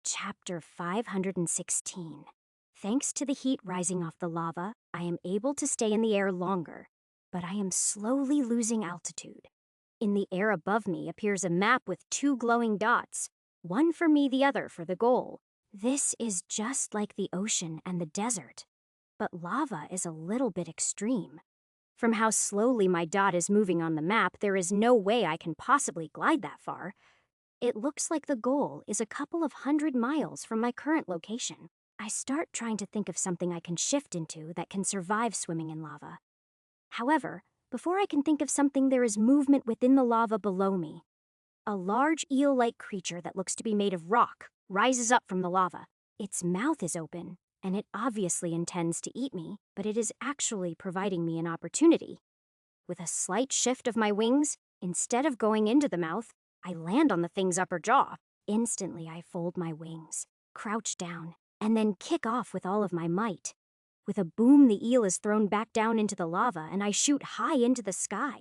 Chapter 516. Thanks to the heat rising off the lava, I am able to stay in the air longer, but I am slowly losing altitude. In the air above me appears a map with two glowing dots, one for me, the other for the goal. This is just like the ocean and the desert, but lava is a little bit extreme. From how slowly my dot is moving on the map, there is no way I can possibly glide that far. It looks like the goal is a couple of 100 miles from my current location. I start trying to think of something I can shift into that can survive swimming in lava. However, before I can think of something, there is movement within the lava below me. A large eel-like creature that looks to be made of rock rises up from the lava. Its mouth is open, and it obviously intends to eat me, but it is actually providing me an opportunity. With a slight shift of my wings, instead of going into the mouth, I land on the thing's upper jaw. Instantly, I fold my wings, crouch down, and then kick off with all of my might. With a boom, the eel is thrown back down into the lava, and I shoot high into the sky.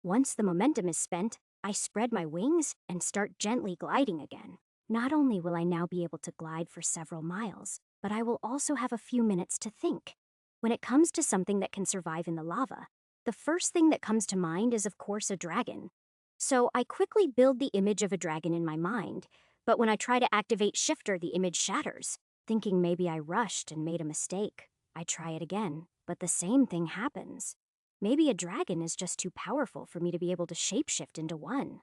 Once the momentum is spent, I spread my wings and start gently gliding again. Not only will I now be able to glide for several miles, but I will also have a few minutes to think. When it comes to something that can survive in the lava, the first thing that comes to mind is, of course, a dragon. So I quickly build the image of a dragon in my mind, but when I try to activate Shifter, the image shatters. Thinking maybe I rushed and made a mistake, I try it again, but the same thing happens. Maybe a dragon is just too powerful for me to be able to shapeshift into one.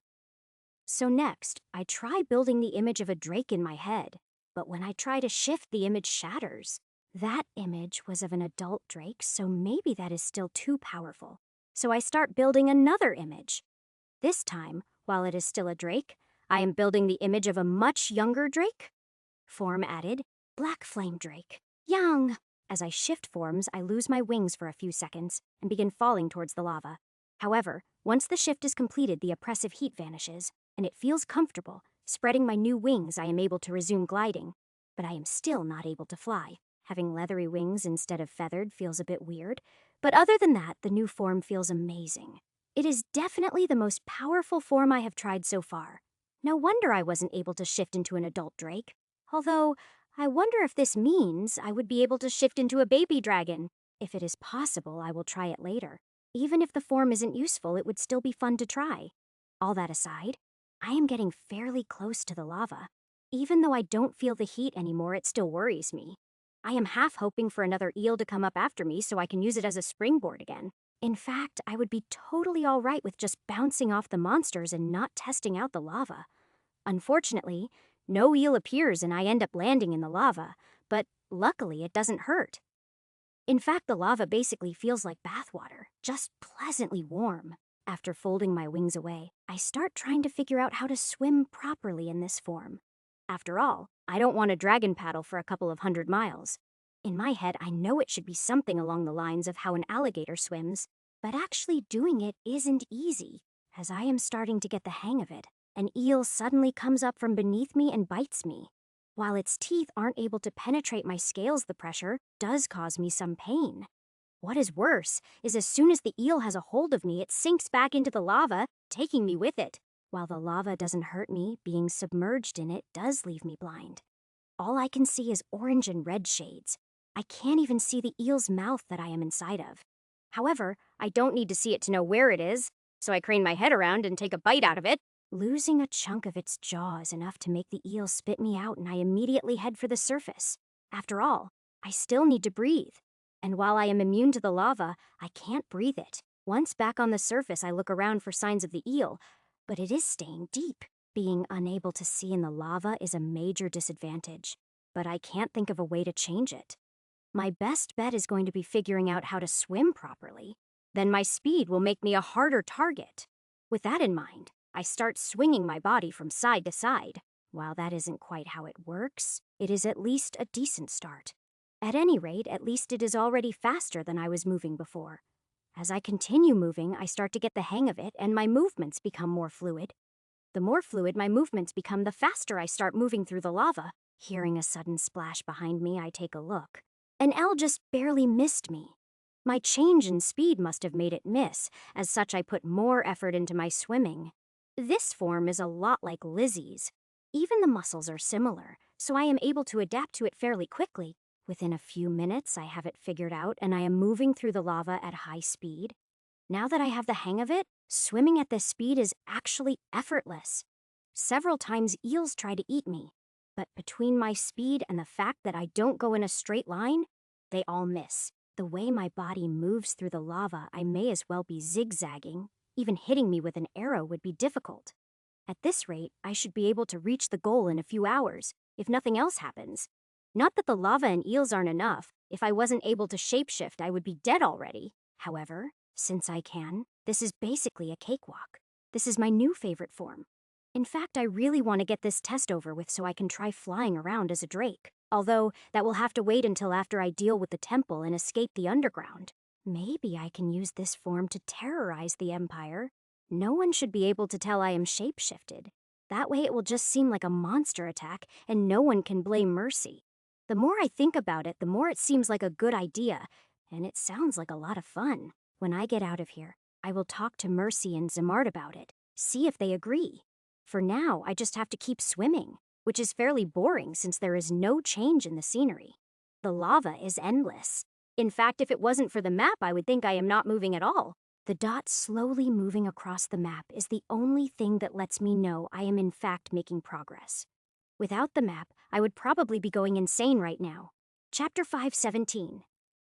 So next, I try building the image of a drake in my head, but when I try to shift, the image shatters. That image was of an adult drake, so maybe that is still too powerful. So I start building another image. This time, while it is still a drake, I am building the image of a much younger drake. Form added, Black Flame Drake. Young! As I shift forms, I lose my wings for a few seconds and begin falling towards the lava. However, once the shift is completed, the oppressive heat vanishes, and it feels comfortable. Spreading my new wings, I am able to resume gliding, but I am still not able to fly. Having leathery wings instead of feathered feels a bit weird, but other than that, the new form feels amazing. It is definitely the most powerful form I have tried so far. No wonder I wasn't able to shift into an adult drake. Although, I wonder if this means I would be able to shift into a baby dragon. If it is possible, I will try it later. Even if the form isn't useful, it would still be fun to try. All that aside, I am getting fairly close to the lava. Even though I don't feel the heat anymore, it still worries me. I am half hoping for another eel to come up after me so I can use it as a springboard again. In fact, I would be totally all right with just bouncing off the monsters and not testing out the lava. Unfortunately, no eel appears and I end up landing in the lava, but luckily it doesn't hurt. In fact, the lava basically feels like bathwater, just pleasantly warm. After folding my wings away, I start trying to figure out how to swim properly in this form. After all, I don't want a dragon paddle for a couple of 100 miles. In my head, I know it should be something along the lines of how an alligator swims, but actually doing it isn't easy. As I am starting to get the hang of it, an eel suddenly comes up from beneath me and bites me. While its teeth aren't able to penetrate my scales, the pressure does cause me some pain. What is worse is as soon as the eel has a hold of me, it sinks back into the lava, taking me with it. While the lava doesn't hurt me, being submerged in it does leave me blind. All I can see is orange and red shades. I can't even see the eel's mouth that I am inside of. However, I don't need to see it to know where it is, so I crane my head around and take a bite out of it. Losing a chunk of its jaw is enough to make the eel spit me out, and I immediately head for the surface. After all, I still need to breathe. And while I am immune to the lava, I can't breathe it. Once back on the surface, I look around for signs of the eel, but it is staying deep. Being unable to see in the lava is a major disadvantage, but I can't think of a way to change it. My best bet is going to be figuring out how to swim properly. Then my speed will make me a harder target. With that in mind, I start swinging my body from side to side. While that isn't quite how it works, it is at least a decent start. At any rate, at least it is already faster than I was moving before. As I continue moving, I start to get the hang of it, and my movements become more fluid. The more fluid my movements become, the faster I start moving through the lava. Hearing a sudden splash behind me, I take a look. An L just barely missed me. My change in speed must have made it miss. As such, I put more effort into my swimming. This form is a lot like Lizzie's. Even the muscles are similar, so I am able to adapt to it fairly quickly. Within a few minutes, I have it figured out and I am moving through the lava at high speed. Now that I have the hang of it, swimming at this speed is actually effortless. Several times eels try to eat me, but between my speed and the fact that I don't go in a straight line, they all miss. The way my body moves through the lava, I may as well be zigzagging. Even hitting me with an arrow would be difficult. At this rate, I should be able to reach the goal in a few hours, if nothing else happens. Not that the lava and eels aren't enough. If I wasn't able to shapeshift, I would be dead already. However, since I can, this is basically a cakewalk. This is my new favorite form. In fact, I really want to get this test over with so I can try flying around as a drake. Although, that will have to wait until after I deal with the temple and escape the underground. Maybe I can use this form to terrorize the Empire. No one should be able to tell I am shapeshifted. That way it will just seem like a monster attack, and no one can blame Mercy. The more I think about it, the more it seems like a good idea, and it sounds like a lot of fun. When I get out of here, I will talk to Mercy and Zamart about it, see if they agree. For now, I just have to keep swimming, which is fairly boring since there is no change in the scenery. The lava is endless. In fact, if it wasn't for the map, I would think I am not moving at all. The dot slowly moving across the map is the only thing that lets me know I am in fact making progress. Without the map, I would probably be going insane right now. Chapter 5:17.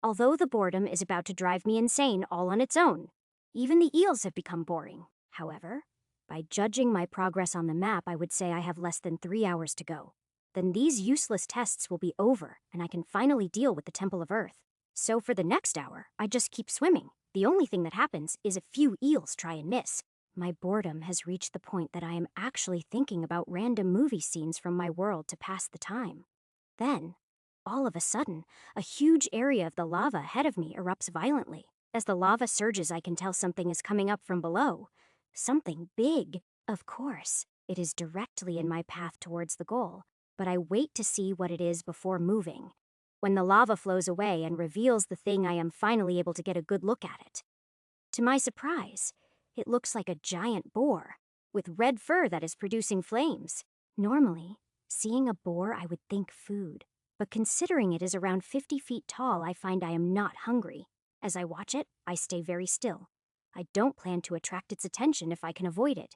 Although the boredom is about to drive me insane all on its own, even the eels have become boring. However, by judging my progress on the map, I would say I have less than 3 hours to go. Then these useless tests will be over, and I can finally deal with the Temple of Earth. So for the next hour, I just keep swimming. The only thing that happens is a few eels try and miss. My boredom has reached the point that I am actually thinking about random movie scenes from my world to pass the time. Then, all of a sudden, a huge area of the lava ahead of me erupts violently. As the lava surges, I can tell something is coming up from below. Something big. Of course, it is directly in my path towards the goal, but I wait to see what it is before moving. When the lava flows away and reveals the thing, I am finally able to get a good look at it. To my surprise, it looks like a giant boar, with red fur that is producing flames. Normally, seeing a boar, I would think food, but considering it is around 50 feet tall, I find I am not hungry. As I watch it, I stay very still. I don't plan to attract its attention if I can avoid it.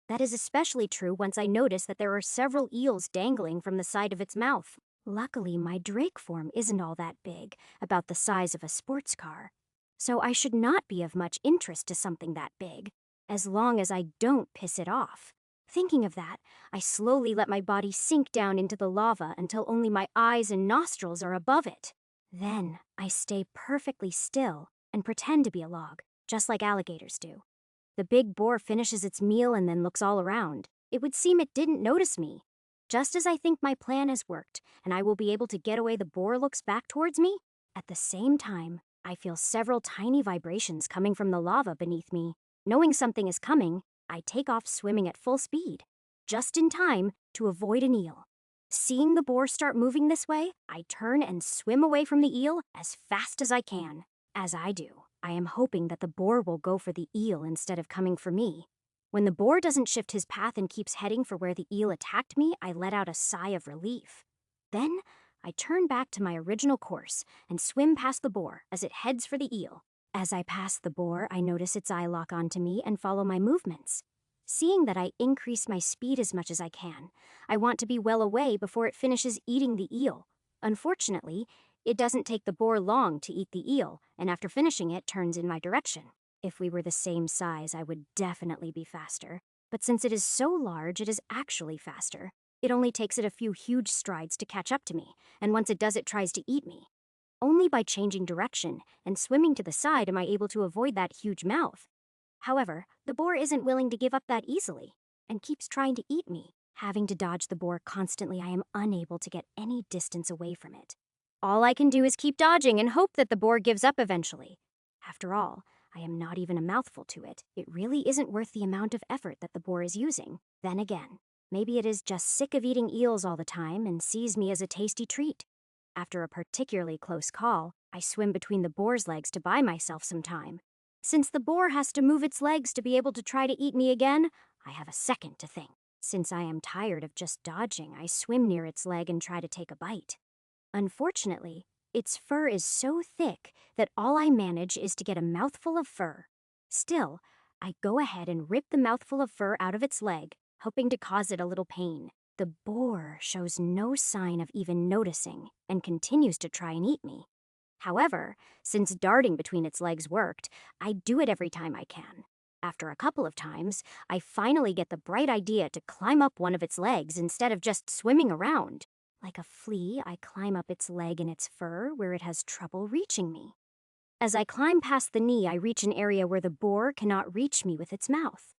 That is especially true once I notice that there are several eels dangling from the side of its mouth. Luckily, my drake form isn't all that big, about the size of a sports car. So I should not be of much interest to something that big, as long as I don't piss it off. Thinking of that, I slowly let my body sink down into the lava until only my eyes and nostrils are above it. Then I stay perfectly still and pretend to be a log, just like alligators do. The big boar finishes its meal and then looks all around. It would seem it didn't notice me. Just as I think my plan has worked and I will be able to get away, the boar looks back towards me. At the same time, I feel several tiny vibrations coming from the lava beneath me. Knowing something is coming, I take off swimming at full speed, just in time to avoid an eel. Seeing the boar start moving this way, I turn and swim away from the eel as fast as I can. As I do, I am hoping that the boar will go for the eel instead of coming for me. When the boar doesn't shift his path and keeps heading for where the eel attacked me, I let out a sigh of relief. Then, I turn back to my original course and swim past the boar as it heads for the eel. As I pass the boar, I notice its eye lock onto me and follow my movements. Seeing that I increase my speed as much as I can, I want to be well away before it finishes eating the eel. Unfortunately, it doesn't take the boar long to eat the eel, and after finishing it, turns in my direction. If we were the same size, I would definitely be faster. But since it is so large, it is actually faster. It only takes it a few huge strides to catch up to me, and once it does, it tries to eat me. Only by changing direction and swimming to the side am I able to avoid that huge mouth. However, the boar isn't willing to give up that easily, and keeps trying to eat me. Having to dodge the boar constantly, I am unable to get any distance away from it. All I can do is keep dodging and hope that the boar gives up eventually. After all, I am not even a mouthful to it. It really isn't worth the amount of effort that the boar is using. Then again, maybe it is just sick of eating eels all the time and sees me as a tasty treat. After a particularly close call, I swim between the boar's legs to buy myself some time. Since the boar has to move its legs to be able to try to eat me again, I have a second to think. Since I am tired of just dodging, I swim near its leg and try to take a bite. Unfortunately, its fur is so thick that all I manage is to get a mouthful of fur. Still, I go ahead and rip the mouthful of fur out of its leg, hoping to cause it a little pain. The boar shows no sign of even noticing and continues to try and eat me. However, since darting between its legs worked, I do it every time I can. After a couple of times, I finally get the bright idea to climb up one of its legs instead of just swimming around. Like a flea, I climb up its leg in its fur where it has trouble reaching me. As I climb past the knee, I reach an area where the boar cannot reach me with its mouth.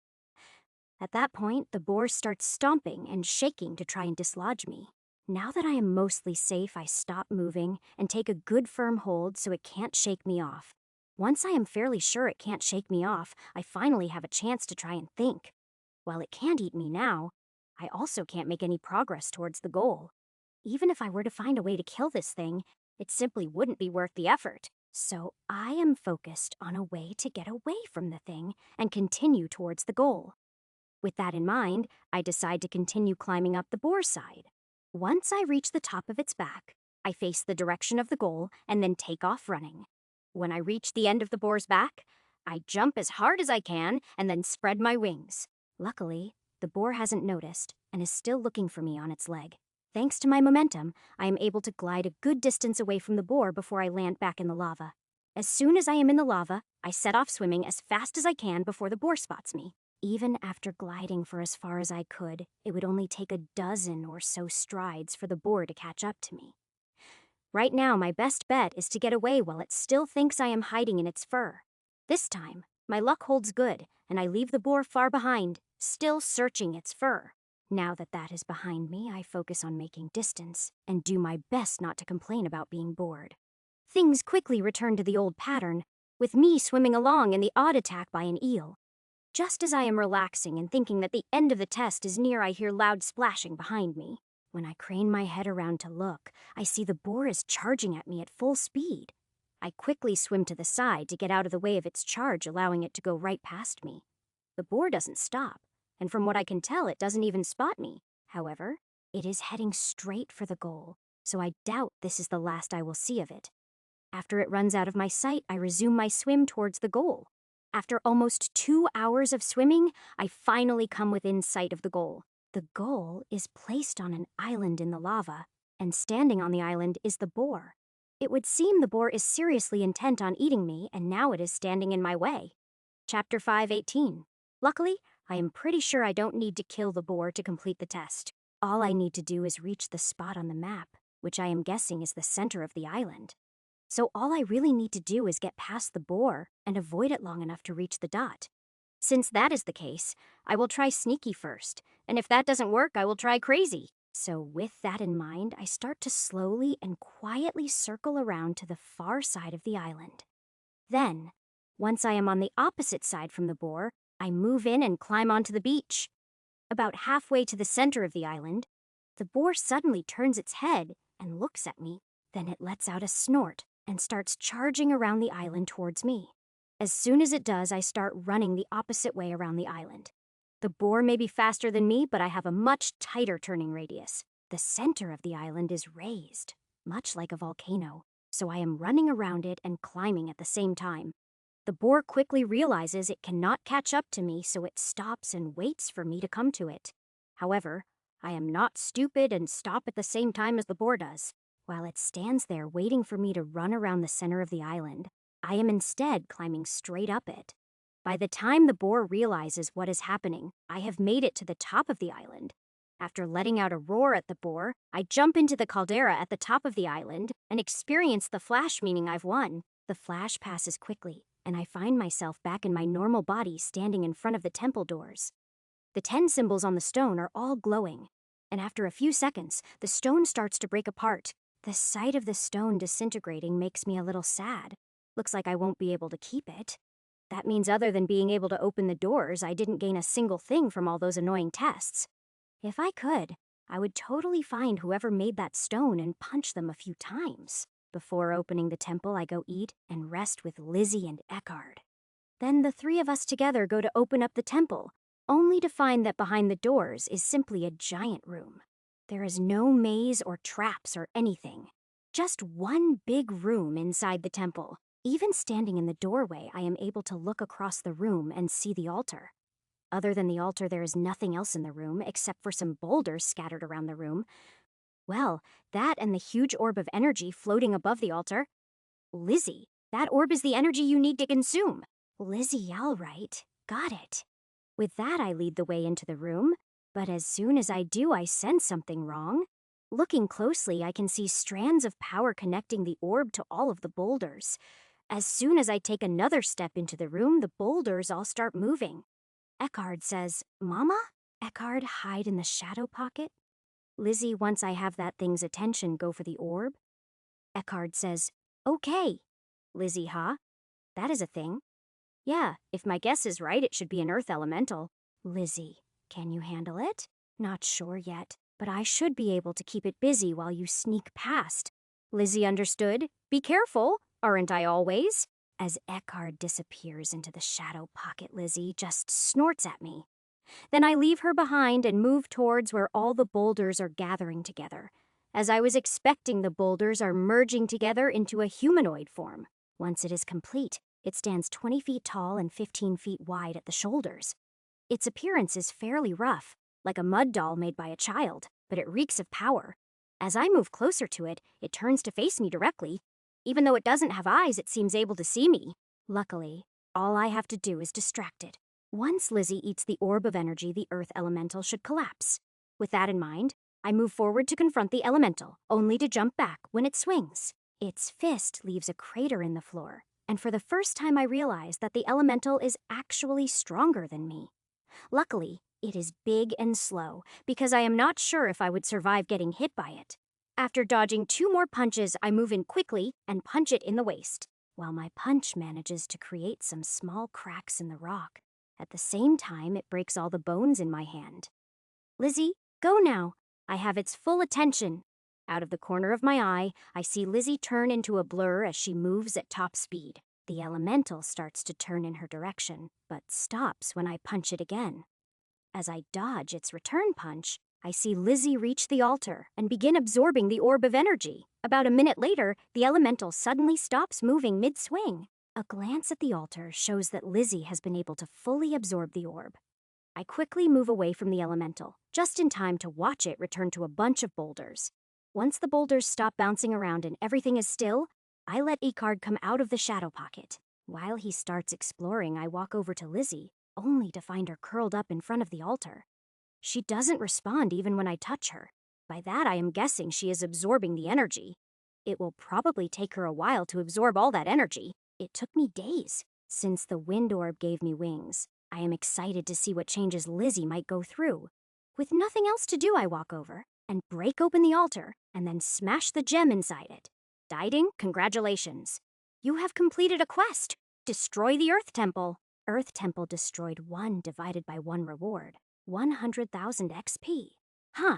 At that point, the boar starts stomping and shaking to try and dislodge me. Now that I am mostly safe, I stop moving and take a good firm hold so it can't shake me off. Once I am fairly sure it can't shake me off, I finally have a chance to try and think. While it can't eat me now, I also can't make any progress towards the goal. Even if I were to find a way to kill this thing, it simply wouldn't be worth the effort. So I am focused on a way to get away from the thing and continue towards the goal. With that in mind, I decide to continue climbing up the boar's side. Once I reach the top of its back, I face the direction of the goal and then take off running. When I reach the end of the boar's back, I jump as hard as I can and then spread my wings. Luckily, the boar hasn't noticed and is still looking for me on its leg. Thanks to my momentum, I am able to glide a good distance away from the boar before I land back in the lava. As soon as I am in the lava, I set off swimming as fast as I can before the boar spots me. Even after gliding for as far as I could, it would only take a dozen or so strides for the boar to catch up to me. Right now, my best bet is to get away while it still thinks I am hiding in its fur. This time, my luck holds good, and I leave the boar far behind, still searching its fur. Now that that is behind me, I focus on making distance and do my best not to complain about being bored. Things quickly return to the old pattern, with me swimming along and the odd attack by an eel. Just as I am relaxing and thinking that the end of the test is near, I hear loud splashing behind me. When I crane my head around to look, I see the boar is charging at me at full speed. I quickly swim to the side to get out of the way of its charge, allowing it to go right past me. The boar doesn't stop, and from what I can tell, it doesn't even spot me. However, it is heading straight for the goal, so I doubt this is the last I will see of it. After it runs out of my sight, I resume my swim towards the goal. After almost 2 hours of swimming, I finally come within sight of the goal. The goal is placed on an island in the lava, and standing on the island is the boar. It would seem the boar is seriously intent on eating me, and now it is standing in my way. Chapter 5:18. Luckily, I am pretty sure I don't need to kill the boar to complete the test. All I need to do is reach the spot on the map, which I am guessing is the center of the island. So all I really need to do is get past the boar and avoid it long enough to reach the dot. Since that is the case, I will try sneaky first, and if that doesn't work, I will try crazy. So with that in mind, I start to slowly and quietly circle around to the far side of the island. Then, once I am on the opposite side from the boar, I move in and climb onto the beach. About halfway to the center of the island, the boar suddenly turns its head and looks at me. Then it lets out a snort and starts charging around the island towards me. As soon as it does, I start running the opposite way around the island. The boar may be faster than me, but I have a much tighter turning radius. The center of the island is raised, much like a volcano, so I am running around it and climbing at the same time. The boar quickly realizes it cannot catch up to me, so it stops and waits for me to come to it. However, I am not stupid and stop at the same time as the boar does. While it stands there waiting for me to run around the center of the island, I am instead climbing straight up it. By the time the boar realizes what is happening, I have made it to the top of the island. After letting out a roar at the boar, I jump into the caldera at the top of the island and experience the flash, meaning I've won. The flash passes quickly, and I find myself back in my normal body standing in front of the temple doors. The 10 symbols on the stone are all glowing, and after a few seconds, the stone starts to break apart. The sight of the stone disintegrating makes me a little sad. Looks like I won't be able to keep it. That means other than being able to open the doors, I didn't gain a single thing from all those annoying tests. If I could, I would totally find whoever made that stone and punch them a few times. Before opening the temple, I go eat and rest with Lizzie and Eckhard. Then the 3 of us together go to open up the temple, only to find that behind the doors is simply a giant room. There is no maze or traps or anything. Just one big room inside the temple. Even standing in the doorway, I am able to look across the room and see the altar. Other than the altar, there is nothing else in the room except for some boulders scattered around the room. Well, that and the huge orb of energy floating above the altar. Lizzie, that orb is the energy you need to consume. Lizzie, all right. Got it. With that, I lead the way into the room, but as soon as I do, I sense something wrong. Looking closely, I can see strands of power connecting the orb to all of the boulders. As soon as I take another step into the room, the boulders all start moving. Eckhard says, "Mama?" Eckhard, hide in the shadow pocket. Lizzie, once I have that thing's attention, go for the orb. Eckhard says, "Okay." Lizzie, huh? That is a thing. Yeah, if my guess is right, it should be an earth elemental. Lizzie, can you handle it? Not sure yet, but I should be able to keep it busy while you sneak past. Lizzie understood. Be careful, aren't I always? As Eckhard disappears into the shadow pocket, Lizzie just snorts at me. Then I leave her behind and move towards where all the boulders are gathering together. As I was expecting, the boulders are merging together into a humanoid form. Once it is complete, it stands 20 feet tall and 15 feet wide at the shoulders. Its appearance is fairly rough, like a mud doll made by a child, but it reeks of power. As I move closer to it, it turns to face me directly. Even though it doesn't have eyes, it seems able to see me. Luckily, all I have to do is distract it. Once Lizzie eats the orb of energy, the earth elemental should collapse. With that in mind, I move forward to confront the elemental, only to jump back when it swings. Its fist leaves a crater in the floor, and for the first time I realize that the elemental is actually stronger than me. Luckily, it is big and slow, because I am not sure if I would survive getting hit by it. After dodging 2 more punches, I move in quickly and punch it in the waist, while my punch manages to create some small cracks in the rock. At the same time, it breaks all the bones in my hand. Lizzie, go now. I have its full attention. Out of the corner of my eye, I see Lizzie turn into a blur as she moves at top speed. The elemental starts to turn in her direction, but stops when I punch it again. As I dodge its return punch, I see Lizzie reach the altar and begin absorbing the orb of energy. About a minute later, the elemental suddenly stops moving mid-swing. A glance at the altar shows that Lizzie has been able to fully absorb the orb. I quickly move away from the elemental, just in time to watch it return to a bunch of boulders. Once the boulders stop bouncing around and everything is still, I let Eckhard come out of the shadow pocket. While he starts exploring, I walk over to Lizzie, only to find her curled up in front of the altar. She doesn't respond even when I touch her. By that, I am guessing she is absorbing the energy. It will probably take her a while to absorb all that energy. It took me days. Since the wind orb gave me wings, I am excited to see what changes Lizzie might go through. With nothing else to do, I walk over and break open the altar and then smash the gem inside it. Diding, congratulations. You have completed a quest. Destroy the Earth Temple. Earth Temple destroyed 1 divided by 1 reward. 100,000 XP. Huh,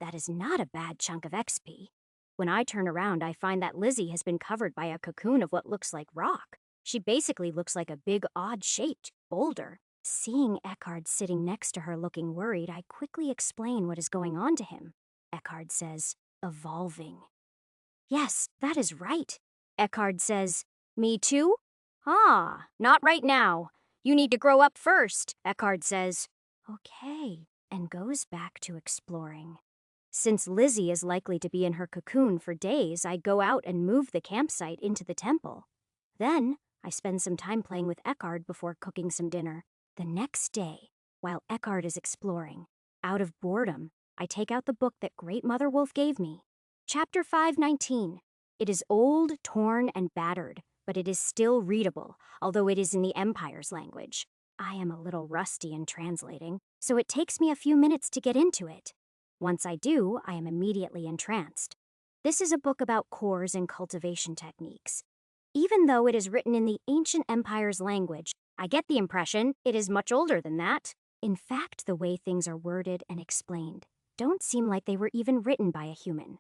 that is not a bad chunk of XP. When I turn around, I find that Lizzie has been covered by a cocoon of what looks like rock. She basically looks like a big, odd-shaped boulder. Seeing Eckhard sitting next to her looking worried, I quickly explain what is going on to him. Eckhard says, "Evolving." Yes, that is right. Eckhard says, "Me too?" "Ah, not right now. You need to grow up first," Eckhard says. Okay, and goes back to exploring. Since Lizzie is likely to be in her cocoon for days, I go out and move the campsite into the temple. Then, I spend some time playing with Eckhard before cooking some dinner. The next day, while Eckhard is exploring, out of boredom, I take out the book that Great Mother Wolf gave me. Chapter 519. It is old, torn, and battered, but it is still readable, although it is in the Empire's language. I am a little rusty in translating, so it takes me a few minutes to get into it. Once I do, I am immediately entranced. This is a book about cores and cultivation techniques. Even though it is written in the ancient Empire's language, I get the impression it is much older than that. In fact, the way things are worded and explained don't seem like they were even written by a human.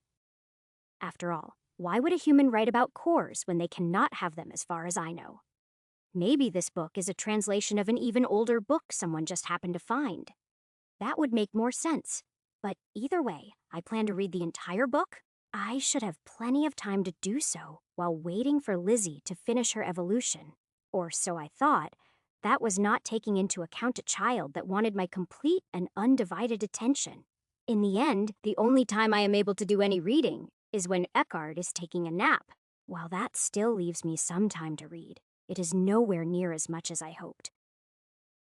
After all, why would a human write about cores when they cannot have them as far as I know? Maybe this book is a translation of an even older book someone just happened to find. That would make more sense. But either way, I plan to read the entire book. I should have plenty of time to do so while waiting for Lizzie to finish her evolution. Or so I thought. That was not taking into account a child that wanted my complete and undivided attention. In the end, the only time I am able to do any reading is when Eckhard is taking a nap. While that still leaves me some time to read, it is nowhere near as much as I hoped.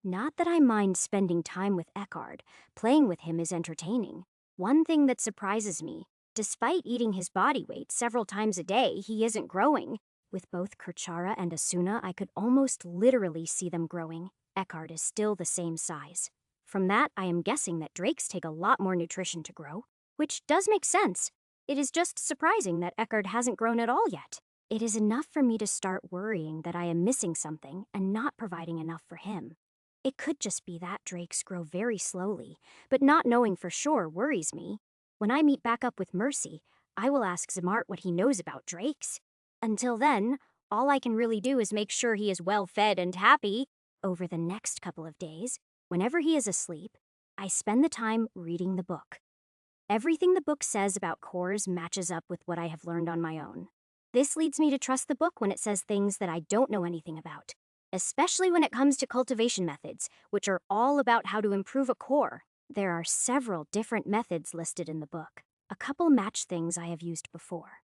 Not that I mind spending time with Eckhard. Playing with him is entertaining. One thing that surprises me, despite eating his body weight several times a day, he isn't growing. With both Kerchara and Asuna, I could almost literally see them growing. Eckhard is still the same size. From that, I am guessing that drakes take a lot more nutrition to grow, which does make sense. It is just surprising that Eckhard hasn't grown at all yet. It is enough for me to start worrying that I am missing something and not providing enough for him. It could just be that drakes grow very slowly, but not knowing for sure worries me. When I meet back up with Mercy, I will ask Zamart what he knows about drakes. Until then, all I can really do is make sure he is well fed and happy. Over the next couple of days, whenever he is asleep, I spend the time reading the book. Everything the book says about cores matches up with what I have learned on my own. This leads me to trust the book when it says things that I don't know anything about, especially when it comes to cultivation methods, which are all about how to improve a core. There are several different methods listed in the book. A couple match things I have used before.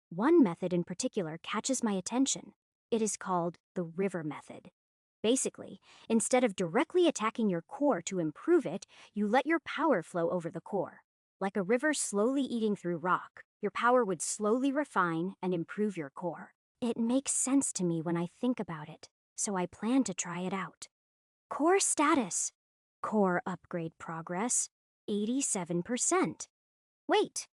One method in particular catches my attention. It is called the river method. Basically, instead of directly attacking your core to improve it, you let your power flow over the core. Like a river slowly eating through rock, your power would slowly refine and improve your core. It makes sense to me when I think about it, so I plan to try it out. Core status. Core upgrade progress, 87%. Wait,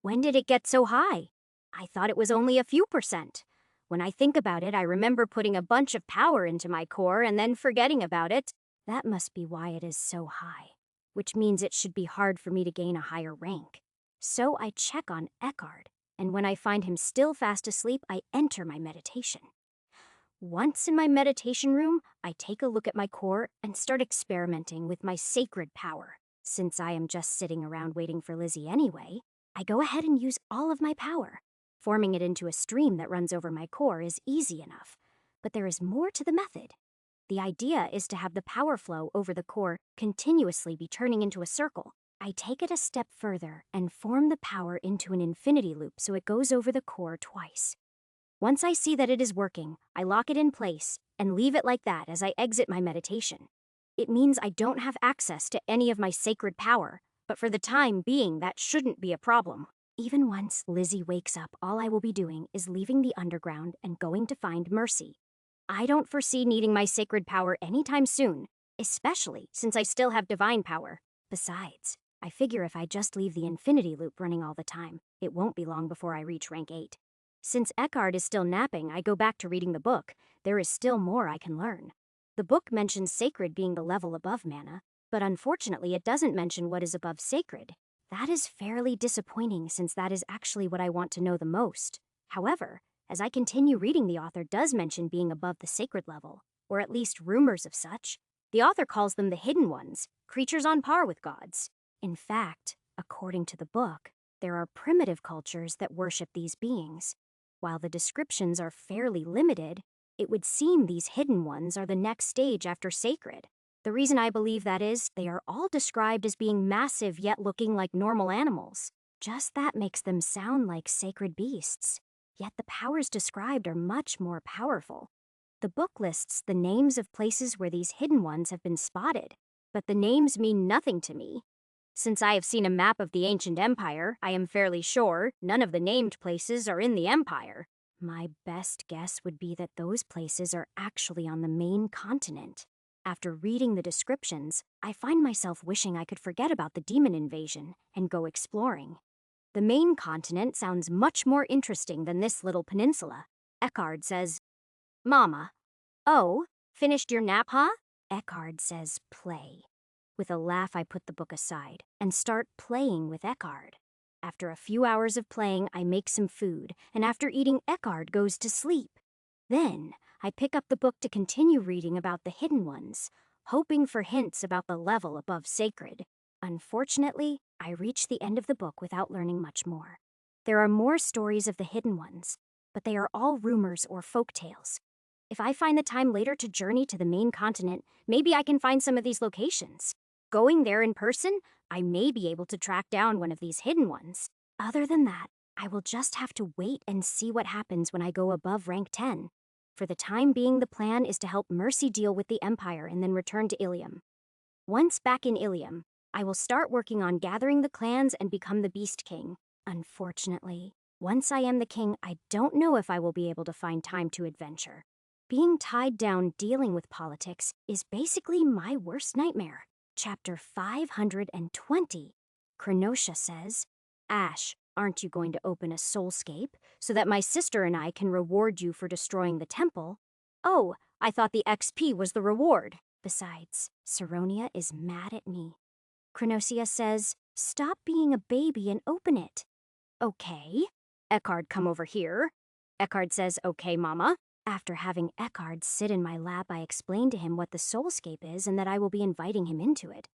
when did it get so high? I thought it was only a few percent. When I think about it, I remember putting a bunch of power into my core and then forgetting about it. That must be why it is so high, which means it should be hard for me to gain a higher rank. So I check on Eckhard, and when I find him still fast asleep, I enter my meditation. Once in my meditation room, I take a look at my core and start experimenting with my sacred power. Since I am just sitting around waiting for Lizzie anyway, I go ahead and use all of my power. Forming it into a stream that runs over my core is easy enough, but there is more to the method. The idea is to have the power flow over the core continuously be turning into a circle. I take it a step further and form the power into an infinity loop so it goes over the core twice. Once I see that it is working, I lock it in place and leave it like that as I exit my meditation. It means I don't have access to any of my sacred power, but for the time being, that shouldn't be a problem. Even once Lizzie wakes up, all I will be doing is leaving the underground and going to find Mercy. I don't foresee needing my sacred power anytime soon, especially since I still have divine power. Besides, I figure if I just leave the infinity loop running all the time, it won't be long before I reach rank 8. Since Eckhard is still napping, I go back to reading the book. There is still more I can learn. The book mentions sacred being the level above mana, but unfortunately it doesn't mention what is above sacred. That is fairly disappointing since that is actually what I want to know the most. However, as I continue reading, the author does mention being above the sacred level, or at least rumors of such. The author calls them the hidden ones, creatures on par with gods. In fact, according to the book, there are primitive cultures that worship these beings. While the descriptions are fairly limited, it would seem these hidden ones are the next stage after sacred. The reason I believe that is, they are all described as being massive yet looking like normal animals. Just that makes them sound like sacred beasts. Yet the powers described are much more powerful. The book lists the names of places where these hidden ones have been spotted, but the names mean nothing to me. Since I have seen a map of the ancient empire, I am fairly sure none of the named places are in the empire. My best guess would be that those places are actually on the main continent. After reading the descriptions, I find myself wishing I could forget about the demon invasion and go exploring. The main continent sounds much more interesting than this little peninsula. Eckhard says, "Mama, oh, finished your nap, huh?" Eckhard says, "Play." With a laugh, I put the book aside and start playing with Eckhard. After a few hours of playing, I make some food, and after eating, Eckhard goes to sleep. Then, I pick up the book to continue reading about the hidden ones, hoping for hints about the level above sacred. Unfortunately, I reach the end of the book without learning much more. There are more stories of the hidden ones, but they are all rumors or folk tales. If I find the time later to journey to the main continent, maybe I can find some of these locations. Going there in person, I may be able to track down one of these hidden ones. Other than that, I will just have to wait and see what happens when I go above rank 10. For the time being, the plan is to help Mercy deal with the Empire and then return to Ilium. Once back in Ilium, I will start working on gathering the clans and become the Beast King. Unfortunately, once I am the king, I don't know if I will be able to find time to adventure. Being tied down dealing with politics is basically my worst nightmare. Chapter 520. Cronotia says, Ash, aren't you going to open a soulscape so that my sister and I can reward you for destroying the temple? Oh, I thought the XP was the reward. Besides, Saronia is mad at me. Cronosia says, stop being a baby and open it. Okay. Eckhard, come over here. Eckhard says, okay, Mama. After having Eckhard sit in my lap, I explain to him what the soulscape is and that I will be inviting him into it.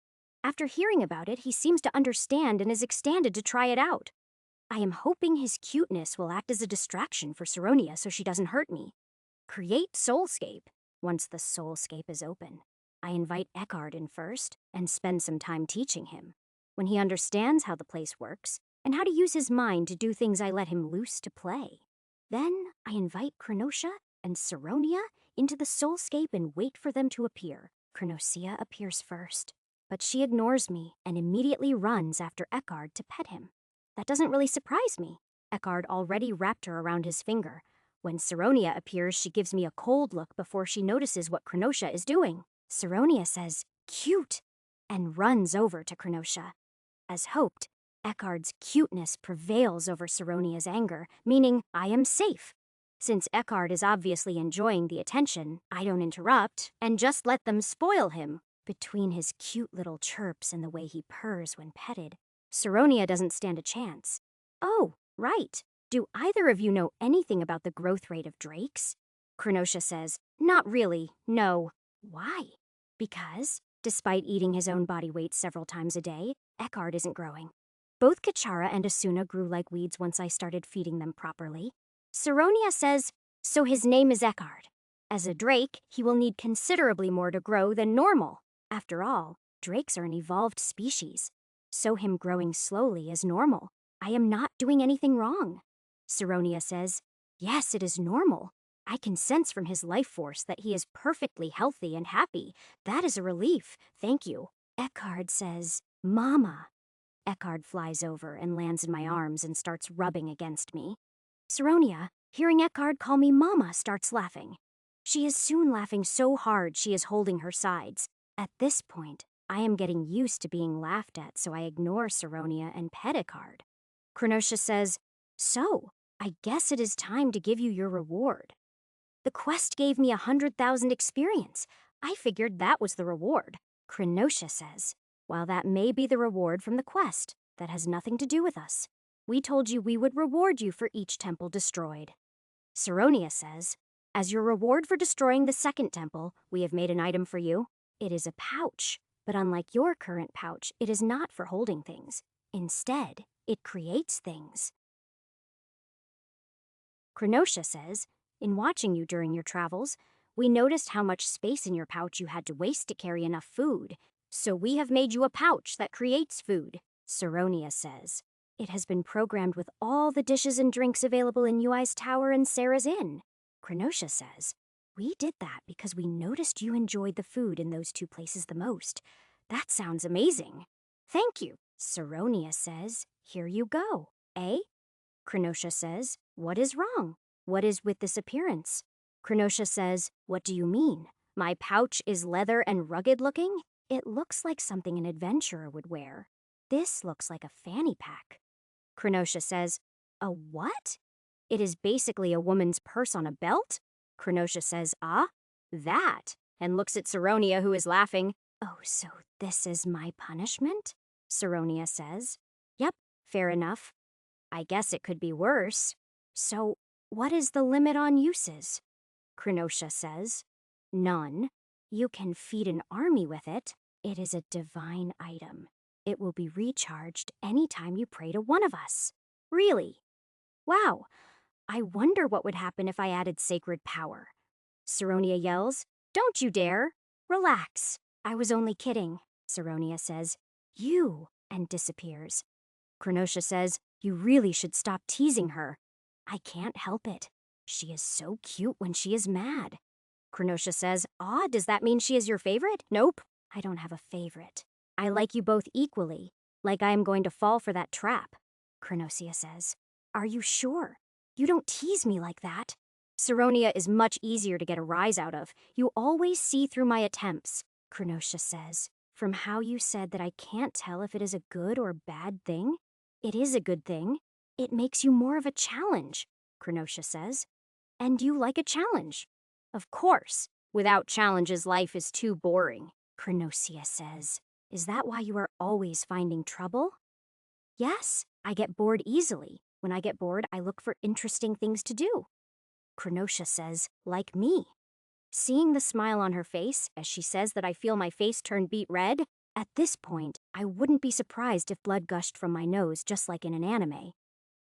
After hearing about it, he seems to understand and is ecstatic to try it out. I am hoping his cuteness will act as a distraction for Saronia so she doesn't hurt me. Create soulscape. Once the soulscape is open, I invite Eckhard in first and spend some time teaching him. When he understands how the place works and how to use his mind to do things, I let him loose to play. Then I invite Cronotia and Saronia into the soulscape and wait for them to appear. Cronosia appears first, but she ignores me and immediately runs after Eckhard to pet him. That doesn't really surprise me. Eckhard already wrapped her around his finger. When Saronia appears, she gives me a cold look before she notices what Cronotia is doing. Saronia says, cute, and runs over to Cronotia. As hoped, Eckhard's cuteness prevails over Saronia's anger, meaning I am safe. Since Eckhard is obviously enjoying the attention, I don't interrupt and just let them spoil him. Between his cute little chirps and the way he purrs when petted, Saronia doesn't stand a chance. Oh, right. Do either of you know anything about the growth rate of drakes? Cronotia says, not really, no. Why? Because, despite eating his own body weight several times a day, Eckhard isn't growing. Both Kachara and Asuna grew like weeds once I started feeding them properly. Saronia says, so his name is Eckhard. As a drake, he will need considerably more to grow than normal. After all, drakes are an evolved species. So him growing slowly is normal. I am not doing anything wrong. Saronia says, yes, it is normal. I can sense from his life force that he is perfectly healthy and happy. That is a relief, thank you. Eckhard says, Mama. Eckhard flies over and lands in my arms and starts rubbing against me. Saronia, hearing Eckhard call me Mama, starts laughing. She is soon laughing so hard she is holding her sides. At this point, I am getting used to being laughed at, so I ignore Saronia and pet Eckhard. Cronotia says, so, I guess it is time to give you your reward. The quest gave me 100,000 experience. I figured that was the reward. Cronotia says, while that may be the reward from the quest, that has nothing to do with us. We told you we would reward you for each temple destroyed. Saronia says, as your reward for destroying the second temple, we have made an item for you. It is a pouch, but unlike your current pouch, it is not for holding things. Instead, it creates things. Cronotia says, in watching you during your travels, we noticed how much space in your pouch you had to waste to carry enough food. So we have made you a pouch that creates food. Saronia says, it has been programmed with all the dishes and drinks available in Ui's Tower and Sarah's Inn. Cronotia says, we did that because we noticed you enjoyed the food in those two places the most. That sounds amazing. Thank you. Saronia says, here you go. Eh? Cronotia says, what is wrong? What is with this appearance? Cronotia says, what do you mean? My pouch is leather and rugged looking? It looks like something an adventurer would wear. This looks like a fanny pack. Cronotia says, a what? It is basically a woman's purse on a belt? Cronotia says, ah, that, and looks at Saronia, who is laughing. Oh, so this is my punishment? Saronia says. Yep, fair enough. I guess it could be worse. So, what is the limit on uses? Krenosha says. None. You can feed an army with it. It is a divine item. It will be recharged anytime you pray to one of us. Really? Wow. I wonder what would happen if I added sacred power. Saronia yells, Don't you dare! Relax. I was only kidding. Saronia says, You, and disappears. Krenosha says, You really should stop teasing her. I can't help it. She is so cute when she is mad. Krenosha says, does that mean she is your favorite? Nope. I don't have a favorite. I like you both equally, like I am going to fall for that trap. Krenosha says, Are you sure? You don't tease me like that. Saronia is much easier to get a rise out of. You always see through my attempts. Krenosha says, From how you said that I can't tell if it is a good or bad thing? It is a good thing. It makes you more of a challenge, Krenosha says. And you like a challenge. Of course. Without challenges, life is too boring, Krenosha says. Is that why you are always finding trouble? Yes, I get bored easily. When I get bored, I look for interesting things to do. Krenosha says, like me. Seeing the smile on her face as she says that I feel my face turn beet red, at this point, I wouldn't be surprised if blood gushed from my nose just like in an anime.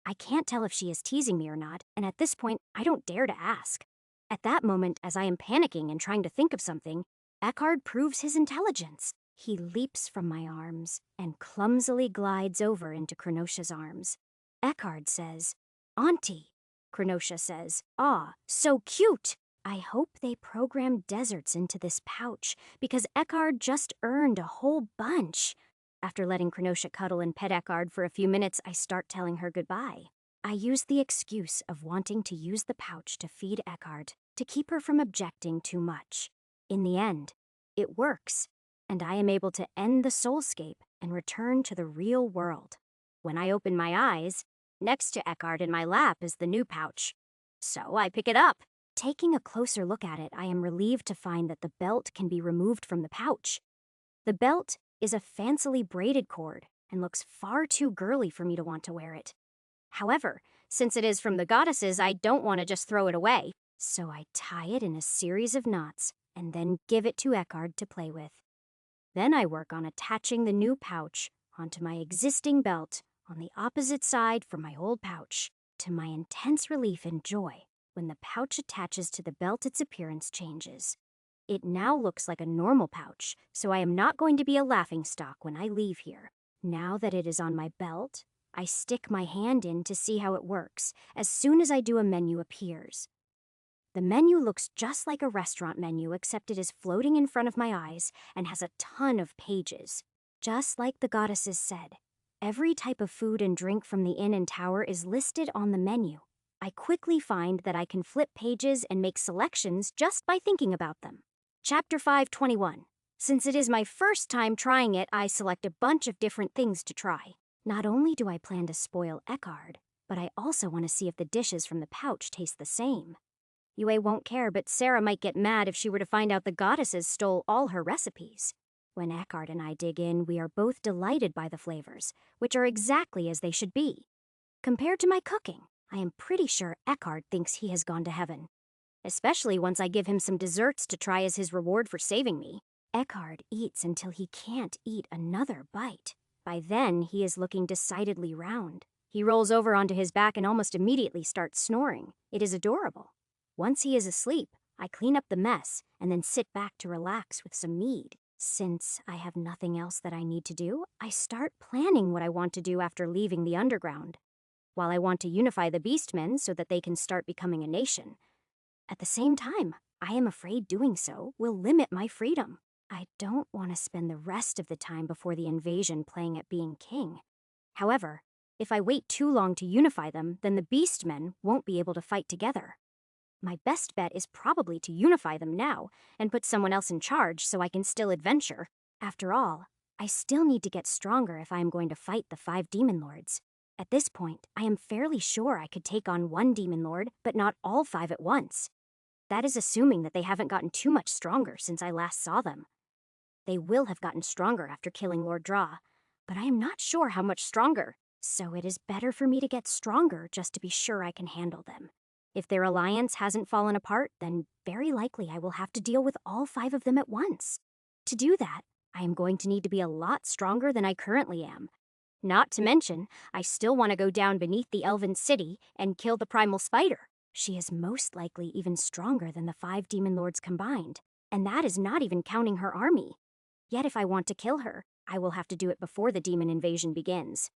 I can't tell if she is teasing me or not, and at this point, I don't dare to ask. At that moment, as I am panicking and trying to think of something, Eckhard proves his intelligence. He leaps from my arms and clumsily glides over into Krenosha's arms. Eckhard says, Auntie. Krenosha says, so cute. I hope they programmed deserts into this pouch because Eckhard just earned a whole bunch. After letting Krenosha cuddle and pet Eckhard for a few minutes, I start telling her goodbye. I use the excuse of wanting to use the pouch to feed Eckhard to keep her from objecting too much. In the end, it works, and I am able to end the soulscape and return to the real world. When I open my eyes, next to Eckhard in my lap is the new pouch. So I pick it up. Taking a closer look at it, I am relieved to find that the belt can be removed from the pouch. The belt is a fancily braided cord and looks far too girly for me to want to wear it. However, since it is from the goddesses, I don't want to just throw it away. So I tie it in a series of knots and then give it to Eckhard to play with. Then I work on attaching the new pouch onto my existing belt on the opposite side from my old pouch. To my intense relief and joy, when the pouch attaches to the belt, its appearance changes. It now looks like a normal pouch, so I am not going to be a laughingstock when I leave here. Now that it is on my belt, I stick my hand in to see how it works. As soon as I do, a menu appears. The menu looks just like a restaurant menu, except it is floating in front of my eyes and has a ton of pages. Just like the goddesses said, every type of food and drink from the inn and tower is listed on the menu. I quickly find that I can flip pages and make selections just by thinking about them. Chapter 521. Since it is my first time trying it, I select a bunch of different things to try. Not only do I plan to spoil Eckhard, but I also want to see if the dishes from the pouch taste the same. Yue won't care, but Sarah might get mad if she were to find out the goddesses stole all her recipes. When Eckhard and I dig in, we are both delighted by the flavors, which are exactly as they should be. Compared to my cooking, I am pretty sure Eckhard thinks he has gone to heaven. Especially once I give him some desserts to try as his reward for saving me. Eckhard eats until he can't eat another bite. By then, he is looking decidedly round. He rolls over onto his back and almost immediately starts snoring. It is adorable. Once he is asleep, I clean up the mess and then sit back to relax with some mead. Since I have nothing else that I need to do, I start planning what I want to do after leaving the underground. While I want to unify the Beastmen so that they can start becoming a nation, at the same time, I am afraid doing so will limit my freedom. I don't want to spend the rest of the time before the invasion playing at being king. However, if I wait too long to unify them, then the Beastmen won't be able to fight together. My best bet is probably to unify them now and put someone else in charge so I can still adventure. After all, I still need to get stronger if I am going to fight the 5 demon lords. At this point, I am fairly sure I could take on one demon lord, but not all 5 at once. That is assuming that they haven't gotten too much stronger since I last saw them. They will have gotten stronger after killing Lord Draw, but I am not sure how much stronger, so it is better for me to get stronger just to be sure I can handle them. If their alliance hasn't fallen apart, then very likely I will have to deal with all 5 of them at once. To do that, I am going to need to be a lot stronger than I currently am. Not to mention, I still want to go down beneath the Elven City and kill the Primal Spider. She is most likely even stronger than the 5 Demon Lords combined, and that is not even counting her army. Yet if I want to kill her, I will have to do it before the demon invasion begins.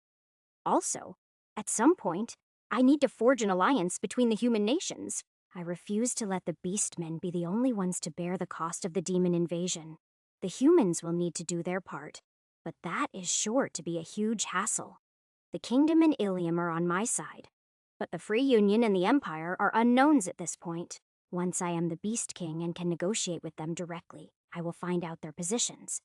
Also, at some point, I need to forge an alliance between the human nations. I refuse to let the Beastmen be the only ones to bear the cost of the demon invasion. The humans will need to do their part, but that is sure to be a huge hassle. The Kingdom and Ilium are on my side, but the Free Union and the Empire are unknowns at this point. Once I am the Beast King and can negotiate with them directly, I will find out their positions.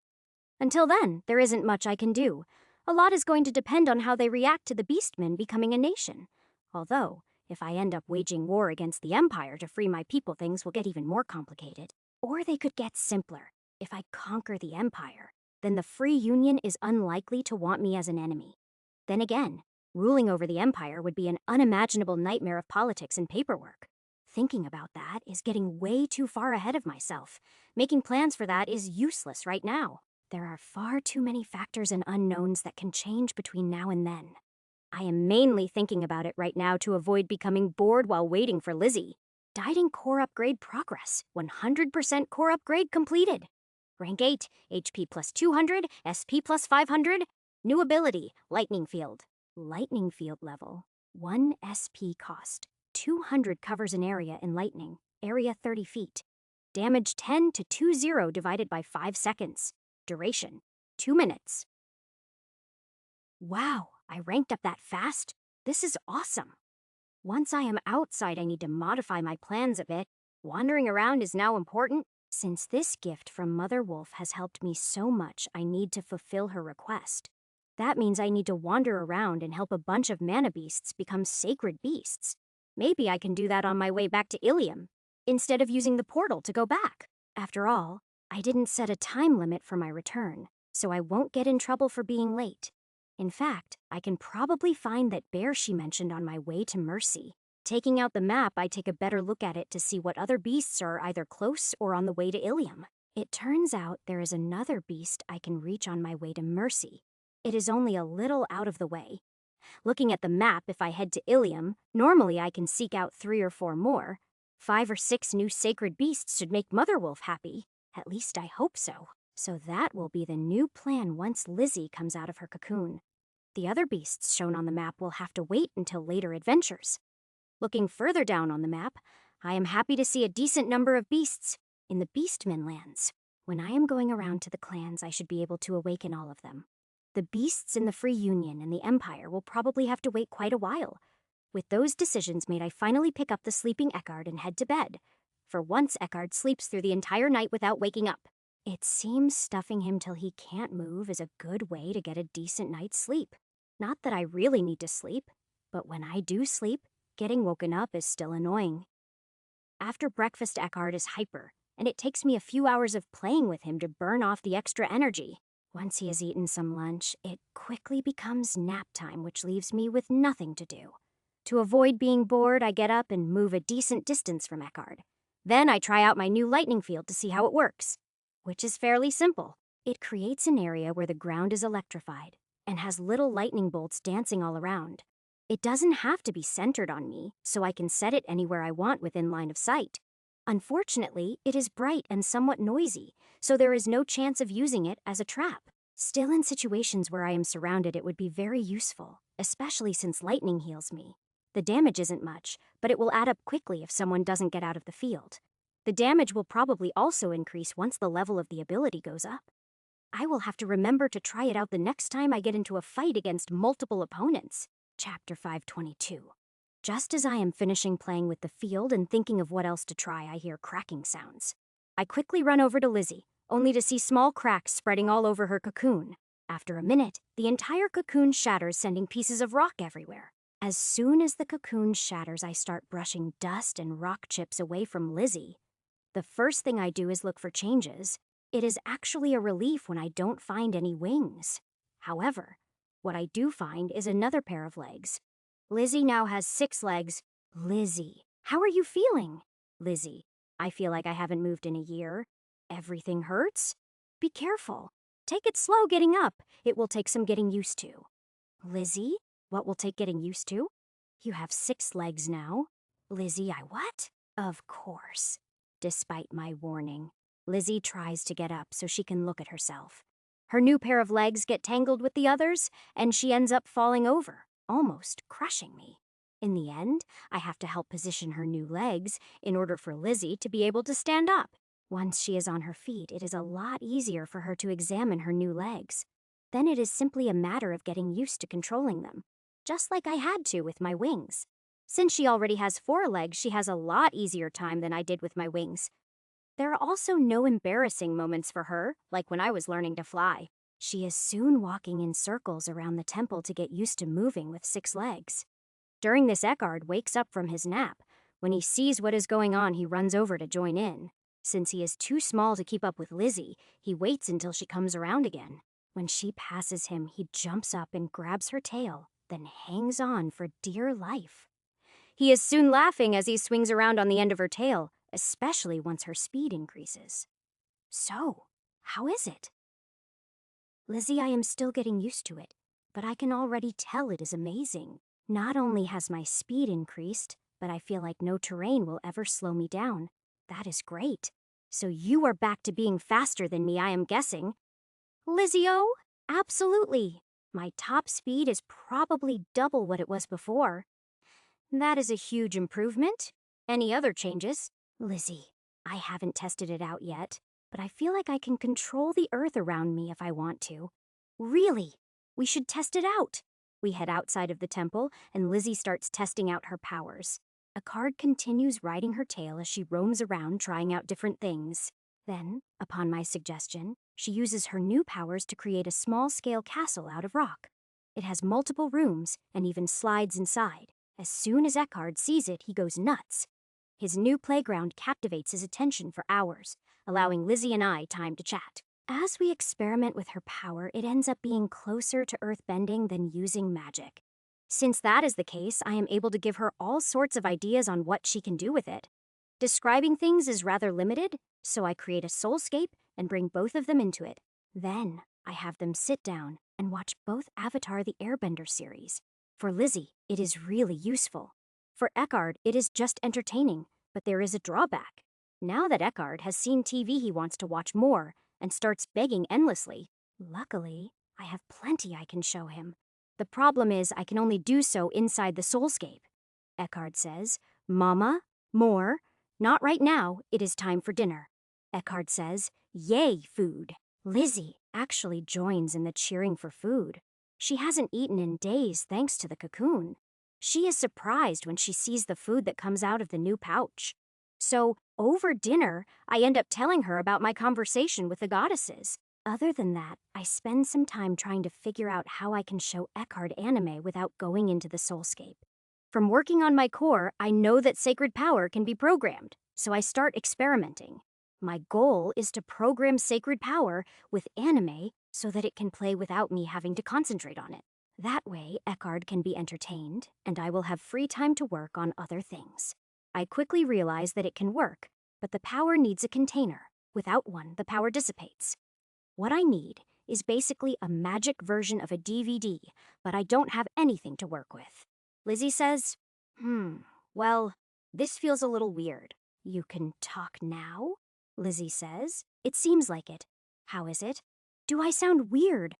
Until then, there isn't much I can do. A lot is going to depend on how they react to the Beastmen becoming a nation. Although, if I end up waging war against the Empire to free my people, things will get even more complicated. Or they could get simpler. If I conquer the Empire, then the Free Union is unlikely to want me as an enemy. Then again, ruling over the Empire would be an unimaginable nightmare of politics and paperwork. Thinking about that is getting way too far ahead of myself. Making plans for that is useless right now. There are far too many factors and unknowns that can change between now and then. I am mainly thinking about it right now to avoid becoming bored while waiting for Lizzie. Dieting core upgrade progress. 100% core upgrade completed. Rank 8, HP plus 200, SP plus 500. New ability, Lightning Field. Lightning Field level. 1 SP cost. 200 covers an area in lightning. Area 30 feet. Damage 10 to 20 divided by 5 seconds. Duration, 2 minutes. Wow, I ranked up that fast? This is awesome. Once I am outside, I need to modify my plans a bit. Wandering around is now important. Since this gift from Mother Wolf has helped me so much, I need to fulfill her request. That means I need to wander around and help a bunch of mana beasts become sacred beasts. Maybe I can do that on my way back to Ilium, instead of using the portal to go back. After all, I didn't set a time limit for my return, so I won't get in trouble for being late. In fact, I can probably find that bear she mentioned on my way to Mercy. Taking out the map, I take a better look at it to see what other beasts are either close or on the way to Ilium. It turns out there is another beast I can reach on my way to Mercy. It is only a little out of the way. Looking at the map, if I head to Ilium, normally I can seek out 3 or 4 more. 5 or 6 new sacred beasts should make Mother Wolf happy. At least I hope so. So that will be the new plan once Lizzie comes out of her cocoon. The other beasts shown on the map will have to wait until later adventures. Looking further down on the map, I am happy to see a decent number of beasts in the Beastmen lands. When I am going around to the clans, I should be able to awaken all of them. The beasts in the Free Union and the Empire will probably have to wait quite a while. With those decisions made, I finally pick up the sleeping Eckhard and head to bed. For once, Eckhard sleeps through the entire night without waking up. It seems stuffing him till he can't move is a good way to get a decent night's sleep. Not that I really need to sleep, but when I do sleep, getting woken up is still annoying. After breakfast, Eckhard is hyper, and it takes me a few hours of playing with him to burn off the extra energy. Once he has eaten some lunch, it quickly becomes nap time, which leaves me with nothing to do. To avoid being bored, I get up and move a decent distance from Eckhard. Then I try out my new lightning field to see how it works, which is fairly simple. It creates an area where the ground is electrified and has little lightning bolts dancing all around. It doesn't have to be centered on me, so I can set it anywhere I want within line of sight. Unfortunately, it is bright and somewhat noisy, so there is no chance of using it as a trap. Still, in situations where I am surrounded, it would be very useful, especially since lightning heals me. The damage isn't much, but it will add up quickly if someone doesn't get out of the field. The damage will probably also increase once the level of the ability goes up. I will have to remember to try it out the next time I get into a fight against multiple opponents. Chapter 522. Just as I am finishing playing with the field and thinking of what else to try, I hear cracking sounds. I quickly run over to Lizzie, only to see small cracks spreading all over her cocoon. After a minute, the entire cocoon shatters, sending pieces of rock everywhere. As soon as the cocoon shatters, I start brushing dust and rock chips away from Lizzie. The first thing I do is look for changes. It is actually a relief when I don't find any wings. However, what I do find is another pair of legs. Lizzie now has 6 legs. Lizzie. How are you feeling? Lizzie, I feel like I haven't moved in a year. Everything hurts? Be careful. Take it slow getting up. It will take some getting used to. Lizzie, what will take getting used to? You have 6 legs now. Lizzie, I what? Of course. Despite my warning, Lizzie tries to get up so she can look at herself. Her new pair of legs get tangled with the others, and she ends up falling over, almost crushing me. In the end, I have to help position her new legs in order for Lizzie to be able to stand up. Once she is on her feet, it is a lot easier for her to examine her new legs. Then it is simply a matter of getting used to controlling them, just like I had to with my wings. Since she already has 4 legs, she has a lot easier time than I did with my wings. There are also no embarrassing moments for her, like when I was learning to fly. She is soon walking in circles around the temple to get used to moving with 6 legs. During this, Eckhard wakes up from his nap. When he sees what is going on, he runs over to join in. Since he is too small to keep up with Lizzie, he waits until she comes around again. When she passes him, he jumps up and grabs her tail, then hangs on for dear life. He is soon laughing as he swings around on the end of her tail, especially once her speed increases. So, how is it? Lizzie, I am still getting used to it, but I can already tell it is amazing. Not only has my speed increased, but I feel like no terrain will ever slow me down. That is great. So you are back to being faster than me, I am guessing. Lizzie-o? Absolutely. My top speed is probably double what it was before. That is a huge improvement. Any other changes? Lizzie, I haven't tested it out yet, but I feel like I can control the earth around me if I want to. Really? We should test it out. We head outside of the temple, and Lizzie starts testing out her powers. Eckhard continues riding her tail as she roams around trying out different things. Then, upon my suggestion, she uses her new powers to create a small-scale castle out of rock. It has multiple rooms and even slides inside. As soon as Eckhard sees it, he goes nuts. His new playground captivates his attention for hours, allowing Lizzie and I time to chat. As we experiment with her power, it ends up being closer to earthbending than using magic. Since that is the case, I am able to give her all sorts of ideas on what she can do with it. Describing things is rather limited, so I create a soulscape and bring both of them into it. Then, I have them sit down and watch both Avatar the Airbender series. For Lizzie, it is really useful. For Eckhard, it is just entertaining, but there is a drawback. Now that Eckhard has seen TV, he wants to watch more and starts begging endlessly. Luckily, I have plenty I can show him. The problem is I can only do so inside the soulscape. Eckhard says, "Mama, more. Not right now, it is time for dinner." Eckhard says, "Yay, food." Lizzie actually joins in the cheering for food. She hasn't eaten in days thanks to the cocoon. She is surprised when she sees the food that comes out of the new pouch. So, over dinner, I end up telling her about my conversation with the goddesses. Other than that, I spend some time trying to figure out how I can show Eckhard anime without going into the soulscape. From working on my core, I know that sacred power can be programmed, so I start experimenting. My goal is to program sacred power with anime so that it can play without me having to concentrate on it. That way, Eckhard can be entertained, and I will have free time to work on other things. I quickly realize that it can work, but the power needs a container. Without one, the power dissipates. What I need is basically a magic version of a DVD, but I don't have anything to work with. Lizzie says, well, this feels a little weird. You can talk now? Lizzie says, it seems like it. How is it? Do I sound weird?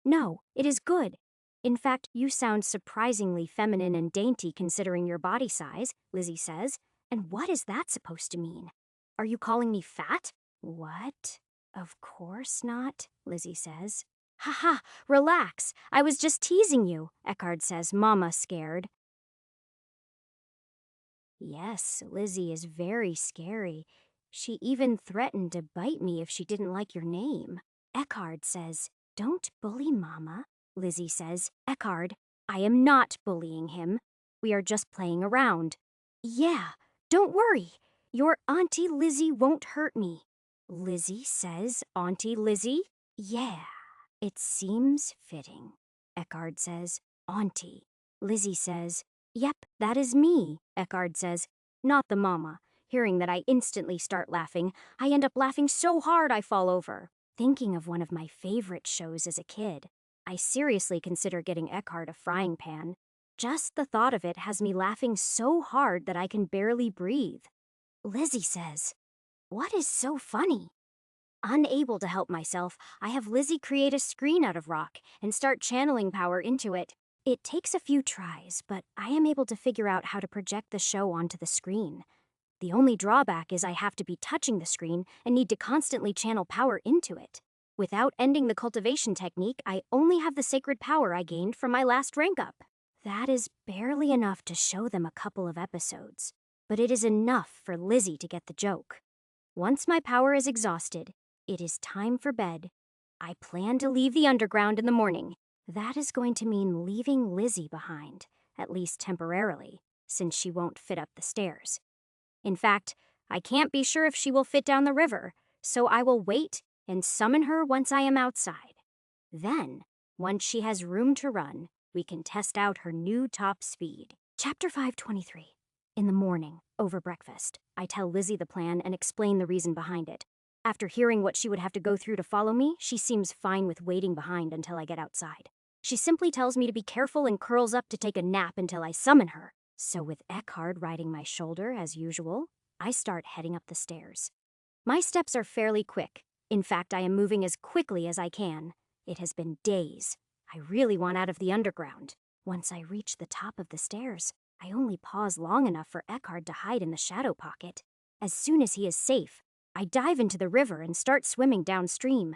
No, it is good. In fact, you sound surprisingly feminine and dainty considering your body size, Lizzie says. And what is that supposed to mean? Are you calling me fat? What? Of course not, Lizzie says. Haha, relax. I was just teasing you, Eckhard says, Mama scared. Yes, Lizzie is very scary. She even threatened to bite me if she didn't like your name. Eckhard says, don't bully Mama. Lizzie says, Eckhard, I am not bullying him. We are just playing around. Yeah, don't worry. Your Auntie Lizzie won't hurt me. Lizzie says, Auntie Lizzie? Yeah, it seems fitting. Eckhard says, Auntie. Lizzie says, yep, that is me. Eckhard says, not the mama. Hearing that, I instantly start laughing. I end up laughing so hard I fall over. Thinking of one of my favorite shows as a kid, I seriously consider getting Eckhart a frying pan. Just the thought of it has me laughing so hard that I can barely breathe. Lizzie says, "What is so funny?" Unable to help myself, I have Lizzie create a screen out of rock and start channeling power into it. It takes a few tries, but I am able to figure out how to project the show onto the screen. The only drawback is I have to be touching the screen and need to constantly channel power into it. Without ending the cultivation technique, I only have the sacred power I gained from my last rank up. That is barely enough to show them a couple of episodes, but it is enough for Lizzie to get the joke. Once my power is exhausted, it is time for bed. I plan to leave the underground in the morning. That is going to mean leaving Lizzie behind, at least temporarily, since she won't fit up the stairs. In fact, I can't be sure if she will fit down the river, so I will wait and summon her once I am outside. Then, once she has room to run, we can test out her new top speed. Chapter 523. In the morning, over breakfast, I tell Lizzie the plan and explain the reason behind it. After hearing what she would have to go through to follow me, she seems fine with waiting behind until I get outside. She simply tells me to be careful and curls up to take a nap until I summon her. So with Eckhart riding my shoulder as usual, I start heading up the stairs. My steps are fairly quick. In fact, I am moving as quickly as I can. It has been days. I really want out of the underground. Once I reach the top of the stairs, I only pause long enough for Eckhart to hide in the shadow pocket. As soon as he is safe, I dive into the river and start swimming downstream.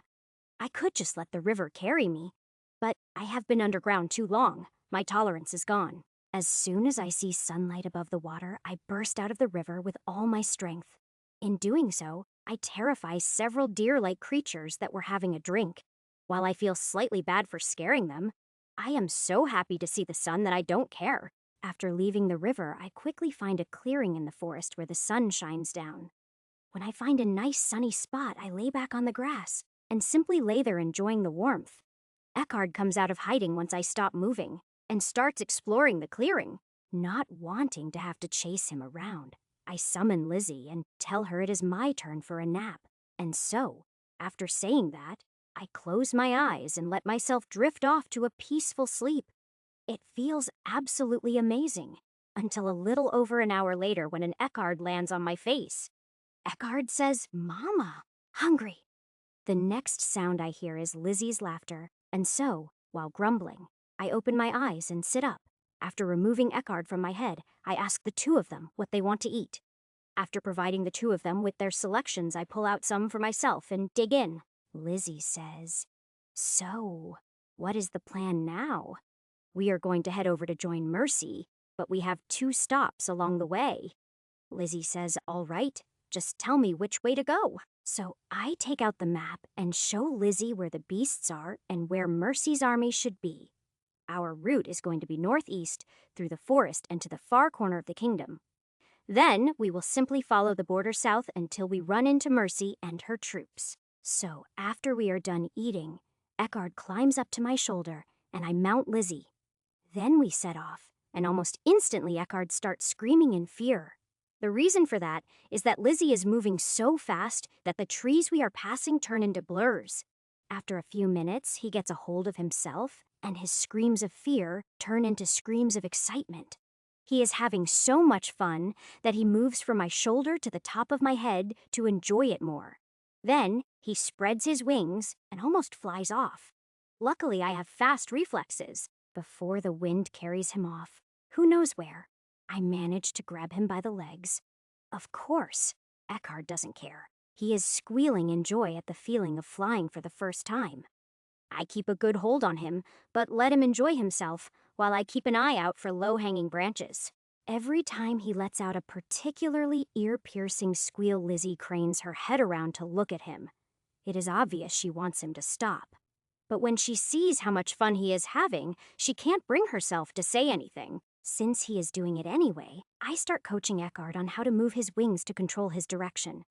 I could just let the river carry me, but I have been underground too long. My tolerance is gone. As soon as I see sunlight above the water, I burst out of the river with all my strength. In doing so, I terrify several deer-like creatures that were having a drink. While I feel slightly bad for scaring them, I am so happy to see the sun that I don't care. After leaving the river, I quickly find a clearing in the forest where the sun shines down. When I find a nice sunny spot, I lay back on the grass and simply lay there enjoying the warmth. Eckhart comes out of hiding once I stop moving and starts exploring the clearing. Not wanting to have to chase him around, I summon Lizzie and tell her it is my turn for a nap. And so, after saying that, I close my eyes and let myself drift off to a peaceful sleep. It feels absolutely amazing, until a little over an hour later when an Eckhart lands on my face. Eckhart says, "Mama, hungry." The next sound I hear is Lizzie's laughter, and so, while grumbling, I open my eyes and sit up. After removing Eckhart from my head, I ask the two of them what they want to eat. After providing the two of them with their selections, I pull out some for myself and dig in. Lizzie says, "So, what is the plan now?" We are going to head over to join Mercy, but we have 2 stops along the way. Lizzie says, "All right, just tell me which way to go." So I take out the map and show Lizzie where the beasts are and where Mercy's army should be. Our route is going to be northeast through the forest and to the far corner of the kingdom. Then we will simply follow the border south until we run into Mercy and her troops. So after we are done eating, Eckhart climbs up to my shoulder and I mount Lizzie. Then we set off, and almost instantly Eckhart starts screaming in fear. The reason for that is that Lizzie is moving so fast that the trees we are passing turn into blurs. After a few minutes, he gets a hold of himself, and his screams of fear turn into screams of excitement. He is having so much fun that he moves from my shoulder to the top of my head to enjoy it more. Then he spreads his wings and almost flies off. Luckily, I have fast reflexes. Before the wind carries him off, who knows where, I manage to grab him by the legs. Of course, Eckhart doesn't care. He is squealing in joy at the feeling of flying for the first time. I keep a good hold on him, but let him enjoy himself while I keep an eye out for low-hanging branches. Every time he lets out a particularly ear-piercing squeal, Lizzie cranes her head around to look at him. It is obvious she wants him to stop. But when she sees how much fun he is having, she can't bring herself to say anything. Since he is doing it anyway, I start coaching Eckhart on how to move his wings to control his direction.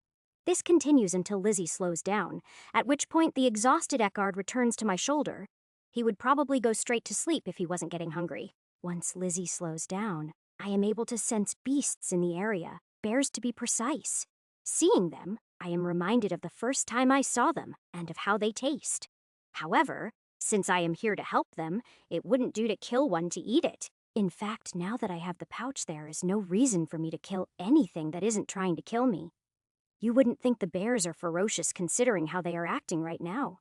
This continues until Lizzie slows down, at which point the exhausted Eckhart returns to my shoulder. He would probably go straight to sleep if he wasn't getting hungry. Once Lizzie slows down, I am able to sense beasts in the area, bears to be precise. Seeing them, I am reminded of the first time I saw them and of how they taste. However, since I am here to help them, it wouldn't do to kill one to eat it. In fact, now that I have the pouch, there is no reason for me to kill anything that isn't trying to kill me. You wouldn't think the bears are ferocious considering how they are acting right now.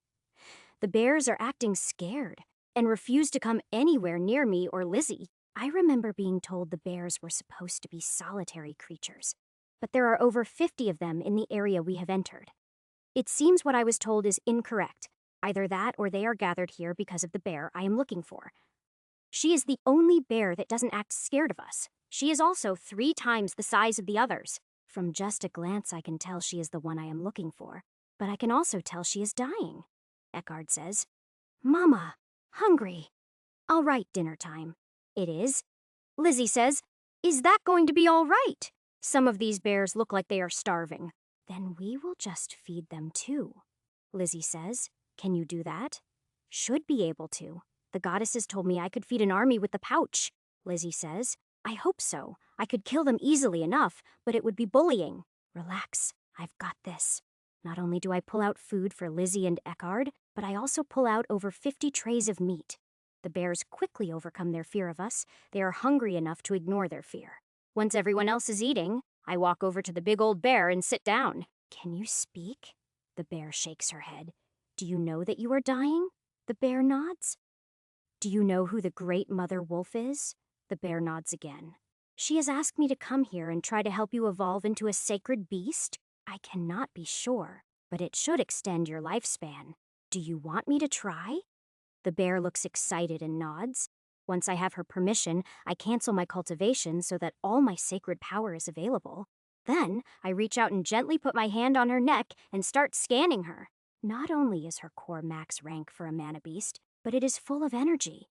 The bears are acting scared and refuse to come anywhere near me or Lizzie. I remember being told the bears were supposed to be solitary creatures, but there are over 50 of them in the area we have entered. It seems what I was told is incorrect. Either that or they are gathered here because of the bear I am looking for. She is the only bear that doesn't act scared of us. She is also 3 times the size of the others. From just a glance, I can tell she is the one I am looking for, but I can also tell she is dying. Eckhard says, "Mama, hungry." "All right, dinner time." "It is." Lizzie says, "Is that going to be all right? Some of these bears look like they are starving." "Then we will just feed them too." Lizzie says, "Can you do that?" "Should be able to. The goddesses told me I could feed an army with the pouch." Lizzie says, "I hope so. I could kill them easily enough, but it would be bullying." "Relax, I've got this." Not only do I pull out food for Lizzie and Eckhard, but I also pull out over 50 trays of meat. The bears quickly overcome their fear of us. They are hungry enough to ignore their fear. Once everyone else is eating, I walk over to the big old bear and sit down. "Can you speak?" The bear shakes her head. "Do you know that you are dying?" The bear nods. "Do you know who the great mother wolf is?" The bear nods again. "She has asked me to come here and try to help you evolve into a sacred beast. I cannot be sure, but it should extend your lifespan. Do you want me to try?" The bear looks excited and nods. Once I have her permission, I cancel my cultivation so that all my sacred power is available. Then, I reach out and gently put my hand on her neck and start scanning her. Not only is her core max rank for a mana beast, but it is full of energy.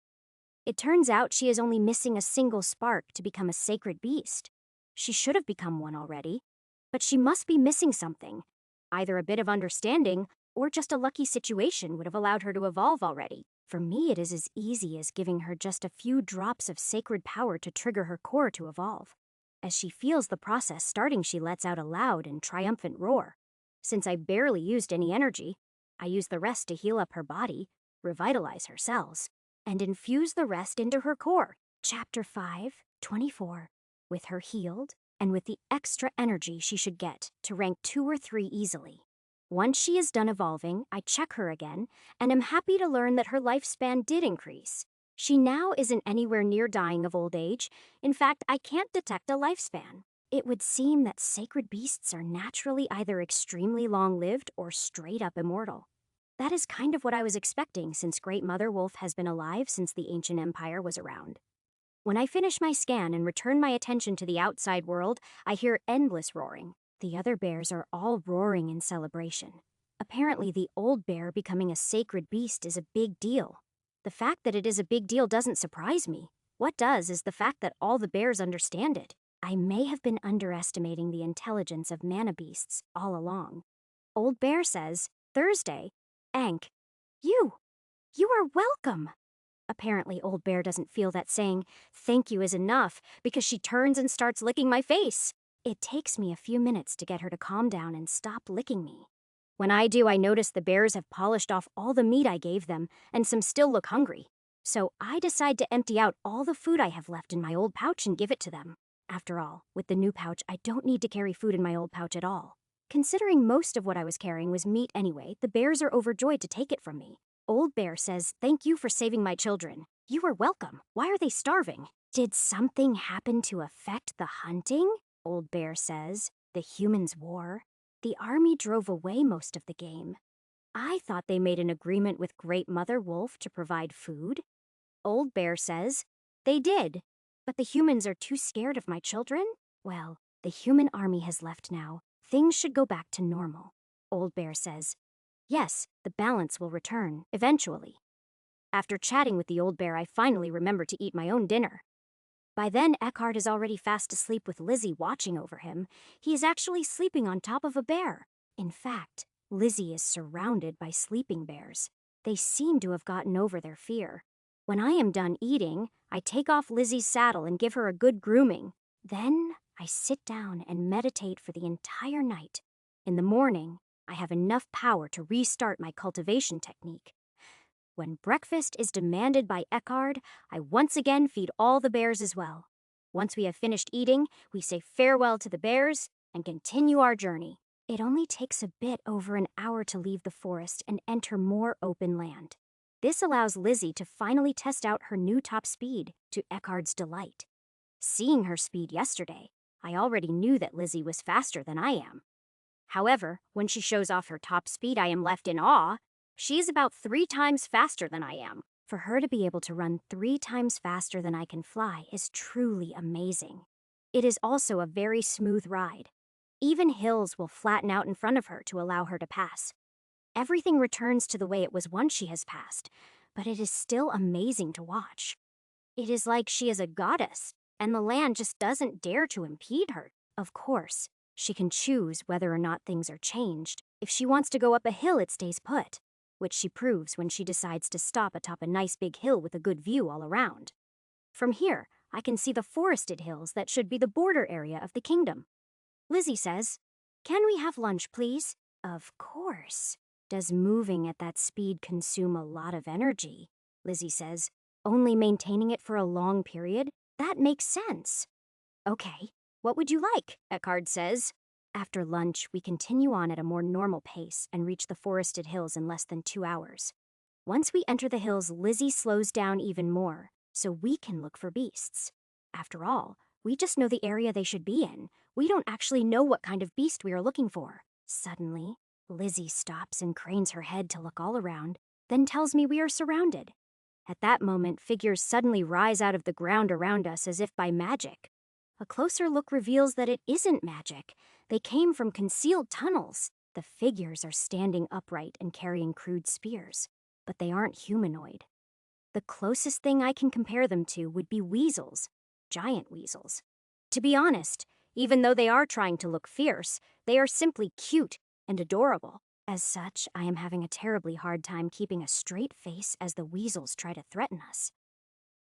It turns out she is only missing a single spark to become a sacred beast. She should have become one already, but she must be missing something. Either a bit of understanding or just a lucky situation would have allowed her to evolve already. For me, it is as easy as giving her just a few drops of sacred power to trigger her core to evolve. As she feels the process starting, she lets out a loud and triumphant roar. Since I barely used any energy, I use the rest to heal up her body, revitalize her cells, and infuse the rest into her core. Chapter 5, 24. With her healed, and with the extra energy she should get to rank 2 or 3 easily. Once she is done evolving, I check her again, and am happy to learn that her lifespan did increase. She now isn't anywhere near dying of old age. In fact, I can't detect a lifespan. It would seem that sacred beasts are naturally either extremely long-lived or straight up immortal. That is kind of what I was expecting, since Great Mother Wolf has been alive since the ancient empire was around. When I finish my scan and return my attention to the outside world, I hear endless roaring. The other bears are all roaring in celebration. Apparently, the old bear becoming a sacred beast is a big deal. The fact that it is a big deal doesn't surprise me. What does is the fact that all the bears understand it. I may have been underestimating the intelligence of mana beasts all along. Old Bear says, "Thursday, Ank, you are welcome." Apparently, Old Bear doesn't feel that saying "thank you" is enough, because she turns and starts licking my face. It takes me a few minutes to get her to calm down and stop licking me. When I do, I notice the bears have polished off all the meat I gave them, and some still look hungry. So I decide to empty out all the food I have left in my old pouch and give it to them. After all, with the new pouch, I don't need to carry food in my old pouch at all. Considering most of what I was carrying was meat anyway, the bears are overjoyed to take it from me. Old Bear says, "Thank you for saving my children." "You are welcome. Why are they starving?" "Did something happen to affect the hunting?" Old Bear says. "The humans' war. The army drove away most of the game. I thought they made an agreement with Great Mother Wolf to provide food." Old Bear says, "They did, but the humans are too scared of my children." "Well, the human army has left now. Things should go back to normal." Old Bear says, "Yes, the balance will return, eventually." After chatting with the old bear, I finally remember to eat my own dinner. By then, Eckhart is already fast asleep with Lizzie watching over him. He is actually sleeping on top of a bear. In fact, Lizzie is surrounded by sleeping bears. They seem to have gotten over their fear. When I am done eating, I take off Lizzie's saddle and give her a good grooming. Then I sit down and meditate for the entire night. In the morning, I have enough power to restart my cultivation technique. When breakfast is demanded by Eckhard, I once again feed all the bears as well. Once we have finished eating, we say farewell to the bears and continue our journey. It only takes a bit over an hour to leave the forest and enter more open land. This allows Lizzie to finally test out her new top speed, to Eckhard's delight. Seeing her speed yesterday, I already knew that Lizzie was faster than I am. However, when she shows off her top speed, I am left in awe. She is about 3 times faster than I am. For her to be able to run 3 times faster than I can fly is truly amazing. It is also a very smooth ride. Even hills will flatten out in front of her to allow her to pass. Everything returns to the way it was once she has passed, but it is still amazing to watch. It is like she is a goddess, and the land just doesn't dare to impede her. Of course, she can choose whether or not things are changed. If she wants to go up a hill, it stays put, which she proves when she decides to stop atop a nice big hill with a good view all around. From here, I can see the forested hills that should be the border area of the kingdom. Lizzie says, "Can we have lunch, please?" Of course. Does moving at that speed consume a lot of energy? Lizzie says, only maintaining it for a long period? That makes sense. Okay, what would you like? Eckhard says. After lunch, we continue on at a more normal pace and reach the forested hills in less than 2 hours. Once we enter the hills, Lizzie slows down even more, so we can look for beasts. After all, we just know the area they should be in. We don't actually know what kind of beast we are looking for. Suddenly, Lizzie stops and cranes her head to look all around, then tells me we are surrounded. At that moment, figures suddenly rise out of the ground around us as if by magic. A closer look reveals that it isn't magic. They came from concealed tunnels. The figures are standing upright and carrying crude spears, but they aren't humanoid. The closest thing I can compare them to would be weasels, giant weasels. To be honest, even though they are trying to look fierce, they are simply cute and adorable. As such, I am having a terribly hard time keeping a straight face as the weasels try to threaten us.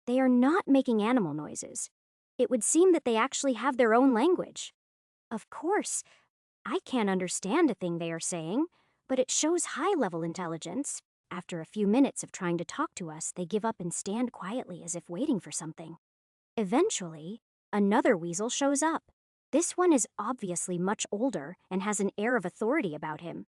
They are not making animal noises. It would seem that they actually have their own language. Of course, I can't understand a thing they are saying, but it shows high-level intelligence. After a few minutes of trying to talk to us, they give up and stand quietly as if waiting for something. Eventually, another weasel shows up. This one is obviously much older and has an air of authority about him.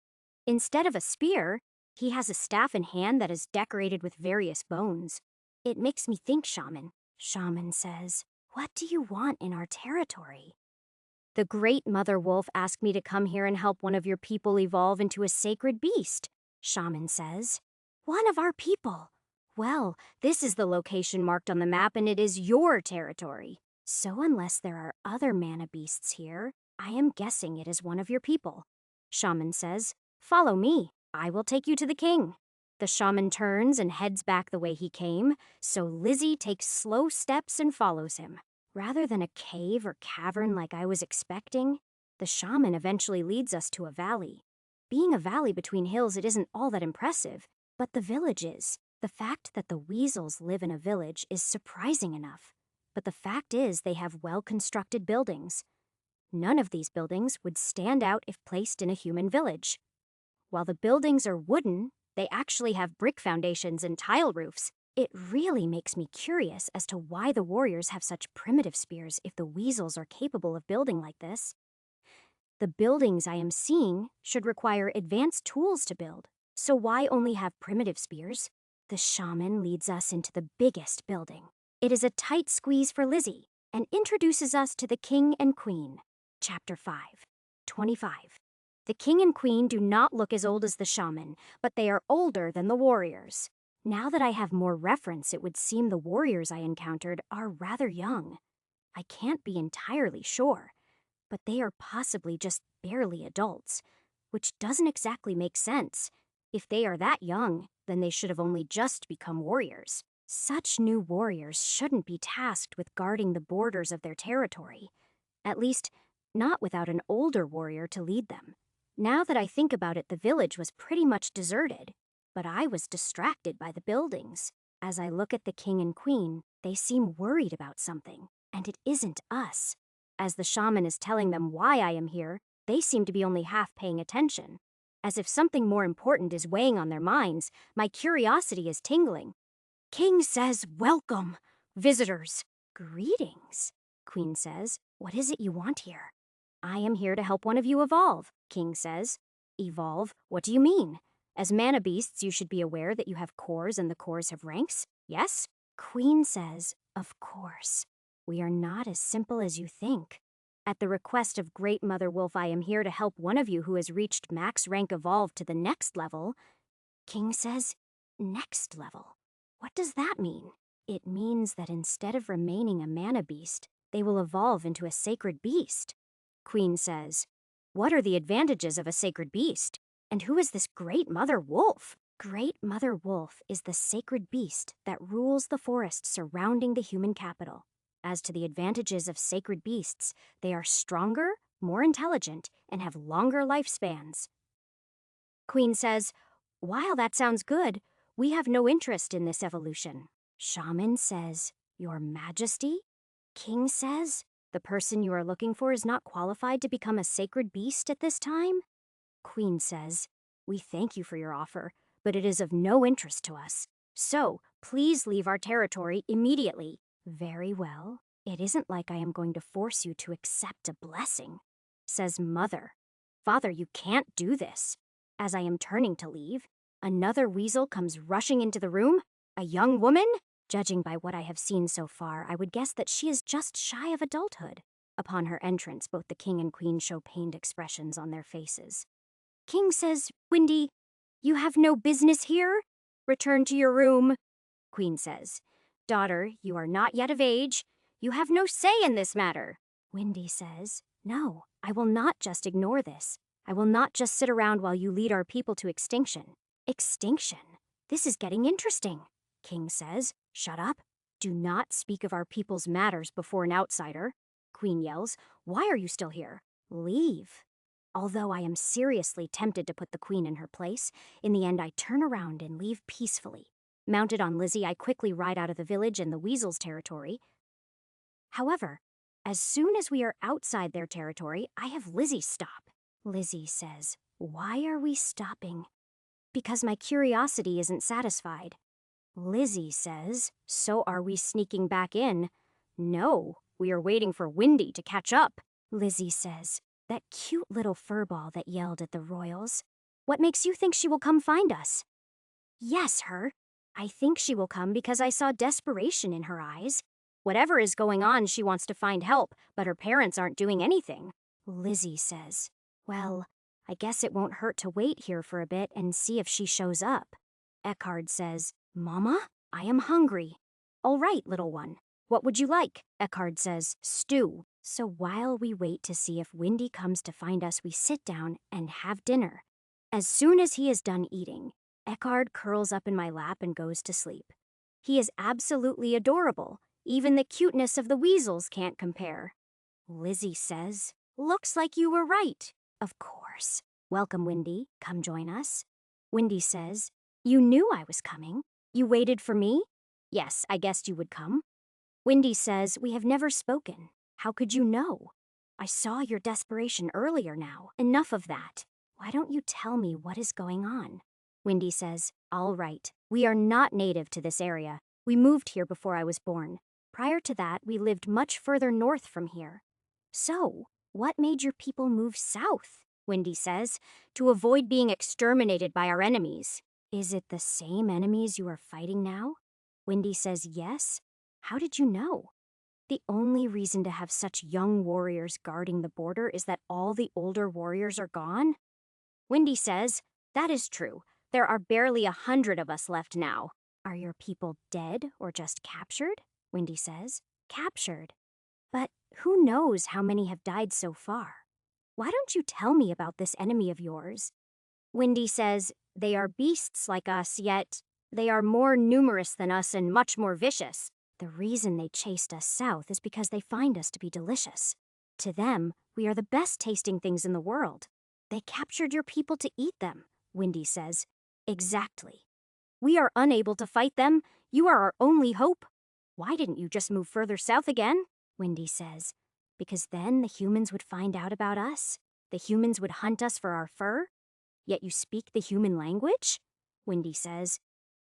Instead of a spear, he has a staff in hand that is decorated with various bones. It makes me think, Shaman. Shaman says, "What do you want in our territory?" "The Great Mother Wolf asked me to come here and help one of your people evolve into a sacred beast," Shaman says. "One of our people? Well, this is the location marked on the map and it is your territory. So unless there are other mana beasts here, I am guessing it is one of your people." Shaman says, "Follow me. I will take you to the king." The shaman turns and heads back the way he came, so Lizzie takes slow steps and follows him. Rather than a cave or cavern like I was expecting, the shaman eventually leads us to a valley. Being a valley between hills, it isn't all that impressive, but the village is. The fact that the weasels live in a village is surprising enough. But the fact is they have well-constructed buildings. None of these buildings would stand out if placed in a human village. While the buildings are wooden, they actually have brick foundations and tile roofs. It really makes me curious as to why the warriors have such primitive spears if the weasels are capable of building like this. The buildings I am seeing should require advanced tools to build, so why only have primitive spears? The shaman leads us into the biggest building. It is a tight squeeze for Lizzie and introduces us to the king and queen. Chapter 5, 25. The king and queen do not look as old as the shaman, but they are older than the warriors. Now that I have more reference, it would seem the warriors I encountered are rather young. I can't be entirely sure, but they are possibly just barely adults, which doesn't exactly make sense. If they are that young, then they should have only just become warriors. Such new warriors shouldn't be tasked with guarding the borders of their territory. At least, not without an older warrior to lead them. Now that I think about it, the village was pretty much deserted, but I was distracted by the buildings. As I look at the king and queen, They seem worried about something, and it isn't us. As the shaman is telling them why I am here, they seem to be only half paying attention. As if something more important is weighing on their minds, my curiosity is tingling. King says, "Welcome, visitors." "Greetings," Queen says. "What is it you want here?" "I am here to help one of you evolve," King says. "Evolve? What do you mean? As mana beasts, you should be aware that you have cores and the cores have ranks, yes?" Queen says, "Of course. We are not as simple as you think. At the request of Great Mother Wolf, I am here to help one of you who has reached max rank evolve to the next level." King says, "Next level? What does that mean?" "It means that instead of remaining a mana beast, they will evolve into a sacred beast." Queen says, "What are the advantages of a sacred beast? And who is this Great Mother Wolf?" Great Mother Wolf is the sacred beast that rules the forest surrounding the human capital. As to the advantages of sacred beasts, they are stronger, more intelligent, and have longer lifespans. Queen says, "While that sounds good, we have no interest in this evolution." Shaman says, "Your Majesty?" King says, "The person you are looking for is not qualified to become a sacred beast at this time." Queen says, "We thank you for your offer, but it is of no interest to us. So, please leave our territory immediately." "Very well. It isn't like I am going to force you to accept a blessing," says Mother. "Father, you can't do this." As I am turning to leave, another weasel comes rushing into the room. A young woman? Judging by what I have seen so far, I would guess that she is just shy of adulthood. Upon her entrance, both the king and queen show pained expressions on their faces. King says, "Windy, you have no business here. Return to your room." Queen says, "Daughter, you are not yet of age. You have no say in this matter." Windy says, "No, I will not just ignore this. I will not just sit around while you lead our people to extinction." Extinction? This is getting interesting. King says, "Shut up. Do not speak of our people's matters before an outsider." Queen yells, "Why are you still here? Leave." Although I am seriously tempted to put the queen in her place, in the end I turn around and leave peacefully. Mounted on Lizzie, I quickly ride out of the village and the weasel's territory. However, as soon as we are outside their territory, I have Lizzie stop. Lizzie says, "Why are we stopping?" "Because my curiosity isn't satisfied." Lizzie says, "So are we sneaking back in?" "No, we are waiting for Windy to catch up." Lizzie says, "That cute little furball that yelled at the royals. What makes you think she will come find us?" "Yes, her. I think she will come because I saw desperation in her eyes. Whatever is going on, she wants to find help, but her parents aren't doing anything." Lizzie says, "Well, I guess it won't hurt to wait here for a bit and see if she shows up." Eckhard says, "Mama, I am hungry." "All right, little one. What would you like?" Eckhard says, "Stew." So while we wait to see if Windy comes to find us, we sit down and have dinner. As soon as he is done eating, Eckhard curls up in my lap and goes to sleep. He is absolutely adorable. Even the cuteness of the weasels can't compare. Lizzie says, "Looks like you were right." "Of course. Welcome, Windy. Come join us." Windy says, "You knew I was coming. You waited for me?" "Yes, I guessed you would come." Windy says, "We have never spoken. How could you know?" "I saw your desperation earlier now. Enough of that. Why don't you tell me what is going on?" Windy says, "All right. We are not native to this area. We moved here before I was born. Prior to that, we lived much further north from here." "So, what made your people move south?" Windy says, "To avoid being exterminated by our enemies." "Is it the same enemies you are fighting now?" Windy says, "Yes." "How did you know?" "The only reason to have such young warriors guarding the border is that all the older warriors are gone." Windy says, "That is true. There are barely 100 of us left now." "Are your people dead or just captured?" Windy says. "Captured. But who knows how many have died so far? Why don't you tell me about this enemy of yours?" Windy says, "They are beasts like us, yet they are more numerous than us and much more vicious. The reason they chased us south is because they find us to be delicious. To them, we are the best tasting things in the world. They captured your people to eat them," Windy says. "Exactly. We are unable to fight them. You are our only hope." Why didn't you just move further south again? Windy says. Because then the humans would find out about us. The humans would hunt us for our fur. Yet you speak the human language? Windy says.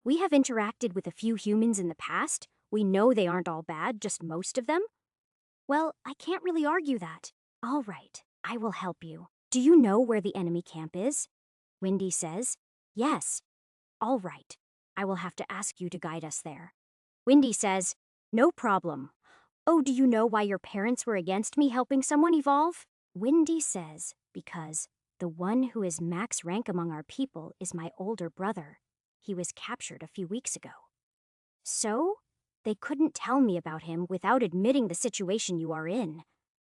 We have interacted with a few humans in the past. We know they aren't all bad, just most of them. Well, I can't really argue that. All right, I will help you. Do you know where the enemy camp is? Windy says. Yes. All right. I will have to ask you to guide us there. Windy says, no problem. Oh, do you know why your parents were against me helping someone evolve? Windy says, because the one who is max rank among our people is my older brother. He was captured a few weeks ago. So? They couldn't tell me about him without admitting the situation you are in.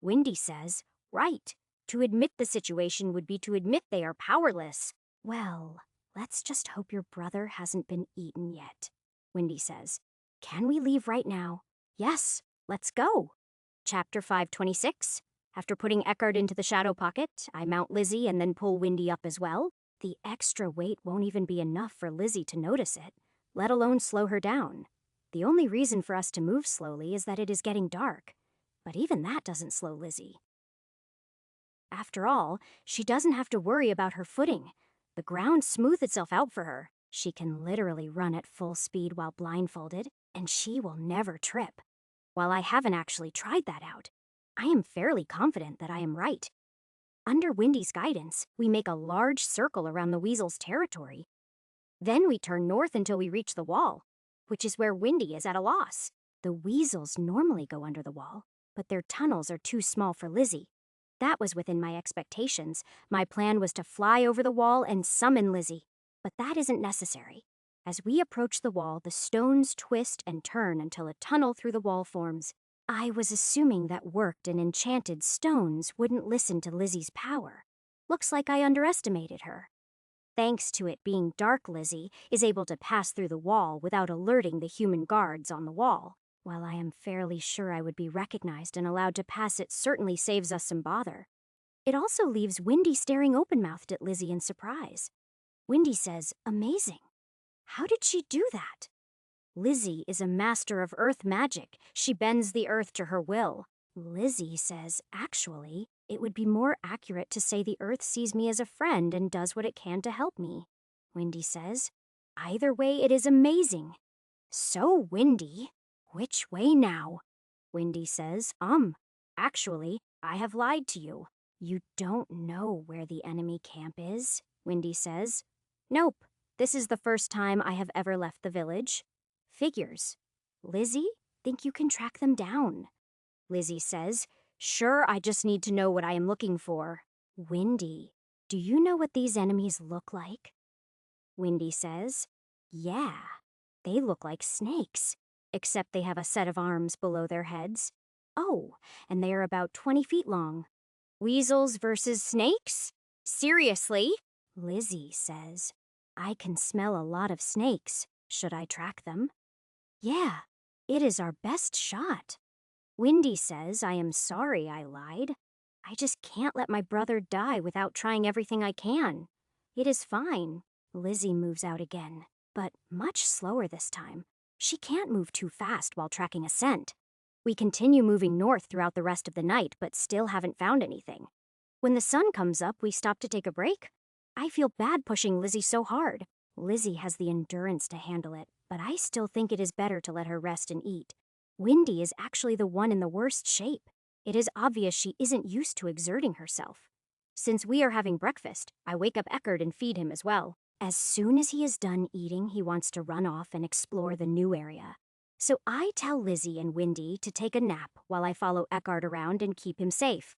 Windy says, right. To admit the situation would be to admit they are powerless. Well, let's just hope your brother hasn't been eaten yet, Windy says. Can we leave right now? Yes, let's go. Chapter 526. After putting Eckhart into the shadow pocket, I mount Lizzie and then pull Windy up as well. The extra weight won't even be enough for Lizzie to notice it, let alone slow her down. The only reason for us to move slowly is that it is getting dark. But even that doesn't slow Lizzie. After all, she doesn't have to worry about her footing. The ground smooths itself out for her. She can literally run at full speed while blindfolded, and she will never trip. While I haven't actually tried that out, I am fairly confident that I am right. Under Windy's guidance, we make a large circle around the weasel's territory. Then we turn north until we reach the wall, which is where Windy is at a loss. The weasels normally go under the wall, but their tunnels are too small for Lizzie. That was within my expectations. My plan was to fly over the wall and summon Lizzie, but that isn't necessary. As we approach the wall, the stones twist and turn until a tunnel through the wall forms. I was assuming that worked and enchanted stones wouldn't listen to Lizzie's power. Looks like I underestimated her. Thanks to it being dark, Lizzie is able to pass through the wall without alerting the human guards on the wall. While I am fairly sure I would be recognized and allowed to pass, it certainly saves us some bother. It also leaves Windy staring open-mouthed at Lizzie in surprise. Windy says, amazing. How did she do that? Lizzie is a master of earth magic. She bends the earth to her will. Lizzie says, actually, it would be more accurate to say the earth sees me as a friend and does what it can to help me. Windy says, either way, it is amazing. So, Windy, which way now? Windy says, actually, I have lied to you. You don't know where the enemy camp is, Windy says. Nope, this is the first time I have ever left the village. Figures. Lizzie, think you can track them down? Lizzie says, sure, I just need to know what I am looking for. Windy, do you know what these enemies look like? Windy says, yeah, they look like snakes, except they have a set of arms below their heads. Oh, and they are about 20 feet long. Weasels versus snakes? Seriously? Lizzie says, I can smell a lot of snakes. Should I track them? Yeah, it is our best shot. Windy says I am sorry I lied. I just can't let my brother die without trying everything I can. It is fine. Lizzie moves out again, but much slower this time. She can't move too fast while tracking a scent. We continue moving north throughout the rest of the night, but still haven't found anything. When the sun comes up, we stop to take a break. I feel bad pushing Lizzie so hard. Lizzie has the endurance to handle it, but I still think it is better to let her rest and eat. Windy is actually the one in the worst shape. It is obvious she isn't used to exerting herself. Since we are having breakfast, I wake up Eckhart and feed him as well. As soon as he is done eating, he wants to run off and explore the new area. So I tell Lizzie and Windy to take a nap while I follow Eckhart around and keep him safe.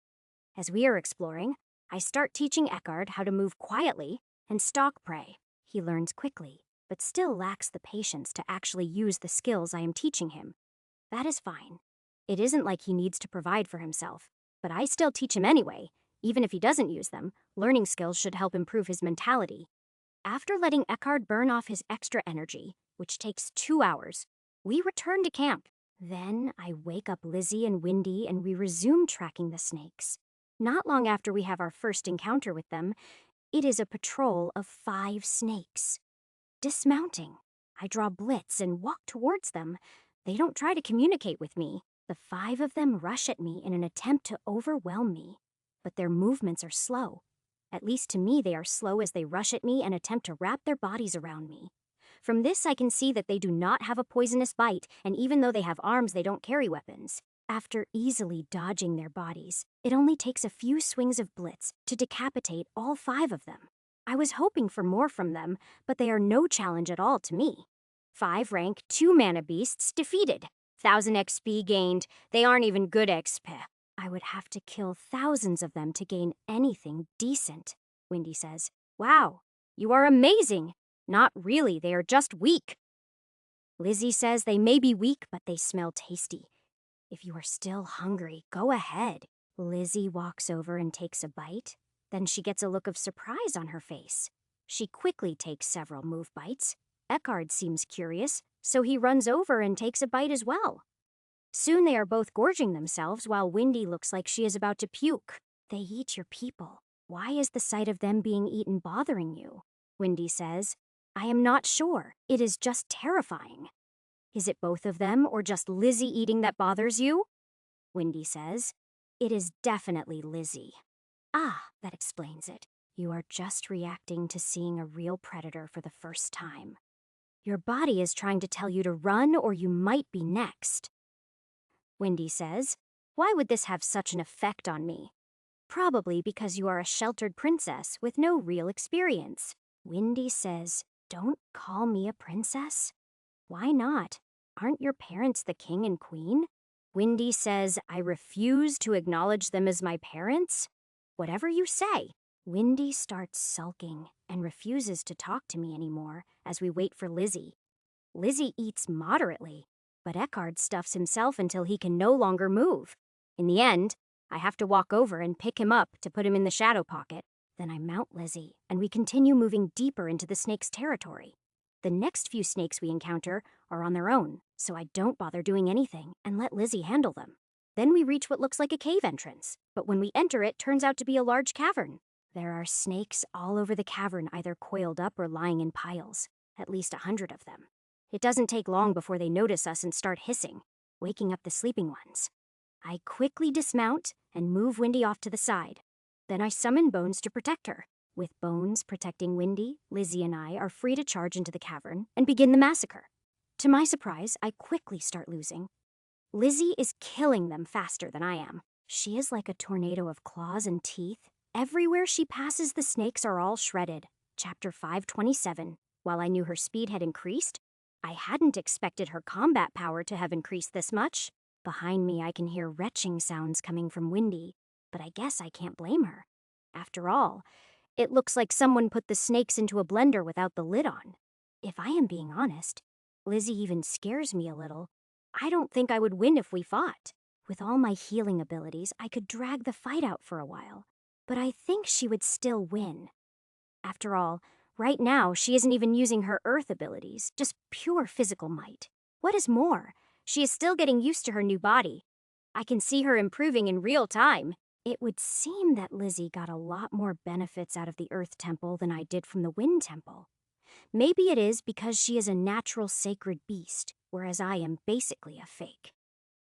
As we are exploring, I start teaching Eckhart how to move quietly and stalk prey. He learns quickly, but still lacks the patience to actually use the skills I am teaching him. That is fine. It isn't like he needs to provide for himself, but I still teach him anyway. Even if he doesn't use them, learning skills should help improve his mentality. After letting Eckhart burn off his extra energy, which takes 2 hours, we return to camp. Then I wake up Lizzie and Windy and we resume tracking the snakes. Not long after we have our first encounter with them, it is a patrol of 5 snakes. Dismounting, I draw Blitz and walk towards them, They don't try to communicate with me. The 5 of them rush at me in an attempt to overwhelm me, but their movements are slow. At least to me, they are slow as they rush at me and attempt to wrap their bodies around me. From this, I can see that they do not have a poisonous bite, and even though they have arms, they don't carry weapons. After easily dodging their bodies, it only takes a few swings of blitz to decapitate all 5 of them. I was hoping for more from them, but they are no challenge at all to me. 5 rank 2 mana beasts defeated. 1000 XP gained. They aren't even good XP. I would have to kill thousands of them to gain anything decent, Windy says. Wow, you are amazing. Not really, they are just weak. Lizzie says they may be weak, but they smell tasty. If you are still hungry, go ahead. Lizzie walks over and takes a bite. Then she gets a look of surprise on her face. She quickly takes several move bites. Eckhard seems curious, so he runs over and takes a bite as well. Soon they are both gorging themselves while Windy looks like she is about to puke. They eat your people. Why is the sight of them being eaten bothering you? Windy says. I am not sure. It is just terrifying. Is it both of them or just Lizzie eating that bothers you? Windy says. It is definitely Lizzie. Ah, that explains it. You are just reacting to seeing a real predator for the first time. Your body is trying to tell you to run or you might be next. Windy says, why would this have such an effect on me? Probably because you are a sheltered princess with no real experience. Windy says, don't call me a princess. Why not? Aren't your parents the king and queen? Windy says, I refuse to acknowledge them as my parents. Whatever you say. Windy starts sulking and refuses to talk to me anymore as we wait for Lizzie. Lizzie eats moderately, but Eckhard stuffs himself until he can no longer move. In the end, I have to walk over and pick him up to put him in the shadow pocket. Then I mount Lizzie, and we continue moving deeper into the snake's territory. The next few snakes we encounter are on their own, so I don't bother doing anything and let Lizzie handle them. Then we reach what looks like a cave entrance, but when we enter it turns out to be a large cavern. There are snakes all over the cavern, either coiled up or lying in piles, at least 100 of them. It doesn't take long before they notice us and start hissing, waking up the sleeping ones. I quickly dismount and move Windy off to the side. Then I summon Bones to protect her. With Bones protecting Windy, Lizzie and I are free to charge into the cavern and begin the massacre. To my surprise, I quickly start losing. Lizzie is killing them faster than I am. She is like a tornado of claws and teeth. Everywhere she passes, the snakes are all shredded. Chapter 527. While I knew her speed had increased, I hadn't expected her combat power to have increased this much. Behind me, I can hear retching sounds coming from Windy, but I guess I can't blame her. After all, it looks like someone put the snakes into a blender without the lid on. If I am being honest, Lizzie even scares me a little. I don't think I would win if we fought. With all my healing abilities, I could drag the fight out for a while, but I think she would still win. After all, right now, she isn't even using her earth abilities, just pure physical might. What is more, she is still getting used to her new body. I can see her improving in real time. It would seem that Lizzie got a lot more benefits out of the Earth Temple than I did from the Wind Temple. Maybe it is because she is a natural sacred beast, whereas I am basically a fake.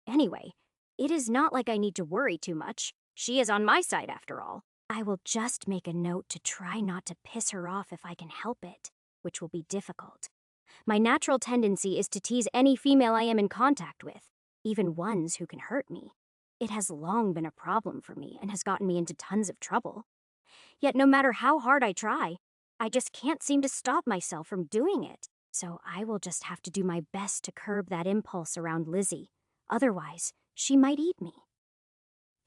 Anyway, it is not like I need to worry too much. She is on my side after all. I will just make a note to try not to piss her off if I can help it, which will be difficult. My natural tendency is to tease any female I am in contact with, even ones who can hurt me. It has long been a problem for me and has gotten me into tons of trouble. Yet no matter how hard I try, I just can't seem to stop myself from doing it. So I will just have to do my best to curb that impulse around Lizzie. Otherwise, she might eat me.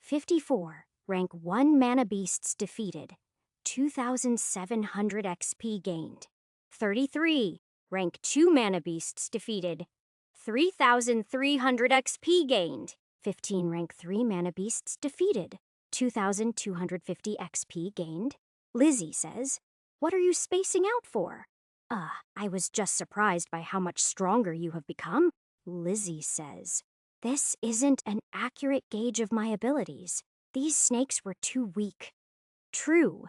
54. Rank 1 mana beasts defeated. 2,700 XP gained. 33. Rank 2 mana beasts defeated. 3,300 XP gained. 15 rank 3 mana beasts defeated. 2,250 XP gained. Lizzie says, what are you spacing out for? I was just surprised by how much stronger you have become. Lizzie says, this isn't an accurate gauge of my abilities. These snakes were too weak. True.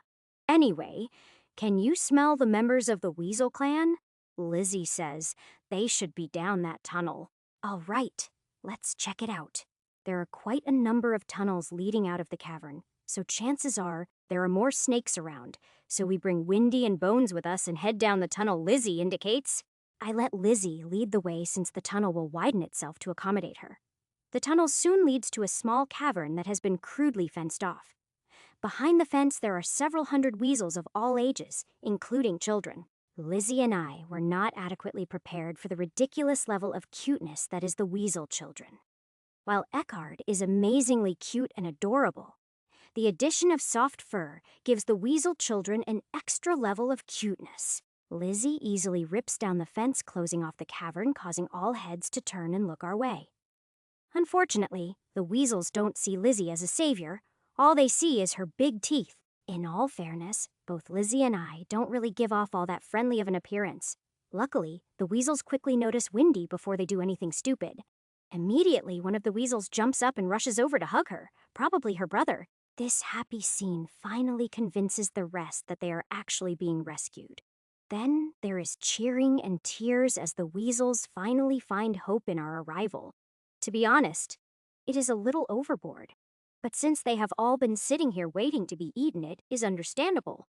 Anyway, can you smell the members of the Weasel clan? Lizzie says, they should be down that tunnel. All right, let's check it out. There are quite a number of tunnels leading out of the cavern, so chances are there are more snakes around. So we bring Windy and Bones with us and head down the tunnel Lizzie indicates. I let Lizzie lead the way since the tunnel will widen itself to accommodate her. The tunnel soon leads to a small cavern that has been crudely fenced off. Behind the fence, there are several hundred weasels of all ages, including children. Lizzie and I were not adequately prepared for the ridiculous level of cuteness that is the weasel children. While Eckhard is amazingly cute and adorable, the addition of soft fur gives the weasel children an extra level of cuteness. Lizzie easily rips down the fence, closing off the cavern, causing all heads to turn and look our way. Unfortunately, the weasels don't see Lizzie as a savior. All they see is her big teeth. In all fairness, both Lizzie and I don't really give off all that friendly of an appearance. Luckily, the weasels quickly notice Windy before they do anything stupid. Immediately, one of the weasels jumps up and rushes over to hug her, probably her brother. This happy scene finally convinces the rest that they are actually being rescued. Then there is cheering and tears as the weasels finally find hope in our arrival. To be honest, it is a little overboard. But since they have all been sitting here waiting to be eaten, it is understandable.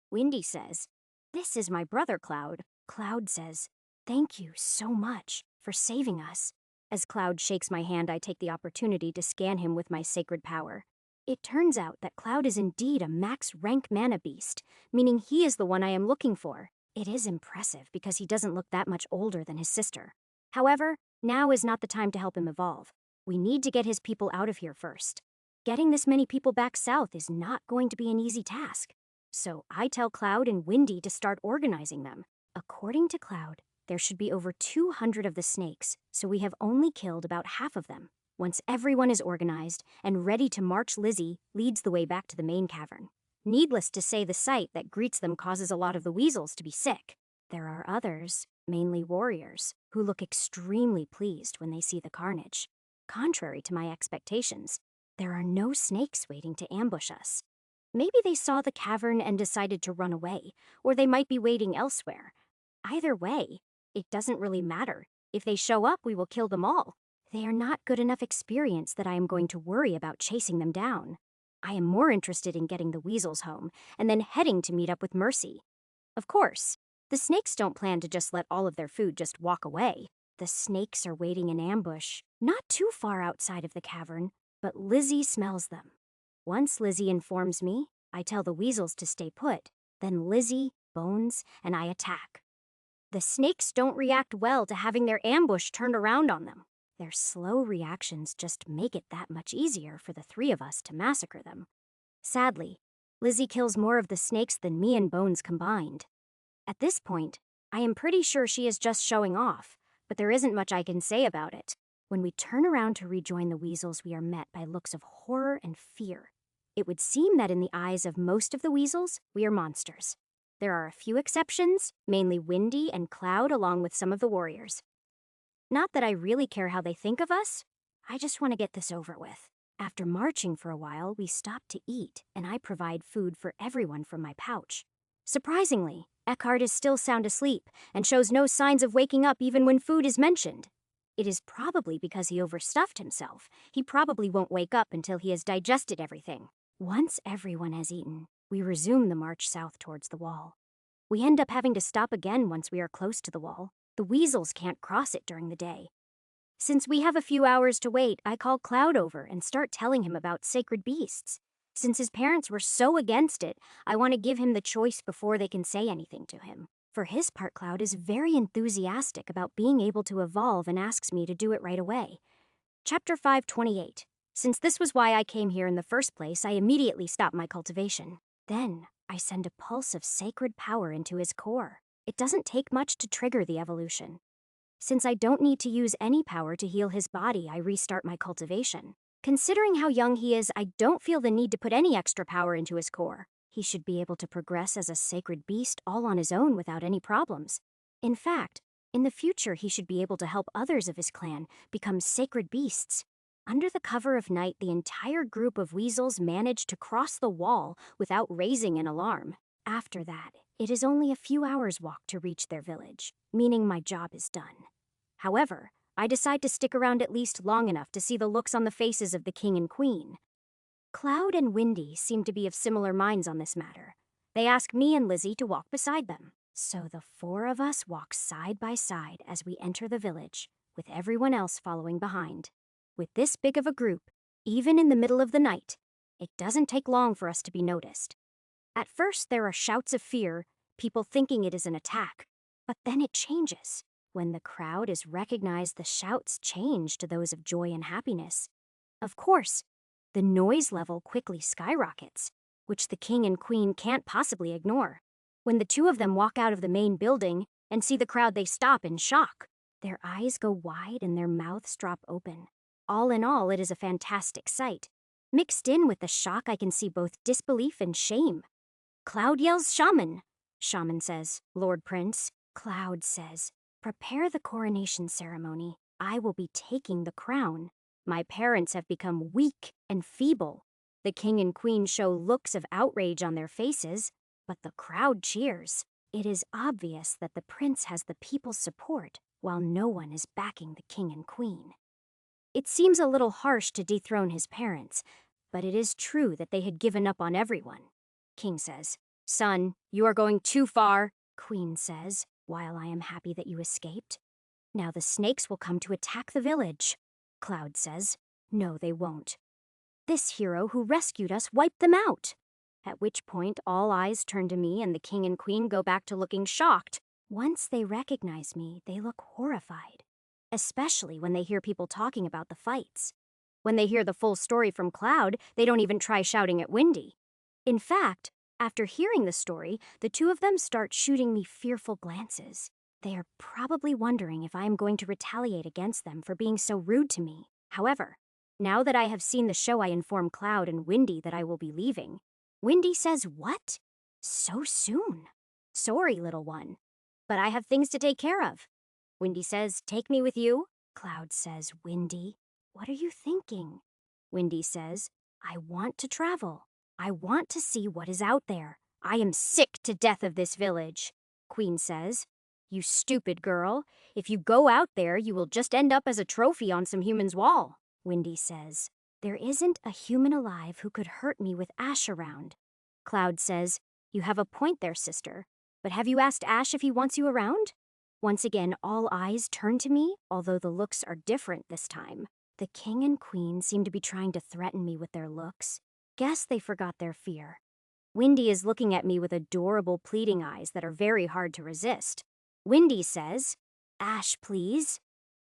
Windy says, "This is my brother, Cloud." Cloud says, "Thank you so much for saving us." As Cloud shakes my hand, I take the opportunity to scan him with my sacred power. It turns out that Cloud is indeed a max rank mana beast, meaning he is the one I am looking for. It is impressive because he doesn't look that much older than his sister. However, now is not the time to help him evolve. We need to get his people out of here first. Getting this many people back south is not going to be an easy task. So I tell Cloud and Windy to start organizing them. According to Cloud, there should be over 200 of the snakes, so we have only killed about half of them. Once everyone is organized and ready to march, Lizzie leads the way back to the main cavern. Needless to say, the sight that greets them causes a lot of the weasels to be sick. There are others, mainly warriors, who look extremely pleased when they see the carnage. Contrary to my expectations, there are no snakes waiting to ambush us. Maybe they saw the cavern and decided to run away, or they might be waiting elsewhere. Either way, it doesn't really matter. If they show up, we will kill them all. They are not good enough experience that I am going to worry about chasing them down. I am more interested in getting the weasels home, and then heading to meet up with Mercy. Of course, the snakes don't plan to just let all of their food just walk away. The snakes are waiting in ambush, not too far outside of the cavern, but Lizzie smells them. Once Lizzie informs me, I tell the weasels to stay put. Then Lizzie, Bones, and I attack. The snakes don't react well to having their ambush turned around on them. Their slow reactions just make it that much easier for the three of us to massacre them. Sadly, Lizzie kills more of the snakes than me and Bones combined. At this point, I am pretty sure she is just showing off, but there isn't much I can say about it. When we turn around to rejoin the weasels, we are met by looks of horror and fear. It would seem that in the eyes of most of the weasels, we are monsters. There are a few exceptions, mainly Windy and Cloud along with some of the warriors. Not that I really care how they think of us, I just want to get this over with. After marching for a while, we stop to eat, and I provide food for everyone from my pouch. Surprisingly, Eckhard is still sound asleep and shows no signs of waking up even when food is mentioned. It is probably because he overstuffed himself. He probably won't wake up until he has digested everything. Once everyone has eaten, we resume the march south towards the wall. We end up having to stop again once we are close to the wall. The weasels can't cross it during the day. Since we have a few hours to wait, I call Cloud over and start telling him about sacred beasts. Since his parents were so against it, I want to give him the choice before they can say anything to him. For his part, Cloud is very enthusiastic about being able to evolve and asks me to do it right away. Chapter 528. Since this was why I came here in the first place, I immediately stop my cultivation. Then, I send a pulse of sacred power into his core. It doesn't take much to trigger the evolution. Since I don't need to use any power to heal his body, I restart my cultivation. Considering how young he is, I don't feel the need to put any extra power into his core. He should be able to progress as a sacred beast all on his own without any problems. In fact, in the future he should be able to help others of his clan become sacred beasts. Under the cover of night, the entire group of weasels managed to cross the wall without raising an alarm. After that, it is only a few hours' walk to reach their village, meaning my job is done. However, I decide to stick around at least long enough to see the looks on the faces of the king and queen. Cloud and Windy seem to be of similar minds on this matter. They ask me and Lizzie to walk beside them. So the four of us walk side by side as we enter the village, with everyone else following behind. With this big of a group, even in the middle of the night, it doesn't take long for us to be noticed. At first, there are shouts of fear, people thinking it is an attack. But then it changes. When the crowd is recognized, the shouts change to those of joy and happiness. Of course, the noise level quickly skyrockets, which the king and queen can't possibly ignore. When the two of them walk out of the main building and see the crowd, they stop in shock. Their eyes go wide and their mouths drop open. All in all, it is a fantastic sight. Mixed in with the shock, I can see both disbelief and shame. Cloud yells, "Shaman!" Shaman says, "Lord Prince." Cloud says, "Prepare the coronation ceremony. I will be taking the crown. My parents have become weak and feeble." The king and queen show looks of outrage on their faces, but the crowd cheers. It is obvious that the prince has the people's support, while no one is backing the king and queen. It seems a little harsh to dethrone his parents, but it is true that they had given up on everyone. King says, "Son, you are going too far." Queen says, "While I am happy that you escaped. Now the snakes will come to attack the village." Cloud says, "No, they won't. This hero who rescued us wiped them out." At which point all eyes turn to me and the king and queen go back to looking shocked. Once they recognize me, they look horrified, especially when they hear people talking about the fights. When they hear the full story from Cloud, they don't even try shouting at Windy. In fact, after hearing the story, the two of them start shooting me fearful glances. They are probably wondering if I am going to retaliate against them for being so rude to me. However, now that I have seen the show, I inform Cloud and Windy that I will be leaving. Windy says, "What? So soon?" "Sorry, little one, but I have things to take care of." Windy says, "Take me with you." Cloud says, "Windy, what are you thinking?" Windy says, "I want to travel. I want to see what is out there. I am sick to death of this village." Queen says, "You stupid girl. If you go out there, you will just end up as a trophy on some human's wall." Windy says, "There isn't a human alive who could hurt me with Ash around." Cloud says, "You have a point there, sister. But have you asked Ash if he wants you around?" Once again, all eyes turn to me, although the looks are different this time. The king and queen seem to be trying to threaten me with their looks. Guess they forgot their fear. Windy is looking at me with adorable pleading eyes that are very hard to resist. Windy says, "Ash, please."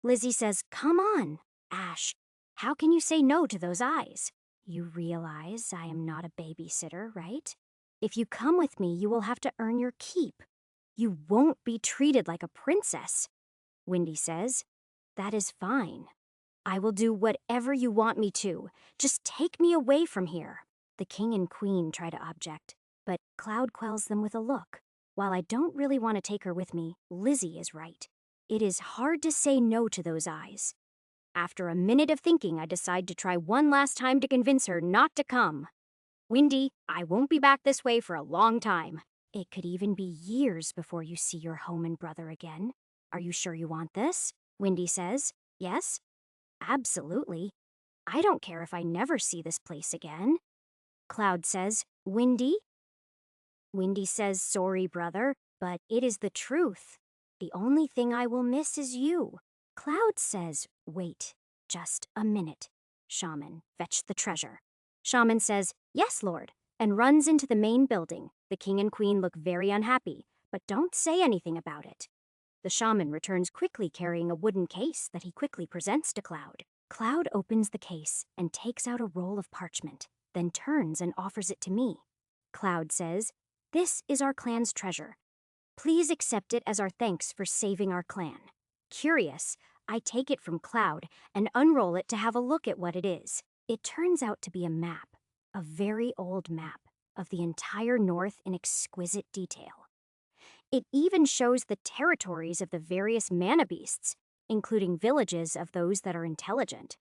Lizzie says, "Come on." Ash, how can you say no to those eyes? You realize I am not a babysitter, right? If you come with me, you will have to earn your keep. You won't be treated like a princess. Windy says, "That is fine. I will do whatever you want me to. Just take me away from here." The king and queen try to object, but Cloud quells them with a look. While I don't really want to take her with me, Lizzie is right. It is hard to say no to those eyes. After a minute of thinking, I decide to try one last time to convince her not to come. "Windy, I won't be back this way for a long time. It could even be years before you see your home and brother again. Are you sure you want this?" Windy says, "Yes, absolutely. I don't care if I never see this place again." Cloud says, "Windy?" Windy says, "Sorry, brother, but it is the truth. The only thing I will miss is you." Cloud says, "Wait, just a minute. Shaman, fetch the treasure." Shaman says, "Yes, Lord," and runs into the main building. The king and queen look very unhappy, but don't say anything about it. The shaman returns quickly carrying a wooden case that he quickly presents to Cloud. Cloud opens the case and takes out a roll of parchment, then turns and offers it to me. Cloud says, "This is our clan's treasure. Please accept it as our thanks for saving our clan." Curious, I take it from Cloud and unroll it to have a look at what it is. It turns out to be a map, a very old map of the entire North in exquisite detail. It even shows the territories of the various mana beasts, including villages of those that are intelligent.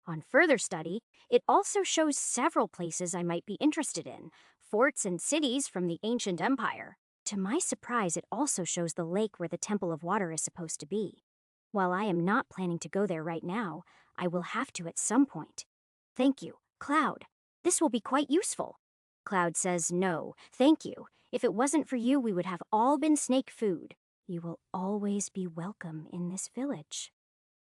On further study, it also shows several places I might be interested in, forts and cities from the ancient empire. To my surprise, it also shows the lake where the Temple of Water is supposed to be. While I am not planning to go there right now, I will have to at some point. Thank you, Cloud. This will be quite useful. Cloud says no, thank you. If it wasn't for you, we would have all been snake food. You will always be welcome in this village.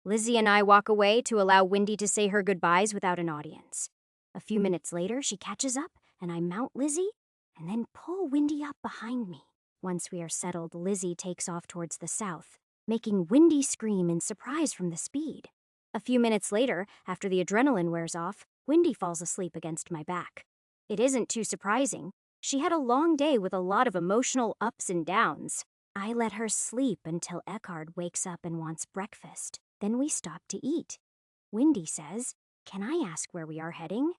Lizzie and I walk away to allow Windy to say her goodbyes without an audience. A few minutes later, she catches up, and I mount Lizzie and then pull Windy up behind me. Once we are settled, Lizzie takes off towards the south, making Windy scream in surprise from the speed. A few minutes later, after the adrenaline wears off, Windy falls asleep against my back. It isn't too surprising. She had a long day with a lot of emotional ups and downs. I let her sleep until Eckhard wakes up and wants breakfast. Then we stop to eat. Windy says, "Can I ask where we are heading?"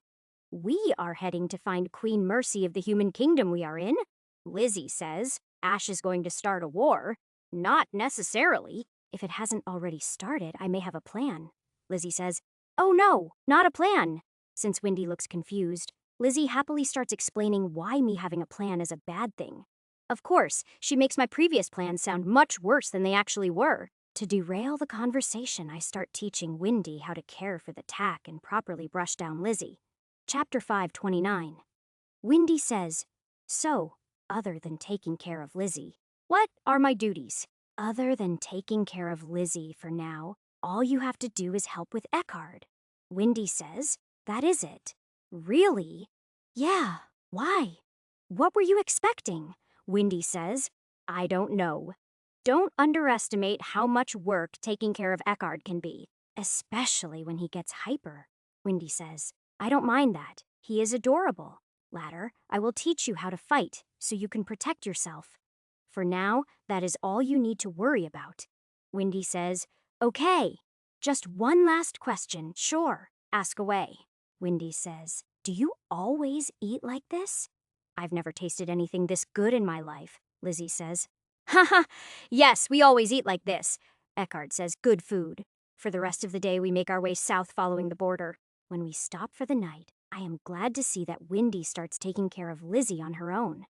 "We are heading to find Queen Mercy of the human kingdom we are in." Lizzie says, "Ash is going to start a war." "Not necessarily. If it hasn't already started, I may have a plan." Lizzie says, "Oh no, not a plan." Since Windy looks confused, Lizzie happily starts explaining why me having a plan is a bad thing. Of course, she makes my previous plans sound much worse than they actually were. To derail the conversation, I start teaching Windy how to care for the tack and properly brush down Lizzie. Chapter 529. Windy says, "So, other than taking care of Lizzie, what are my duties?" "Other than taking care of Lizzie for now, all you have to do is help with Eckhard." Windy says, "That is it." "Really?" "Yeah, why?" "What were you expecting?" Windy says, "I don't know." Don't underestimate how much work taking care of Eckhard can be, especially when he gets hyper. Windy says, "I don't mind that. He is adorable. Ladder, I will teach you how to fight so you can protect yourself. For now, that is all you need to worry about." Windy says, "Okay. Just one last question. Sure, ask away." Windy says, "Do you always eat like this?" "I've never tasted anything this good in my life," Lizzie says. "Haha, yes, we always eat like this." Eckhard says, "Good food." For the rest of the day, we make our way south following the border. When we stop for the night, I am glad to see that Windy starts taking care of Lizzie on her own.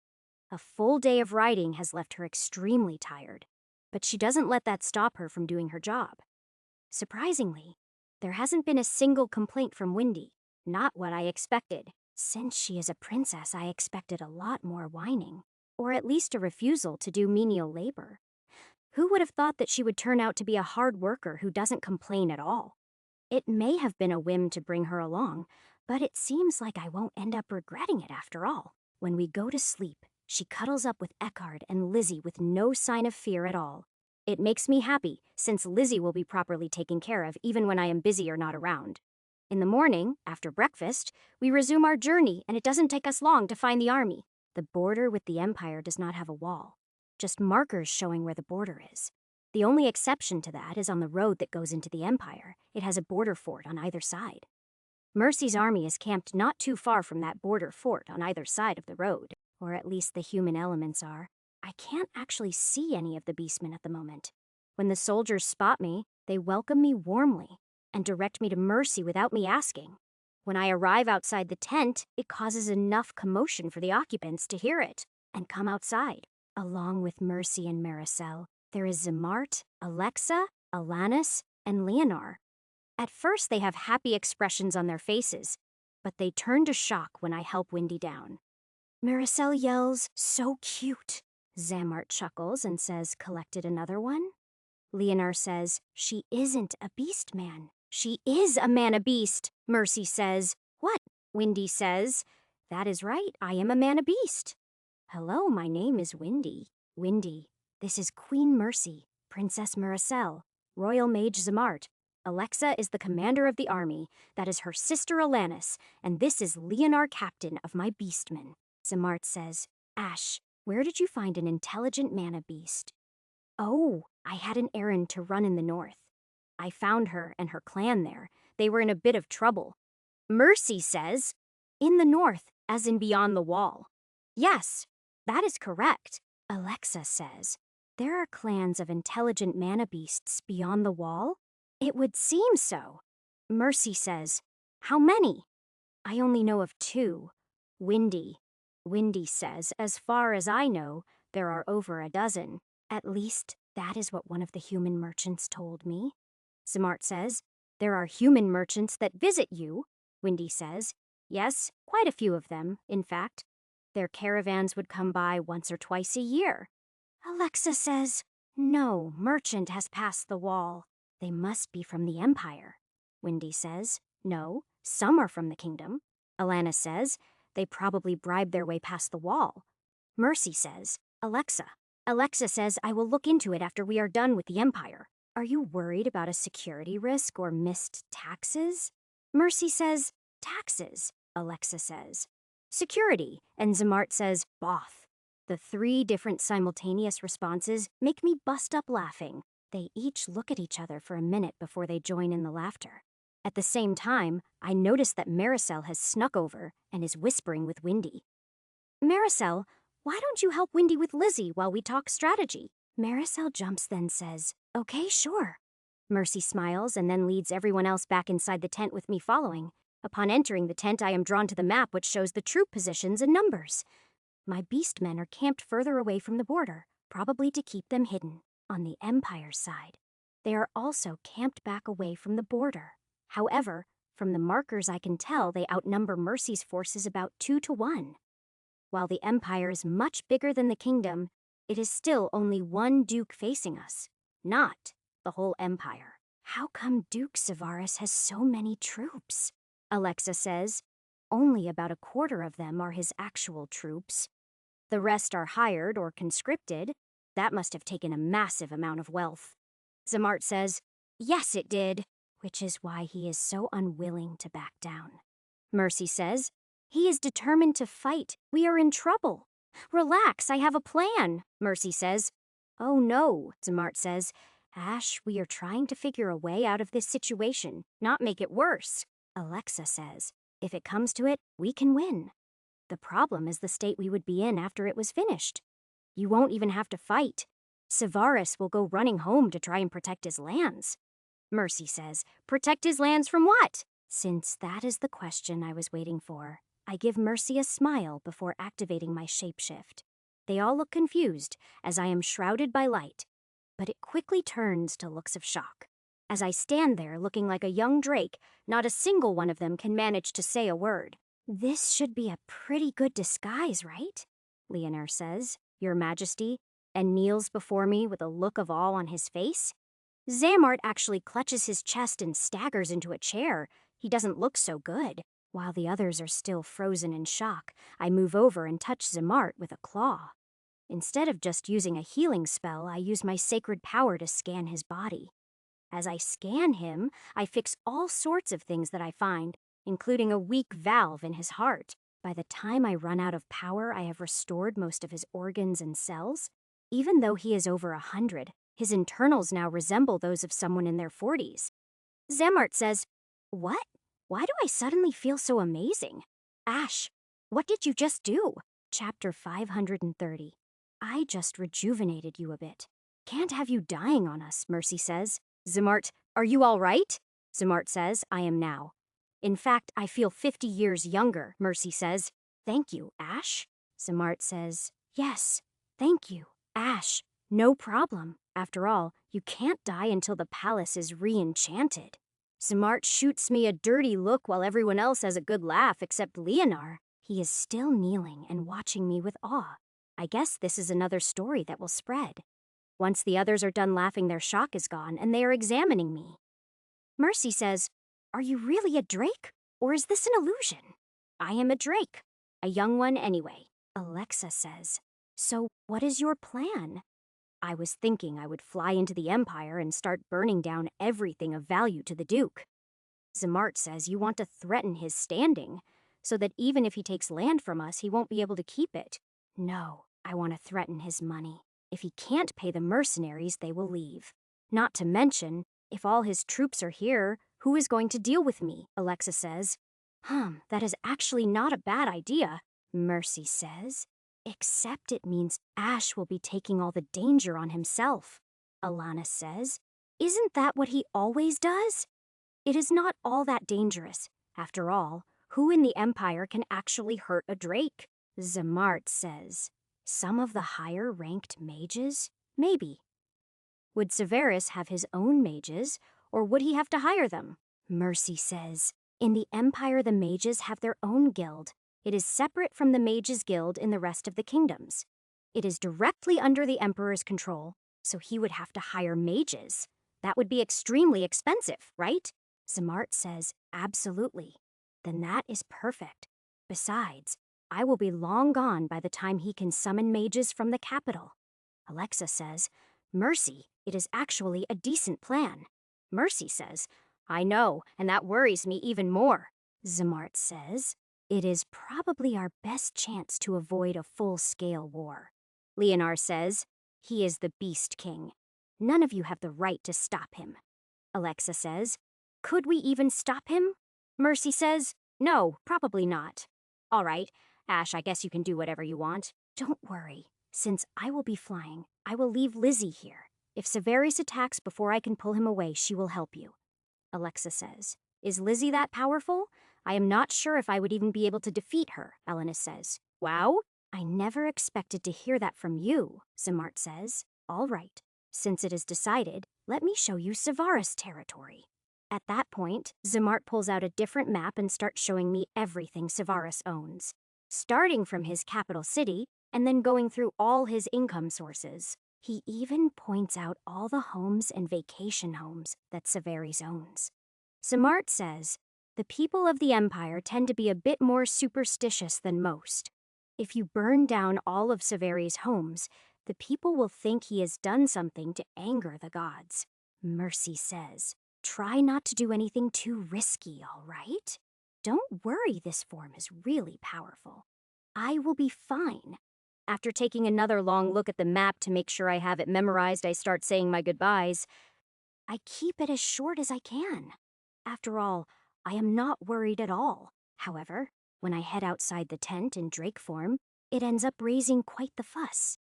A full day of riding has left her extremely tired, but she doesn't let that stop her from doing her job. Surprisingly, there hasn't been a single complaint from Windy. Not what I expected. Since she is a princess, I expected a lot more whining, or at least a refusal to do menial labor. Who would have thought that she would turn out to be a hard worker who doesn't complain at all? It may have been a whim to bring her along, but it seems like I won't end up regretting it after all. When we go to sleep, she cuddles up with Eckhard and Lizzie with no sign of fear at all. It makes me happy, since Lizzie will be properly taken care of even when I am busy or not around. In the morning, after breakfast, we resume our journey, and it doesn't take us long to find the army. The border with the Empire does not have a wall, just markers showing where the border is. The only exception to that is on the road that goes into the Empire. It has a border fort on either side. Mercy's army is camped not too far from that border fort on either side of the road, or at least the human elements are. I can't actually see any of the beastmen at the moment. When the soldiers spot me, they welcome me warmly and direct me to Mercy without me asking. When I arrive outside the tent, it causes enough commotion for the occupants to hear it and come outside. Along with Mercy and Maricel, there is Zamart, Alexa, Alanis, and Leonor. At first, they have happy expressions on their faces, but they turn to shock when I help Windy down. Maricel yells, "So cute!" Zamart chuckles and says, "Collected another one?" Leonor says, "She isn't a beast man. She is a man-a-beast." Mercy says, "What?" Windy says, "That is right, I am a man-a-beast." "Hello, my name is Windy." Windy, this is Queen Mercy, Princess Maricel, Royal Mage Zamart. Alexa is the commander of the army. That is her sister Alanis, and this is Leonor, captain of my beastmen. Zamart says, "Ash, where did you find an intelligent mana-beast?" "Oh, I had an errand to run in the north. I found her and her clan there. They were in a bit of trouble." Mercy says, "In the north, as in beyond the wall." "Yes, that is correct." Alexa says, "There are clans of intelligent mana beasts beyond the wall?" "It would seem so." Mercy says, "How many?" "I only know of two. Windy." Windy says, "As far as I know, there are over a dozen. At least, That is what one of the human merchants told me. Zamart says, there are human merchants that visit you. Windy says, yes, quite a few of them, in fact. Their caravans would come by once or twice a year. Alexa says, no merchant has passed the wall. They must be from the Empire. Windy says, no, some are from the kingdom. Alana says, they probably bribed their way past the wall. Mercy says, Alexa. Alexa says, I will look into it after we are done with the Empire. Are you worried about a security risk or missed taxes? Mercy says, taxes. Alexa says, security. And Zamart says, both. The 3 different simultaneous responses make me bust up laughing. They each look at each other for a minute before they join in the laughter. At the same time, I notice that Maricel has snuck over and is whispering with Windy. Maricel, why don't you help Windy with Lizzie while we talk strategy? Maricel jumps then says, okay, sure. Mercy smiles and then leads everyone else back inside the tent with me following. Upon entering the tent, I am drawn to the map which shows the troop positions and numbers. My beast men are camped further away from the border, probably to keep them hidden, on the Empire side. They are also camped back away from the border. However, from the markers I can tell they outnumber Mercy's forces about 2 to 1. While the Empire is much bigger than the kingdom, it is still only one duke facing us, not the whole Empire. How come Duke Severus has so many troops? Alexa says, only about a quarter of them are his actual troops. The rest are hired or conscripted. That must have taken a massive amount of wealth. Zamart says, yes, it did, which is why he is so unwilling to back down. Mercy says, he is determined to fight. We are in trouble. Relax, I have a plan, Mercy says. Oh no, Zamart says. Ash, we are trying to figure a way out of this situation, not make it worse. Alexa says, if it comes to it, we can win. The problem is the state we would be in after it was finished. You won't even have to fight. Severus will go running home to try and protect his lands. Mercy says, protect his lands from what? Since that is the question I was waiting for, I give Mercy a smile before activating my shapeshift. They all look confused, as I am shrouded by light, but it quickly turns to looks of shock. As I stand there looking like a young drake, not a single one of them can manage to say a word. This should be a pretty good disguise, right? Leonor says, Your Majesty, and kneels before me with a look of awe on his face. Zamart actually clutches his chest and staggers into a chair. He doesn't look so good. While the others are still frozen in shock, I move over and touch Zamart with a claw. Instead of just using a healing spell, I use my sacred power to scan his body. As I scan him, I fix all sorts of things that I find, including a weak valve in his heart. By the time I run out of power, I have restored most of his organs and cells. Even though he is over 100, his internals now resemble those of someone in their 40s. Zamart says, What? Why do I suddenly feel so amazing? Ash, what did you just do? Chapter 530. I just rejuvenated you a bit. Can't have you dying on us, Mercy says. Zamart, are you all right? Zamart says, I am now. In fact, I feel 50 years younger, Mercy says. Thank you, Ash. Zamart says, yes, thank you, Ash. No problem. After all, you can't die until the palace is re-enchanted. Zamart shoots me a dirty look while everyone else has a good laugh except Leonor. He is still kneeling and watching me with awe. I guess this is another story that will spread. Once the others are done laughing, their shock is gone, and they are examining me. Mercy says, Are you really a drake, or is this an illusion? I am a drake, a young one anyway. Alexa says, So what is your plan? I was thinking I would fly into the Empire and start burning down everything of value to the Duke. Zamart says you want to threaten his standing, so that even if he takes land from us, he won't be able to keep it. No, I want to threaten his money. If he can't pay the mercenaries, they will leave. Not to mention, if all his troops are here, who is going to deal with me? Alexa says. That is actually not a bad idea, Mercy says. Except it means Ash will be taking all the danger on himself, Alana says. Isn't that what he always does? It is not all that dangerous. After all, who in the Empire can actually hurt a drake? Zamart says. Some of the higher-ranked mages? Maybe. Would Severus have his own mages, or would he have to hire them? Mercy says, in the Empire the mages have their own guild. It is separate from the mages' guild in the rest of the kingdoms. It is directly under the Emperor's control, so he would have to hire mages. That would be extremely expensive, right? Zamart says, absolutely. Then that is perfect. Besides, I will be long gone by the time he can summon mages from the capital. Alexa says, Mercy, it is actually a decent plan. Mercy says, I know, and that worries me even more. Zamart says, it is probably our best chance to avoid a full-scale war. Leonar says, he is the Beast King. None of you have the right to stop him. Alexa says, could we even stop him? Mercy says, no, probably not. All right, Ash, I guess you can do whatever you want. Don't worry. Since I will be flying, I will leave Lizzie here. If Severus attacks before I can pull him away, she will help you. Alexa says, is Lizzie that powerful? I am not sure if I would even be able to defeat her, Elenis says. Wow, I never expected to hear that from you, Zamart says. All right, since it is decided, let me show you Severus territory. At that point, Zamart pulls out a different map and starts showing me everything Severus owns, starting from his capital city and then going through all his income sources. He even points out all the homes and vacation homes that Severus owns. Zamart says, the people of the Empire tend to be a bit more superstitious than most. If you burn down all of Severus' homes, the people will think he has done something to anger the gods. Mercy says, try not to do anything too risky, all right? Don't worry, this form is really powerful. I will be fine. After taking another long look at the map to make sure I have it memorized, I start saying my goodbyes. I keep it as short as I can. After all, I am not worried at all. However, when I head outside the tent in Drake form, it ends up raising quite the fuss.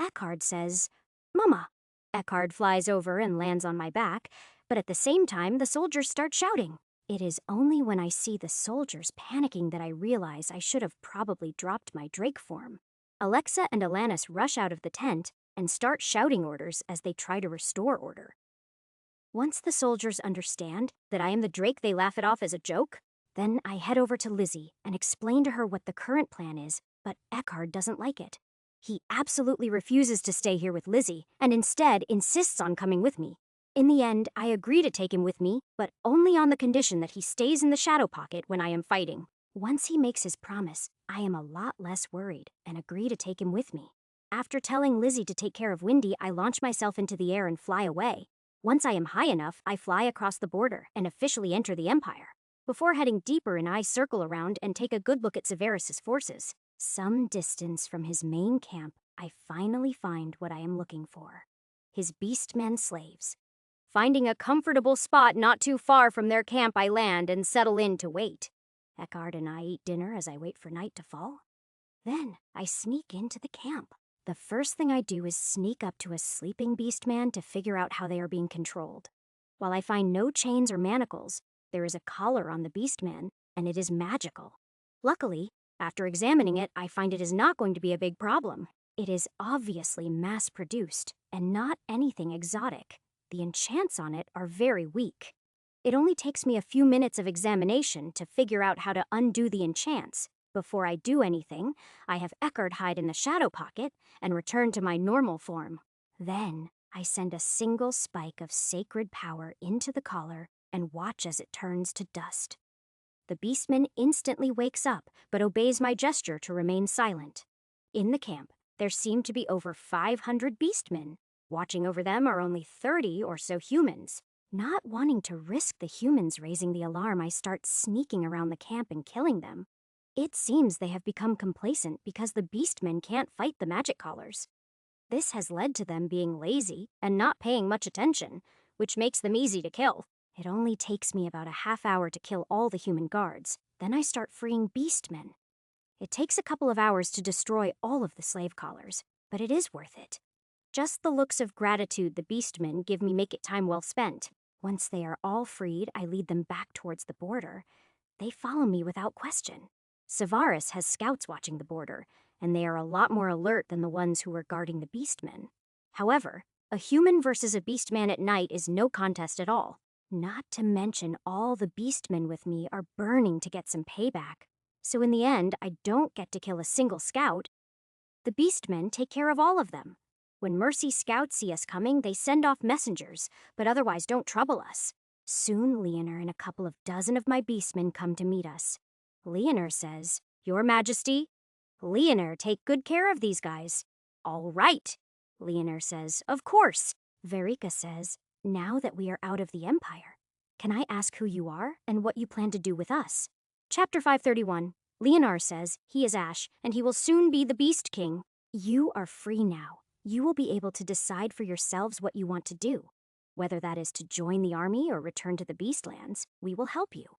Eckhard says, Mama. Eckhard flies over and lands on my back, but at the same time, the soldiers start shouting. It is only when I see the soldiers panicking that I realize I should have probably dropped my Drake form. Alexa and Alanis rush out of the tent and start shouting orders as they try to restore order. Once the soldiers understand that I am the Drake they laugh it off as a joke, then I head over to Lizzie and explain to her what the current plan is, but Eckhard doesn't like it. He absolutely refuses to stay here with Lizzie and instead insists on coming with me. In the end, I agree to take him with me, but only on the condition that he stays in the shadow pocket when I am fighting. Once he makes his promise, I am a lot less worried and agree to take him with me. After telling Lizzie to take care of Windy, I launch myself into the air and fly away. Once I am high enough, I fly across the border and officially enter the Empire. Before heading deeper in, I circle around and take a good look at Severus' forces. Some distance from his main camp, I finally find what I am looking for. His beastmen slaves. Finding a comfortable spot not too far from their camp, I land and settle in to wait. Eckhard and I eat dinner as I wait for night to fall. Then I sneak into the camp. The first thing I do is sneak up to a sleeping beastman to figure out how they are being controlled. While I find no chains or manacles, there is a collar on the beastman, and it is magical. Luckily, after examining it, I find it is not going to be a big problem. It is obviously mass-produced, and not anything exotic. The enchants on it are very weak. It only takes me a few minutes of examination to figure out how to undo the enchants. Before I do anything, I have Eckhard hide in the shadow pocket and return to my normal form. Then, I send a single spike of sacred power into the collar and watch as it turns to dust. The beastman instantly wakes up, but obeys my gesture to remain silent. In the camp, there seem to be over 500 beastmen. Watching over them are only 30 or so humans. Not wanting to risk the humans raising the alarm, I start sneaking around the camp and killing them. It seems they have become complacent because the beastmen can't fight the magic collars. This has led to them being lazy and not paying much attention, which makes them easy to kill. It only takes me about a half hour to kill all the human guards. Then I start freeing beastmen. It takes a couple of hours to destroy all of the slave collars, but it is worth it. Just the looks of gratitude the beastmen give me make it time well spent. Once they are all freed, I lead them back towards the border. They follow me without question. Severus has scouts watching the border, and they are a lot more alert than the ones who were guarding the beastmen. However, A human versus a beastman at night is no contest at all. Not to mention all the beastmen with me are burning to get some payback. So in the end, I don't get to kill a single scout. The beastmen take care of all of them. When Mercy scouts see us coming, they send off messengers, but otherwise don't trouble us. Soon Leonor and a couple of dozen of my beastmen come to meet us. Leonor says, "Your Majesty." Leonor, take good care of these guys. "All right." Leonor says, "Of course." Verika says, "Now that we are out of the Empire, can I ask who you are and what you plan to do with us?" Chapter 531. Leonor says he is Ash, and he will soon be the Beast King. You are free now. You will be able to decide for yourselves what you want to do. Whether that is to join the army or return to the Beastlands, we will help you.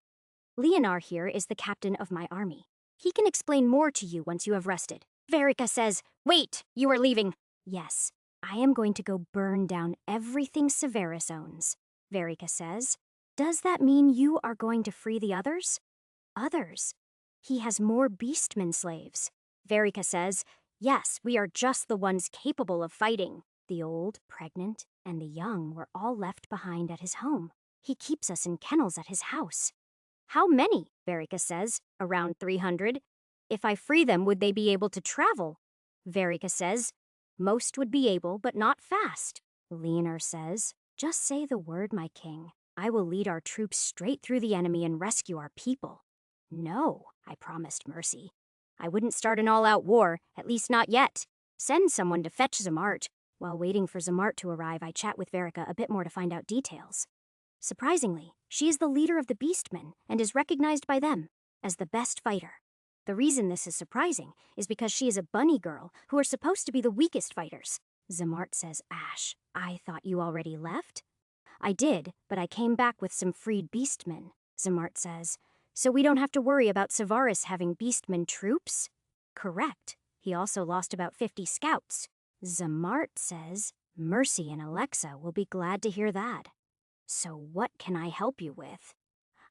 Leonor here is the captain of my army. He can explain more to you once you have rested. Verika says, "Wait, you are leaving." Yes, I am going to go burn down everything Severus owns. Verika says, "Does that mean you are going to free the others?" Others? He has more beastmen slaves. Verika says, "Yes, we are just the ones capable of fighting." The old, pregnant, and the young were all left behind at his home. He keeps us in kennels at his house. How many? Verika says. "Around 300. If I free them, would they be able to travel?" Verika says, "Most would be able, but not fast." Leonor says, "Just say the word, my king. I will lead our troops straight through the enemy and rescue our people." "No," I promised Mercy. "I wouldn't start an all-out war, at least not yet. Send someone to fetch Zamart." While waiting for Zamart to arrive, I chat with Verika a bit more to find out details. Surprisingly, she is the leader of the Beastmen and is recognized by them as the best fighter. The reason this is surprising is because she is a bunny girl who are supposed to be the weakest fighters. Zamart says, "Ash, I thought you already left?" "I did, but I came back with some freed Beastmen," Zamart says. "So we don't have to worry about Severus having Beastmen troops?" "Correct. He also lost about 50 scouts." Zamart says, "Mercy and Alexa will be glad to hear that. So what can I help you with?"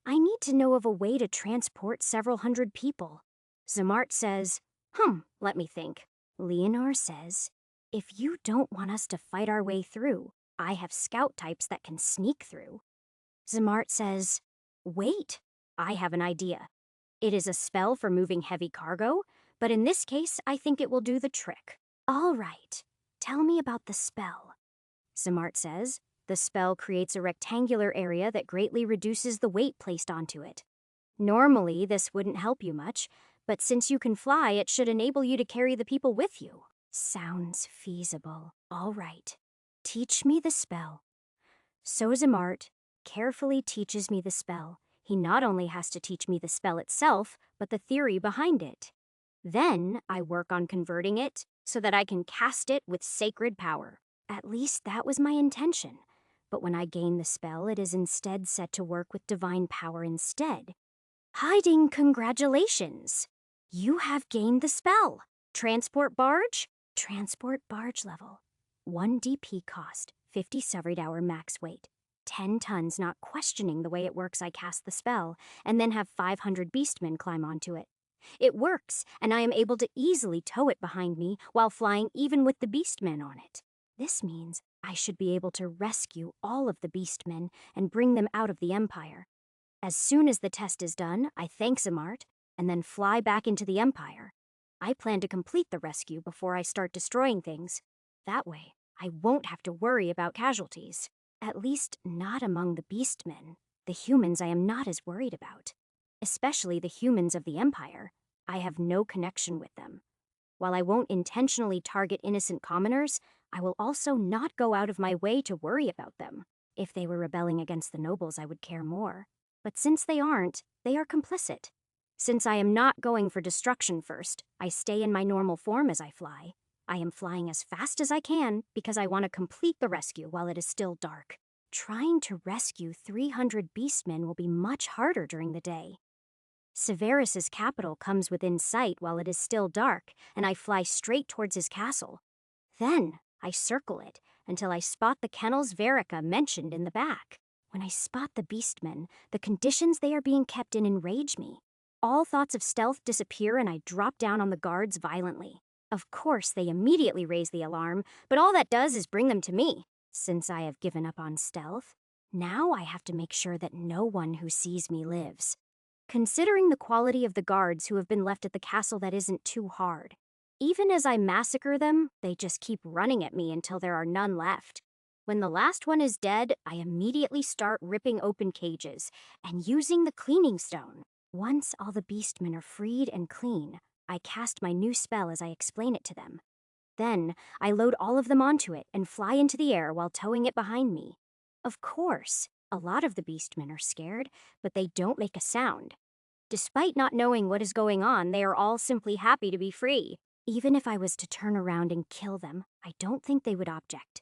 "I need to know of a way to transport several hundred people." Zamart says, let me think." Leonor says, "If you don't want us to fight our way through, I have scout types that can sneak through." Zamart says, "Wait, I have an idea. It is a spell for moving heavy cargo, but in this case, I think it will do the trick." "All right, tell me about the spell." Zamart says, "The spell creates a rectangular area that greatly reduces the weight placed onto it. Normally, this wouldn't help you much, but since you can fly, it should enable you to carry the people with you." Sounds feasible. All right, teach me the spell. So Zamart carefully teaches me the spell. He not only has to teach me the spell itself, but the theory behind it. Then I work on converting it so that I can cast it with sacred power. At least that was my intention. But when I gain the spell, it is instead set to work with divine power instead. Hiding, congratulations! You have gained the spell. Transport barge? Transport barge level. 1 DP cost, 50 Severed hour max weight. 10 tons, not questioning the way it works. I cast the spell, and then have 500 beastmen climb onto it. It works, and I am able to easily tow it behind me while flying even with the beastmen on it. This means I should be able to rescue all of the beastmen and bring them out of the Empire. As soon as the test is done, I thank Zamart, and then fly back into the Empire. I plan to complete the rescue before I start destroying things. That way, I won't have to worry about casualties. At least not among the beastmen. The humans I am not as worried about. Especially the humans of the Empire. I have no connection with them. While I won't intentionally target innocent commoners, I will also not go out of my way to worry about them. If they were rebelling against the nobles, I would care more. But since they aren't, they are complicit. Since I am not going for destruction first, I stay in my normal form as I fly. I am flying as fast as I can because I want to complete the rescue while it is still dark. Trying to rescue 300 beastmen will be much harder during the day. Severus's capital comes within sight while it is still dark, and I fly straight towards his castle. Then I circle it until I spot the kennels Verika mentioned in the back. When I spot the beastmen, the conditions they are being kept in enrage me. All thoughts of stealth disappear and I drop down on the guards violently. Of course, they immediately raise the alarm, but all that does is bring them to me. Since I have given up on stealth, now I have to make sure that no one who sees me lives. Considering the quality of the guards who have been left at the castle, that isn't too hard. Even as I massacre them, they just keep running at me until there are none left. When the last one is dead, I immediately start ripping open cages and using the cleaning stone. Once all the beastmen are freed and clean, I cast my new spell as I explain it to them. Then, I load all of them onto it and fly into the air while towing it behind me. Of course, a lot of the beastmen are scared, but they don't make a sound. Despite not knowing what is going on, they are all simply happy to be free. Even if I was to turn around and kill them, I don't think they would object.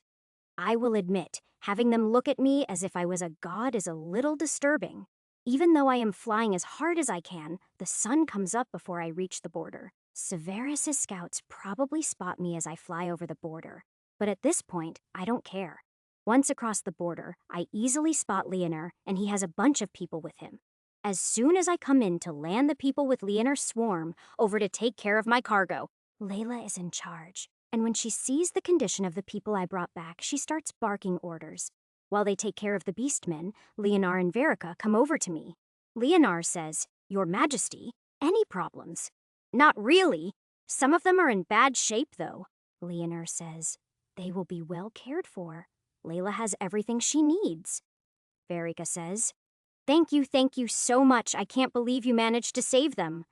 I will admit, having them look at me as if I was a god is a little disturbing. Even though I am flying as hard as I can, the sun comes up before I reach the border. Severus' scouts probably spot me as I fly over the border, but at this point, I don't care. Once across the border, I easily spot Leonor, and he has a bunch of people with him. As soon as I come in to land the people with Leonor's swarm over to take care of my cargo, Layla is in charge, and when she sees the condition of the people I brought back, she starts barking orders. While they take care of the beastmen, Leonor and Verica come over to me. Leonor says, "Your Majesty, any problems?" "Not really. Some of them are in bad shape, though." Leonor says, "They will be well cared for. Layla has everything she needs." Verica says, thank you so much. I can't believe you managed to save them.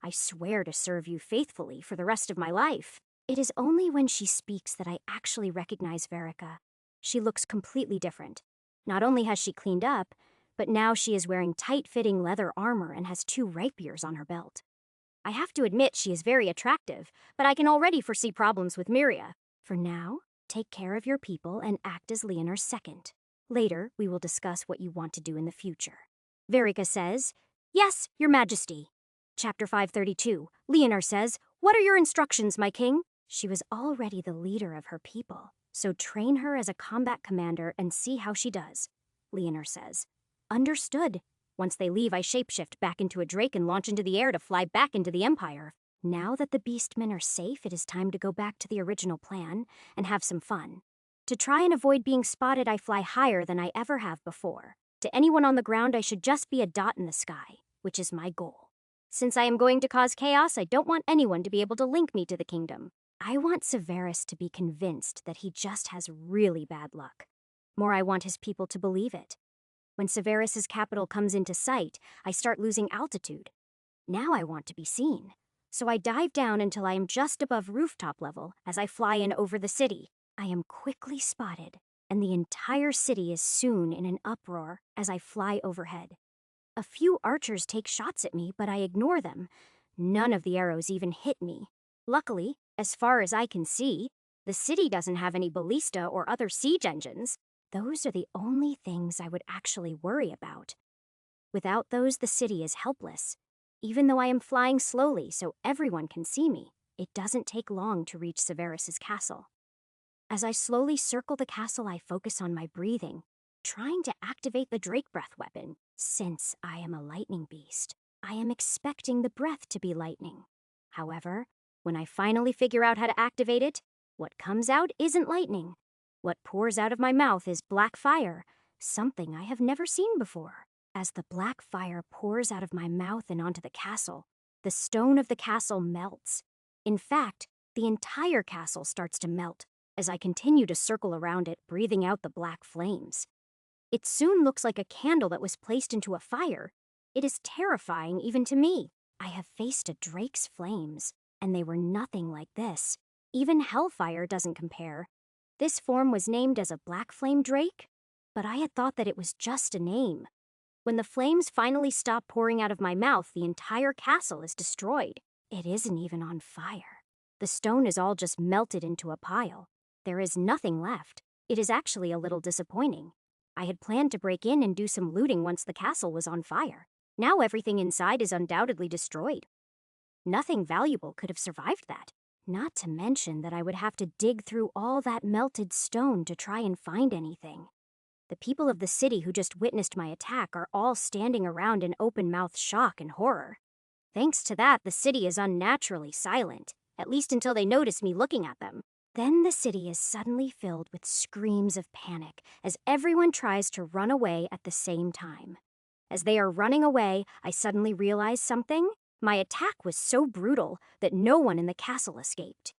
I swear to serve you faithfully for the rest of my life." It is only when she speaks that I actually recognize Verica. She looks completely different. Not only has she cleaned up, but now she is wearing tight-fitting leather armor and has 2 rapiers on her belt. I have to admit she is very attractive, but I can already foresee problems with Myria. For now, take care of your people and act as Leonor's second. Later, we will discuss what you want to do in the future. Verica says, "Yes, Your Majesty." Chapter 532. Leonor says, "What are your instructions, my king?" She was already the leader of her people, so train her as a combat commander and see how she does. Leonor says, "Understood. Once they leave, I shapeshift back into a drake and launch into the air to fly back into the Empire. Now that the beastmen are safe, it is time to go back to the original plan and have some fun. To try and avoid being spotted, I fly higher than I ever have before. To anyone on the ground, I should just be a dot in the sky, which is my goal. Since I am going to cause chaos, I don't want anyone to be able to link me to the kingdom. I want Severus to be convinced that he just has really bad luck. More, I want his people to believe it. When Severus's capital comes into sight, I start losing altitude. Now I want to be seen. So I dive down until I am just above rooftop level as I fly in over the city. I am quickly spotted, and the entire city is soon in an uproar as I fly overhead. A few archers take shots at me, but I ignore them. None of the arrows even hit me. Luckily, as far as I can see, the city doesn't have any ballista or other siege engines. Those are the only things I would actually worry about. Without those, the city is helpless. Even though I am flying slowly so everyone can see me, it doesn't take long to reach Severus's castle. As I slowly circle the castle, I focus on my breathing, trying to activate the Drake Breath weapon. Since I am a lightning beast, I am expecting the breath to be lightning. However, when I finally figure out how to activate it, what comes out isn't lightning. What pours out of my mouth is black fire, something I have never seen before. As the black fire pours out of my mouth and onto the castle, the stone of the castle melts. In fact, the entire castle starts to melt as I continue to circle around it, breathing out the black flames. It soon looks like a candle that was placed into a fire. It is terrifying even to me. I have faced a drake's flames, and they were nothing like this. Even hellfire doesn't compare. This form was named as a black flame drake, but I had thought that it was just a name. When the flames finally stop pouring out of my mouth, the entire castle is destroyed. It isn't even on fire. The stone is all just melted into a pile. There is nothing left. It is actually a little disappointing. I had planned to break in and do some looting once the castle was on fire. Now everything inside is undoubtedly destroyed. Nothing valuable could have survived that. Not to mention that I would have to dig through all that melted stone to try and find anything. The people of the city who just witnessed my attack are all standing around in open-mouthed shock and horror. Thanks to that, the city is unnaturally silent, at least until they notice me looking at them. Then the city is suddenly filled with screams of panic as everyone tries to run away at the same time. As they are running away, I suddenly realize something. My attack was so brutal that no one in the castle escaped.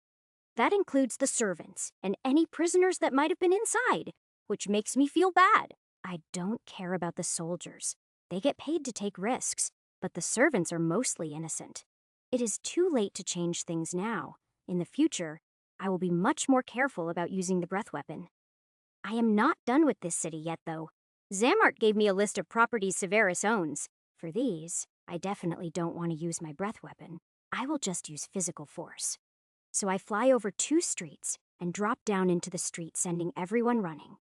That includes the servants and any prisoners that might have been inside, which makes me feel bad. I don't care about the soldiers. They get paid to take risks, but the servants are mostly innocent. It is too late to change things now. In the future, I will be much more careful about using the breath weapon. I am not done with this city yet, though. Xamart gave me a list of properties Severus owns. For these, I definitely don't want to use my breath weapon. I will just use physical force. So I fly over 2 streets and drop down into the street, sending everyone running.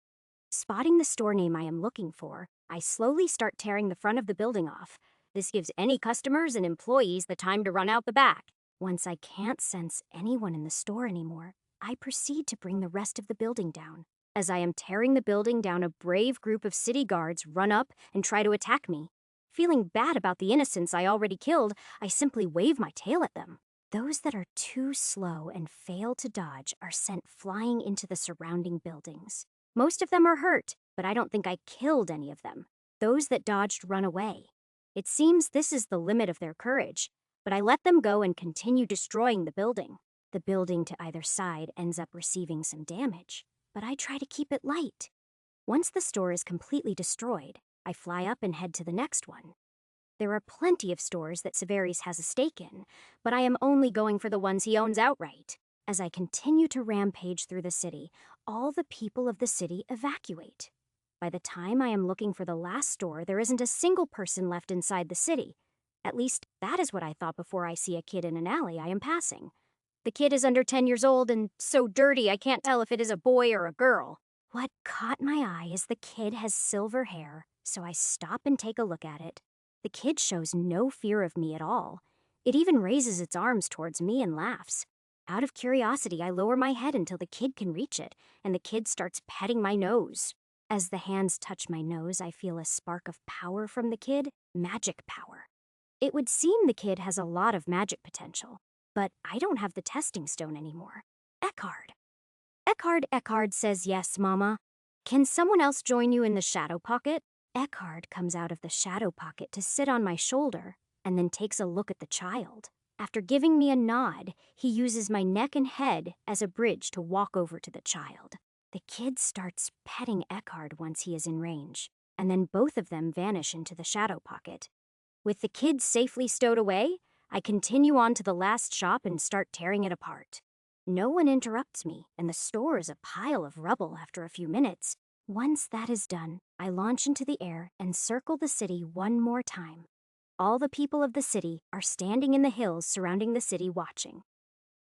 Spotting the store name I am looking for, I slowly start tearing the front of the building off. This gives any customers and employees the time to run out the back. Once I can't sense anyone in the store anymore, I proceed to bring the rest of the building down. As I am tearing the building down, a brave group of city guards run up and try to attack me. Feeling bad about the innocents I already killed, I simply wave my tail at them. Those that are too slow and fail to dodge are sent flying into the surrounding buildings. Most of them are hurt, but I don't think I killed any of them. Those that dodged run away. It seems this is the limit of their courage, but I let them go and continue destroying the building. The building to either side ends up receiving some damage, but I try to keep it light. Once the store is completely destroyed, I fly up and head to the next one. There are plenty of stores that Severus has a stake in, but I am only going for the ones he owns outright. As I continue to rampage through the city, all the people of the city evacuate. By the time I am looking for the last store, there isn't a single person left inside the city. At least, that is what I thought before I see a kid in an alley I am passing. The kid is under 10 years old and so dirty I can't tell if it is a boy or a girl. What caught my eye is the kid has silver hair, so I stop and take a look at it. The kid shows no fear of me at all. It even raises its arms towards me and laughs. Out of curiosity, I lower my head until the kid can reach it, and the kid starts petting my nose. As the hands touch my nose, I feel a spark of power from the kid, magic power. It would seem the kid has a lot of magic potential, but I don't have the testing stone anymore. Eckhard. Eckhard says yes, Mama. Can someone else join you in the shadow pocket? Eckhard comes out of the shadow pocket to sit on my shoulder and then takes a look at the child. After giving me a nod, he uses my neck and head as a bridge to walk over to the child. The kid starts petting Eckhard once he is in range, and then both of them vanish into the shadow pocket. With the kid safely stowed away, I continue on to the last shop and start tearing it apart. No one interrupts me, and the store is a pile of rubble after a few minutes. Once that is done, I launch into the air and circle the city one more time. All the people of the city are standing in the hills surrounding the city watching.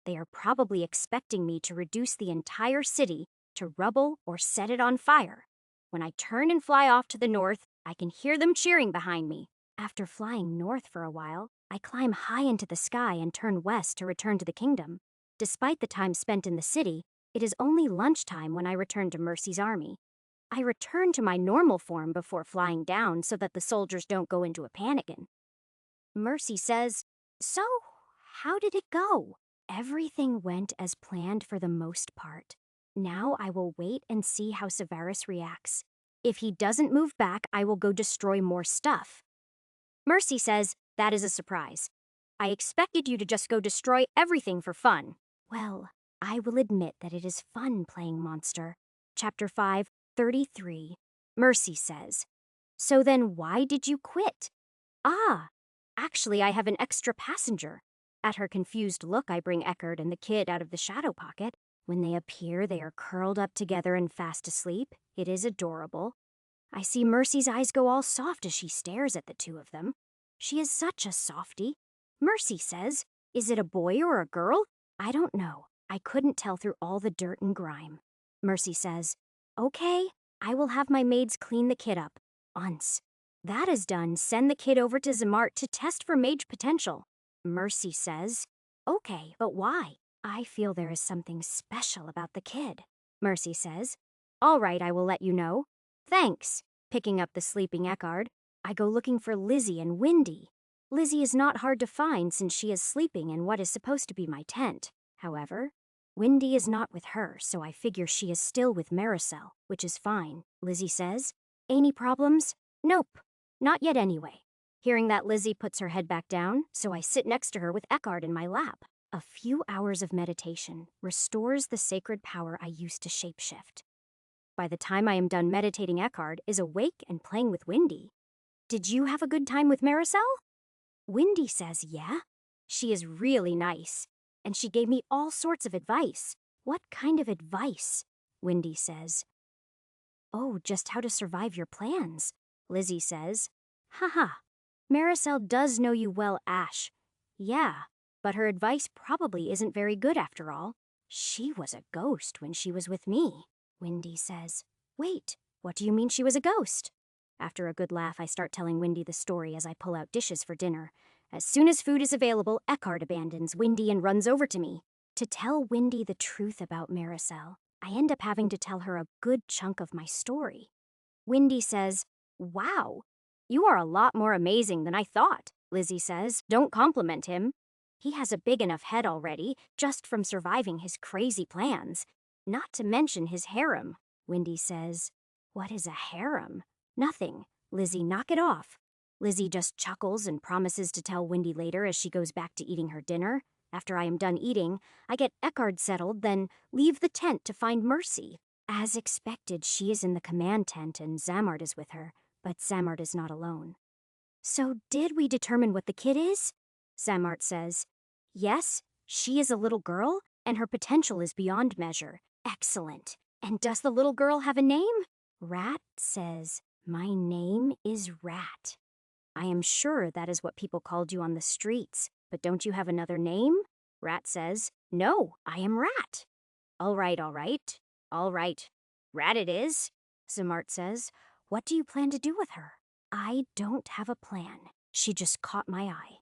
They are probably expecting me to reduce the entire city to rubble or set it on fire. When I turn and fly off to the north, I can hear them cheering behind me. After flying north for a while, I climb high into the sky and turn west to return to the kingdom. Despite the time spent in the city, it is only lunchtime when I return to Mercy's army. I return to my normal form before flying down so that the soldiers don't go into a panic. Mercy says, "So, how did it go?" Everything went as planned for the most part. Now I will wait and see how Severus reacts. If he doesn't move back, I will go destroy more stuff. Mercy says, "That is a surprise. I expected you to just go destroy everything for fun." Well, I will admit that it is fun playing monster. Chapter 5, 33. Mercy says, "So then why did you quit?" Ah, actually I have an extra passenger. At her confused look, I bring Eckhard and the kid out of the shadow pocket. When they appear, they are curled up together and fast asleep. It is adorable. I see Mercy's eyes go all soft as she stares at the two of them. She is such a softie. Mercy says, "Is it a boy or a girl?" I don't know. I couldn't tell through all the dirt and grime. Mercy says, "Okay, I will have my maids clean the kid up. Once that is done, send the kid over to Xamart to test for mage potential." Mercy says, "Okay, but why?" I feel there is something special about the kid. Mercy says, "All right, I will let you know." Thanks. Picking up the sleeping Eckhard, I go looking for Lizzie and Windy. Lizzie is not hard to find since she is sleeping in what is supposed to be my tent. However, Windy is not with her, so I figure she is still with Maricel, which is fine, Lizzie says. Any problems? Nope. Not yet anyway. Hearing that, Lizzie puts her head back down, so I sit next to her with Eckhard in my lap. A few hours of meditation restores the sacred power I used to shapeshift. By the time I am done meditating, Eckhard is awake and playing with Windy. Did you have a good time with Maricel? Windy says yeah. She is really nice, and she gave me all sorts of advice. What kind of advice? Windy says. Oh, just how to survive your plans, Lizzie says. Haha. Maricel does know you well, Ash. Yeah, but her advice probably isn't very good after all. She was a ghost when she was with me, Windy says. Wait, what do you mean she was a ghost? After a good laugh, I start telling Windy the story as I pull out dishes for dinner. As soon as food is available, Eckhard abandons Windy and runs over to me. To tell Windy the truth about Maricel, I end up having to tell her a good chunk of my story. Windy says, Wow, you are a lot more amazing than I thought, Lizzie says. Don't compliment him. He has a big enough head already, just from surviving his crazy plans. Not to mention his harem, Windy says. What is a harem? Nothing. Lizzie, knock it off. Lizzie just chuckles and promises to tell Windy later as she goes back to eating her dinner. After I am done eating, I get Eckhard settled, then leave the tent to find Mercy. As expected, she is in the command tent and Xamart is with her, but Xamart is not alone. So did we determine what the kid is? Xamart says. Yes, she is a little girl, and her potential is beyond measure. Excellent. And does the little girl have a name? Rat says, My name is Rat. I am sure that is what people called you on the streets, but don't you have another name? Rat says, No, I am Rat. All right, all right. All right. Rat it is, Xamart says. What do you plan to do with her? I don't have a plan. She just caught my eye.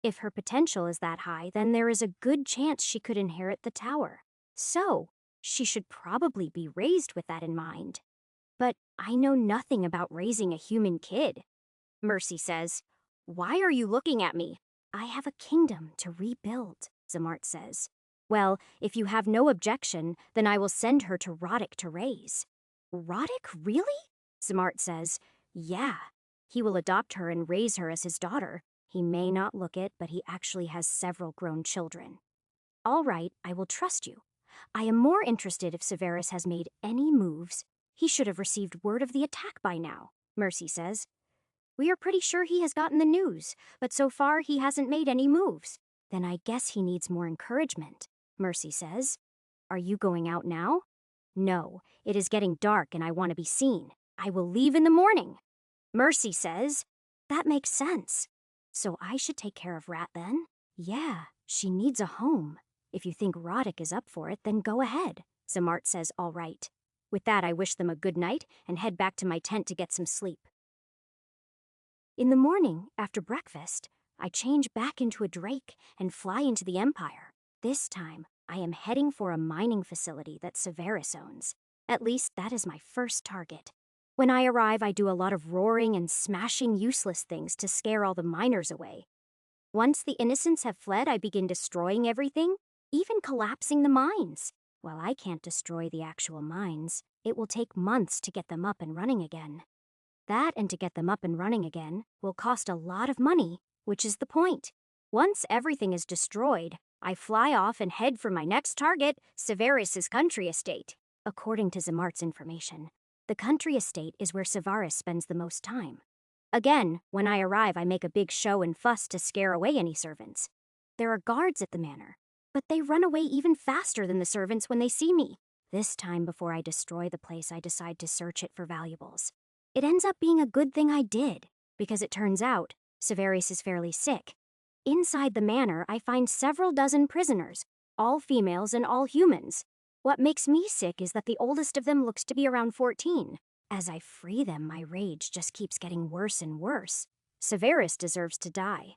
If her potential is that high, then there is a good chance she could inherit the tower. So, she should probably be raised with that in mind. But I know nothing about raising a human kid. Mercy says, Why are you looking at me? I have a kingdom to rebuild, Xamart says. Well, if you have no objection, then I will send her to Roddick to raise. Roddick, really? Xamart says, Yeah. He will adopt her and raise her as his daughter. He may not look it, but he actually has several grown children. All right, I will trust you. I am more interested if Severus has made any moves. He should have received word of the attack by now, Mercy says. We are pretty sure he has gotten the news, but so far he hasn't made any moves. Then I guess he needs more encouragement, Mercy says. Are you going out now? No, it is getting dark and I want to be seen. I will leave in the morning. Mercy says, That makes sense. So I should take care of Rat then? Yeah, she needs a home. If you think Roddick is up for it, then go ahead. Xamart says all right. With that, I wish them a good night and head back to my tent to get some sleep. In the morning, after breakfast, I change back into a drake and fly into the Empire. This time, I am heading for a mining facility that Severus owns. At least that is my first target. When I arrive, I do a lot of roaring and smashing useless things to scare all the miners away. Once the innocents have fled, I begin destroying everything, even collapsing the mines. While I can't destroy the actual mines, it will take months to get them up and running again. That and to get them up and running again will cost a lot of money, which is the point. Once everything is destroyed, I fly off and head for my next target, Severus's country estate. According to Xamart's information, the country estate is where Severus spends the most time. Again, when I arrive, I make a big show and fuss to scare away any servants. There are guards at the manor, but they run away even faster than the servants when they see me. This time, before I destroy the place, I decide to search it for valuables. It ends up being a good thing I did, because it turns out Severus is fairly sick. Inside the manor, I find several dozen prisoners, all females and all humans. What makes me sick is that the oldest of them looks to be around 14. As I free them, my rage just keeps getting worse and worse. Severus deserves to die.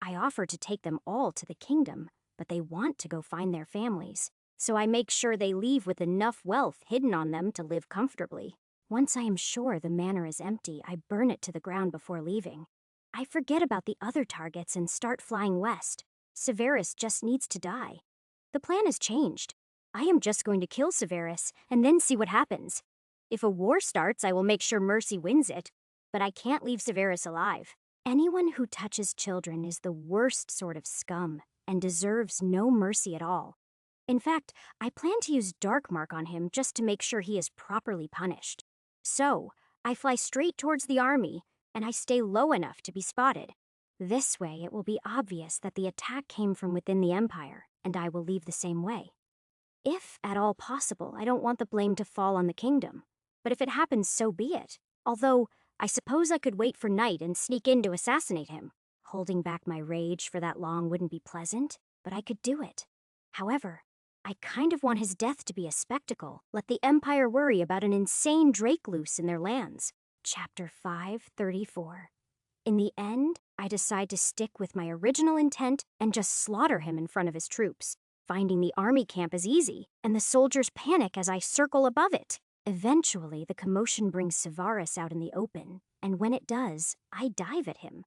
I offer to take them all to the kingdom, but they want to go find their families. So I make sure they leave with enough wealth hidden on them to live comfortably. Once I am sure the manor is empty, I burn it to the ground before leaving. I forget about the other targets and start flying west. Severus just needs to die. The plan has changed. I am just going to kill Severus and then see what happens. If a war starts, I will make sure Mercy wins it, but I can't leave Severus alive. Anyone who touches children is the worst sort of scum and deserves no mercy at all. In fact, I plan to use Darkmark on him just to make sure he is properly punished. So, I fly straight towards the army, and I stay low enough to be spotted. This way, it will be obvious that the attack came from within the Empire, and I will leave the same way. If at all possible, I don't want the blame to fall on the kingdom. But if it happens, so be it. Although, I suppose I could wait for night and sneak in to assassinate him. Holding back my rage for that long wouldn't be pleasant, but I could do it. However, I kind of want his death to be a spectacle. Let the Empire worry about an insane Drake loose in their lands. Chapter 534. In the end, I decide to stick with my original intent and just slaughter him in front of his troops. Finding the army camp is easy, and the soldiers panic as I circle above it. Eventually, the commotion brings Severus out in the open, and when it does, I dive at him.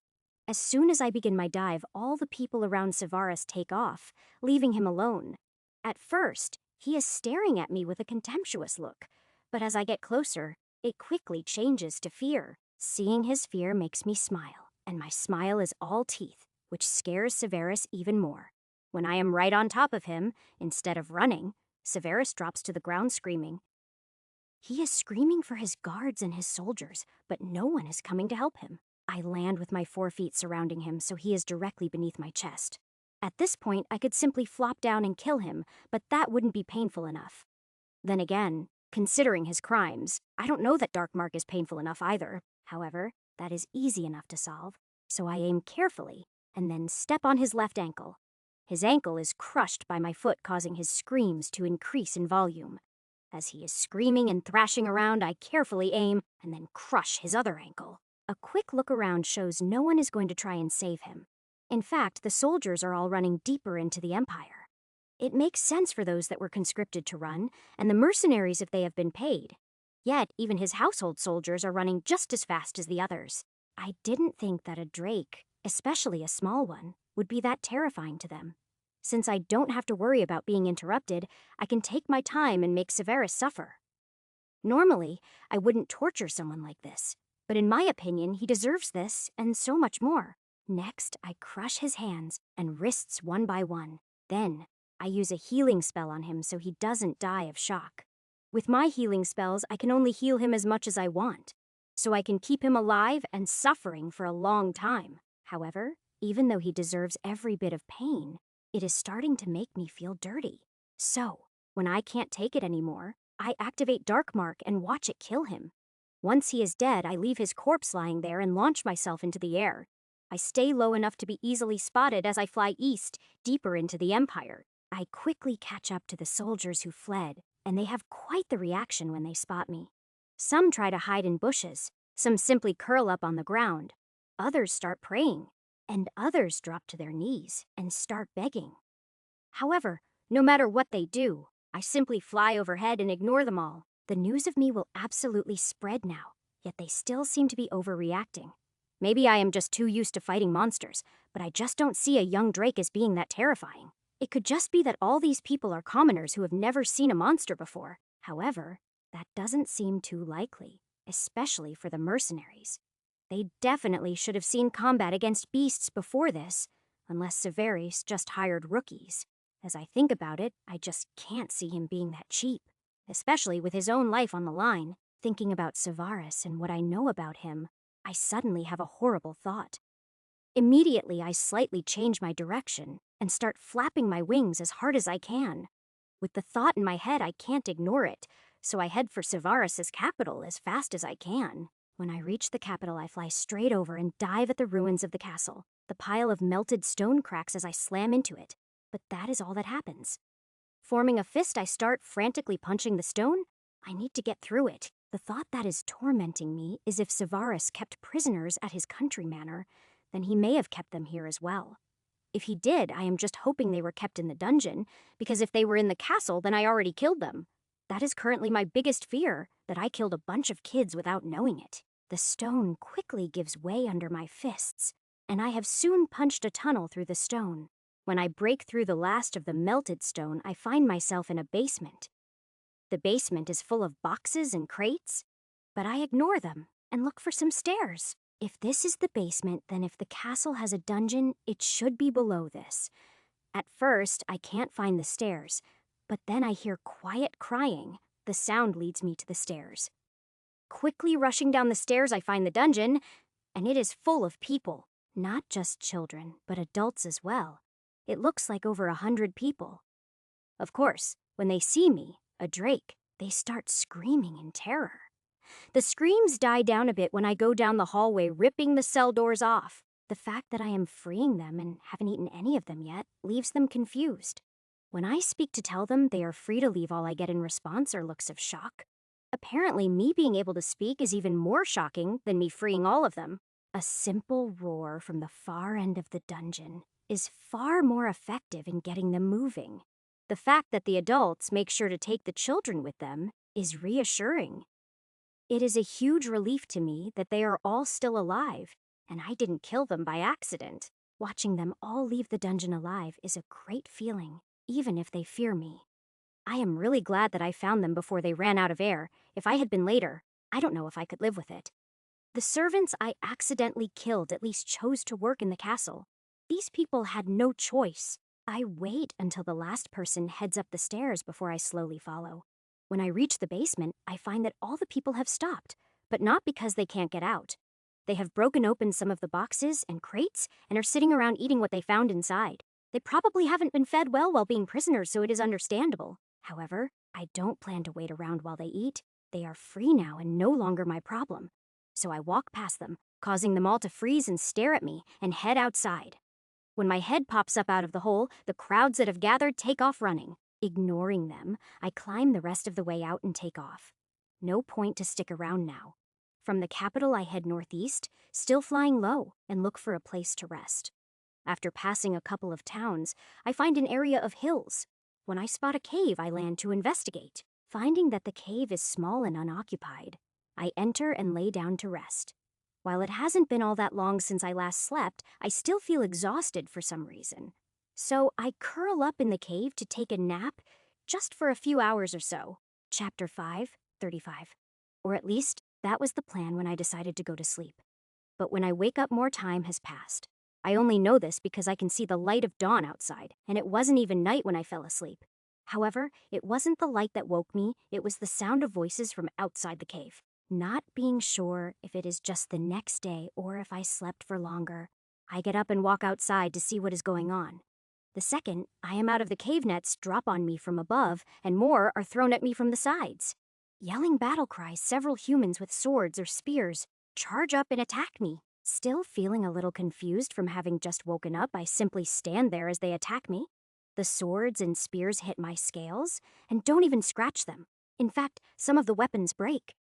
As soon as I begin my dive, all the people around Severus take off, leaving him alone. At first, he is staring at me with a contemptuous look, but as I get closer, it quickly changes to fear. Seeing his fear makes me smile, and my smile is all teeth, which scares Severus even more. When I am right on top of him, instead of running, Severus drops to the ground screaming. He is screaming for his guards and his soldiers, but no one is coming to help him. I land with my 4 feet surrounding him so he is directly beneath my chest. At this point, I could simply flop down and kill him, but that wouldn't be painful enough. Then again, considering his crimes, I don't know that Darkmark is painful enough either. However, that is easy enough to solve, so I aim carefully and then step on his left ankle. His ankle is crushed by my foot, causing his screams to increase in volume. As he is screaming and thrashing around, I carefully aim and then crush his other ankle. A quick look around shows no one is going to try and save him. In fact, the soldiers are all running deeper into the Empire. It makes sense for those that were conscripted to run, and the mercenaries if they have been paid. Yet, even his household soldiers are running just as fast as the others. I didn't think that a Drake, especially a small one, would be that terrifying to them. Since I don't have to worry about being interrupted, I can take my time and make Severus suffer. Normally, I wouldn't torture someone like this, but in my opinion, he deserves this and so much more. Next, I crush his hands and wrists one by one. Then, I use a healing spell on him so he doesn't die of shock. With my healing spells, I can only heal him as much as I want, so I can keep him alive and suffering for a long time. However, even though he deserves every bit of pain, it is starting to make me feel dirty. So, when I can't take it anymore, I activate Darkmark and watch it kill him. Once he is dead, I leave his corpse lying there and launch myself into the air. I stay low enough to be easily spotted as I fly east, deeper into the Empire. I quickly catch up to the soldiers who fled, and they have quite the reaction when they spot me. Some try to hide in bushes, some simply curl up on the ground. Others start praying, and others drop to their knees and start begging. However, no matter what they do, I simply fly overhead and ignore them all. The news of me will absolutely spread now, yet they still seem to be overreacting. Maybe I am just too used to fighting monsters, but I just don't see a young Drake as being that terrifying. It could just be that all these people are commoners who have never seen a monster before. However, that doesn't seem too likely, especially for the mercenaries. They definitely should have seen combat against beasts before this, unless Severus just hired rookies. As I think about it, I just can't see him being that cheap, especially with his own life on the line. Thinking about Severus and what I know about him, I suddenly have a horrible thought. Immediately, I slightly change my direction and start flapping my wings as hard as I can. With the thought in my head, I can't ignore it, so I head for Severus's capital as fast as I can. When I reach the capital, I fly straight over and dive at the ruins of the castle. The pile of melted stone cracks as I slam into it, but that is all that happens. Forming a fist, I start frantically punching the stone. I need to get through it. The thought that is tormenting me is if Severus kept prisoners at his country manor, then he may have kept them here as well. If he did, I am just hoping they were kept in the dungeon, because if they were in the castle, then I already killed them. That is currently my biggest fear, that I killed a bunch of kids without knowing it. The stone quickly gives way under my fists, and I have soon punched a tunnel through the stone. When I break through the last of the melted stone, I find myself in a basement. The basement is full of boxes and crates, but I ignore them and look for some stairs. If this is the basement, then if the castle has a dungeon, it should be below this. At first, I can't find the stairs, but then I hear quiet crying. The sound leads me to the stairs. Quickly rushing down the stairs, I find the dungeon, and it is full of people. Not just children, but adults as well. It looks like over 100 people. Of course, when they see me, a drake, they start screaming in terror. The screams die down a bit when I go down the hallway, ripping the cell doors off. The fact that I am freeing them and haven't eaten any of them yet leaves them confused. When I speak to tell them they are free to leave, all I get in response are looks of shock. Apparently, me being able to speak is even more shocking than me freeing all of them. A simple roar from the far end of the dungeon is far more effective in getting them moving. The fact that the adults make sure to take the children with them is reassuring. It is a huge relief to me that they are all still alive, and I didn't kill them by accident. Watching them all leave the dungeon alive is a great feeling, even if they fear me. I am really glad that I found them before they ran out of air. If I had been later, I don't know if I could live with it. The servants I accidentally killed at least chose to work in the castle. These people had no choice. I wait until the last person heads up the stairs before I slowly follow. When I reach the basement, I find that all the people have stopped, but not because they can't get out. They have broken open some of the boxes and crates and are sitting around eating what they found inside. They probably haven't been fed well while being prisoners, so it is understandable. However, I don't plan to wait around while they eat. They are free now and no longer my problem. So I walk past them, causing them all to freeze and stare at me, and head outside. When my head pops up out of the hole, the crowds that have gathered take off running. Ignoring them, I climb the rest of the way out and take off. No point to stick around now. From the capital, I head northeast, still flying low, and look for a place to rest. After passing a couple of towns, I find an area of hills. When I spot a cave, I land to investigate. Finding that the cave is small and unoccupied, I enter and lay down to rest. While it hasn't been all that long since I last slept, I still feel exhausted for some reason. So I curl up in the cave to take a nap just for a few hours or so. Chapter 5:35. Or at least, that was the plan when I decided to go to sleep. But when I wake up, more time has passed. I only know this because I can see the light of dawn outside, and it wasn't even night when I fell asleep. However, it wasn't the light that woke me, it was the sound of voices from outside the cave. Not being sure if it is just the next day or if I slept for longer, I get up and walk outside to see what is going on. The second I am out of the cave, nets drop on me from above, and more are thrown at me from the sides. Yelling battle cries, several humans with swords or spears charge up and attack me. Still feeling a little confused from having just woken up, I simply stand there as they attack me. The swords and spears hit my scales and don't even scratch them. In fact, some of the weapons break.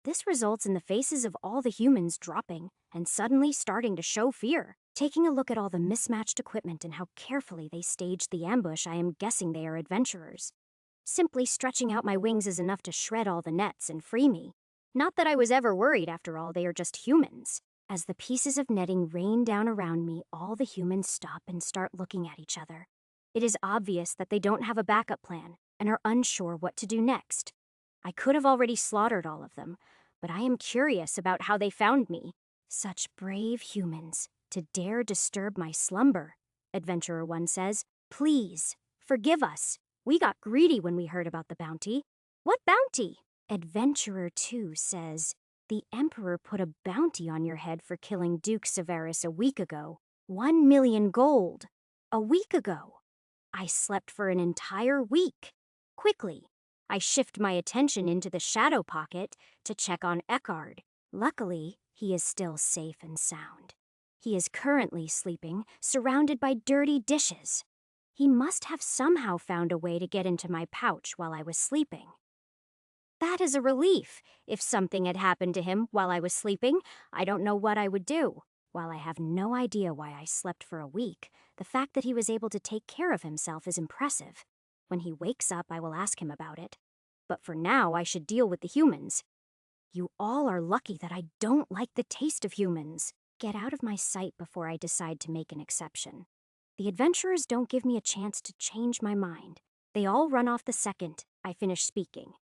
This results in the faces of all the humans dropping and suddenly starting to show fear. Taking a look at all the mismatched equipment and how carefully they staged the ambush, I am guessing they are adventurers. Simply stretching out my wings is enough to shred all the nets and free me. Not that I was ever worried, after all, they are just humans. As the pieces of netting rain down around me, all the humans stop and start looking at each other. It is obvious that they don't have a backup plan and are unsure what to do next. I could have already slaughtered all of them, but I am curious about how they found me. Such brave humans, to dare disturb my slumber, Adventurer 1 says. Please, forgive us. We got greedy when we heard about the bounty. What bounty? Adventurer 2 says, the Emperor put a bounty on your head for killing Duke Severus a week ago. 1 million gold. A week ago. I slept for an entire week. Quickly, I shift my attention into the shadow pocket to check on Eckhard. Luckily, he is still safe and sound. He is currently sleeping, surrounded by dirty dishes. He must have somehow found a way to get into my pouch while I was sleeping. That is a relief. If something had happened to him while I was sleeping, I don't know what I would do. While I have no idea why I slept for a week, the fact that he was able to take care of himself is impressive. When he wakes up, I will ask him about it. But for now, I should deal with the humans. You all are lucky that I don't like the taste of humans. Get out of my sight before I decide to make an exception. The adventurers don't give me a chance to change my mind. They all run off the second I finish speaking.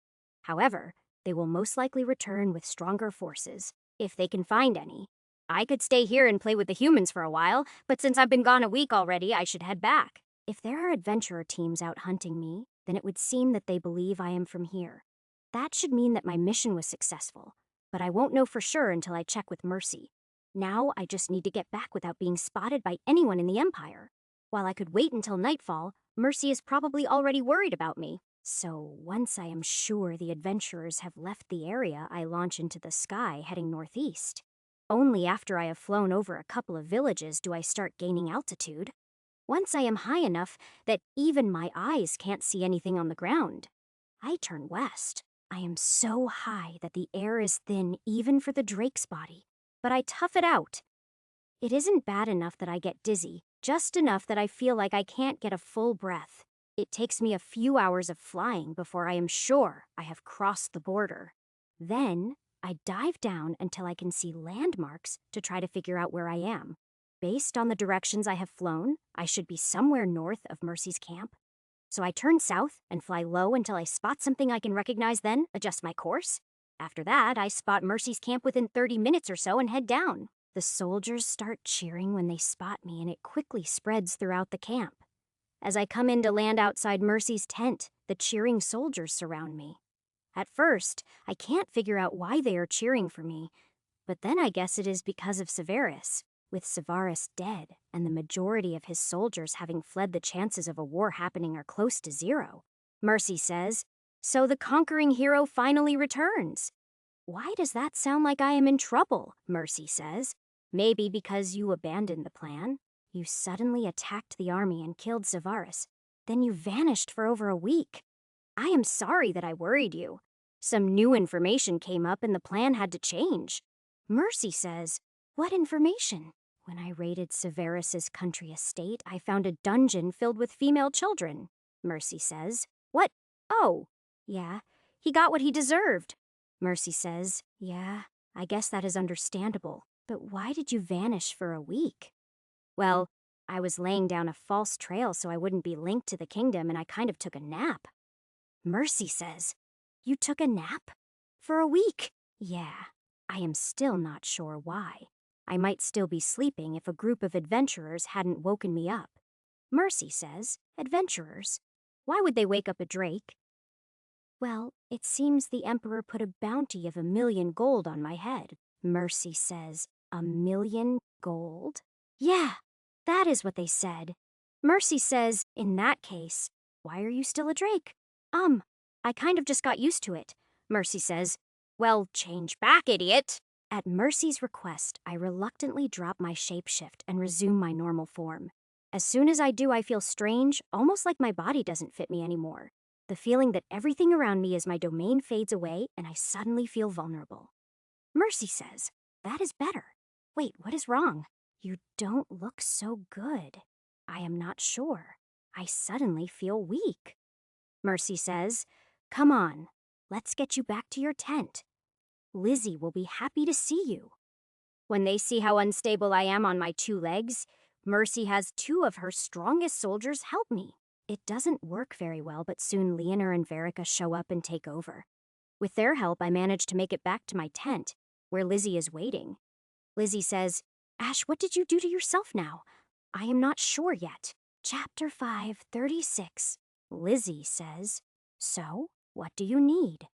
However, they will most likely return with stronger forces, if they can find any. I could stay here and play with the humans for a while, but since I've been gone a week already, I should head back. If there are adventurer teams out hunting me, then it would seem that they believe I am from here. That should mean that my mission was successful, but I won't know for sure until I check with Mercy. Now I just need to get back without being spotted by anyone in the Empire. While I could wait until nightfall, Mercy is probably already worried about me. So once I am sure the adventurers have left the area, I launch into the sky heading northeast. Only after I have flown over a couple of villages do I start gaining altitude. Once I am high enough that even my eyes can't see anything on the ground, I turn west. I am so high that the air is thin even for the drake's body, but I tough it out. It isn't bad enough that I get dizzy, just enough that I feel like I can't get a full breath. It takes me a few hours of flying before I am sure I have crossed the border. Then, I dive down until I can see landmarks to try to figure out where I am. Based on the directions I have flown, I should be somewhere north of Mercy's camp. So I turn south and fly low until I spot something I can recognize, then adjust my course. After that, I spot Mercy's camp within 30 minutes or so and head down. The soldiers start cheering when they spot me, and it quickly spreads throughout the camp. As I come in to land outside Mercy's tent, the cheering soldiers surround me. At first, I can't figure out why they are cheering for me, but then I guess it is because of Severus. With Severus dead, and the majority of his soldiers having fled, the chances of a war happening are close to zero. Mercy says, "So the conquering hero finally returns." Why does that sound like I am in trouble? Mercy says. Maybe because you abandoned the plan. You suddenly attacked the army and killed Severus. Then you vanished for over a week. I am sorry that I worried you. Some new information came up and the plan had to change. Mercy says, "What information?" When I raided Severus's country estate, I found a dungeon filled with female children. Mercy says, "What? Oh, yeah, he got what he deserved." Mercy says, "Yeah, I guess that is understandable. But why did you vanish for a week?" Well, I was laying down a false trail so I wouldn't be linked to the kingdom, and I kind of took a nap. Mercy says, "You took a nap? For a week?" Yeah, I am still not sure why. I might still be sleeping if a group of adventurers hadn't woken me up. Mercy says, "Adventurers? Why would they wake up a drake?" Well, it seems the Emperor put a bounty of 1,000,000 gold on my head. Mercy says, 1,000,000 gold? Yeah, that is what they said. Mercy says, in that case, why are you still a drake? I kind of just got used to it. Mercy says, "Well, change back, idiot." At Mercy's request, I reluctantly drop my shapeshift and resume my normal form. As soon as I do, I feel strange, almost like my body doesn't fit me anymore. The feeling that everything around me is my domain fades away, and I suddenly feel vulnerable. Mercy says, "That is better." Wait, what is wrong? You don't look so good. I am not sure. I suddenly feel weak. Mercy says, "Come on, let's get you back to your tent. Lizzie will be happy to see you." When they see how unstable I am on my 2 legs, Mercy has 2 of her strongest soldiers help me. It doesn't work very well, but soon Leonor and Verica show up and take over. With their help, I manage to make it back to my tent, where Lizzie is waiting. Lizzie says, "Ash, what did you do to yourself now? I am not sure yet." Chapter 5:36. Lizzie says, "So, what do you need?"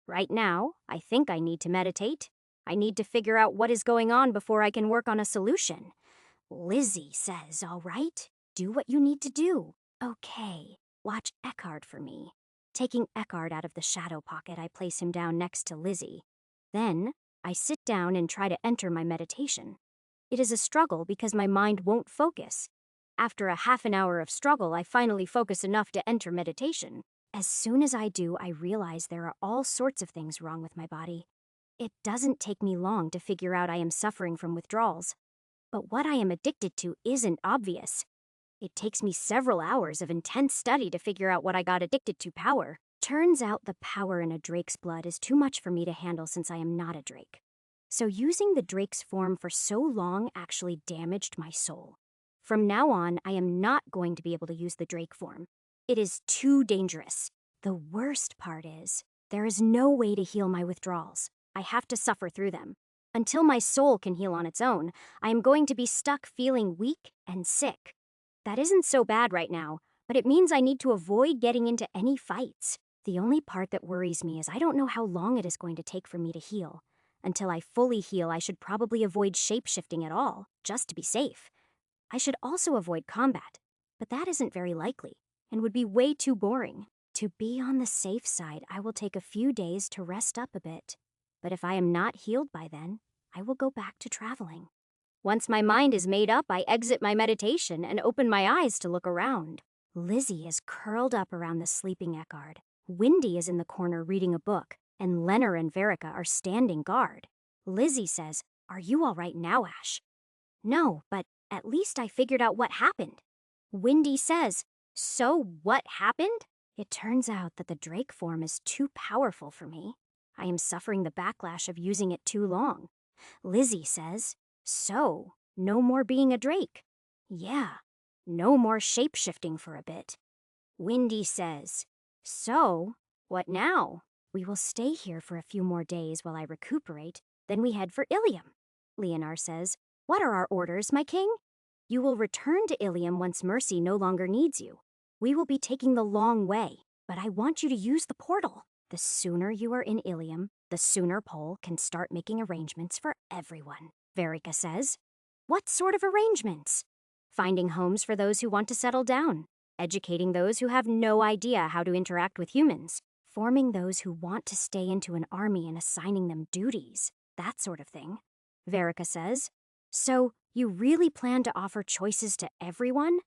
Right now, I think I need to meditate. I need to figure out what is going on before I can work on a solution. Lizzie says, "All right, do what you need to do." Okay, watch Eckhard for me. Taking Eckhard out of the shadow pocket, I place him down next to Lizzie. Then, I sit down and try to enter my meditation. It is a struggle because my mind won't focus. After a half an hour of struggle, I finally focus enough to enter meditation. As soon as I do, I realize there are all sorts of things wrong with my body. It doesn't take me long to figure out I am suffering from withdrawals. But what I am addicted to isn't obvious. It takes me several hours of intense study to figure out what I got addicted to. Power. Turns out the power in a drake's blood is too much for me to handle since I am not a drake. So using the drake's form for so long actually damaged my soul. From now on, I am not going to be able to use the Drake form. It is too dangerous. The worst part is, there is no way to heal my withdrawals. I have to suffer through them. Until my soul can heal on its own, I am going to be stuck feeling weak and sick. That isn't so bad right now, but it means I need to avoid getting into any fights. The only part that worries me is I don't know how long it is going to take for me to heal. Until I fully heal, I should probably avoid shape-shifting at all, just to be safe. I should also avoid combat, but that isn't very likely, and would be way too boring. To be on the safe side, I will take a few days to rest up a bit. But if I am not healed by then, I will go back to traveling. Once my mind is made up, I exit my meditation and open my eyes to look around. Lizzie is curled up around the sleeping Eckhard. Windy is in the corner reading a book, and Lenner and Verica are standing guard. Lizzie says, "Are you all right now, Ash?" "No, but at least I figured out what happened." Windy says, "So what happened?" It turns out that the Drake form is too powerful for me. I am suffering the backlash of using it too long. Lizzie says, "So, no more being a Drake." "Yeah, no more shape-shifting for a bit." Windy says, "So, what now?" "We will stay here for a few more days while I recuperate, then we head for Ilium." Leonar says, "What are our orders, my king?" "You will return to Ilium once Mercy no longer needs you. We will be taking the long way, but I want you to use the portal. The sooner you are in Ilium, the sooner Pol can start making arrangements for everyone," Verica says. "What sort of arrangements?" "Finding homes for those who want to settle down, educating those who have no idea how to interact with humans, forming those who want to stay into an army and assigning them duties, that sort of thing," Verica says. "So, you really plan to offer choices to everyone?"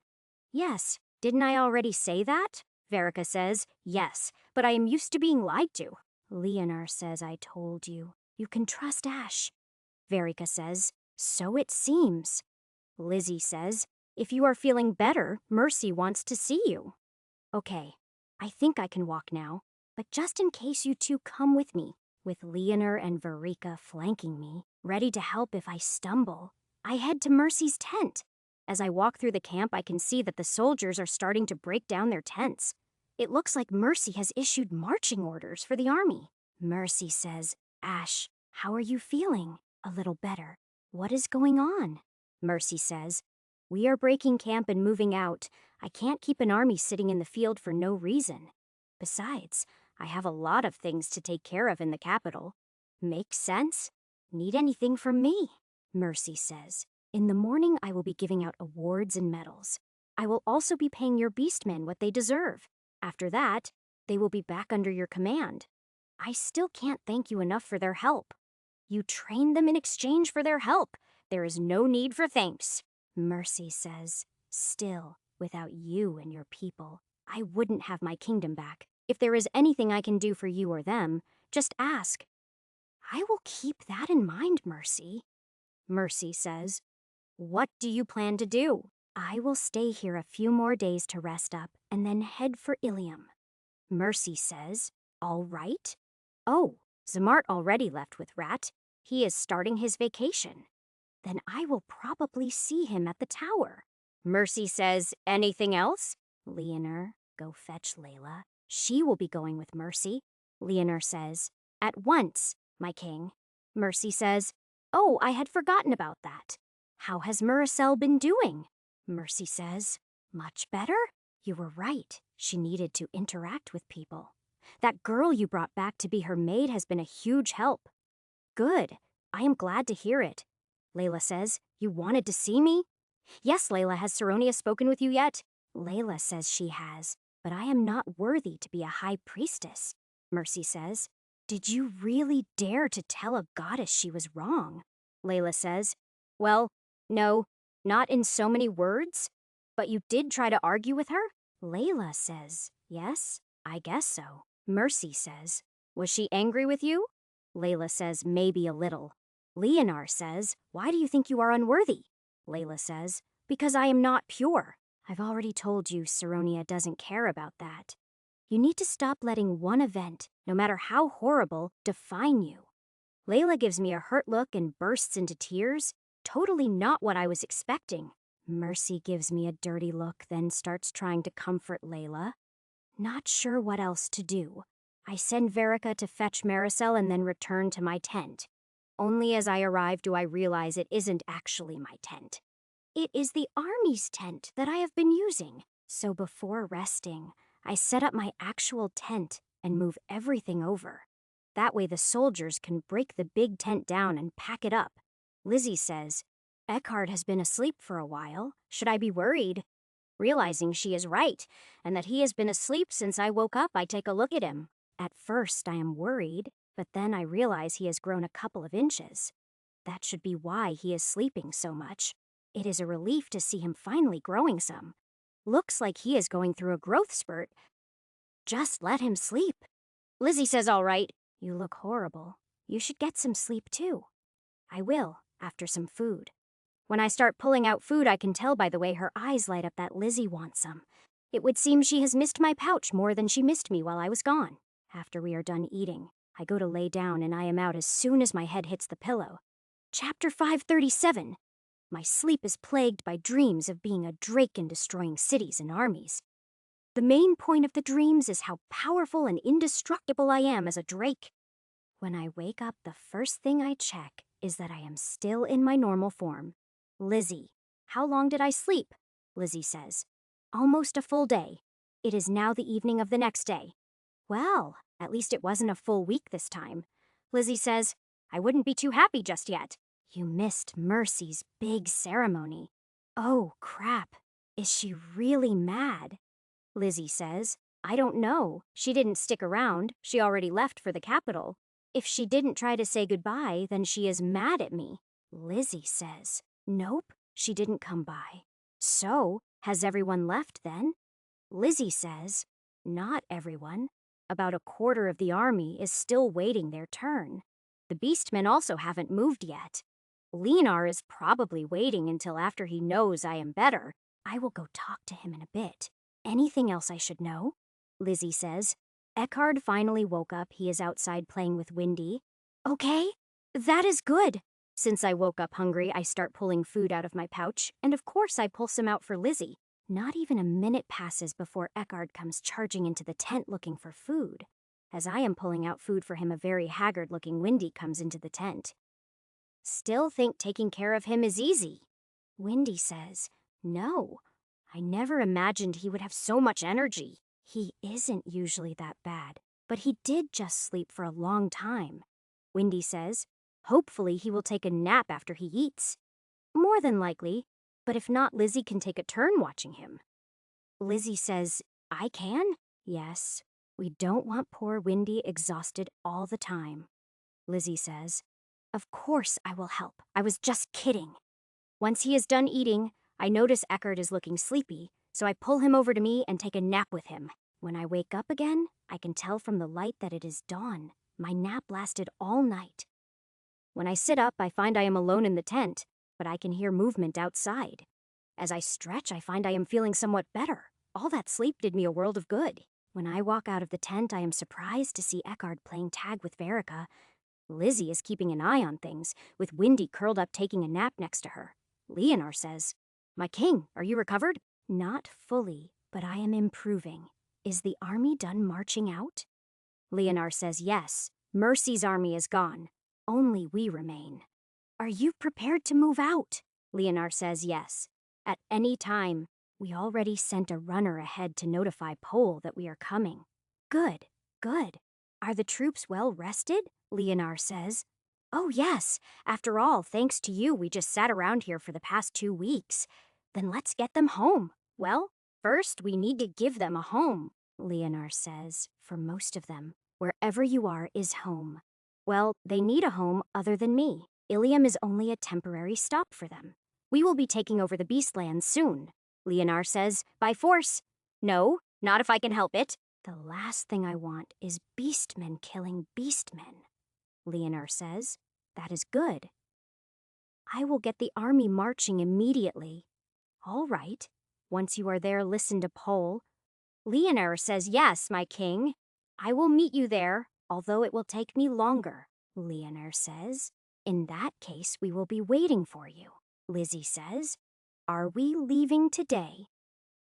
"Yes. Didn't I already say that?" Verica says, "Yes, but I am used to being lied to." Leonar says, "I told you. You can trust Ash." Verica says, "So it seems." Lizzie says, "If you are feeling better, Mercy wants to see you." "Okay, I think I can walk now, but just in case you two come with me, with Leonar and Verica flanking me, ready to help if I stumble, I head to Mercy's tent. As I walk through the camp, I can see that the soldiers are starting to break down their tents. It looks like Mercy has issued marching orders for the army." Mercy says, "Ash, how are you feeling?" "A little better." "What is going on?" Mercy says, "We are breaking camp and moving out. I can't keep an army sitting in the field for no reason. Besides, I have a lot of things to take care of in the capital." "Makes sense. Need anything from me?" Mercy says, "In the morning I will be giving out awards and medals. I will also be paying your beastmen what they deserve. After that, they will be back under your command. I still can't thank you enough for their help." "You trained them in exchange for their help. There is no need for thanks." Mercy says, "Still, without you and your people, I wouldn't have my kingdom back. If there is anything I can do for you or them, just ask." "I will keep that in mind, Mercy." Mercy says, "What do you plan to do?" "I will stay here a few more days to rest up and then head for Ilium." Mercy says, "All right." "Oh, Zamart already left with Rat. He is starting his vacation." "Then I will probably see him at the tower." Mercy says, "Anything else?" "Leonar, go fetch Layla. She will be going with Mercy." Leonar says, "At once, my king." Mercy says, "Oh, I had forgotten about that. How has Muracel been doing?" Mercy says, "Much better. You were right. She needed to interact with people. That girl you brought back to be her maid has been a huge help." "Good. I am glad to hear it." Layla says, "You wanted to see me?" "Yes, Layla. Has Saronia spoken with you yet?" Layla says she has, "but I am not worthy to be a high priestess." Mercy says, "Did you really dare to tell a goddess she was wrong?" Layla says, "Well, no, not in so many words. But you did try to argue with her?" Layla says, "Yes, I guess so." Mercy says, "Was she angry with you?" Layla says, "Maybe a little." Leonar says, "Why do you think you are unworthy?" Layla says, "Because I am not pure." "I've already told you Saronia doesn't care about that. You need to stop letting one event, no matter how horrible, define you." Layla gives me a hurt look and bursts into tears. Totally not what I was expecting. Mercy gives me a dirty look, then starts trying to comfort Layla. Not sure what else to do. I send Verica to fetch Maricel and then return to my tent. Only as I arrive do I realize it isn't actually my tent. It is the army's tent that I have been using. So before resting, I set up my actual tent and move everything over. That way the soldiers can break the big tent down and pack it up. Lizzie says, Eckhard has been asleep for a while. Should I be worried? Realizing she is right, and that he has been asleep since I woke up, I take a look at him. At first, I am worried, but then I realize he has grown a couple of inches. That should be why he is sleeping so much. It is a relief to see him finally growing some. Looks like he is going through a growth spurt. Just let him sleep. Lizzie says, all right. You look horrible. You should get some sleep too. I will, after some food. When I start pulling out food, I can tell by the way her eyes light up that Lizzie wants some. It would seem she has missed my pouch more than she missed me while I was gone. After we are done eating, I go to lay down and I am out as soon as my head hits the pillow. Chapter 537. My sleep is plagued by dreams of being a drake and destroying cities and armies. The main point of the dreams is how powerful and indestructible I am as a drake. When I wake up, the first thing I check is that I am still in my normal form. Lizzie, how long did I sleep? Lizzie says. Almost a full day. It is now the evening of the next day. Well, at least it wasn't a full week this time. Lizzie says, I wouldn't be too happy just yet. You missed Mercy's big ceremony. Oh, crap. Is she really mad? Lizzie says, I don't know. She didn't stick around. She already left for the capital. If she didn't try to say goodbye, then she is mad at me. Lizzie says, nope, she didn't come by. So, has everyone left then? Lizzie says, not everyone. About a quarter of the army is still waiting their turn. The beastmen also haven't moved yet. Leonar is probably waiting until after he knows I am better. I will go talk to him in a bit. Anything else I should know? Lizzie says. Eckhard finally woke up. He is outside playing with Windy. Okay, that is good. Since I woke up hungry, I start pulling food out of my pouch, and of course I pull some out for Lizzie. Not even a minute passes before Eckhard comes charging into the tent looking for food. As I am pulling out food for him, a very haggard-looking Windy comes into the tent. Still think taking care of him is easy. Windy says, no, I never imagined he would have so much energy. He isn't usually that bad, but he did just sleep for a long time. Windy says, hopefully he will take a nap after he eats. More than likely, but if not, Lizzie can take a turn watching him. Lizzie says, I can? Yes, we don't want poor Windy exhausted all the time. Lizzie says, of course I will help. I was just kidding. Once he is done eating, I notice Eckhard is looking sleepy, so I pull him over to me and take a nap with him. When I wake up again, I can tell from the light that it is dawn. My nap lasted all night. When I sit up, I find I am alone in the tent, but I can hear movement outside. As I stretch, I find I am feeling somewhat better. All that sleep did me a world of good. When I walk out of the tent, I am surprised to see Eckhard playing tag with Verica. Lizzie is keeping an eye on things, with Windy curled up taking a nap next to her. Leonar says, my king, are you recovered? Not fully, but I am improving. Is the army done marching out? Leonar says yes. Mercy's army is gone. Only we remain. Are you prepared to move out? Leonar says yes. At any time. We already sent a runner ahead to notify Pole that we are coming. Good, good. Are the troops well rested? Leonar says. Oh yes. After all, thanks to you, we just sat around here for the past 2 weeks. Then let's get them home. Well, first we need to give them a home, Leonar says. For most of them, wherever you are is home. Well, they need a home other than me. Ilium is only a temporary stop for them. We will be taking over the Beastlands soon. Leonar says, by force. No, not if I can help it. The last thing I want is beastmen killing beastmen. Leonar says, that is good. I will get the army marching immediately. All right. Once you are there, listen to Pole. Leonar says, yes, my king. I will meet you there, although it will take me longer. Leonar says, in that case, we will be waiting for you. Lizzie says, Are we leaving today?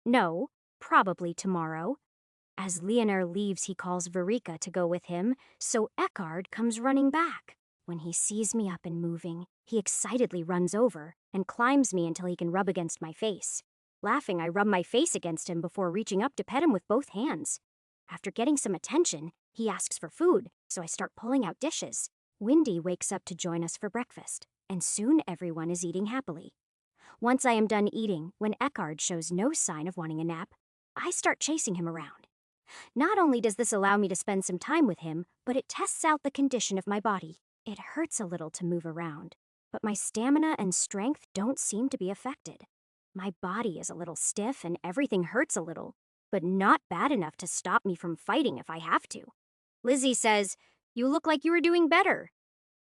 No, probably tomorrow. As Leonor leaves, he calls Verika to go with him, so Eckhard comes running back. When he sees me up and moving, he excitedly runs over and climbs me until he can rub against my face. Laughing, I rub my face against him before reaching up to pet him with both hands. After getting some attention, he asks for food, so I start pulling out dishes. Windy wakes up to join us for breakfast, and soon everyone is eating happily. Once I am done eating, when Eckhard shows no sign of wanting a nap, I start chasing him around. Not only does this allow me to spend some time with him, but it tests out the condition of my body. It hurts a little to move around, but my stamina and strength don't seem to be affected. My body is a little stiff and everything hurts a little, but not bad enough to stop me from fighting if I have to. Lizzie says, "You look like you were doing better."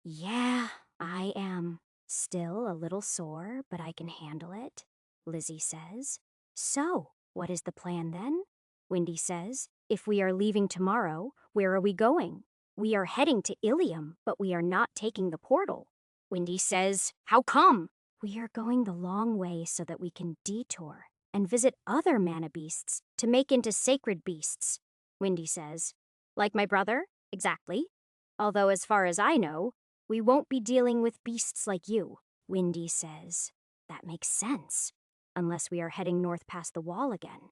Yeah, I am. Still a little sore, but I can handle it, Lizzie says. So, what is the plan then? Windy says, "If we are leaving tomorrow, where are we going? We are heading to Ilium, but we are not taking the portal." Windy says, "How come?" "We are going the long way so that we can detour and visit other mana beasts to make into sacred beasts," Windy says. "Like my brother? Exactly. Although as far as I know, we won't be dealing with beasts like you," Windy says. That makes sense, unless we are heading north past the wall again.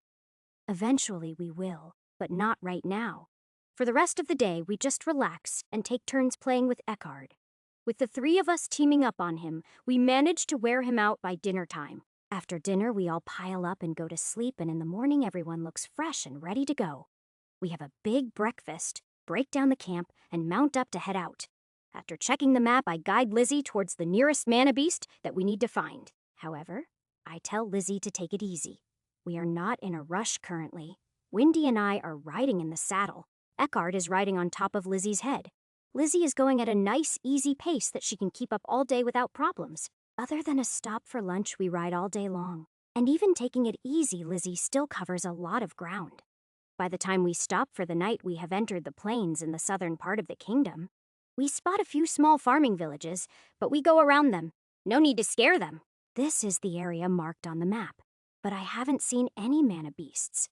Eventually we will, but not right now. For the rest of the day, we just relax and take turns playing with Eckhard. With the three of us teaming up on him, we manage to wear him out by dinner time. After dinner, we all pile up and go to sleep, and in the morning, everyone looks fresh and ready to go. We have a big breakfast, break down the camp, and mount up to head out. After checking the map, I guide Lizzie towards the nearest mana beast that we need to find. However, I tell Lizzie to take it easy. We are not in a rush currently. Windy and I are riding in the saddle. Eckhard is riding on top of Lizzie's head. Lizzie is going at a nice, easy pace that she can keep up all day without problems. Other than a stop for lunch, we ride all day long. And even taking it easy, Lizzie still covers a lot of ground. By the time we stop for the night, we have entered the plains in the southern part of the kingdom. We spot a few small farming villages, but we go around them. No need to scare them. This is the area marked on the map, but I haven't seen any mana beasts.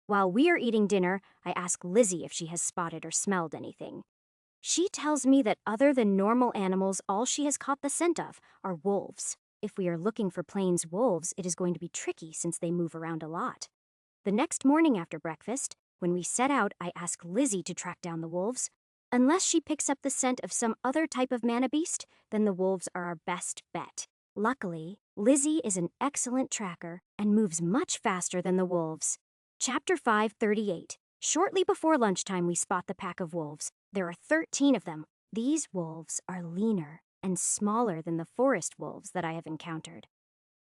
While we are eating dinner, I ask Lizzie if she has spotted or smelled anything. She tells me that other than normal animals, all she has caught the scent of are wolves. If we are looking for plains wolves, it is going to be tricky since they move around a lot. The next morning after breakfast, when we set out, I ask Lizzie to track down the wolves. Unless she picks up the scent of some other type of mana beast, then the wolves are our best bet. Luckily, Lizzie is an excellent tracker and moves much faster than the wolves. Chapter 538. Shortly before lunchtime, we spot the pack of wolves. There are 13 of them. These wolves are leaner and smaller than the forest wolves that I have encountered.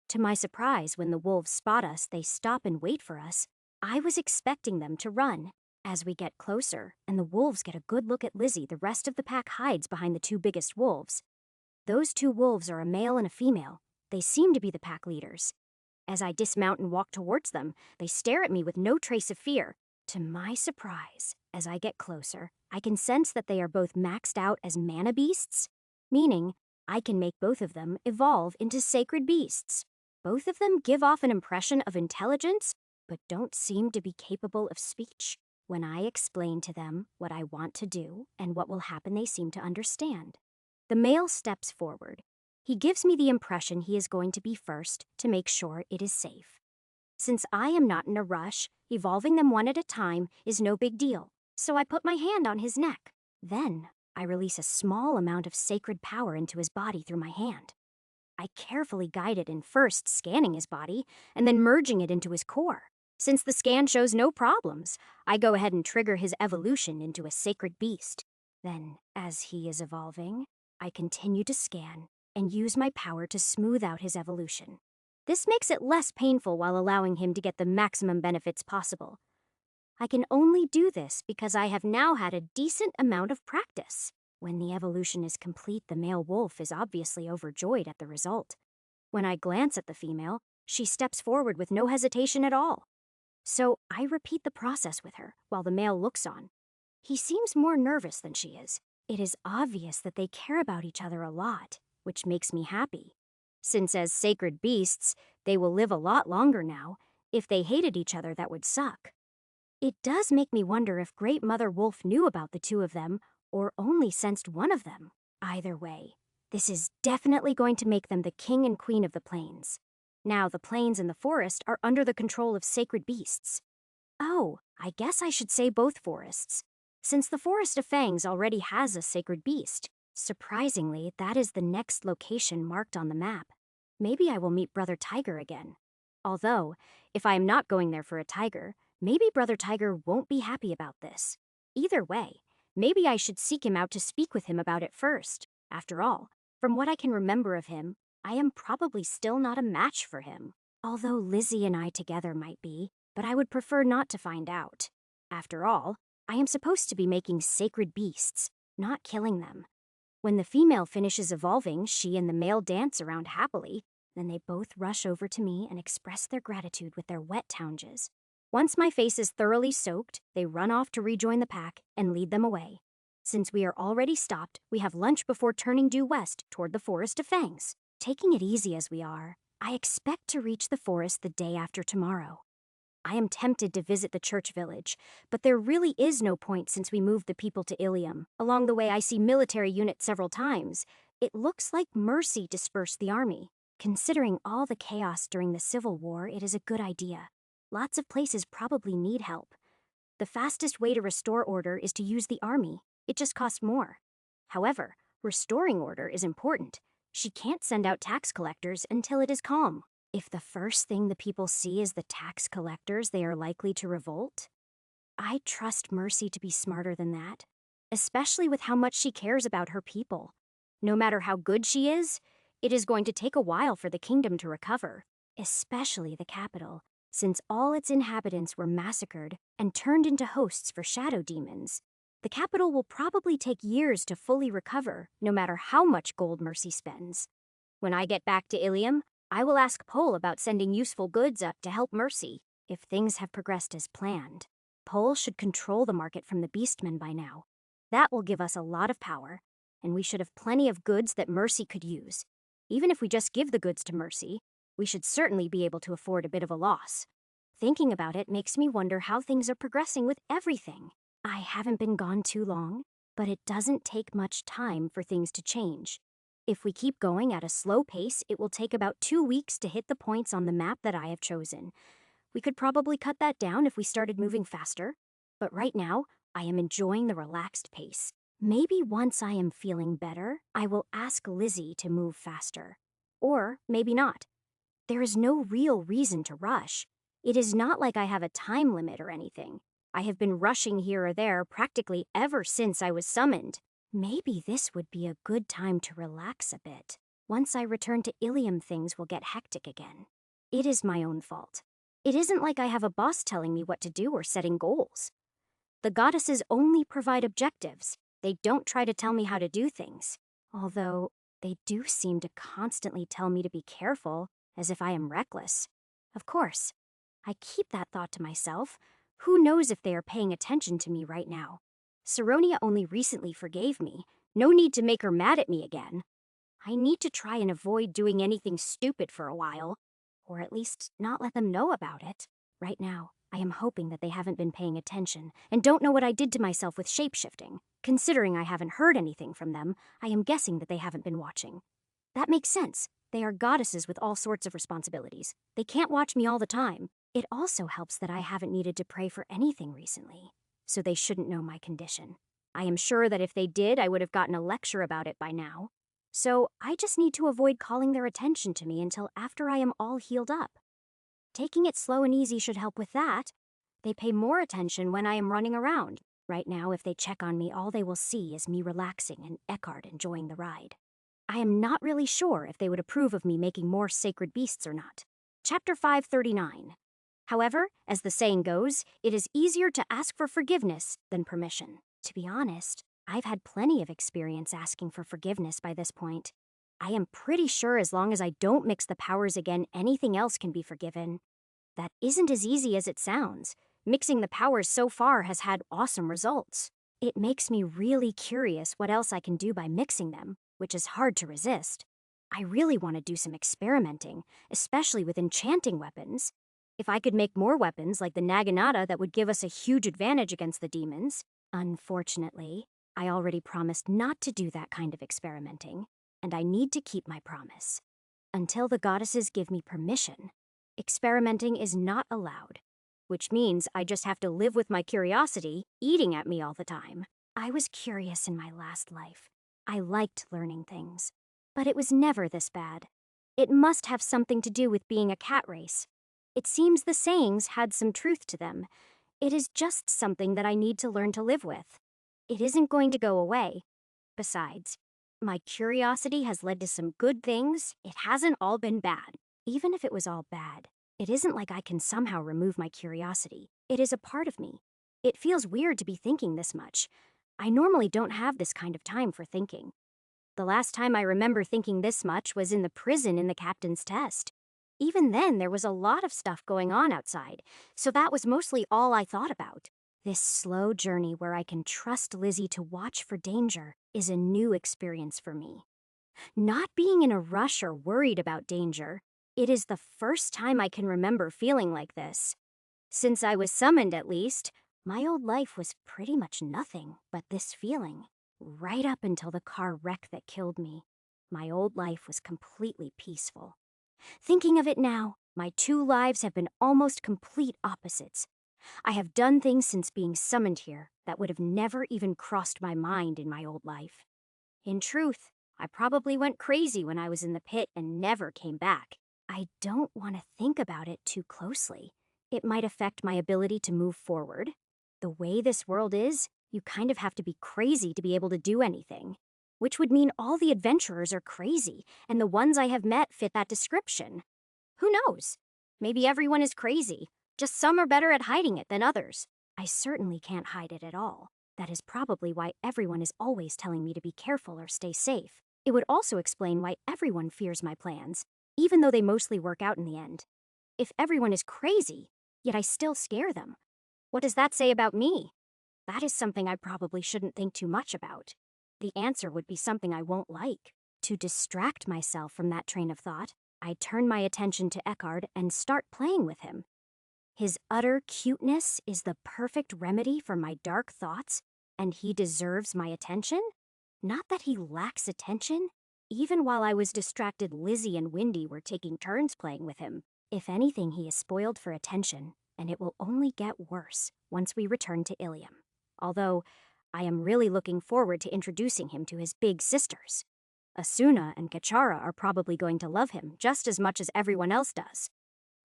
To my surprise, when the wolves spot us, they stop and wait for us. I was expecting them to run. As we get closer, and the wolves get a good look at Lizzie, the rest of the pack hides behind the two biggest wolves. Those two wolves are a male and a female. They seem to be the pack leaders. As I dismount and walk towards them, they stare at me with no trace of fear. To my surprise, as I get closer, I can sense that they are both maxed out as mana beasts, meaning I can make both of them evolve into sacred beasts. Both of them give off an impression of intelligence, but don't seem to be capable of speech. When I explain to them what I want to do and what will happen, they seem to understand. The male steps forward. He gives me the impression he is going to be first to make sure it is safe. Since I am not in a rush, evolving them one at a time is no big deal, so I put my hand on his neck. Then, I release a small amount of sacred power into his body through my hand. I carefully guide it in first scanning his body, and then merging it into his core. Since the scan shows no problems, I go ahead and trigger his evolution into a sacred beast. Then, as he is evolving, I continue to scan and use my power to smooth out his evolution. This makes it less painful while allowing him to get the maximum benefits possible. I can only do this because I have now had a decent amount of practice. When the evolution is complete, the male wolf is obviously overjoyed at the result. When I glance at the female, she steps forward with no hesitation at all. So I repeat the process with her while the male looks on. He seems more nervous than she is. It is obvious that they care about each other a lot, which makes me happy. since as sacred beasts, they will live a lot longer now. If they hated each other, that would suck. It does make me wonder if Great Mother Wolf knew about the two of them, or only sensed one of them. Either way, this is definitely going to make them the king and queen of the plains. Now the plains and the forest are under the control of sacred beasts. Oh, I guess I should say both forests, since the Forest of Fangs already has a sacred beast. Surprisingly, that is the next location marked on the map. Maybe I will meet Brother Tiger again. Although, if I am not going there for a tiger, maybe Brother Tiger won't be happy about this. Either way, maybe I should seek him out to speak with him about it first. After all, from what I can remember of him, I am probably still not a match for him. Although Lizzie and I together might be, but I would prefer not to find out. After all, I am supposed to be making sacred beasts, not killing them. When the female finishes evolving, she and the male dance around happily, then they both rush over to me and express their gratitude with their wet tounges. Once my face is thoroughly soaked, they run off to rejoin the pack and lead them away. Since we are already stopped, we have lunch before turning due west toward the Forest of Fangs. Taking it easy as we are, I expect to reach the forest the day after tomorrow. I am tempted to visit the church village, but there really is no point since we moved the people to Ilium. Along the way, I see military units several times. It looks like Mercy dispersed the army. Considering all the chaos during the Civil War, it is a good idea. Lots of places probably need help. The fastest way to restore order is to use the army. It just costs more. However, restoring order is important. She can't send out tax collectors until it is calm. If the first thing the people see is the tax collectors, they are likely to revolt. I trust Mercy to be smarter than that, especially with how much she cares about her people. No matter how good she is, it is going to take a while for the kingdom to recover, especially the capital, since all its inhabitants were massacred and turned into hosts for shadow demons. The capital will probably take years to fully recover, no matter how much gold Mercy spends. When I get back to Ilium, I will ask Pole about sending useful goods up to help Mercy, if things have progressed as planned. Pole should control the market from the Beastmen by now. That will give us a lot of power, and we should have plenty of goods that Mercy could use. Even if we just give the goods to Mercy, we should certainly be able to afford a bit of a loss. Thinking about it makes me wonder how things are progressing with everything. I haven't been gone too long, but it doesn't take much time for things to change. If we keep going at a slow pace, it will take about 2 weeks to hit the points on the map that I have chosen. We could probably cut that down if we started moving faster. But right now, I am enjoying the relaxed pace. Maybe once I am feeling better, I will ask Lizzie to move faster. Or maybe not. There is no real reason to rush. It is not like I have a time limit or anything. I have been rushing here or there practically ever since I was summoned. Maybe this would be a good time to relax a bit. Once I return to Ilium, things will get hectic again. It is my own fault. It isn't like I have a boss telling me what to do or setting goals. The goddesses only provide objectives. They don't try to tell me how to do things. Although, they do seem to constantly tell me to be careful, as if I am reckless. Of course, I keep that thought to myself. Who knows if they are paying attention to me right now? Saronia only recently forgave me. No need to make her mad at me again. I need to try and avoid doing anything stupid for a while, or at least not let them know about it. Right now, I am hoping that they haven't been paying attention and don't know what I did to myself with shapeshifting. Considering I haven't heard anything from them, I am guessing that they haven't been watching. That makes sense. They are goddesses with all sorts of responsibilities. They can't watch me all the time. It also helps that I haven't needed to pray for anything recently, so they shouldn't know my condition. I am sure that if they did, I would have gotten a lecture about it by now. So I just need to avoid calling their attention to me until after I am all healed up. Taking it slow and easy should help with that. They pay more attention when I am running around. Right now, if they check on me, all they will see is me relaxing and Eckhart enjoying the ride. I am not really sure if they would approve of me making more sacred beasts or not. Chapter 539. However, as the saying goes, it is easier to ask for forgiveness than permission. To be honest, I've had plenty of experience asking for forgiveness by this point. I am pretty sure as long as I don't mix the powers again, anything else can be forgiven. That isn't as easy as it sounds. Mixing the powers so far has had awesome results. It makes me really curious what else I can do by mixing them, which is hard to resist. I really want to do some experimenting, especially with enchanting weapons. If I could make more weapons like the Naginata, that would give us a huge advantage against the demons. Unfortunately, I already promised not to do that kind of experimenting, and I need to keep my promise. Until the goddesses give me permission, experimenting is not allowed, which means I just have to live with my curiosity eating at me all the time. I was curious in my last life. I liked learning things, but it was never this bad. It must have something to do with being a cat race. It seems the sayings had some truth to them. It is just something that I need to learn to live with. It isn't going to go away. Besides, my curiosity has led to some good things. It hasn't all been bad. Even if it was all bad, it isn't like I can somehow remove my curiosity. It is a part of me. It feels weird to be thinking this much. I normally don't have this kind of time for thinking. The last time I remember thinking this much was in the prison in the captain's test. Even then, there was a lot of stuff going on outside, so that was mostly all I thought about. This slow journey where I can trust Lizzie to watch for danger is a new experience for me. Not being in a rush or worried about danger, it is the first time I can remember feeling like this. Since I was summoned, at least, my old life was pretty much nothing but this feeling. Right up until the car wreck that killed me, my old life was completely peaceful. Thinking of it now, my two lives have been almost complete opposites. I have done things since being summoned here that would have never even crossed my mind in my old life. In truth, I probably went crazy when I was in the pit and never came back. I don't want to think about it too closely. It might affect my ability to move forward. The way this world is, you kind of have to be crazy to be able to do anything. Which would mean all the adventurers are crazy, and the ones I have met fit that description. Who knows? Maybe everyone is crazy. Just some are better at hiding it than others. I certainly can't hide it at all. That is probably why everyone is always telling me to be careful or stay safe. It would also explain why everyone fears my plans, even though they mostly work out in the end. If everyone is crazy, yet I still scare them, what does that say about me? That is something I probably shouldn't think too much about. The answer would be something I won't like. To distract myself from that train of thought, I turn my attention to Eckhard and start playing with him. His utter cuteness is the perfect remedy for my dark thoughts, and he deserves my attention? Not that he lacks attention. Even while I was distracted, Lizzie and Windy were taking turns playing with him. If anything, he is spoiled for attention, and it will only get worse once we return to Ilium. Although, I am really looking forward to introducing him to his big sisters. Asuna and Kachara are probably going to love him just as much as everyone else does.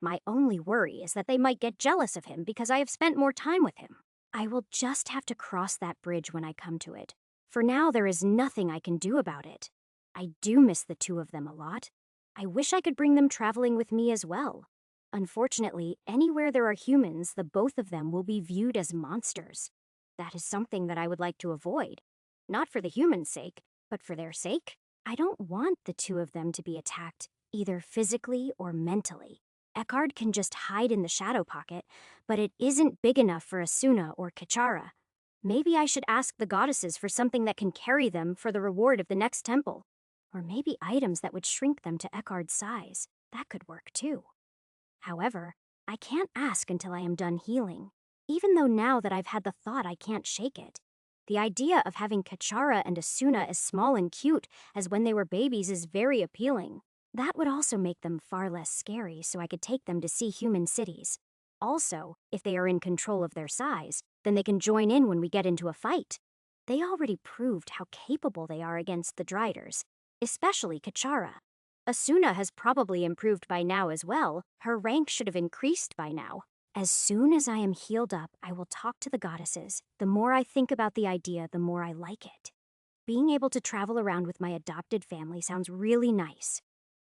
My only worry is that they might get jealous of him because I have spent more time with him. I will just have to cross that bridge when I come to it. For now, there is nothing I can do about it. I do miss the two of them a lot. I wish I could bring them traveling with me as well. Unfortunately, anywhere there are humans, the both of them will be viewed as monsters. That is something that I would like to avoid. Not for the humans' sake, but for their sake. I don't want the two of them to be attacked, either physically or mentally. Eckhard can just hide in the shadow pocket, but it isn't big enough for Asuna or Kachara. Maybe I should ask the goddesses for something that can carry them for the reward of the next temple. Or maybe items that would shrink them to Eckhard's size. That could work too. However, I can't ask until I am done healing, even though now that I've had the thought I can't shake it. The idea of having Kachara and Asuna as small and cute as when they were babies is very appealing. That would also make them far less scary, so I could take them to see human cities. Also, if they are in control of their size, then they can join in when we get into a fight. They already proved how capable they are against the Driders, especially Kachara. Asuna has probably improved by now as well. Her rank should have increased by now. As soon as I am healed up, I will talk to the goddesses. The more I think about the idea, the more I like it. Being able to travel around with my adopted family sounds really nice.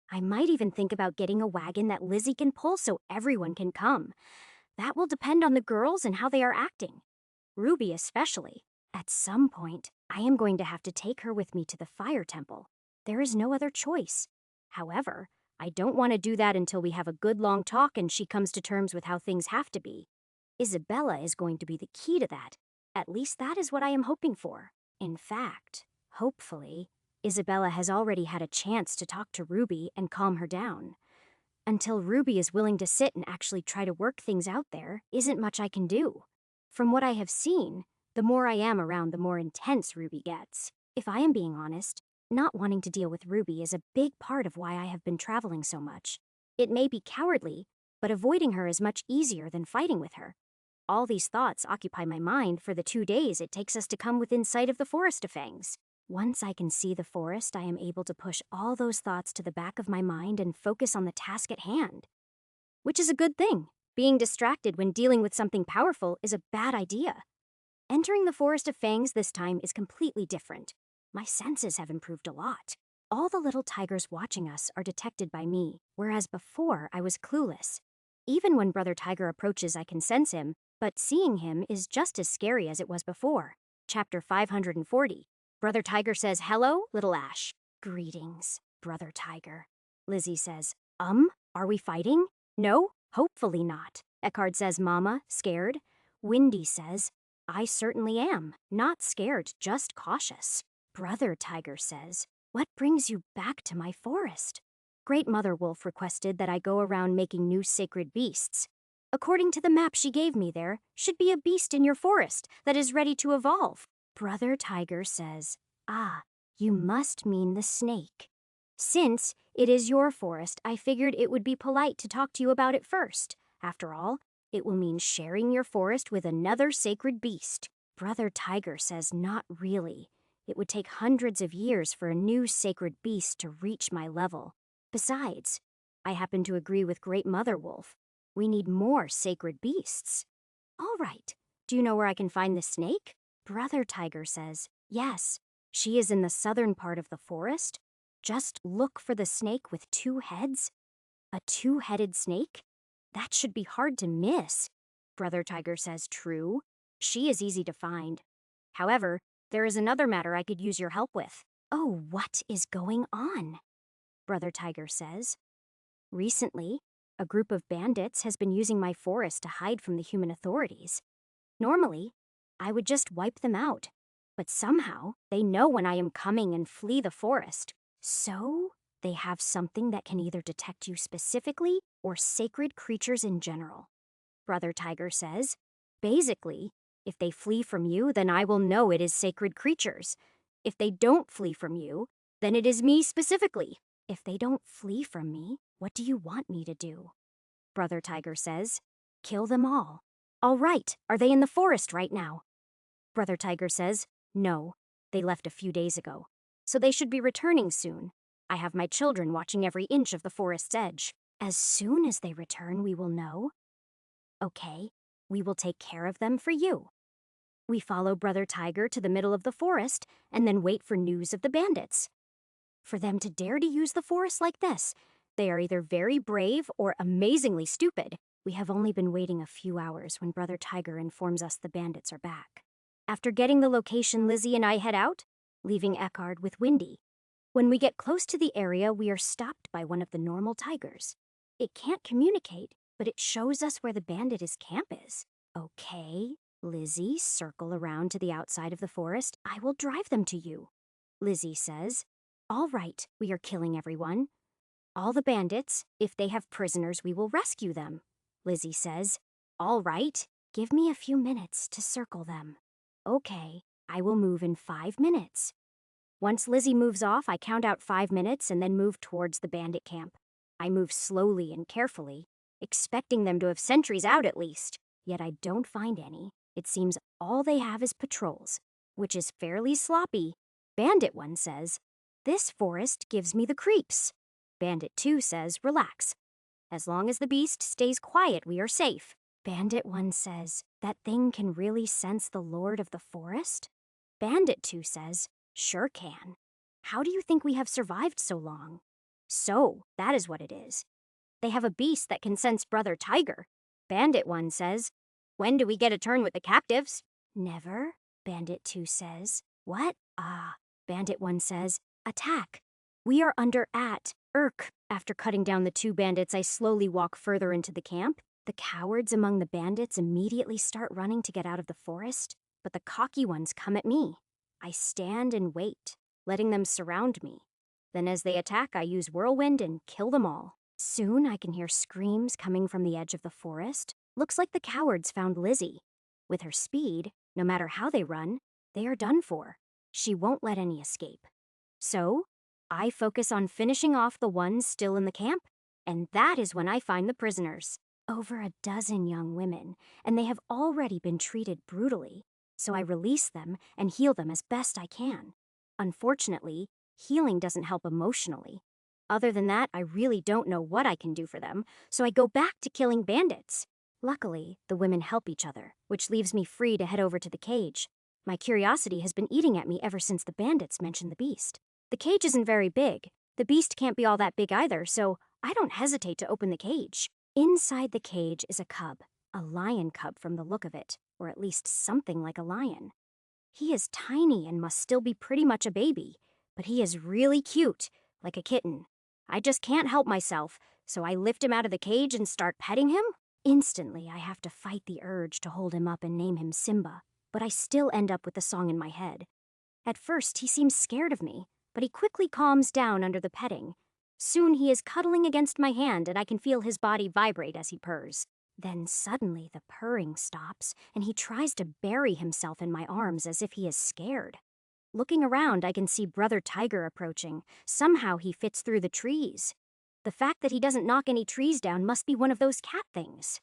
I might even think about getting a wagon that Lizzie can pull so everyone can come. That will depend on the girls and how they are acting. Ruby especially. At some point, I am going to have to take her with me to the fire temple. There is no other choice. However, I don't want to do that until we have a good long talk and she comes to terms with how things have to be. Isabella is going to be the key to that. At least that is what I am hoping for. In fact, hopefully, Isabella has already had a chance to talk to Ruby and calm her down. Until Ruby is willing to sit and actually try to work things out, there isn't much I can do. From what I have seen, the more I am around, the more intense Ruby gets. If I am being honest, not wanting to deal with Ruby is a big part of why I have been traveling so much. It may be cowardly, but avoiding her is much easier than fighting with her. All these thoughts occupy my mind for the 2 days it takes us to come within sight of the Forest of Fangs. Once I can see the forest, I am able to push all those thoughts to the back of my mind and focus on the task at hand. Which is a good thing. Being distracted when dealing with something powerful is a bad idea. Entering the Forest of Fangs this time is completely different. My senses have improved a lot. All the little tigers watching us are detected by me, whereas before I was clueless. Even when Brother Tiger approaches, I can sense him, but seeing him is just as scary as it was before. Chapter 540. Brother Tiger says, "Hello, little Ash." "Greetings, Brother Tiger." Lizzie says, Are we fighting?" "No, hopefully not." Eckhard says, "Mama, scared?" Windy says, "I certainly am. Not scared, just cautious." Brother Tiger says, "What brings you back to my forest?" Great Mother Wolf requested that I go around making new sacred beasts. According to the map she gave me, there should be a beast in your forest that is ready to evolve. Brother Tiger says, you must mean the snake. Since it is your forest, I figured it would be polite to talk to you about it first. After all, it will mean sharing your forest with another sacred beast. Brother Tiger says, not really. It would take hundreds of years for a new sacred beast to reach my level. Besides, I happen to agree with Great Mother Wolf. We need more sacred beasts. All right. Do you know where I can find the snake? Brother Tiger says, yes. She is in the southern part of the forest. Just look for the snake with 2 heads. A 2-headed snake? That should be hard to miss. Brother Tiger says, true. She is easy to find. However, there is another matter I could use your help with. Oh, what is going on? Brother Tiger says. Recently, a group of bandits has been using my forest to hide from the human authorities. Normally, I would just wipe them out, but somehow they know when I am coming and flee the forest. So, they have something that can either detect you specifically or sacred creatures in general. Brother Tiger says, basically, if they flee from you, then I will know it is sacred creatures. If they don't flee from you, then it is me specifically. If they don't flee from me, what do you want me to do? Brother Tiger says, kill them all. All right, are they in the forest right now? Brother Tiger says, no, they left a few days ago, so they should be returning soon. I have my children watching every inch of the forest's edge. As soon as they return, we will know. Okay, we will take care of them for you. We follow Brother Tiger to the middle of the forest and then wait for news of the bandits. For them to dare to use the forest like this, they are either very brave or amazingly stupid. We have only been waiting a few hours when Brother Tiger informs us the bandits are back. After getting the location, Lizzie and I head out, leaving Eckhard with Windy. When we get close to the area, we are stopped by one of the normal tigers. It can't communicate, but it shows us where the bandit's camp is. Okay, Lizzie, circle around to the outside of the forest. I will drive them to you. Lizzie says, all right, we are killing everyone. All the bandits, if they have prisoners, we will rescue them. Lizzie says, all right, give me a few minutes to circle them. Okay, I will move in 5 minutes. Once Lizzie moves off, I count out 5 minutes and then move towards the bandit camp. I move slowly and carefully, expecting them to have sentries out at least. Yet I don't find any. It seems all they have is patrols, which is fairly sloppy. Bandit 1 says, this forest gives me the creeps. Bandit 2 says, relax. As long as the beast stays quiet, we are safe. Bandit 1 says, that thing can really sense the Lord of the Forest? Bandit 2 says, sure can. How do you think we have survived so long? So, that is what it is. They have a beast that can sense Brother Tiger. Bandit 1 says, when do we get a turn with the captives? Never, Bandit 2 says. What? Bandit 1 says, attack. We are under at Urk. After cutting down the 2 bandits, I slowly walk further into the camp. The cowards among the bandits immediately start running to get out of the forest, but the cocky ones come at me. I stand and wait. letting them surround me. Then as they attack, I use Whirlwind and kill them all. Soon I can hear screams coming from the edge of the forest. Looks like the cowards found Lizzie. With her speed, no matter how they run, they are done for. She won't let any escape. So, I focus on finishing off the ones still in the camp, and that is when I find the prisoners. Over a dozen young women, and they have already been treated brutally, so I release them and heal them as best I can. Unfortunately, healing doesn't help emotionally. Other than that, I really don't know what I can do for them, so I go back to killing bandits. Luckily, the women help each other, which leaves me free to head over to the cage. My curiosity has been eating at me ever since the bandits mentioned the beast. The cage isn't very big. The beast can't be all that big either, so I don't hesitate to open the cage. Inside the cage is a cub, a lion cub from the look of it, or at least something like a lion. He is tiny and must still be pretty much a baby, but he is really cute, like a kitten. I just can't help myself, so I lift him out of the cage and start petting him. Instantly, I have to fight the urge to hold him up and name him Simba, but I still end up with the song in my head. At first, he seems scared of me, but he quickly calms down under the petting. Soon he is cuddling against my hand and I can feel his body vibrate as he purrs. Then suddenly the purring stops and he tries to bury himself in my arms as if he is scared. Looking around, I can see Brother Tiger approaching. Somehow he fits through the trees. The fact that he doesn't knock any trees down must be one of those cat things.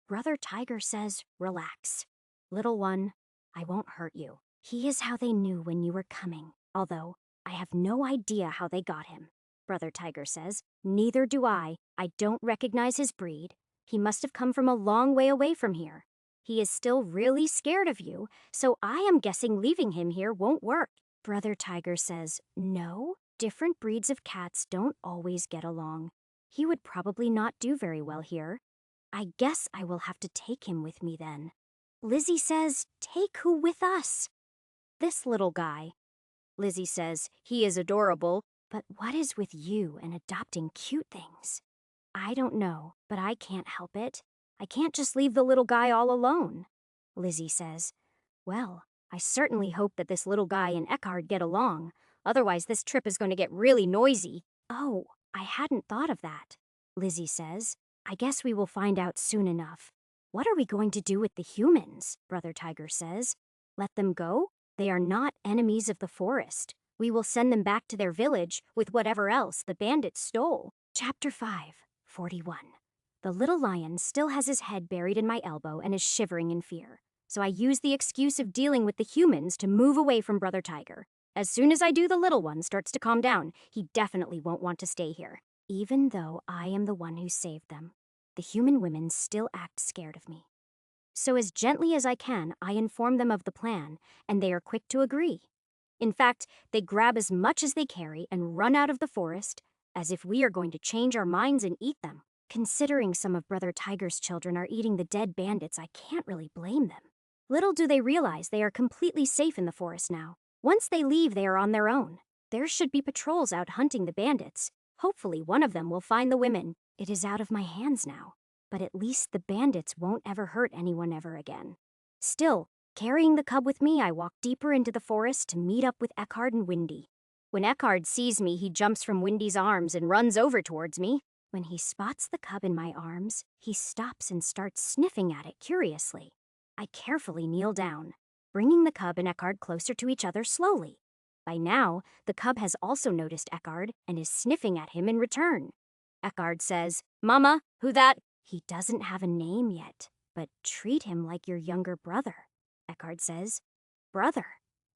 Brother Tiger says, "Relax. Little one, I won't hurt you." He is how they knew when you were coming, although I have no idea how they got him. Brother Tiger says, "Neither do I. I don't recognize his breed. He must have come from a long way away from here. He is still really scared of you, so I am guessing leaving him here won't work." Brother Tiger says, "No, different breeds of cats don't always get along. He would probably not do very well here. I guess I will have to take him with me then." Lizzie says, "Take who with us?" "This little guy." Lizzie says, "He is adorable, but what is with you and adopting cute things?" "I don't know, but I can't help it. I can't just leave the little guy all alone." Lizzie says, "Well, I certainly hope that this little guy and Eckhard get along. Otherwise, this trip is going to get really noisy." "Oh, I hadn't thought of that." Lizzie says, "I guess we will find out soon enough." "What are we going to do with the humans?" Brother Tiger says. "Let them go? They are not enemies of the forest. We will send them back to their village with whatever else the bandits stole." Chapter 5, 41. The little lion still has his head buried in my elbow and is shivering in fear. So I use the excuse of dealing with the humans to move away from Brother Tiger. As soon as I do, the little one starts to calm down. He definitely won't want to stay here. Even though I am the one who saved them, the human women still act scared of me. So as gently as I can, I inform them of the plan, and they are quick to agree. In fact, they grab as much as they carry and run out of the forest, as if we are going to change our minds and eat them. Considering some of Brother Tiger's children are eating the dead bandits, I can't really blame them. Little do they realize they are completely safe in the forest now. Once they leave, they are on their own. There should be patrols out hunting the bandits. Hopefully one of them will find the women. It is out of my hands now. But at least the bandits won't ever hurt anyone ever again. Still, carrying the cub with me, I walk deeper into the forest to meet up with Eckhard and Windy. When Eckhard sees me, he jumps from Windy's arms and runs over towards me. When he spots the cub in my arms, he stops and starts sniffing at it curiously. I carefully kneel down, bringing the cub and Eckhard closer to each other slowly. By now, the cub has also noticed Eckhard and is sniffing at him in return. Eckhard says, "Mama, who that?" He doesn't have a name yet, but treat him like your younger brother, Eckhard says. Brother.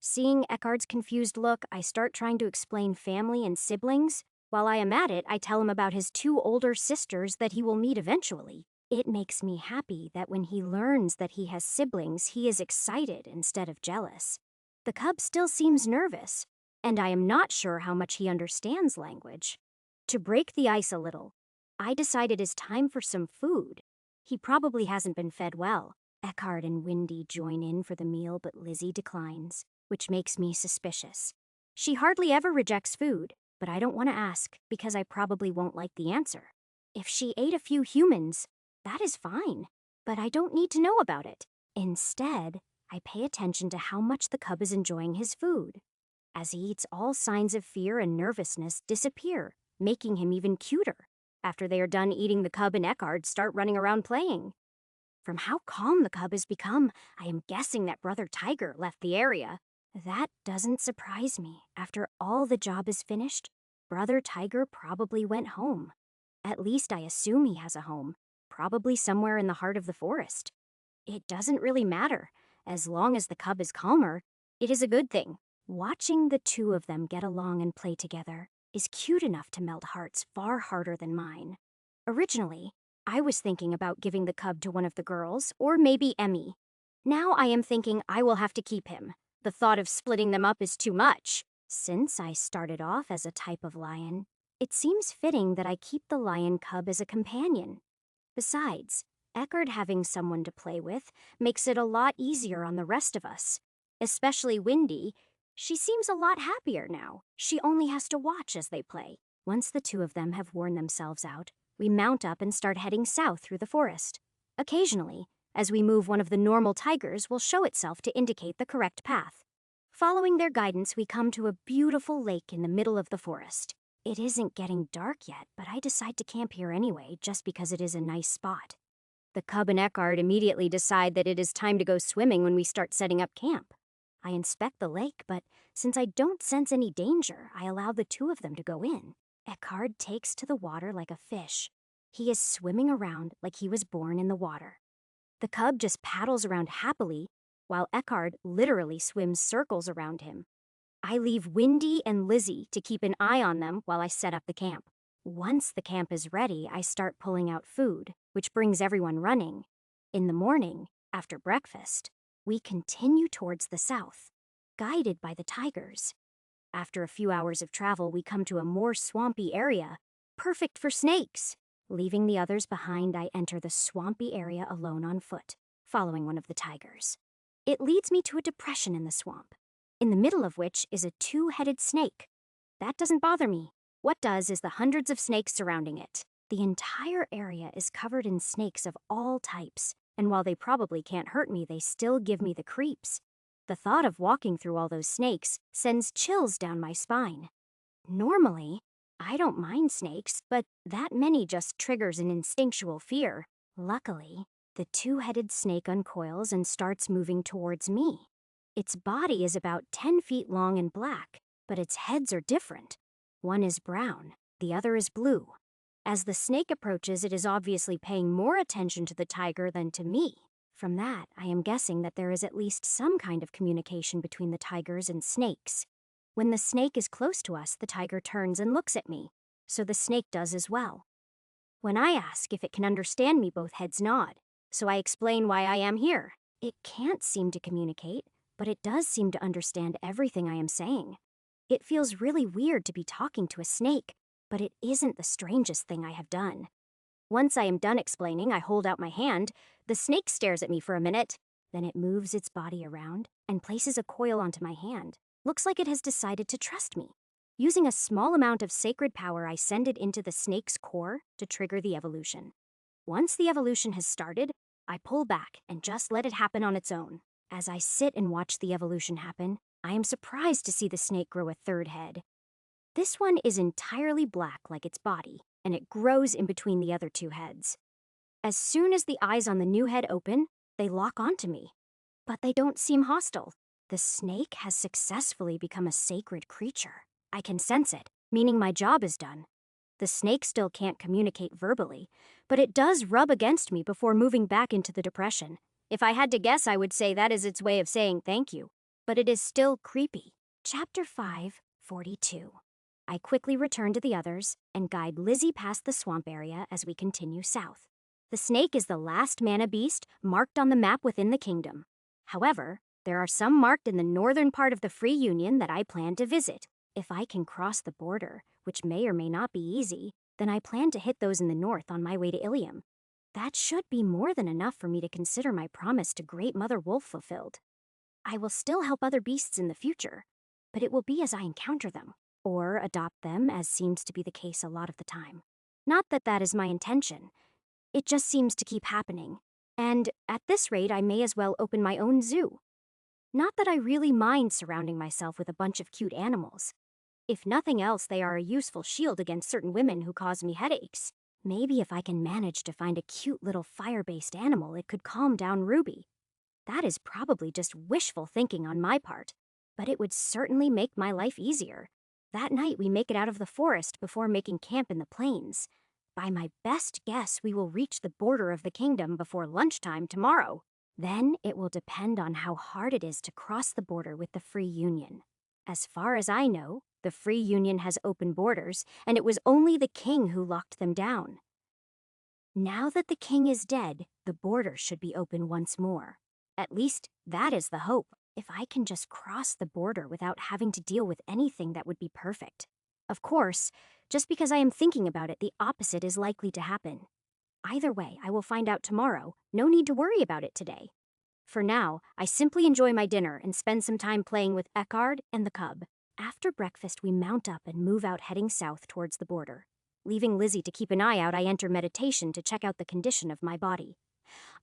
Seeing Eckhard's confused look, I start trying to explain family and siblings. While I am at it, I tell him about his 2 older sisters that he will meet eventually. It makes me happy that when he learns that he has siblings, he is excited instead of jealous. The cub still seems nervous, and I am not sure how much he understands language. To break the ice a little, I decide it is time for some food. He probably hasn't been fed well. Eckhard and Windy join in for the meal, but Lizzie declines, which makes me suspicious. She hardly ever rejects food, but I don't want to ask because I probably won't like the answer. If she ate a few humans, that is fine, but I don't need to know about it. Instead, I pay attention to how much the cub is enjoying his food. As he eats, all signs of fear and nervousness disappear, making him even cuter. After they are done eating, the cub and Eckhard start running around playing. From how calm the cub has become, I am guessing that Brother Tiger left the area. That doesn't surprise me. After all the job is finished, Brother Tiger probably went home. At least I assume he has a home, probably somewhere in the heart of the forest. It doesn't really matter. As long as the cub is calmer, it is a good thing. Watching the two of them get along and play together is cute enough to melt hearts far harder than mine. Originally, I was thinking about giving the cub to one of the girls, or maybe Emmy. Now I am thinking I will have to keep him. The thought of splitting them up is too much. Since I started off as a type of lion, it seems fitting that I keep the lion cub as a companion. Besides, Eckhard having someone to play with makes it a lot easier on the rest of us. Especially Windy. She seems a lot happier now. She only has to watch as they play. Once the two of them have worn themselves out, we mount up and start heading south through the forest. Occasionally, as we move, one of the normal tigers will show itself to indicate the correct path. Following their guidance, we come to a beautiful lake in the middle of the forest. It isn't getting dark yet, but I decide to camp here anyway, just because it is a nice spot. The cub and Eckhard immediately decide that it is time to go swimming when we start setting up camp. I inspect the lake, but since I don't sense any danger, I allow the two of them to go in. Eckhard takes to the water like a fish. He is swimming around like he was born in the water. The cub just paddles around happily, while Eckhard literally swims circles around him. I leave Windy and Lizzie to keep an eye on them while I set up the camp. Once the camp is ready, I start pulling out food, which brings everyone running. In the morning, after breakfast, we continue towards the south, guided by the tigers. After a few hours of travel, we come to a more swampy area, perfect for snakes. Leaving the others behind, I enter the swampy area alone on foot, following one of the tigers. It leads me to a depression in the swamp, in the middle of which is a two-headed snake. That doesn't bother me. What does is the hundreds of snakes surrounding it. The entire area is covered in snakes of all types, and while they probably can't hurt me, they still give me the creeps. The thought of walking through all those snakes sends chills down my spine. Normally, I don't mind snakes, but that many just triggers an instinctual fear. Luckily, the two-headed snake uncoils and starts moving towards me. Its body is about 10 feet long and black, but its heads are different. One is brown, the other is blue. As the snake approaches, it is obviously paying more attention to the tiger than to me. From that, I am guessing that there is at least some kind of communication between the tigers and snakes. When the snake is close to us, the tiger turns and looks at me, so the snake does as well. When I ask if it can understand me, both heads nod, so I explain why I am here. It can't seem to communicate, but it does seem to understand everything I am saying. It feels really weird to be talking to a snake, but it isn't the strangest thing I have done. Once I am done explaining, I hold out my hand. The snake stares at me for a minute. Then it moves its body around and places a coil onto my hand. Looks like it has decided to trust me. Using a small amount of sacred power, I send it into the snake's core to trigger the evolution. Once the evolution has started, I pull back and just let it happen on its own. As I sit and watch the evolution happen, I am surprised to see the snake grow a third head. This one is entirely black like its body, and it grows in between the other two heads. As soon as the eyes on the new head open, they lock onto me. But they don't seem hostile. The snake has successfully become a sacred creature. I can sense it, meaning my job is done. The snake still can't communicate verbally, but it does rub against me before moving back into the depression. If I had to guess, I would say that is its way of saying thank you. But it is still creepy. Chapter 5:42. I quickly return to the others and guide Lizzie past the swamp area as we continue south. The snake is the last mana beast marked on the map within the kingdom. However, there are some marked in the northern part of the Free Union that I plan to visit. If I can cross the border, which may or may not be easy, then I plan to hit those in the north on my way to Ilium. That should be more than enough for me to consider my promise to Great Mother Wolf fulfilled. I will still help other beasts in the future, but it will be as I encounter them, or adopt them, as seems to be the case a lot of the time. Not that that is my intention. It just seems to keep happening. And at this rate, I may as well open my own zoo. Not that I really mind surrounding myself with a bunch of cute animals. If nothing else, they are a useful shield against certain women who cause me headaches. Maybe if I can manage to find a cute little fire-based animal, it could calm down Ruby. That is probably just wishful thinking on my part, but it would certainly make my life easier. That night, we make it out of the forest before making camp in the plains. By my best guess, we will reach the border of the kingdom before lunchtime tomorrow. Then it will depend on how hard it is to cross the border with the Free Union. As far as I know, the Free Union has open borders, and it was only the king who locked them down. Now that the king is dead, the border should be open once more. At least, that is the hope. If I can just cross the border without having to deal with anything, that would be perfect. Of course, just because I am thinking about it, the opposite is likely to happen. Either way, I will find out tomorrow. No need to worry about it today. For now, I simply enjoy my dinner and spend some time playing with Eckhard and the cub. After breakfast, we mount up and move out heading south towards the border. Leaving Lizzie to keep an eye out, I enter meditation to check out the condition of my body.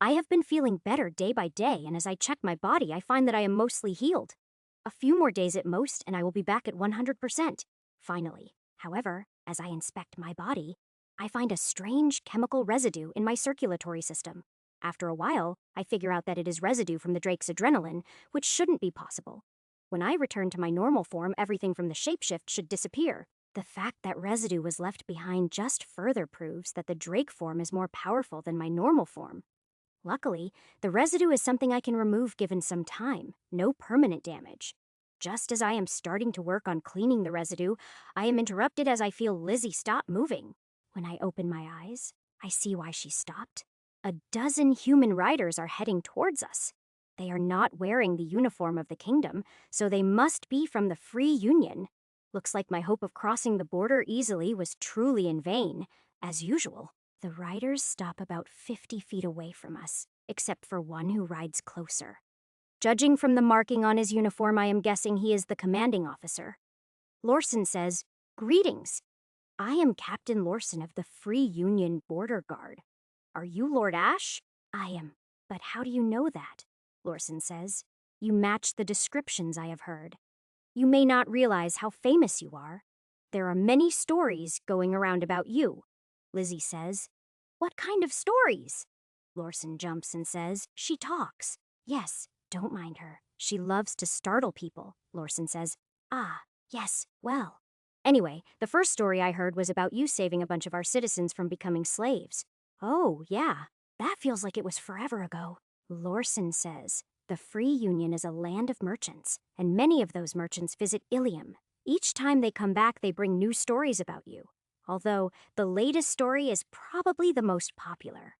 I have been feeling better day by day, and as I check my body, I find that I am mostly healed. A few more days at most, and I will be back at 100%. Finally. However, as I inspect my body, I find a strange chemical residue in my circulatory system. After a while, I figure out that it is residue from the Drake's adrenaline, which shouldn't be possible. When I return to my normal form, everything from the shapeshift should disappear. The fact that residue was left behind just further proves that the Drake form is more powerful than my normal form. Luckily, the residue is something I can remove given some time, no permanent damage. Just as I am starting to work on cleaning the residue, I am interrupted as I feel Lizzie stop moving. When I open my eyes, I see why she stopped. A dozen human riders are heading towards us. They are not wearing the uniform of the kingdom, so they must be from the Free Union. Looks like my hope of crossing the border easily was truly in vain, as usual. The riders stop about 50 feet away from us, except for one who rides closer. Judging from the marking on his uniform, I am guessing he is the commanding officer. Lorson says, "Greetings. I am Captain Lorson of the Free Union Border Guard. Are you Lord Ash?" "I am. But how do you know that?" Lorson says. "You match the descriptions I have heard. You may not realize how famous you are. There are many stories going around about you." Lizzie says, "What kind of stories?" Lorson jumps and says, "She talks." "Yes, don't mind her. She loves to startle people," Lorson says. "Ah, yes, well. Anyway, the first story I heard was about you saving a bunch of our citizens from becoming slaves." "Oh, yeah. That feels like it was forever ago." Lorson says, "The Free Union is a land of merchants, and many of those merchants visit Ilium. Each time they come back, they bring new stories about you. Although the latest story is probably the most popular."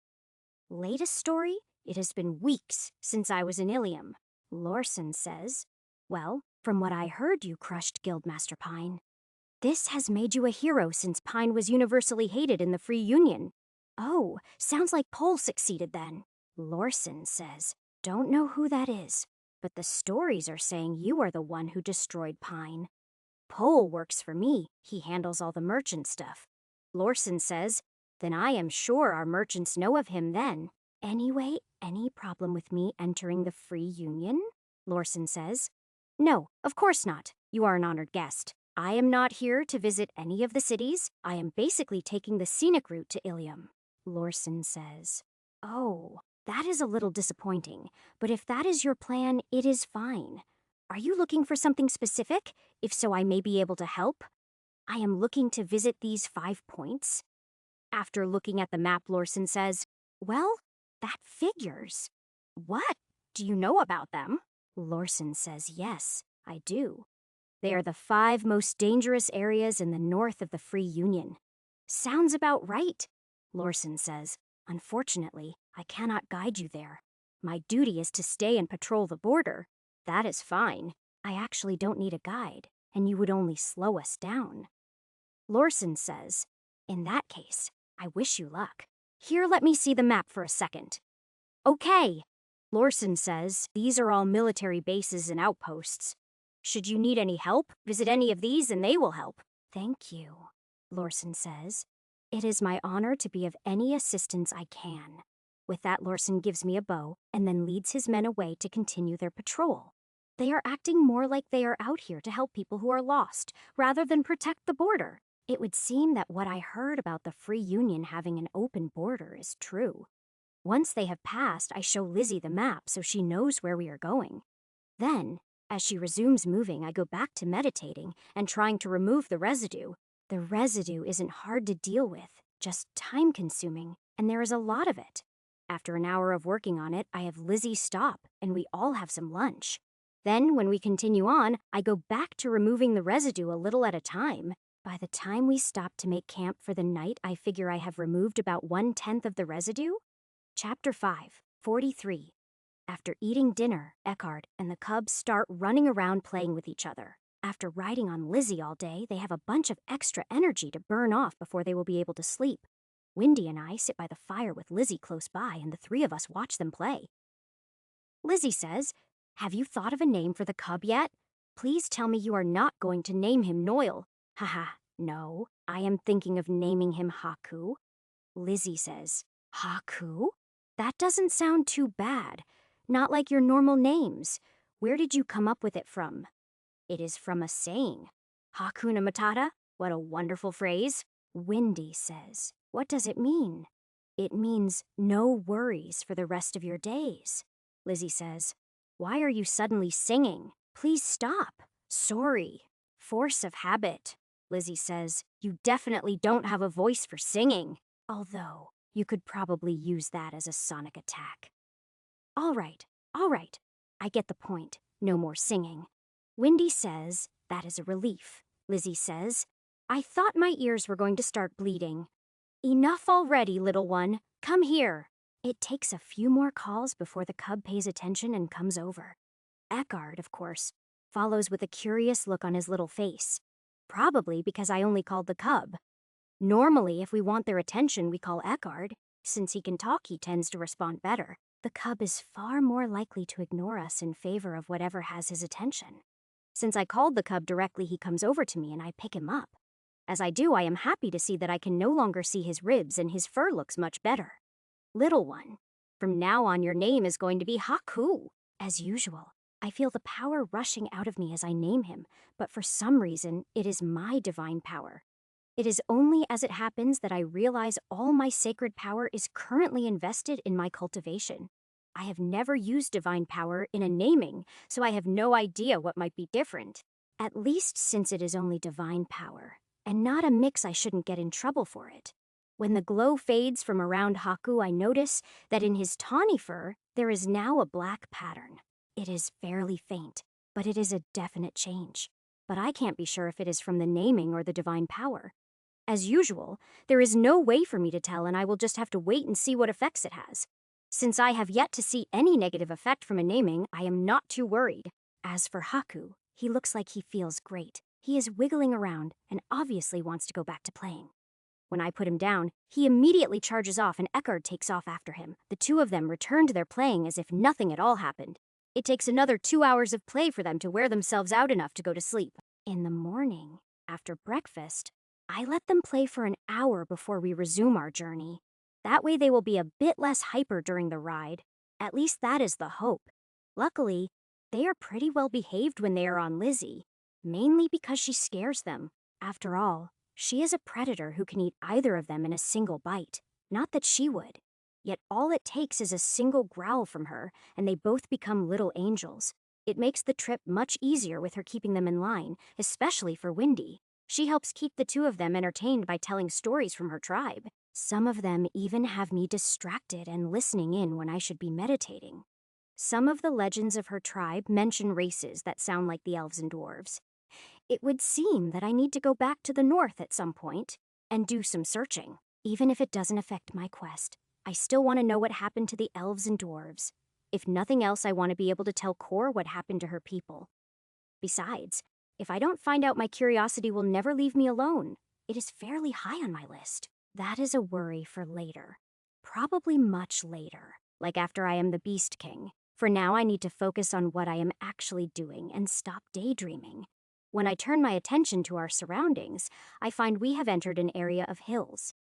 "Latest story? It has been weeks since I was in Ilium." Lorson says, "Well, from what I heard, you crushed Guildmaster Pine. This has made you a hero since Pine was universally hated in the Free Union." "Oh, sounds like Pole succeeded then." Lorson says, "Don't know who that is, but the stories are saying you are the one who destroyed Pine. Pole works for me. He handles all the merchant stuff." Lorson says, "Then I am sure our merchants know of him then." "Anyway, any problem with me entering the Free Union?" Lorson says. "No, of course not. You are an honored guest. I am not here to visit any of the cities. I am basically taking the scenic route to Ilium." Lorson says, "Oh, that is a little disappointing, but if that is your plan, it is fine. Are you looking for something specific? If so, I may be able to help. I am looking to visit these 5 points." After looking at the map, Lorson says, "Well, that figures. What? Do you know about them?" Lorson says, "Yes, I do. They are the 5 most dangerous areas in the north of the Free Union." "Sounds about right," Lorson says. "Unfortunately, I cannot guide you there. My duty is to stay and patrol the border." "That is fine. I actually don't need a guide, and you would only slow us down." Lorson says, "In that case, I wish you luck. Here, let me see the map for a second." "Okay." Lorson says, "These are all military bases and outposts. Should you need any help, visit any of these and they will help." "Thank you," Lorson says. "It is my honor to be of any assistance I can." With that, Lorson gives me a bow and then leads his men away to continue their patrol. They are acting more like they are out here to help people who are lost, rather than protect the border. It would seem that what I heard about the Free Union having an open border is true. Once they have passed, I show Lizzie the map so she knows where we are going. Then, as she resumes moving, I go back to meditating and trying to remove the residue. The residue isn't hard to deal with, just time-consuming, and there is a lot of it. After an hour of working on it, I have Lizzie stop, and we all have some lunch. Then, when we continue on, I go back to removing the residue a little at a time. By the time we stop to make camp for the night, I figure I have removed about 1/10 of the residue. Chapter 5, 43. After eating dinner, Eckhart and the cubs start running around playing with each other. After riding on Lizzie all day, they have a bunch of extra energy to burn off before they will be able to sleep. Windy and I sit by the fire with Lizzie close by, and the three of us watch them play. Lizzie says, "Have you thought of a name for the cub yet? Please tell me you are not going to name him Noel." Haha, no, I am thinking of naming him Haku. Lizzie says, "Haku? That doesn't sound too bad. Not like your normal names. Where did you come up with it from?" It is from a saying. Hakuna Matata? What a wonderful phrase. Windy says, "What does it mean?" It means no worries for the rest of your days. Lizzie says, "Why are you suddenly singing? Please stop." Sorry. Force of habit. Lizzie says, "You definitely don't have a voice for singing. Although, you could probably use that as a sonic attack." All right. I get the point. No more singing. Windy says, "That is a relief." Lizzie says, "I thought my ears were going to start bleeding." "Enough already, little one. Come here." It takes a few more calls before the cub pays attention and comes over. Eckhart, of course, follows with a curious look on his little face. Probably because I only called the cub. Normally, if we want their attention, we call Eckhart. Since he can talk, he tends to respond better. The cub is far more likely to ignore us in favor of whatever has his attention. Since I called the cub directly, he comes over to me and I pick him up. As I do, I am happy to see that I can no longer see his ribs and his fur looks much better. "Little one, from now on your name is going to be Haku." As usual, I feel the power rushing out of me as I name him, but for some reason, it is my divine power. It is only as it happens that I realize all my sacred power is currently invested in my cultivation. I have never used divine power in a naming, so I have no idea what might be different. At least since it is only divine power, and not a mix I shouldn't get in trouble for it. When the glow fades from around Haku, I notice that in his tawny fur, there is now a black pattern. It is fairly faint, but it is a definite change. But I can't be sure if it is from the naming or the divine power. As usual, there is no way for me to tell, and I will just have to wait and see what effects it has. Since I have yet to see any negative effect from a naming, I am not too worried. As for Haku, he looks like he feels great. He is wiggling around and obviously wants to go back to playing. When I put him down, he immediately charges off and Eckhart takes off after him. The two of them return to their playing as if nothing at all happened. It takes another 2 hours of play for them to wear themselves out enough to go to sleep. In the morning, after breakfast, I let them play for an hour before we resume our journey. That way they will be a bit less hyper during the ride. At least that is the hope. Luckily, they are pretty well behaved when they are on Lizzie, mainly because she scares them. After all, she is a predator who can eat either of them in a single bite. Not that she would. Yet all it takes is a single growl from her, and they both become little angels. It makes the trip much easier with her keeping them in line, especially for Windy. She helps keep the two of them entertained by telling stories from her tribe. Some of them even have me distracted and listening in when I should be meditating. Some of the legends of her tribe mention races that sound like the elves and dwarves. It would seem that I need to go back to the north at some point and do some searching. Even if it doesn't affect my quest, I still want to know what happened to the elves and dwarves. If nothing else, I want to be able to tell Kor what happened to her people. Besides, if I don't find out, my curiosity will never leave me alone. It is fairly high on my list. That is a worry for later. Probably much later, like after I am the Beast King. For now, I need to focus on what I am actually doing and stop daydreaming. When I turn my attention to our surroundings, I find we have entered an area of hills.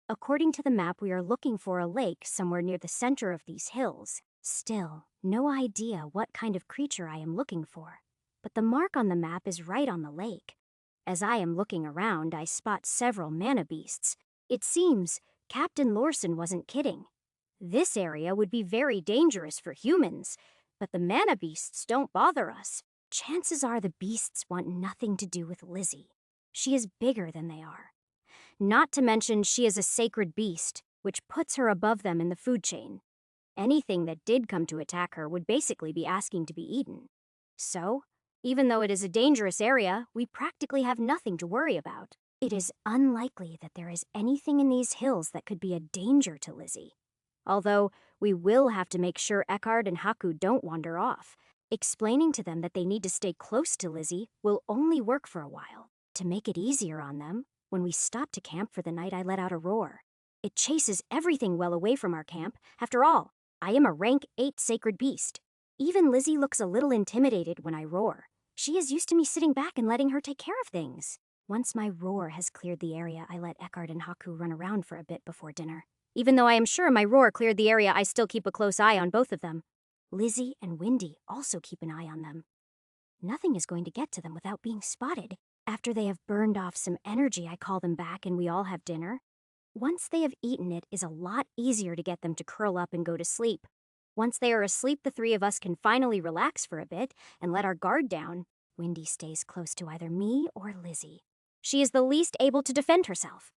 According to the map, we are looking for a lake somewhere near the center of these hills. Still, No idea what kind of creature I am looking for, but the mark on the map is right on the lake. As I am looking around, I spot several mana beasts. It seems Captain Lorson wasn't kidding. This area would be very dangerous for humans, but the mana beasts don't bother us. Chances are the beasts want nothing to do with Lizzie. She is bigger than they are. Not to mention she is a sacred beast, which puts her above them in the food chain. Anything that did come to attack her would basically be asking to be eaten. So, even though it is a dangerous area, we practically have nothing to worry about. It is unlikely that there is anything in these hills that could be a danger to Lizzie. Although, we will have to make sure Eckhard and Haku don't wander off. Explaining to them that they need to stay close to Lizzie will only work for a while. To make it easier on them, when we stop to camp for the night, I let out a roar. It chases everything well away from our camp. After all, I am a rank 8 sacred beast. Even Lizzie looks a little intimidated when I roar. She is used to me sitting back and letting her take care of things. Once my roar has cleared the area, I let Eckhard and Haku run around for a bit before dinner. Even though I am sure my roar cleared the area, I still keep a close eye on both of them. Lizzie and Windy also keep an eye on them. Nothing is going to get to them without being spotted. After they have burned off some energy, I call them back and we all have dinner. Once they have eaten, it is a lot easier to get them to curl up and go to sleep. Once they are asleep, the three of us can finally relax for a bit and let our guard down. Windy stays close to either me or Lizzie. She is the least able to defend herself.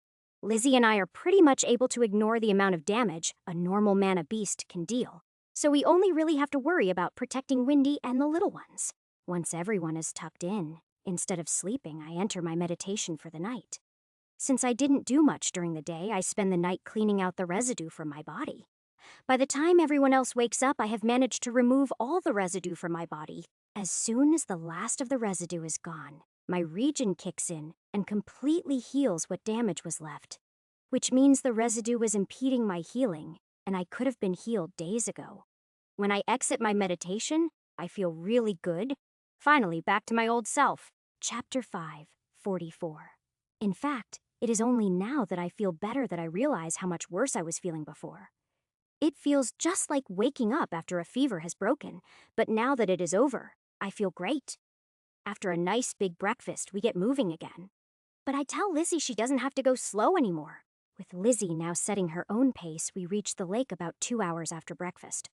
Lizzie and I are pretty much able to ignore the amount of damage a normal mana beast can deal, so we only really have to worry about protecting Windy and the little ones. Once everyone is tucked in, instead of sleeping, I enter my meditation for the night. Since I didn't do much during the day, I spend the night cleaning out the residue from my body. By the time everyone else wakes up, I have managed to remove all the residue from my body. As soon as the last of the residue is gone, my regen kicks in and completely heals what damage was left, which means the residue was impeding my healing, and I could have been healed days ago. When I exit my meditation, I feel really good. Finally, back to my old self. Chapter 5, 44. In fact, it is only now that I feel better that I realize how much worse I was feeling before. It feels just like waking up after a fever has broken, but now that it is over, I feel great. After a nice big breakfast, we get moving again. But I tell Lizzie she doesn't have to go slow anymore. With Lizzie now setting her own pace, we reach the lake about 2 hours after breakfast.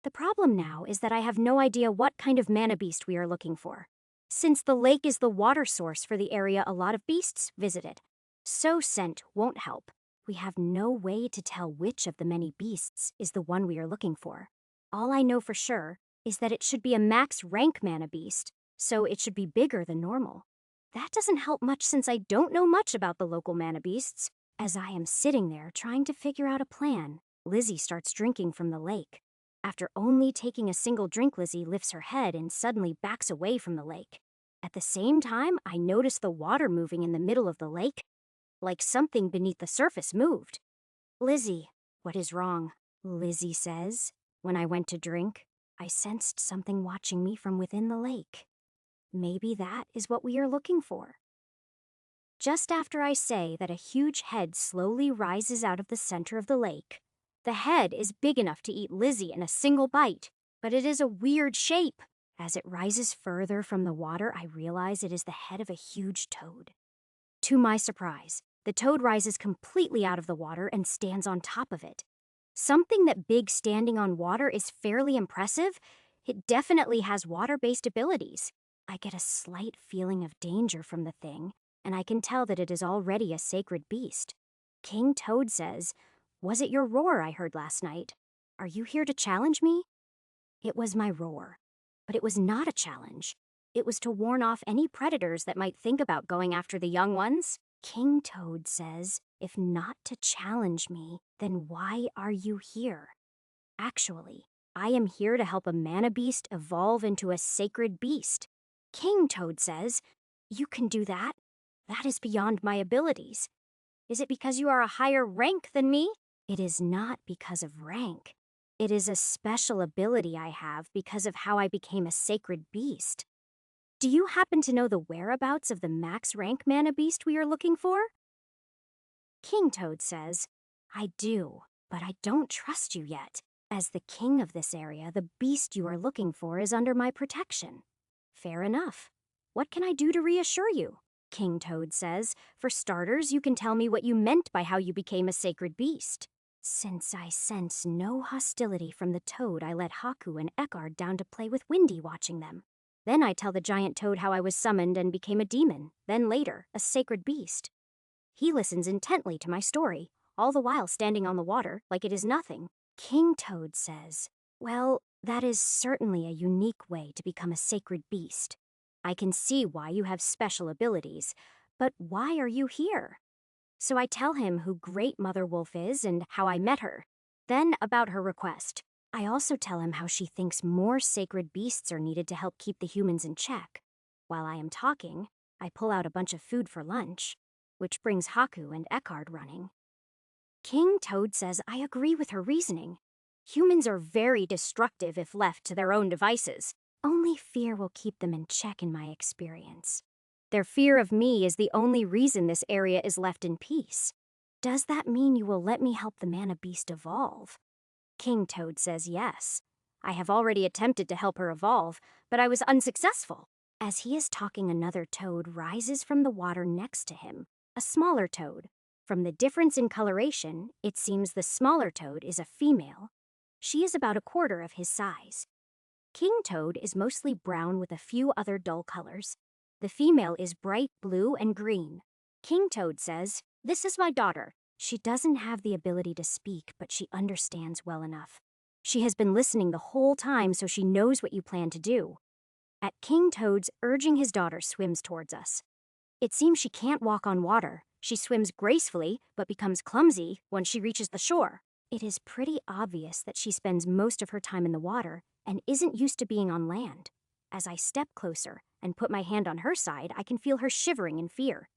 The problem now is that I have no idea what kind of mana beast we are looking for. Since the lake is the water source for the area a lot of beasts visited, so scent won't help. We have no way to tell which of the many beasts is the one we are looking for. All I know for sure is that it should be a max rank mana beast, so it should be bigger than normal. That doesn't help much since I don't know much about the local mana beasts. As I am sitting there trying to figure out a plan, Lizzie starts drinking from the lake. After only taking a single drink, Lizzie lifts her head and suddenly backs away from the lake. At the same time, I notice the water moving in the middle of the lake, like something beneath the surface moved. Lizzie, what is wrong? Lizzie says. When I went to drink, I sensed something watching me from within the lake. Maybe that is what we are looking for. Just after I say that a huge head slowly rises out of the center of the lake. The head is big enough to eat Lizzie in a single bite, but it is a weird shape. As it rises further from the water, I realize it is the head of a huge toad. To my surprise, the toad rises completely out of the water and stands on top of it. Something that big standing on water is fairly impressive. It definitely has water-based abilities. I get a slight feeling of danger from the thing, and I can tell that it is already a sacred beast. King Toad says, "Was it your roar I heard last night? Are you here to challenge me?" It was my roar, but it was not a challenge. It was to warn off any predators that might think about going after the young ones. King Toad says, if not to challenge me, then why are you here? Actually, I am here to help a mana beast evolve into a sacred beast. King Toad says, you can do that? That is beyond my abilities. Is it because you are a higher rank than me? It is not because of rank. It is a special ability I have because of how I became a sacred beast. Do you happen to know the whereabouts of the max rank mana beast we are looking for? King Toad says, I do, but I don't trust you yet. As the king of this area, the beast you are looking for is under my protection. Fair enough. What can I do to reassure you? King Toad says. For starters, you can tell me what you meant by how you became a sacred beast. Since I sense no hostility from the toad, I let Haku and Eckhard down to play with Windy watching them. Then I tell the giant toad how I was summoned and became a demon, then later, a sacred beast. He listens intently to my story, all the while standing on the water like it is nothing. King Toad says, well, that is certainly a unique way to become a sacred beast. I can see why you have special abilities, but why are you here? So I tell him who Great Mother Wolf is and how I met her. Then about her request. I also tell him how she thinks more sacred beasts are needed to help keep the humans in check. While I am talking, I pull out a bunch of food for lunch, which brings Haku and Eckhard running. King Toad says I agree with her reasoning. Humans are very destructive if left to their own devices. Only fear will keep them in check in my experience. Their fear of me is the only reason this area is left in peace. Does that mean you will let me help the Mana Beast evolve? King Toad says yes. I have already attempted to help her evolve, but I was unsuccessful. As he is talking, another toad rises from the water next to him, a smaller toad. From the difference in coloration, it seems the smaller toad is a female. She is about a quarter of his size. King Toad is mostly brown with a few other dull colors. The female is bright blue and green. King Toad says, this is my daughter. She doesn't have the ability to speak, but she understands well enough. She has been listening the whole time, so she knows what you plan to do. At King Toad's urging, his daughter swims towards us. It seems she can't walk on water. She swims gracefully, but becomes clumsy once she reaches the shore. It is pretty obvious that she spends most of her time in the water and isn't used to being on land. As I step closer and put my hand on her side, I can feel her shivering in fear.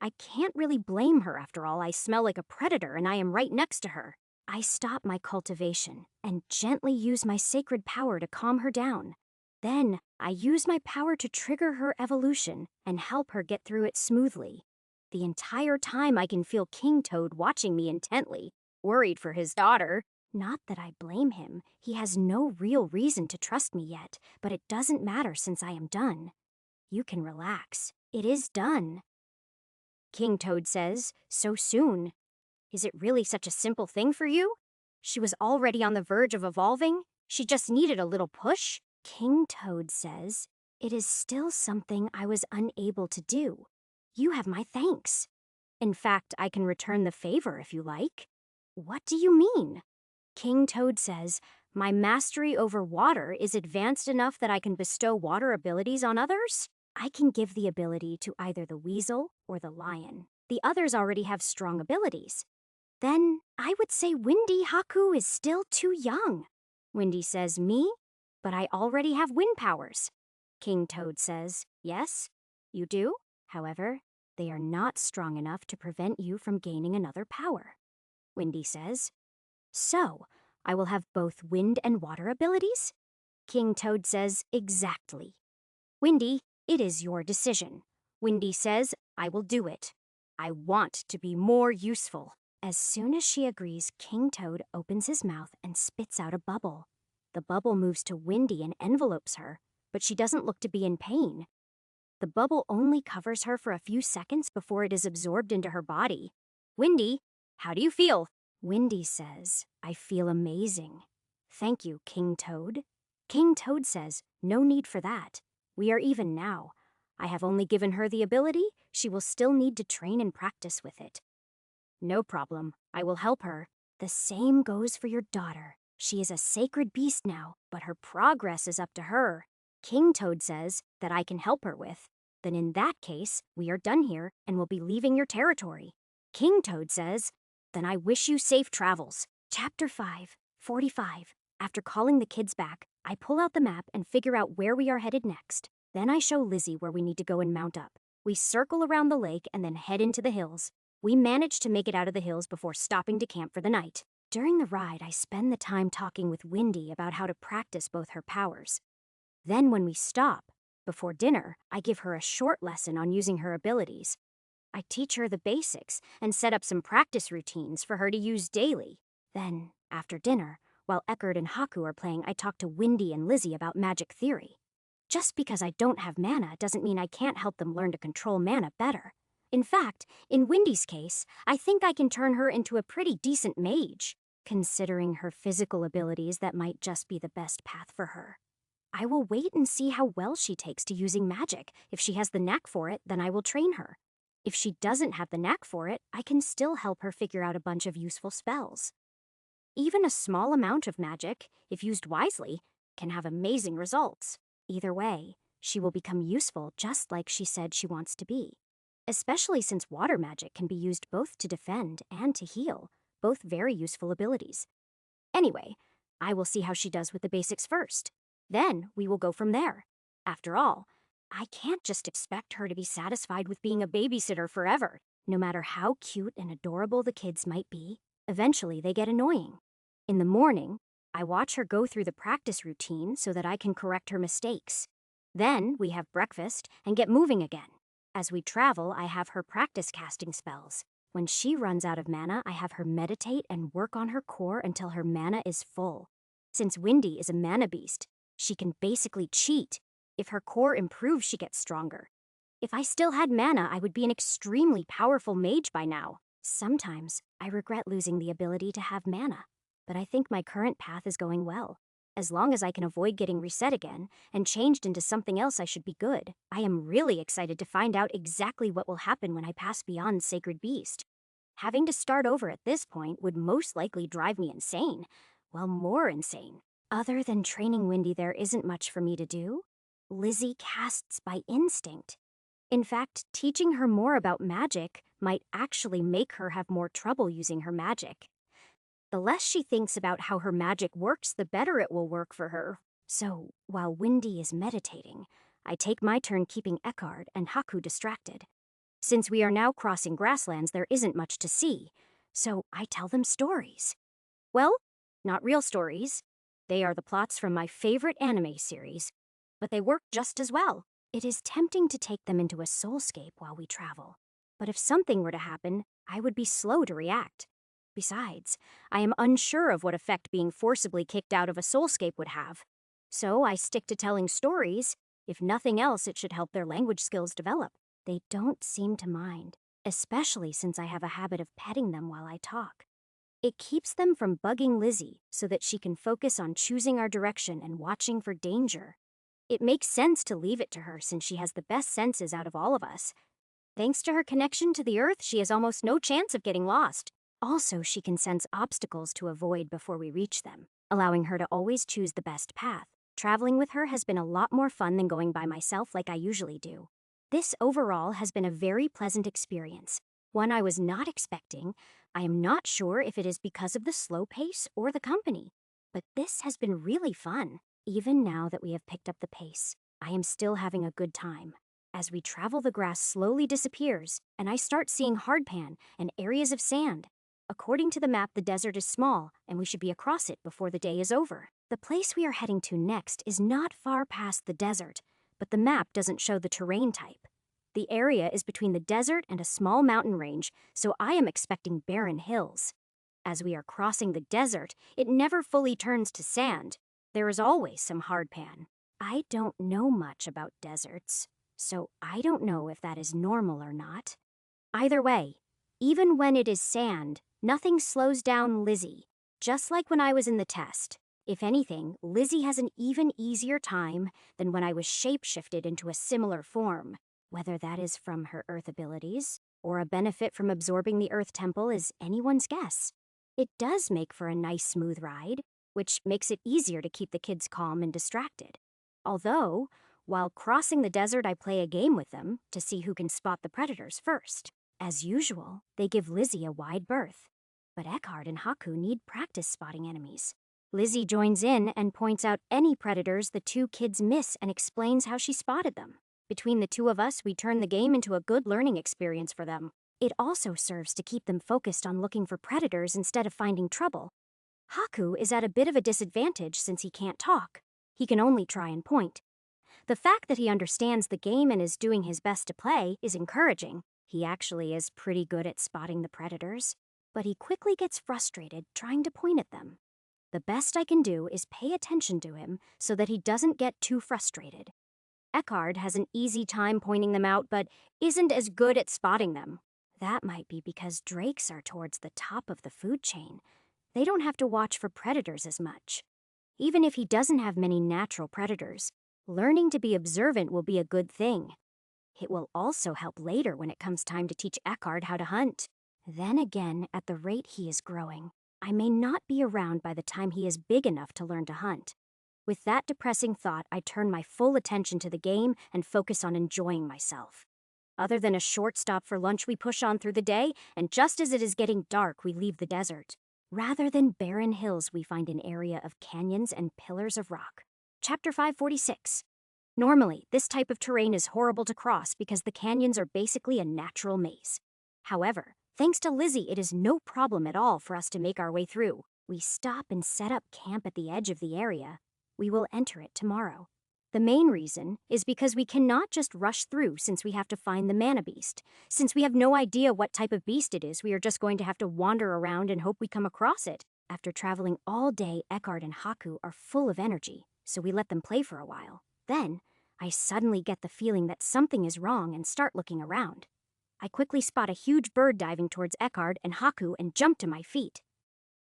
I can't really blame her, after all. I smell like a predator and I am right next to her. I stop my cultivation and gently use my sacred power to calm her down. Then I use my power to trigger her evolution and help her get through it smoothly. The entire time I can feel King Toad watching me intently, worried for his daughter. Not that I blame him. He has no real reason to trust me yet, but it doesn't matter since I am done. You can relax. It is done. King Toad says, so soon. Is it really such a simple thing for you? She was already on the verge of evolving. She just needed a little push. King Toad says, it is still something I was unable to do. You have my thanks. In fact, I can return the favor if you like. What do you mean? King Toad says, my mastery over water is advanced enough that I can bestow water abilities on others. I can give the ability to either the weasel or the lion. The others already have strong abilities. Then I would say Windy Haku is still too young. Windy says, me? But I already have wind powers. King Toad says, yes, you do. However, they are not strong enough to prevent you from gaining another power. Windy says, so I will have both wind and water abilities? King Toad says, exactly. Windy, it is your decision. Windy says, I will do it. I want to be more useful. As soon as she agrees, King Toad opens his mouth and spits out a bubble. The bubble moves to Windy and envelopes her, but she doesn't look to be in pain. The bubble only covers her for a few seconds before it is absorbed into her body. Windy, how do you feel? Windy says, I feel amazing. Thank you, King Toad. King Toad says, no need for that. We are even now. I have only given her the ability. She will still need to train and practice with it. No problem. I will help her. The same goes for your daughter. She is a sacred beast now, but her progress is up to her. King Toad says that I can help her with. Then in that case, we are done here and will be leaving your territory. King Toad says, then I wish you safe travels. Chapter 5, 45. After calling the kids back, I pull out the map and figure out where we are headed next. Then I show Lizzie where we need to go and mount up. We circle around the lake and then head into the hills. We manage to make it out of the hills before stopping to camp for the night. During the ride, I spend the time talking with Windy about how to practice both her powers. Then when we stop, before dinner, I give her a short lesson on using her abilities. I teach her the basics and set up some practice routines for her to use daily. Then, after dinner, While Eckard and Haku are playing, I talk to Windy and Lizzie about magic theory. Just because I don't have mana doesn't mean I can't help them learn to control mana better. In fact, in Windy's case, I think I can turn her into a pretty decent mage. Considering her physical abilities, that might just be the best path for her. I will wait and see how well she takes to using magic. If she has the knack for it, then I will train her. If she doesn't have the knack for it, I can still help her figure out a bunch of useful spells. Even a small amount of magic, if used wisely, can have amazing results. Either way, she will become useful just like she said she wants to be. Especially since water magic can be used both to defend and to heal, both very useful abilities. Anyway, I will see how she does with the basics first. Then we will go from there. After all, I can't just expect her to be satisfied with being a babysitter forever. No matter how cute and adorable the kids might be, eventually they get annoying. In the morning, I watch her go through the practice routine so that I can correct her mistakes. Then we have breakfast and get moving again. As we travel, I have her practice casting spells. When she runs out of mana, I have her meditate and work on her core until her mana is full. Since Windy is a mana beast, she can basically cheat. If her core improves, she gets stronger. If I still had mana, I would be an extremely powerful mage by now. Sometimes I regret losing the ability to have mana, but I think my current path is going well. As long as I can avoid getting reset again and changed into something else, I should be good. I am really excited to find out exactly what will happen when I pass beyond Sacred Beast. Having to start over at this point would most likely drive me insane. Well, more insane. Other than training Windy, there isn't much for me to do. Lizzie casts by instinct. In fact, teaching her more about magic might actually make her have more trouble using her magic. The less she thinks about how her magic works, the better it will work for her. So, while Windy is meditating, I take my turn keeping Eckard and Haku distracted. Since we are now crossing grasslands, there isn't much to see, so I tell them stories. Well, not real stories. They are the plots from my favorite anime series, but they work just as well. It is tempting to take them into a soulscape while we travel, but if something were to happen, I would be slow to react. Besides, I am unsure of what effect being forcibly kicked out of a soulscape would have. So I stick to telling stories. If nothing else, it should help their language skills develop. They don't seem to mind, especially since I have a habit of petting them while I talk. It keeps them from bugging Lizzie so that she can focus on choosing our direction and watching for danger. It makes sense to leave it to her since she has the best senses out of all of us. Thanks to her connection to the earth, she has almost no chance of getting lost. Also, she can sense obstacles to avoid before we reach them, allowing her to always choose the best path. Traveling with her has been a lot more fun than going by myself like I usually do. This overall has been a very pleasant experience, one I was not expecting. I am not sure if it is because of the slow pace or the company, but this has been really fun. Even now that we have picked up the pace, I am still having a good time. As we travel, the grass slowly disappears, and I start seeing hardpan and areas of sand. According to the map, the desert is small, and we should be across it before the day is over. The place we are heading to next is not far past the desert, but the map doesn't show the terrain type. The area is between the desert and a small mountain range, so I am expecting barren hills. As we are crossing the desert, it never fully turns to sand. There is always some hardpan. I don't know much about deserts, so I don't know if that is normal or not. Either way, even when it is sand, nothing slows down Lizzie, just like when I was in the test. If anything, Lizzie has an even easier time than when I was shapeshifted into a similar form. Whether that is from her earth abilities, or a benefit from absorbing the earth temple is anyone's guess. It does make for a nice smooth ride, which makes it easier to keep the kids calm and distracted. Although, while crossing the desert, I play a game with them to see who can spot the predators first. As usual, they give Lizzie a wide berth, but Eckard and Haku need practice spotting enemies. Lizzie joins in and points out any predators the two kids miss and explains how she spotted them. Between the two of us, we turn the game into a good learning experience for them. It also serves to keep them focused on looking for predators instead of finding trouble. Haku is at a bit of a disadvantage since he can't talk. He can only try and point. The fact that he understands the game and is doing his best to play is encouraging. He actually is pretty good at spotting the predators, but he quickly gets frustrated trying to point at them. The best I can do is pay attention to him so that he doesn't get too frustrated. Eckhard has an easy time pointing them out, but isn't as good at spotting them. That might be because drakes are towards the top of the food chain. They don't have to watch for predators as much. Even if he doesn't have many natural predators, learning to be observant will be a good thing. It will also help later when it comes time to teach Eckhard how to hunt. Then again, at the rate he is growing, I may not be around by the time he is big enough to learn to hunt. With that depressing thought, I turn my full attention to the game and focus on enjoying myself. Other than a short stop for lunch, we push on through the day, and just as it is getting dark, we leave the desert. Rather than barren hills, we find an area of canyons and pillars of rock. Chapter 546. Normally, this type of terrain is horrible to cross because the canyons are basically a natural maze. However, thanks to Lizzie, it is no problem at all for us to make our way through. We stop and set up camp at the edge of the area. We will enter it tomorrow. The main reason is because we cannot just rush through since we have to find the mana beast. Since we have no idea what type of beast it is, we are just going to have to wander around and hope we come across it. After traveling all day, Eckhard and Haku are full of energy, so we let them play for a while. Then, I suddenly get the feeling that something is wrong and start looking around. I quickly spot a huge bird diving towards Eckhard and Haku and jump to my feet.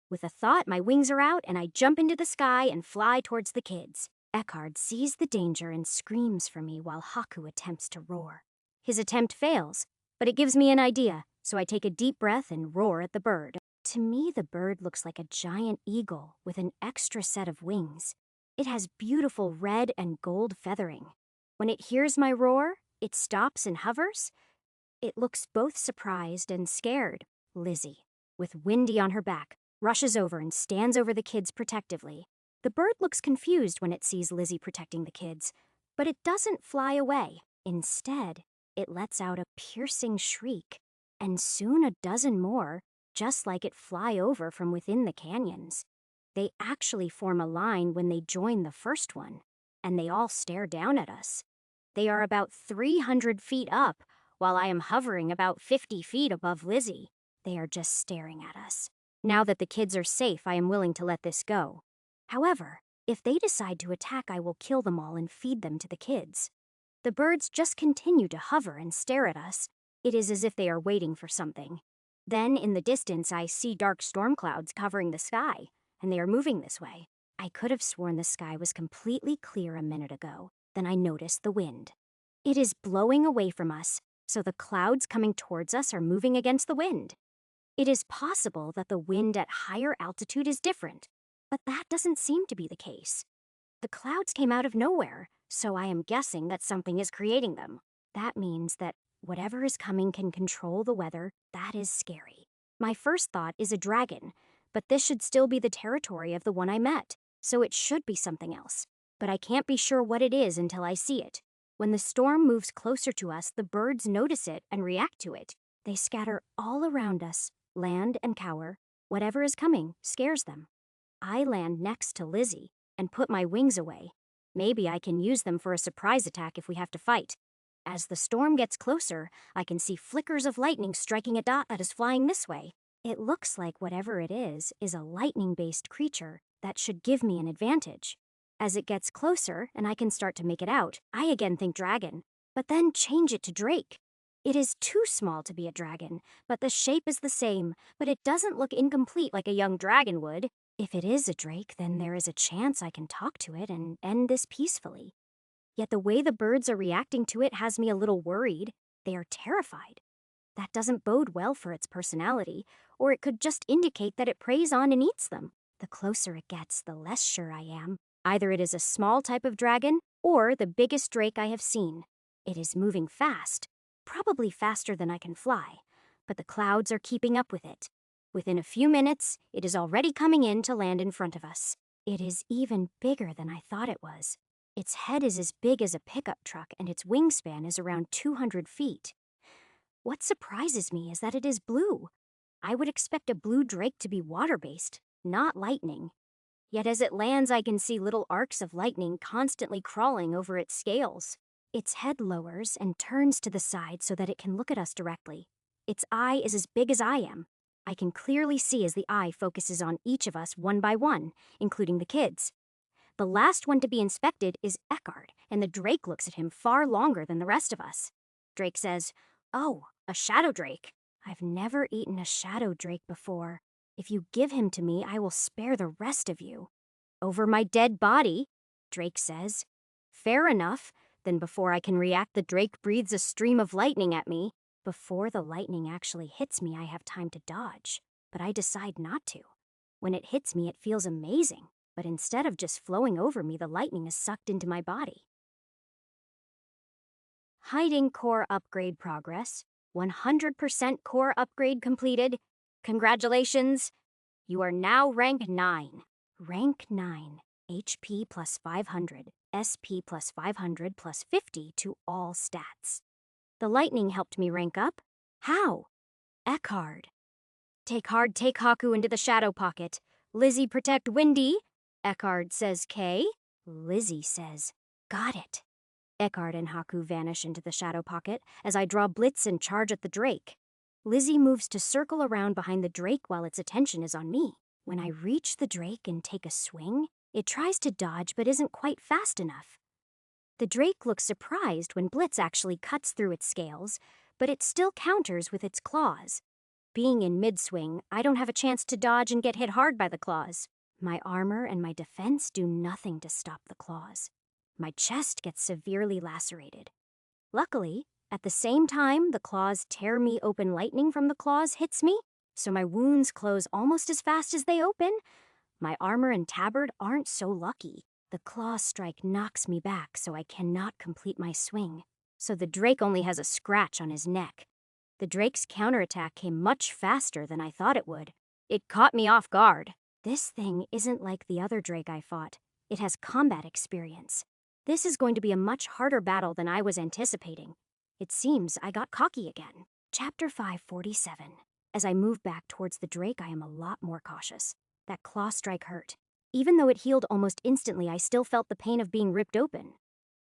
With a thought, my wings are out and I jump into the sky and fly towards the kids. Eckhard sees the danger and screams for me while Haku attempts to roar. His attempt fails, but it gives me an idea, so I take a deep breath and roar at the bird. To me, the bird looks like a giant eagle with an extra set of wings. It has beautiful red and gold feathering. When it hears my roar, it stops and hovers. It looks both surprised and scared. Lizzie, with Windy on her back, rushes over and stands over the kids protectively. The bird looks confused when it sees Lizzie protecting the kids, but it doesn't fly away. Instead, it lets out a piercing shriek, and soon a dozen more, just like it, fly over from within the canyons. They actually form a line when they join the first one, and they all stare down at us. They are about 300 feet up, while I am hovering about 50 feet above Lizzie. They are just staring at us. Now that the kids are safe, I am willing to let this go. However, if they decide to attack, I will kill them all and feed them to the kids. The birds just continue to hover and stare at us. It is as if they are waiting for something. Then, in the distance, I see dark storm clouds covering the sky, and they are moving this way. I could have sworn the sky was completely clear a minute ago. Then I noticed the wind. It is blowing away from us, so the clouds coming towards us are moving against the wind. It is possible that the wind at higher altitude is different, but that doesn't seem to be the case. The clouds came out of nowhere, so I am guessing that something is creating them. That means that whatever is coming can control the weather. That is scary. My first thought is a dragon, but this should still be the territory of the one I met, so it should be something else. But I can't be sure what it is until I see it. When the storm moves closer to us, the birds notice it and react to it. They scatter all around us, land and cower. Whatever is coming scares them. I land next to Lizzie and put my wings away. Maybe I can use them for a surprise attack if we have to fight. As the storm gets closer, I can see flickers of lightning striking a dot that is flying this way. It looks like whatever it is a lightning-based creature that should give me an advantage. As it gets closer and I can start to make it out, I again think dragon, but then change it to drake. It is too small to be a dragon, but the shape is the same, but it doesn't look incomplete like a young dragon would. If it is a drake, then there is a chance I can talk to it and end this peacefully. Yet the way the birds are reacting to it has me a little worried. They are terrified. That doesn't bode well for its personality, or it could just indicate that it preys on and eats them. The closer it gets, the less sure I am. Either it is a small type of dragon, or the biggest drake I have seen. It is moving fast, probably faster than I can fly, but the clouds are keeping up with it. Within a few minutes, it is already coming in to land in front of us. It is even bigger than I thought it was. Its head is as big as a pickup truck, and its wingspan is around 200 feet. What surprises me is that it is blue. I would expect a blue drake to be water-based, not lightning. Yet as it lands, I can see little arcs of lightning constantly crawling over its scales. Its head lowers and turns to the side so that it can look at us directly. Its eye is as big as I am. I can clearly see as the eye focuses on each of us one by one, including the kids. The last one to be inspected is Eckhard, and the Drake looks at him far longer than the rest of us. Drake says, "Oh, a shadow drake. I've never eaten a shadow drake before. If you give him to me, I will spare the rest of you." "Over my dead body," Drake says. "Fair enough." Then before I can react, the Drake breathes a stream of lightning at me. Before the lightning actually hits me, I have time to dodge, but I decide not to. When it hits me, it feels amazing, but instead of just flowing over me, the lightning is sucked into my body. Hiding core upgrade progress. 100% core upgrade completed. Congratulations! You are now rank 9. Rank 9. HP plus 500, SP plus 500 plus 50 to all stats. The lightning helped me rank up. How? Eckhard. Take Haku into the shadow pocket. Lizzie, protect Windy. Eckhard says K. Lizzie says, got it. Eckhard and Haku vanish into the shadow pocket as I draw Blitz and charge at the Drake. Lizzie moves to circle around behind the Drake while its attention is on me. When I reach the Drake and take a swing, it tries to dodge but isn't quite fast enough. The Drake looks surprised when Blitz actually cuts through its scales, but it still counters with its claws. Being in mid-swing, I don't have a chance to dodge and get hit hard by the claws. My armor and my defense do nothing to stop the claws. My chest gets severely lacerated. Luckily, at the same time the claws tear me open, lightning from the claws hits me, so my wounds close almost as fast as they open. My armor and tabard aren't so lucky. The claw strike knocks me back, so I cannot complete my swing. So the Drake only has a scratch on his neck. The Drake's counterattack came much faster than I thought it would. It caught me off guard. This thing isn't like the other Drake I fought. It has combat experience. This is going to be a much harder battle than I was anticipating. It seems I got cocky again. Chapter 547. As I move back towards the Drake, I am a lot more cautious. That claw strike hurt. Even though it healed almost instantly, I still felt the pain of being ripped open.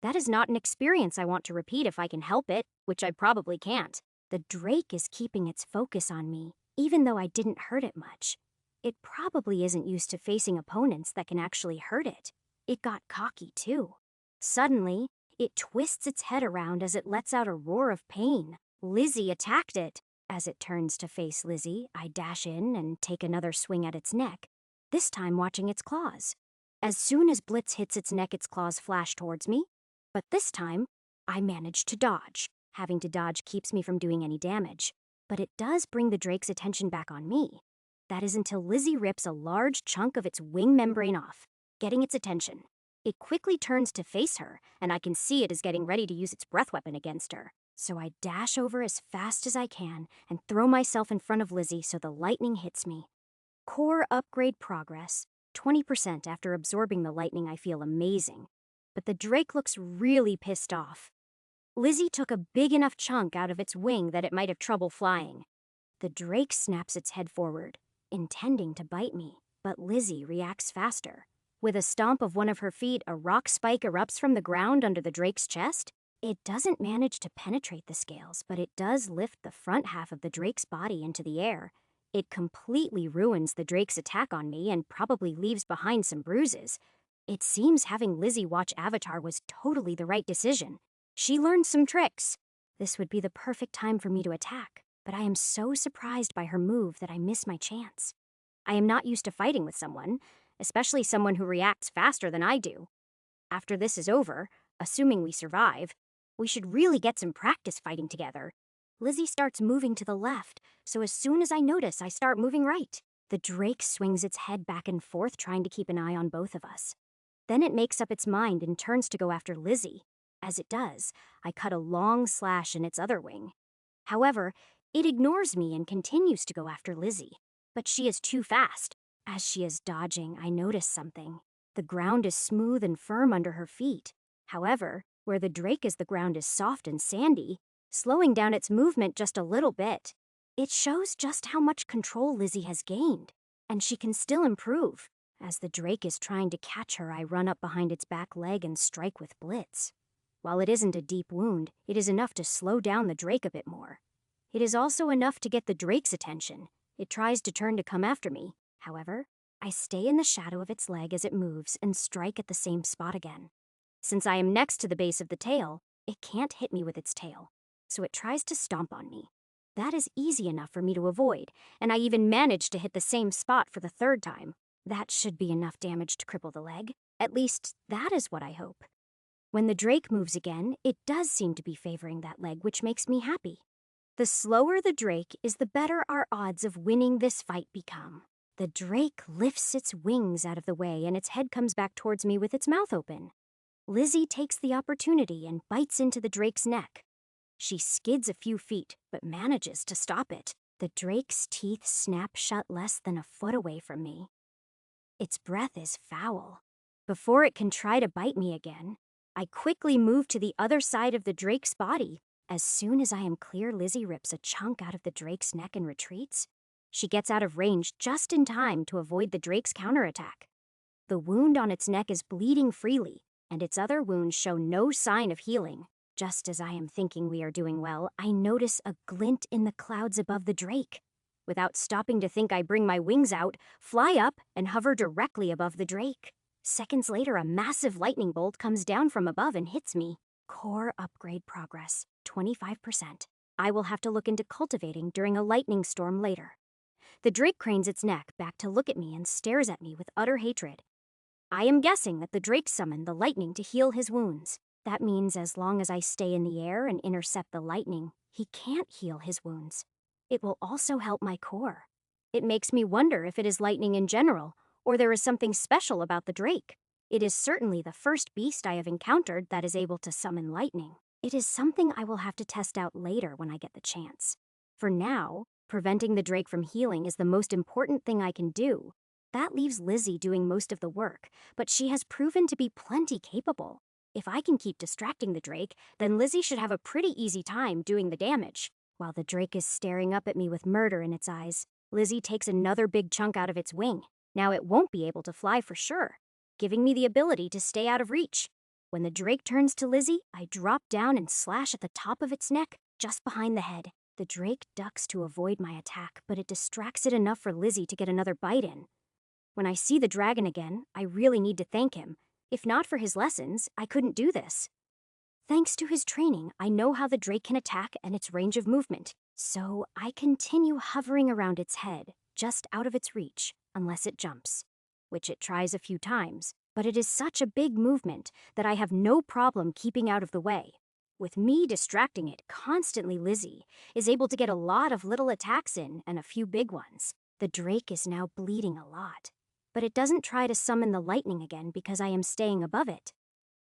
That is not an experience I want to repeat if I can help it, which I probably can't. The Drake is keeping its focus on me, even though I didn't hurt it much. It probably isn't used to facing opponents that can actually hurt it. It got cocky too. Suddenly, it twists its head around as it lets out a roar of pain. Lizzie attacked it. As it turns to face Lizzie, I dash in and take another swing at its neck, this time watching its claws. As soon as Blitz hits its neck, its claws flash towards me, but this time, I manage to dodge. Having to dodge keeps me from doing any damage, but it does bring the Drake's attention back on me. That is until Lizzie rips a large chunk of its wing membrane off, getting its attention. It quickly turns to face her, and I can see it is getting ready to use its breath weapon against her. So I dash over as fast as I can and throw myself in front of Lizzie so the lightning hits me. Core upgrade progress. 20% after absorbing the lightning, I feel amazing. But the Drake looks really pissed off. Lizzie took a big enough chunk out of its wing that it might have trouble flying. The Drake snaps its head forward, intending to bite me, but Lizzie reacts faster. With a stomp of one of her feet, a rock spike erupts from the ground under the Drake's chest. It doesn't manage to penetrate the scales, but it does lift the front half of the Drake's body into the air. It completely ruins the Drake's attack on me and probably leaves behind some bruises. It seems having Lizzie watch Avatar was totally the right decision. She learned some tricks. This would be the perfect time for me to attack, but I am so surprised by her move that I miss my chance. I am not used to fighting with someone, especially someone who reacts faster than I do. After this is over, assuming we survive, we should really get some practice fighting together. Lizzie starts moving to the left, so as soon as I notice, I start moving right. The Drake swings its head back and forth, trying to keep an eye on both of us. Then it makes up its mind and turns to go after Lizzie. As it does, I cut a long slash in its other wing. However, it ignores me and continues to go after Lizzie. But she is too fast. As she is dodging, I notice something. The ground is smooth and firm under her feet. However, where the Drake is, the ground is soft and sandy, slowing down its movement just a little bit. It shows just how much control Lizzie has gained, and she can still improve. As the Drake is trying to catch her, I run up behind its back leg and strike with Blitz. While it isn't a deep wound, it is enough to slow down the Drake a bit more. It is also enough to get the Drake's attention. It tries to turn to come after me. However, I stay in the shadow of its leg as it moves and strike at the same spot again. Since I am next to the base of the tail, it can't hit me with its tail, so it tries to stomp on me. That is easy enough for me to avoid, and I even managed to hit the same spot for the third time. That should be enough damage to cripple the leg. At least, that is what I hope. When the drake moves again, it does seem to be favoring that leg, which makes me happy. The slower the drake is, the better our odds of winning this fight become. The drake lifts its wings out of the way and its head comes back towards me with its mouth open. Lizzie takes the opportunity and bites into the drake's neck. She skids a few feet, but manages to stop it. The drake's teeth snap shut less than a foot away from me. Its breath is foul. Before it can try to bite me again, I quickly move to the other side of the drake's body. As soon as I am clear, Lizzie rips a chunk out of the drake's neck and retreats. She gets out of range just in time to avoid the drake's counterattack. The wound on its neck is bleeding freely, and its other wounds show no sign of healing. Just as I am thinking we are doing well, I notice a glint in the clouds above the drake. Without stopping to think, I bring my wings out, fly up, and hover directly above the drake. Seconds later, a massive lightning bolt comes down from above and hits me. Core upgrade progress, 25%. I will have to look into cultivating during a lightning storm later. The drake cranes its neck back to look at me and stares at me with utter hatred. I am guessing that the drake summoned the lightning to heal his wounds. That means as long as I stay in the air and intercept the lightning, he can't heal his wounds. It will also help my core. It makes me wonder if it is lightning in general, or there is something special about the drake. It is certainly the first beast I have encountered that is able to summon lightning. It is something I will have to test out later when I get the chance. For now, preventing the drake from healing is the most important thing I can do. That leaves Lizzie doing most of the work, but she has proven to be plenty capable. If I can keep distracting the drake, then Lizzie should have a pretty easy time doing the damage. While the drake is staring up at me with murder in its eyes, Lizzie takes another big chunk out of its wing. Now it won't be able to fly for sure, giving me the ability to stay out of reach. When the drake turns to Lizzie, I drop down and slash at the top of its neck, just behind the head. The drake ducks to avoid my attack, but it distracts it enough for Lizzie to get another bite in. When I see the dragon again, I really need to thank him. If not for his lessons, I couldn't do this. Thanks to his training, I know how the drake can attack and its range of movement, so I continue hovering around its head, just out of its reach, unless it jumps, which it tries a few times, but it is such a big movement that I have no problem keeping out of the way. With me distracting it constantly, Lizzie is able to get a lot of little attacks in and a few big ones. The drake is now bleeding a lot, but it doesn't try to summon the lightning again because I am staying above it.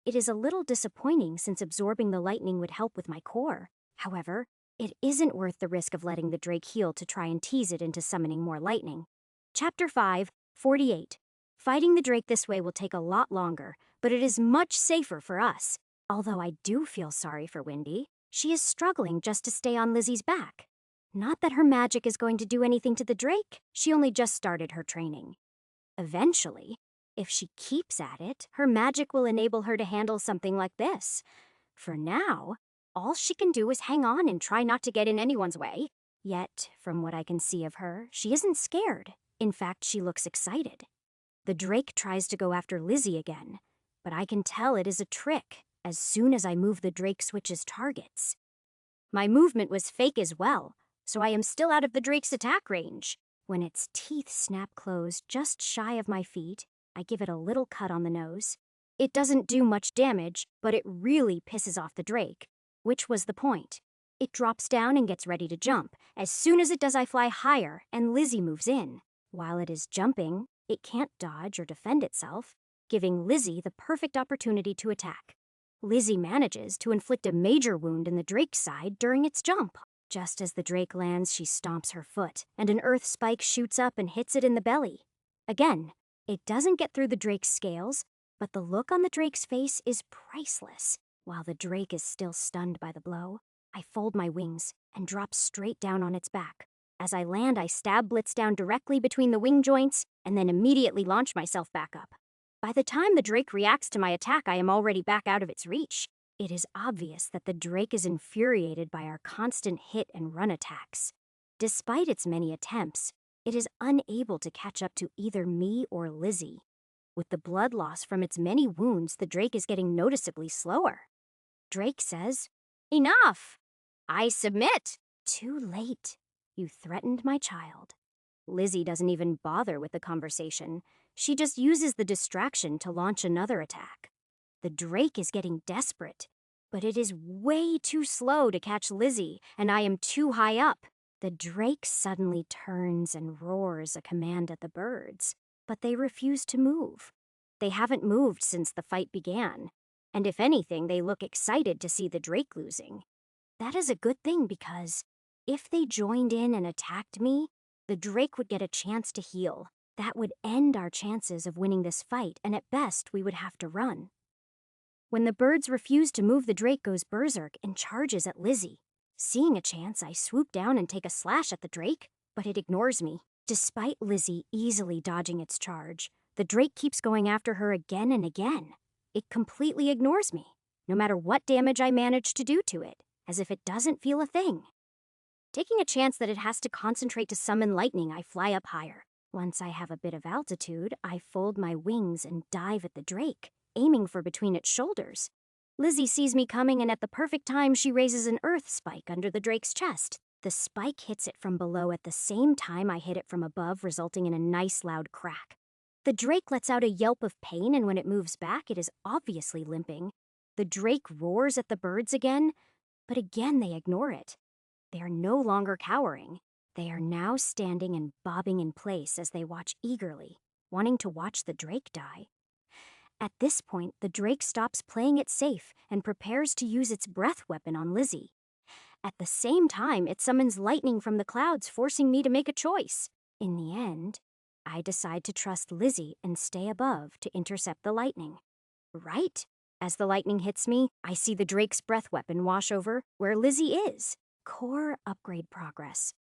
It is a little disappointing since absorbing the lightning would help with my core. However, it isn't worth the risk of letting the drake heal to try and tease it into summoning more lightning. Chapter 5, 48. Fighting the drake this way will take a lot longer, but it is much safer for us. Although I do feel sorry for Wendy. She is struggling just to stay on Lizzie's back. Not that her magic is going to do anything to the drake. She only just started her training. Eventually, if she keeps at it, her magic will enable her to handle something like this. For now, all she can do is hang on and try not to get in anyone's way. Yet, from what I can see of her, she isn't scared. In fact, she looks excited. The drake tries to go after Lizzie again, but I can tell it is a trick. As soon as I move, the drake switches targets. My movement was fake as well, so I am still out of the drake's attack range. When its teeth snap closed just shy of my feet, I give it a little cut on the nose. It doesn't do much damage, but it really pisses off the drake, which was the point. It drops down and gets ready to jump. As soon as it does, I fly higher, and Lizzie moves in. While it is jumping, it can't dodge or defend itself, giving Lizzie the perfect opportunity to attack. Lizzie manages to inflict a major wound in the drake's side during its jump. Just as the drake lands, she stomps her foot, and an earth spike shoots up and hits it in the belly. Again, it doesn't get through the drake's scales, but the look on the drake's face is priceless. While the drake is still stunned by the blow, I fold my wings and drop straight down on its back. As I land, I stab Blitz down directly between the wing joints and then immediately launch myself back up. By the time the drake reacts to my attack, I am already back out of its reach. It is obvious that the drake is infuriated by our constant hit and run attacks. Despite its many attempts, it is unable to catch up to either me or Lizzie. With the blood loss from its many wounds, the drake is getting noticeably slower. Drake says, "Enough! I submit." Too late. You threatened my child. Lizzie doesn't even bother with the conversation. She just uses the distraction to launch another attack. The drake is getting desperate, but it is way too slow to catch Lizzie, and I am too high up. The drake suddenly turns and roars a command at the birds, but they refuse to move. They haven't moved since the fight began, and if anything, they look excited to see the drake losing. That is a good thing because if they joined in and attacked me, the drake would get a chance to heal. That would end our chances of winning this fight, and at best, we would have to run. When the birds refuse to move, the drake goes berserk and charges at Lizzie. Seeing a chance, I swoop down and take a slash at the drake, but it ignores me. Despite Lizzie easily dodging its charge, the drake keeps going after her again and again. It completely ignores me, no matter what damage I manage to do to it, as if it doesn't feel a thing. Taking a chance that it has to concentrate to summon lightning, I fly up higher. Once I have a bit of altitude, I fold my wings and dive at the drake, aiming for between its shoulders. Lizzie sees me coming, and at the perfect time, she raises an earth spike under the drake's chest. The spike hits it from below at the same time I hit it from above, resulting in a nice loud crack. The drake lets out a yelp of pain, and when it moves back, it is obviously limping. The drake roars at the birds again, but again they ignore it. They are no longer cowering. They are now standing and bobbing in place as they watch eagerly, wanting to watch the drake die. At this point, the drake stops playing it safe and prepares to use its breath weapon on Lizzie. At the same time, it summons lightning from the clouds, forcing me to make a choice. In the end, I decide to trust Lizzie and stay above to intercept the lightning. Right as the lightning hits me, I see the drake's breath weapon wash over where Lizzie is. Core upgrade progress,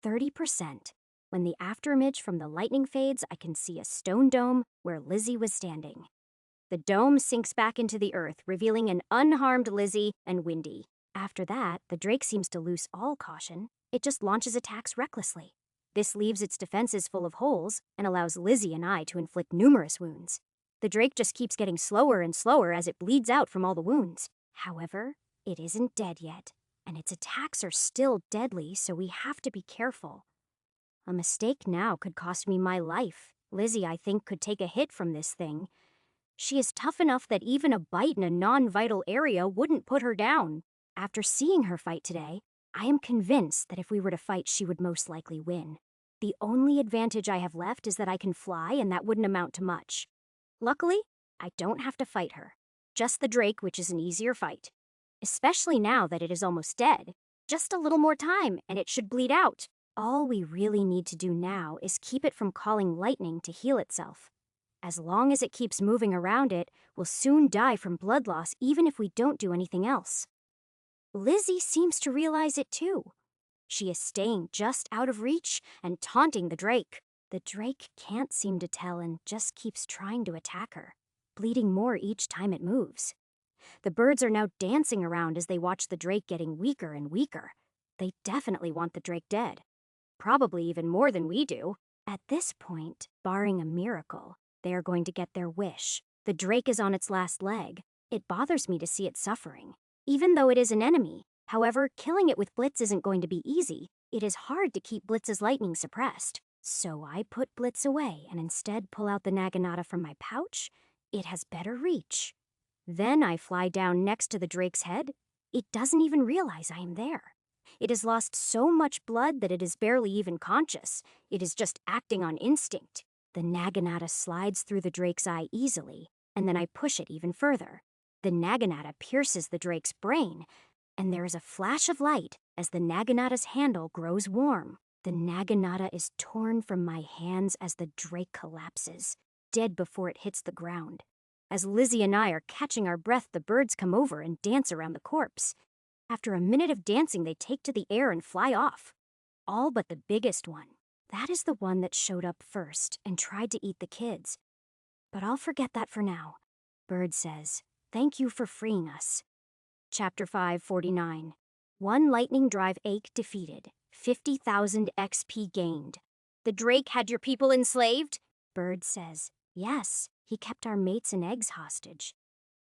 30%. When the afterimage from the lightning fades, I can see a stone dome where Lizzie was standing. The dome sinks back into the earth, revealing an unharmed Lizzie and Windy. After that, the drake seems to lose all caution. It just launches attacks recklessly. This leaves its defenses full of holes and allows Lizzie and I to inflict numerous wounds. The drake just keeps getting slower and slower as it bleeds out from all the wounds. However, it isn't dead yet, and its attacks are still deadly, so we have to be careful. A mistake now could cost me my life. Lizzie, I think, could take a hit from this thing. She is tough enough that even a bite in a non-vital area wouldn't put her down. After seeing her fight today, I am convinced that if we were to fight, she would most likely win. The only advantage I have left is that I can fly, and that wouldn't amount to much. Luckily, I don't have to fight her. Just the drake, which is an easier fight. Especially now that it is almost dead. Just a little more time, and it should bleed out. All we really need to do now is keep it from calling lightning to heal itself. As long as it keeps moving around, it will soon die from blood loss even if we don't do anything else. Lizzie seems to realize it too. She is staying just out of reach and taunting the drake. The drake can't seem to tell and just keeps trying to attack her, bleeding more each time it moves. The birds are now dancing around as they watch the drake getting weaker and weaker. They definitely want the drake dead. Probably even more than we do. At this point, barring a miracle, they are going to get their wish. The drake is on its last leg. It bothers me to see it suffering, even though it is an enemy. However, killing it with Blitz isn't going to be easy. It is hard to keep Blitz's lightning suppressed. So I put Blitz away and instead pull out the Naginata from my pouch. It has better reach. Then I fly down next to the drake's head. It doesn't even realize I am there. It has lost so much blood that it is barely even conscious. It is just acting on instinct. The Naginata slides through the drake's eye easily, and then I push it even further. The Naginata pierces the drake's brain, and there is a flash of light as the Naginata's handle grows warm. The Naginata is torn from my hands as the drake collapses, dead before it hits the ground. As Lizzie and I are catching our breath, the birds come over and dance around the corpse. After a minute of dancing, they take to the air and fly off. All but the biggest one. That is the one that showed up first and tried to eat the kids. But I'll forget that for now. Bird says, "Thank you for freeing us." Chapter 549. One lightning drive ache defeated. 50,000 XP gained. The drake had your people enslaved? Bird says, yes, he kept our mates and eggs hostage.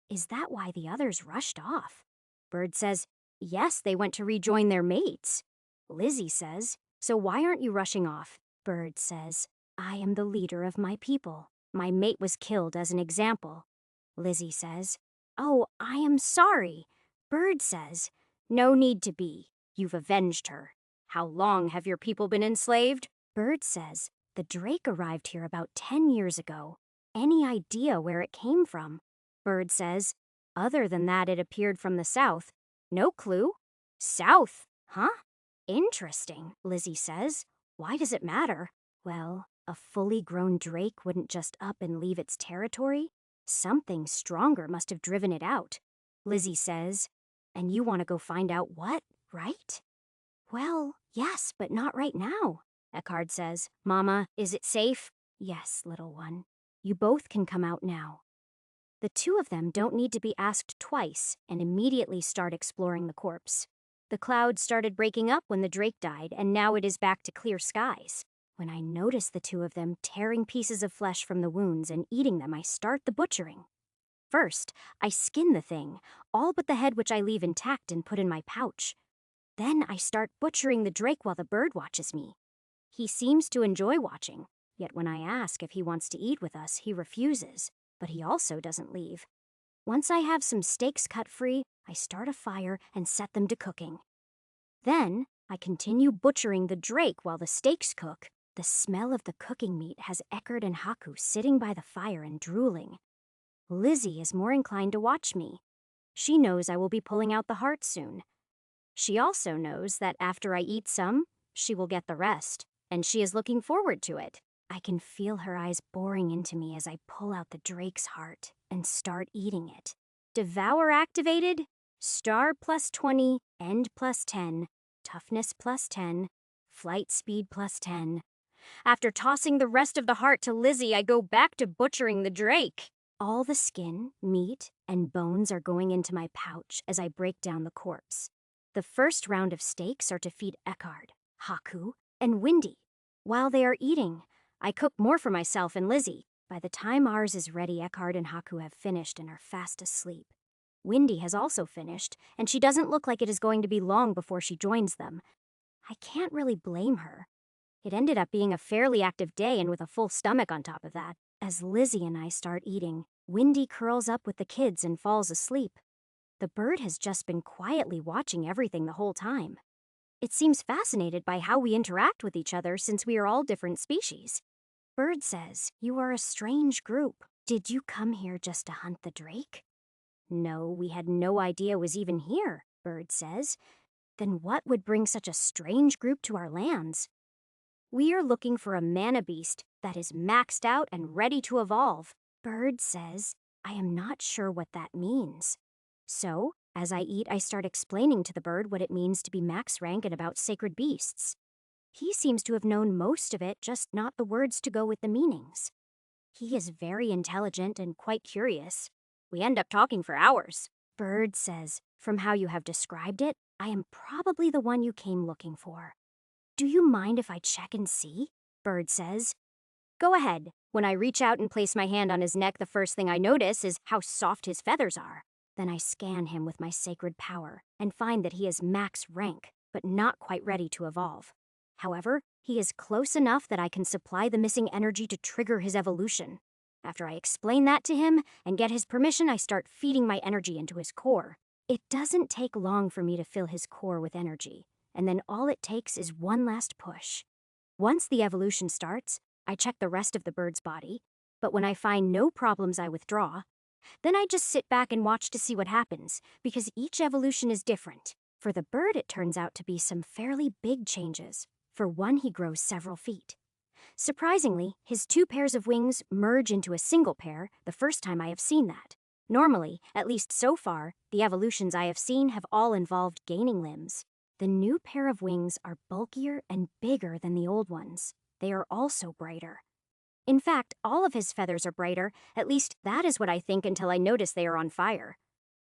Is that why the others rushed off? Bird says, yes, they went to rejoin their mates. Lizzie says, so why aren't you rushing off? Bird says, I am the leader of my people. My mate was killed as an example. Lizzie says, oh, I am sorry. Bird says, no need to be. You've avenged her. How long have your people been enslaved? Bird says, the drake arrived here about 10 years ago. Any idea where it came from? Bird says, other than that it appeared from the south. No clue. South, huh? Interesting, Lizzie says. Why does it matter? Well, a fully grown drake wouldn't just up and leave its territory. Something stronger must have driven it out. Lizzie says, and you want to go find out what, right? Well, yes, but not right now. Eckhard says, Mama, is it safe? Yes, little one. You both can come out now. The two of them don't need to be asked twice and immediately start exploring the corpse. The clouds started breaking up when the drake died, and now it is back to clear skies. When I notice the two of them tearing pieces of flesh from the wounds and eating them, I start the butchering. First, I skin the thing, all but the head, which I leave intact and put in my pouch. Then I start butchering the drake while the bird watches me. He seems to enjoy watching, yet when I ask if he wants to eat with us, he refuses, but he also doesn't leave. Once I have some steaks cut free, I start a fire and set them to cooking. Then I continue butchering the drake while the steaks cook. The smell of the cooking meat has Eckhard and Haku sitting by the fire and drooling. Lizzie is more inclined to watch me. She knows I will be pulling out the heart soon. She also knows that after I eat some, she will get the rest, and she is looking forward to it. I can feel her eyes boring into me as I pull out the drake's heart and start eating it. Devour activated, star +20, end +10, toughness +10, flight speed +10. After tossing the rest of the heart to Lizzie, I go back to butchering the drake. All the skin, meat, and bones are going into my pouch as I break down the corpse. The first round of steaks are to feed Eckhard, Haku, and Windy. While they are eating, I cook more for myself and Lizzie. By the time ours is ready, Eckhard and Haku have finished and are fast asleep. Windy has also finished, and she doesn't look like it is going to be long before she joins them. I can't really blame her. It ended up being a fairly active day, and with a full stomach on top of that. As Lizzie and I start eating, Windy curls up with the kids and falls asleep. The bird has just been quietly watching everything the whole time. It seems fascinated by how we interact with each other since we are all different species. Bird says, you are a strange group. Did you come here just to hunt the drake? No, we had no idea it was even here, Bird says. Then what would bring such a strange group to our lands? We are looking for a mana beast that is maxed out and ready to evolve. Bird says, I am not sure what that means. So, as I eat, I start explaining to the bird what it means to be max rank and about sacred beasts. He seems to have known most of it, just not the words to go with the meanings. He is very intelligent and quite curious. We end up talking for hours. Bird says, from how you have described it, I am probably the one you came looking for. Do you mind if I check and see? Bird says. Go ahead. When I reach out and place my hand on his neck, the first thing I notice is how soft his feathers are. Then I scan him with my sacred power and find that he is max rank, but not quite ready to evolve. However, he is close enough that I can supply the missing energy to trigger his evolution. After I explain that to him and get his permission, I start feeding my energy into his core. It doesn't take long for me to fill his core with energy, and then all it takes is one last push. Once the evolution starts, I check the rest of the bird's body, but when I find no problems, I withdraw. Then I just sit back and watch to see what happens, because each evolution is different. For the bird, it turns out to be some fairly big changes. For one, he grows several feet. Surprisingly, his 2 pairs of wings merge into a single pair, the first time I have seen that. Normally, at least so far, the evolutions I have seen have all involved gaining limbs. The new pair of wings are bulkier and bigger than the old ones. They are also brighter. In fact, all of his feathers are brighter, at least that is what I think until I notice they are on fire.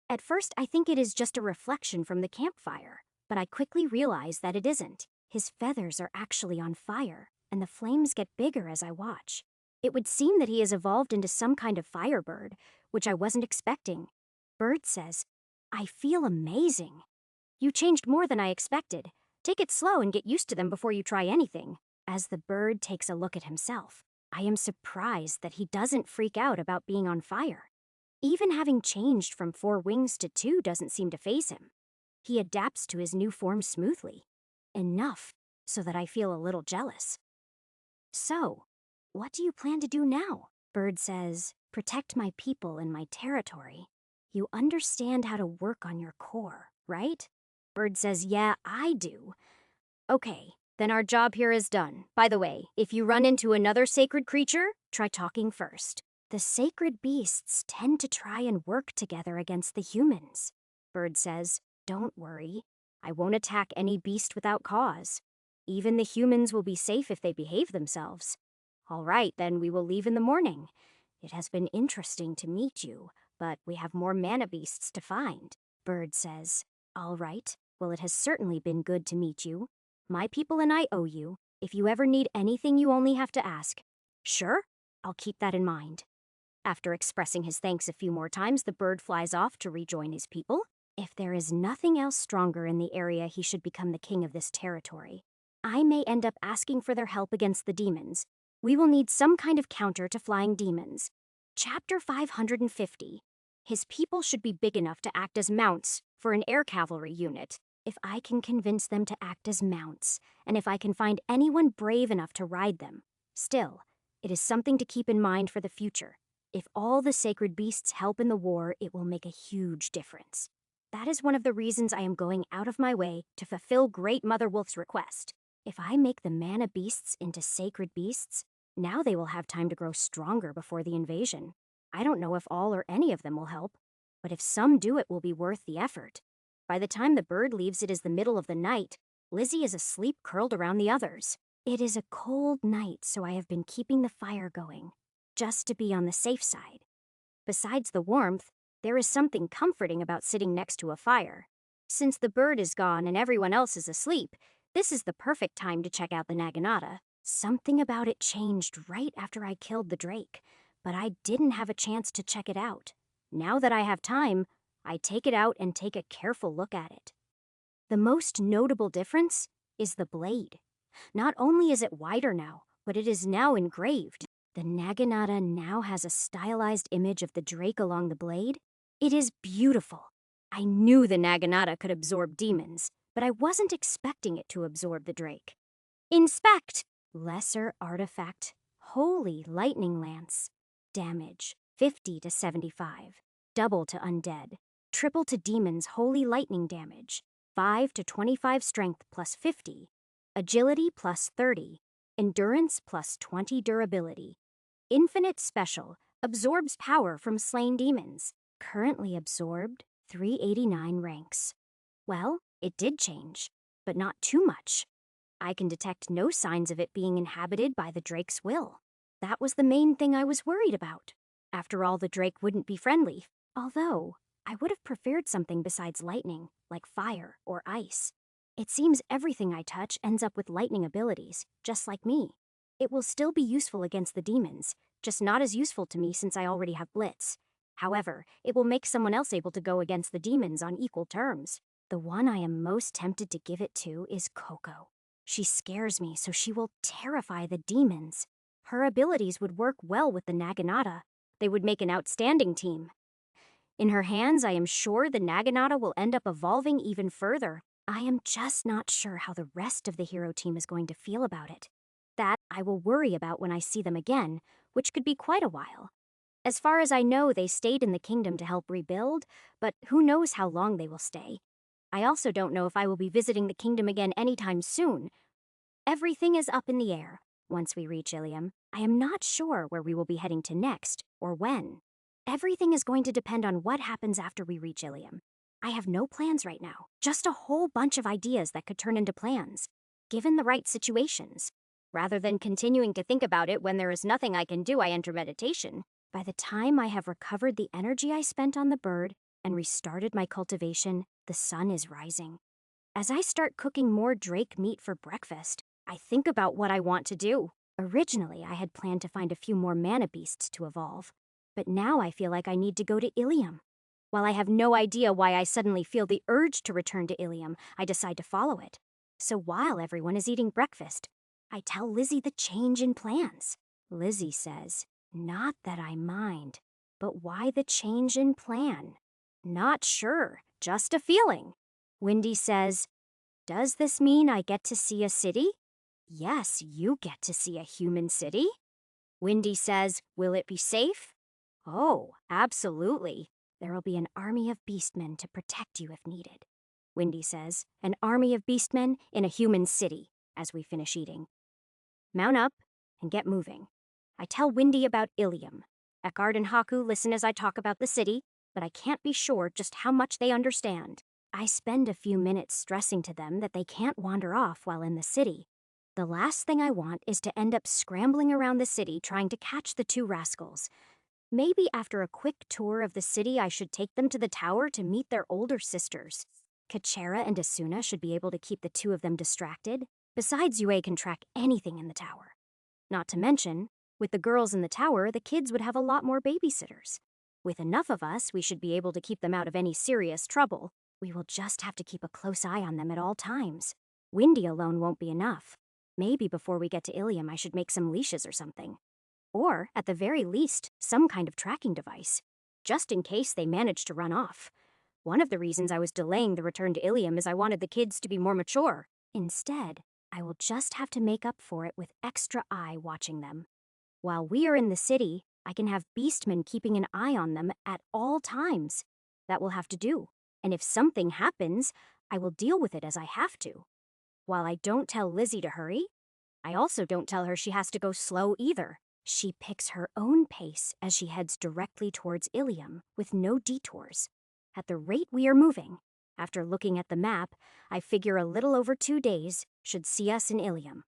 At first, I think it is just a reflection from the campfire, but I quickly realize that it isn't. His feathers are actually on fire, and the flames get bigger as I watch. It would seem that he has evolved into some kind of firebird, which I wasn't expecting. Bird says, "I feel amazing." "You changed more than I expected. Take it slow and get used to them before you try anything." As the bird takes a look at himself, I am surprised that he doesn't freak out about being on fire. Even having changed from 4 wings to 2 doesn't seem to faze him. He adapts to his new form smoothly. Enough so that I feel a little jealous. "So, what do you plan to do now?" Bird says, "Protect my people and my territory. You understand how to work on your core, right?" Bird says, "Yeah, I do." "Okay, then our job here is done. By the way, if you run into another sacred creature, try talking first." "The sacred beasts tend to try and work together against the humans." Bird says, "Don't worry. I won't attack any beast without cause. Even the humans will be safe if they behave themselves." "All right, then we will leave in the morning. It has been interesting to meet you, but we have more mana beasts to find." Bird says, "All right. Well, it has certainly been good to meet you. My people and I owe you. If you ever need anything, you only have to ask." "Sure, I'll keep that in mind." After expressing his thanks a few more times, the bird flies off to rejoin his people. If there is nothing else stronger in the area, he should become the king of this territory. I may end up asking for their help against the demons. We will need some kind of counter to flying demons. Chapter 550. His people should be big enough to act as mounts for an air cavalry unit. If I can convince them to act as mounts, and if I can find anyone brave enough to ride them. Still, it is something to keep in mind for the future. If all the sacred beasts help in the war, it will make a huge difference. That is one of the reasons I am going out of my way to fulfill Great Mother Wolf's request. If I make the mana beasts into sacred beasts, now they will have time to grow stronger before the invasion. I don't know if all or any of them will help, but if some do, it will be worth the effort. By the time the bird leaves, it is the middle of the night. Lizzie is asleep curled around the others. It is a cold night, so I have been keeping the fire going, just to be on the safe side. Besides the warmth, there is something comforting about sitting next to a fire. Since the bird is gone and everyone else is asleep, this is the perfect time to check out the Naginata. Something about it changed right after I killed the drake, but I didn't have a chance to check it out. Now that I have time, I take it out and take a careful look at it. The most notable difference is the blade. Not only is it wider now, but it is now engraved. The Naginata now has a stylized image of the drake along the blade. It is beautiful. I knew the Naginata could absorb demons, but I wasn't expecting it to absorb the drake. Inspect! Lesser artifact. Holy lightning lance. Damage 50 to 75. Double to undead. Triple to demons holy lightning damage. 5 to 25 strength plus 50. Agility plus 30. Endurance plus 20 durability. Infinite special. Absorbs power from slain demons. Currently absorbed 389 ranks. Well, it did change, but not too much. I can detect no signs of it being inhabited by the drake's will. That was the main thing I was worried about. After all, the drake wouldn't be friendly, although I would have preferred something besides lightning, like fire or ice. It seems everything I touch ends up with lightning abilities, just like me. It will still be useful against the demons, just not as useful to me since I already have Blitz. However, it will make someone else able to go against the demons on equal terms. The one I am most tempted to give it to is Coco. She scares me, so she will terrify the demons. Her abilities would work well with the Naginata. They would make an outstanding team. In her hands, I am sure the Naginata will end up evolving even further. I am just not sure how the rest of the hero team is going to feel about it. That I will worry about when I see them again, which could be quite a while. As far as I know, they stayed in the kingdom to help rebuild, but who knows how long they will stay. I also don't know if I will be visiting the kingdom again anytime soon. Everything is up in the air. Once we reach Ilium, I am not sure where we will be heading to next, or when. Everything is going to depend on what happens after we reach Ilium. I have no plans right now, just a whole bunch of ideas that could turn into plans, given the right situations. Rather than continuing to think about it when there is nothing I can do, I enter meditation. By the time I have recovered the energy I spent on the bird and restarted my cultivation, the sun is rising. As I start cooking more drake meat for breakfast, I think about what I want to do. Originally, I had planned to find a few more mana beasts to evolve, but now I feel like I need to go to Ilium. While I have no idea why I suddenly feel the urge to return to Ilium, I decide to follow it. So while everyone is eating breakfast, I tell Lizzie the change in plans. Lizzie says, "Not that I mind, but why the change in plan?" "Not sure, just a feeling." Windy says, "Does this mean I get to see a city?" "Yes, you get to see a human city." Windy says, "Will it be safe?" "Oh, absolutely. There'll be an army of beastmen to protect you if needed." Windy says, "An army of beastmen in a human city," as we finish eating. Mount up and get moving. I tell Windy about Ilium. Eckhard and Haku listen as I talk about the city, but I can't be sure just how much they understand. I spend a few minutes stressing to them that they can't wander off while in the city. The last thing I want is to end up scrambling around the city trying to catch the two rascals. Maybe after a quick tour of the city, I should take them to the tower to meet their older sisters. Kachera and Asuna should be able to keep the two of them distracted. Besides, Yue can track anything in the tower. Not to mention, with the girls in the tower, the kids would have a lot more babysitters. With enough of us, we should be able to keep them out of any serious trouble. We will just have to keep a close eye on them at all times. Windy alone won't be enough. Maybe before we get to Ilium, I should make some leashes or something. Or, at the very least, some kind of tracking device, just in case they manage to run off. One of the reasons I was delaying the return to Ilium is I wanted the kids to be more mature. Instead, I will just have to make up for it with extra eye watching them. While we are in the city, I can have beastmen keeping an eye on them at all times. That will have to do. And if something happens, I will deal with it as I have to. While I don't tell Lizzie to hurry, I also don't tell her she has to go slow either. She picks her own pace as she heads directly towards Ilium with no detours. At the rate we are moving, after looking at the map, I figure a little over 2 days should see us in Ilium.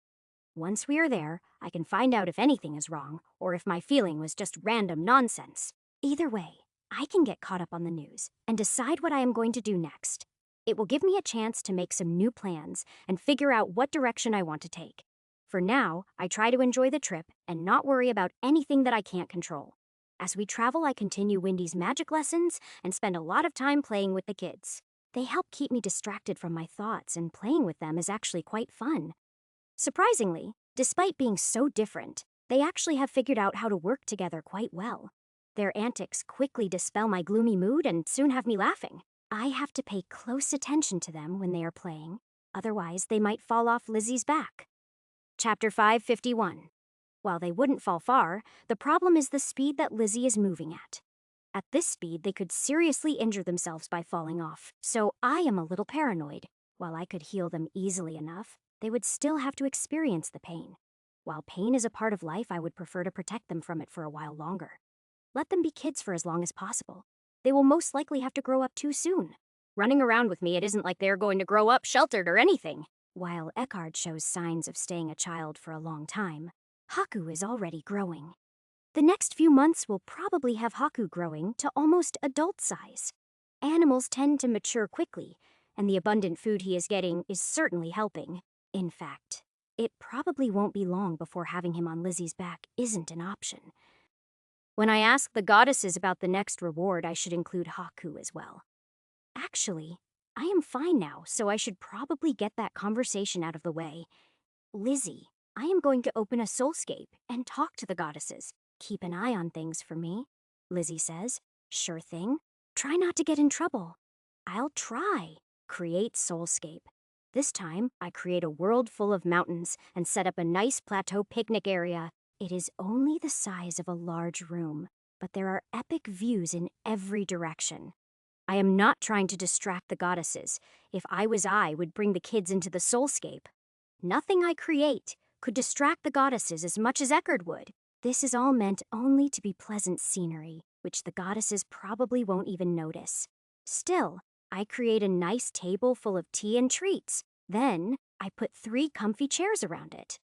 Once we are there, I can find out if anything is wrong or if my feeling was just random nonsense. Either way, I can get caught up on the news and decide what I am going to do next. It will give me a chance to make some new plans and figure out what direction I want to take. For now, I try to enjoy the trip and not worry about anything that I can't control. As we travel, I continue Windy's magic lessons and spend a lot of time playing with the kids. They help keep me distracted from my thoughts, and playing with them is actually quite fun. Surprisingly, despite being so different, they actually have figured out how to work together quite well. Their antics quickly dispel my gloomy mood and soon have me laughing. I have to pay close attention to them when they are playing, otherwise they might fall off Lizzie's back. Chapter 551. While they wouldn't fall far, the problem is the speed that Lizzie is moving at. At this speed, they could seriously injure themselves by falling off, so I am a little paranoid. While I could heal them easily enough, they would still have to experience the pain. While pain is a part of life, I would prefer to protect them from it for a while longer. Let them be kids for as long as possible. They will most likely have to grow up too soon. Running around with me, it isn't like they're going to grow up sheltered or anything. While Eckhard shows signs of staying a child for a long time, Haku is already growing. The next few months will probably have Haku growing to almost adult size. Animals tend to mature quickly, and the abundant food he is getting is certainly helping. In fact, it probably won't be long before having him on Lizzie's back isn't an option. When I ask the goddesses about the next reward, I should include Haku as well. Actually, I am fine now, so I should probably get that conversation out of the way. Lizzie, I am going to open a soulscape and talk to the goddesses. Keep an eye on things for me, Lizzie says. Sure thing. Try not to get in trouble. I'll try. Create soulscape. This time, I create a world full of mountains and set up a nice plateau picnic area. It is only the size of a large room, but there are epic views in every direction. I am not trying to distract the goddesses. If I was I, would bring the kids into the soulscape. Nothing I create could distract the goddesses as much as Eckhard would. This is all meant only to be pleasant scenery, which the goddesses probably won't even notice. Still, I create a nice table full of tea and treats. Then, I put 3 comfy chairs around it.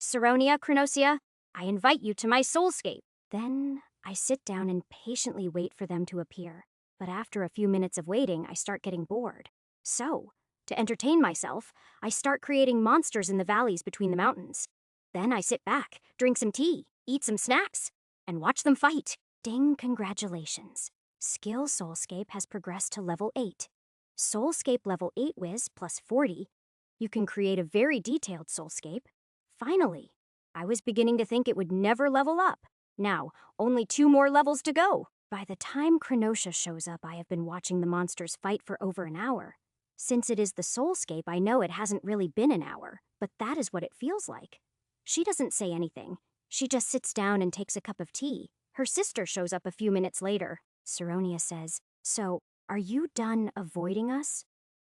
Saronia, Chronosia, I invite you to my soulscape. Then, I sit down and patiently wait for them to appear. But after a few minutes of waiting, I start getting bored. So, To entertain myself, I start creating monsters in the valleys between the mountains. Then I sit back, drink some tea, eat some snacks, and watch them fight. Ding, congratulations. Skill Soulscape has progressed to level 8. Soulscape level 8 whiz plus 40. You can create a very detailed Soulscape. Finally, I was beginning to think it would never level up. Now, only 2 more levels to go. By the time Krenosha shows up, I have been watching the monsters fight for over an hour. Since it is the Soulscape, I know it hasn't really been an hour, but that is what it feels like. She doesn't say anything. She just sits down and takes a cup of tea. Her sister shows up a few minutes later. Saronia says, "So, are you done avoiding us?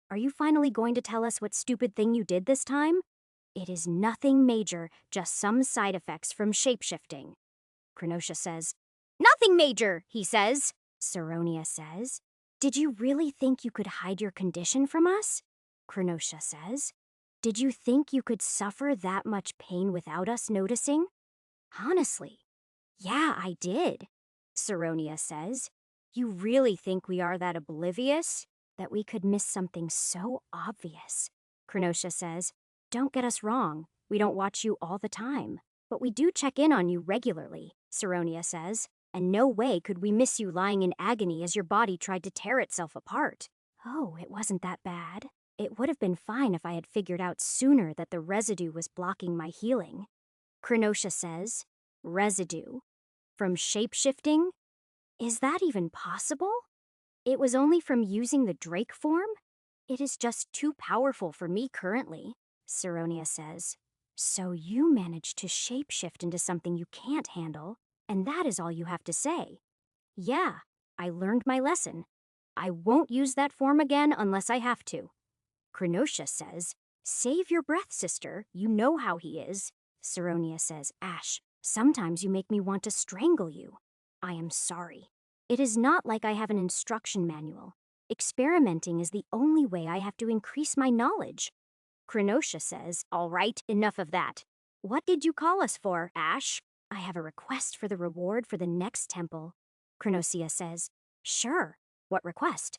Are you finally going to tell us what stupid thing you did this time?" "It is nothing major, just some side effects from shapeshifting." Krenosha says, "Nothing major," he says. Saronia says, "Did you really think you could hide your condition from us?" Krenosha says, "Did you think you could suffer that much pain without us noticing?" "Honestly, yeah, I did." Saronia says, "You really think we are that oblivious? That we could miss something so obvious?" Krenosha says, "Don't get us wrong. We don't watch you all the time. But we do check in on you regularly," Saronia says. "And no way could we miss you lying in agony as your body tried to tear itself apart." "Oh, it wasn't that bad. It would have been fine if I had figured out sooner that the residue was blocking my healing." Krenosha says, "Residue? From shapeshifting? Is that even possible? It was only from using the Drake form? It is just too powerful for me currently." Saronia says, "So you managed to shapeshift into something you can't handle, and that is all you have to say." "Yeah, I learned my lesson. I won't use that form again unless I have to." Krenosha says, "Save your breath, sister. You know how he is." Saronia says, "Ash, sometimes you make me want to strangle you." "I am sorry. It is not like I have an instruction manual. Experimenting is the only way I have to increase my knowledge." Krenosha says, "All right, enough of that. What did you call us for, Ash?" "I have a request for the reward for the next temple." Krenosha says, "Sure. What request?"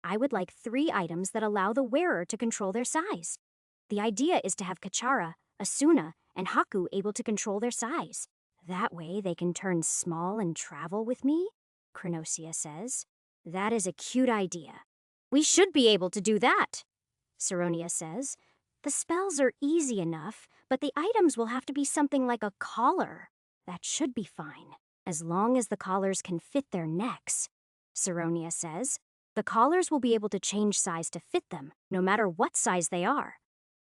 "I would like 3 items that allow the wearer to control their size. The idea is to have Kachara, Asuna, and Haku able to control their size. That way they can turn small and travel with me," Krenosha says. "That is a cute idea. We should be able to do that." Saronia says, "The spells are easy enough, but the items will have to be something like a collar. That should be fine, as long as the collars can fit their necks." Saronia says, "The collars will be able to change size to fit them, no matter what size they are."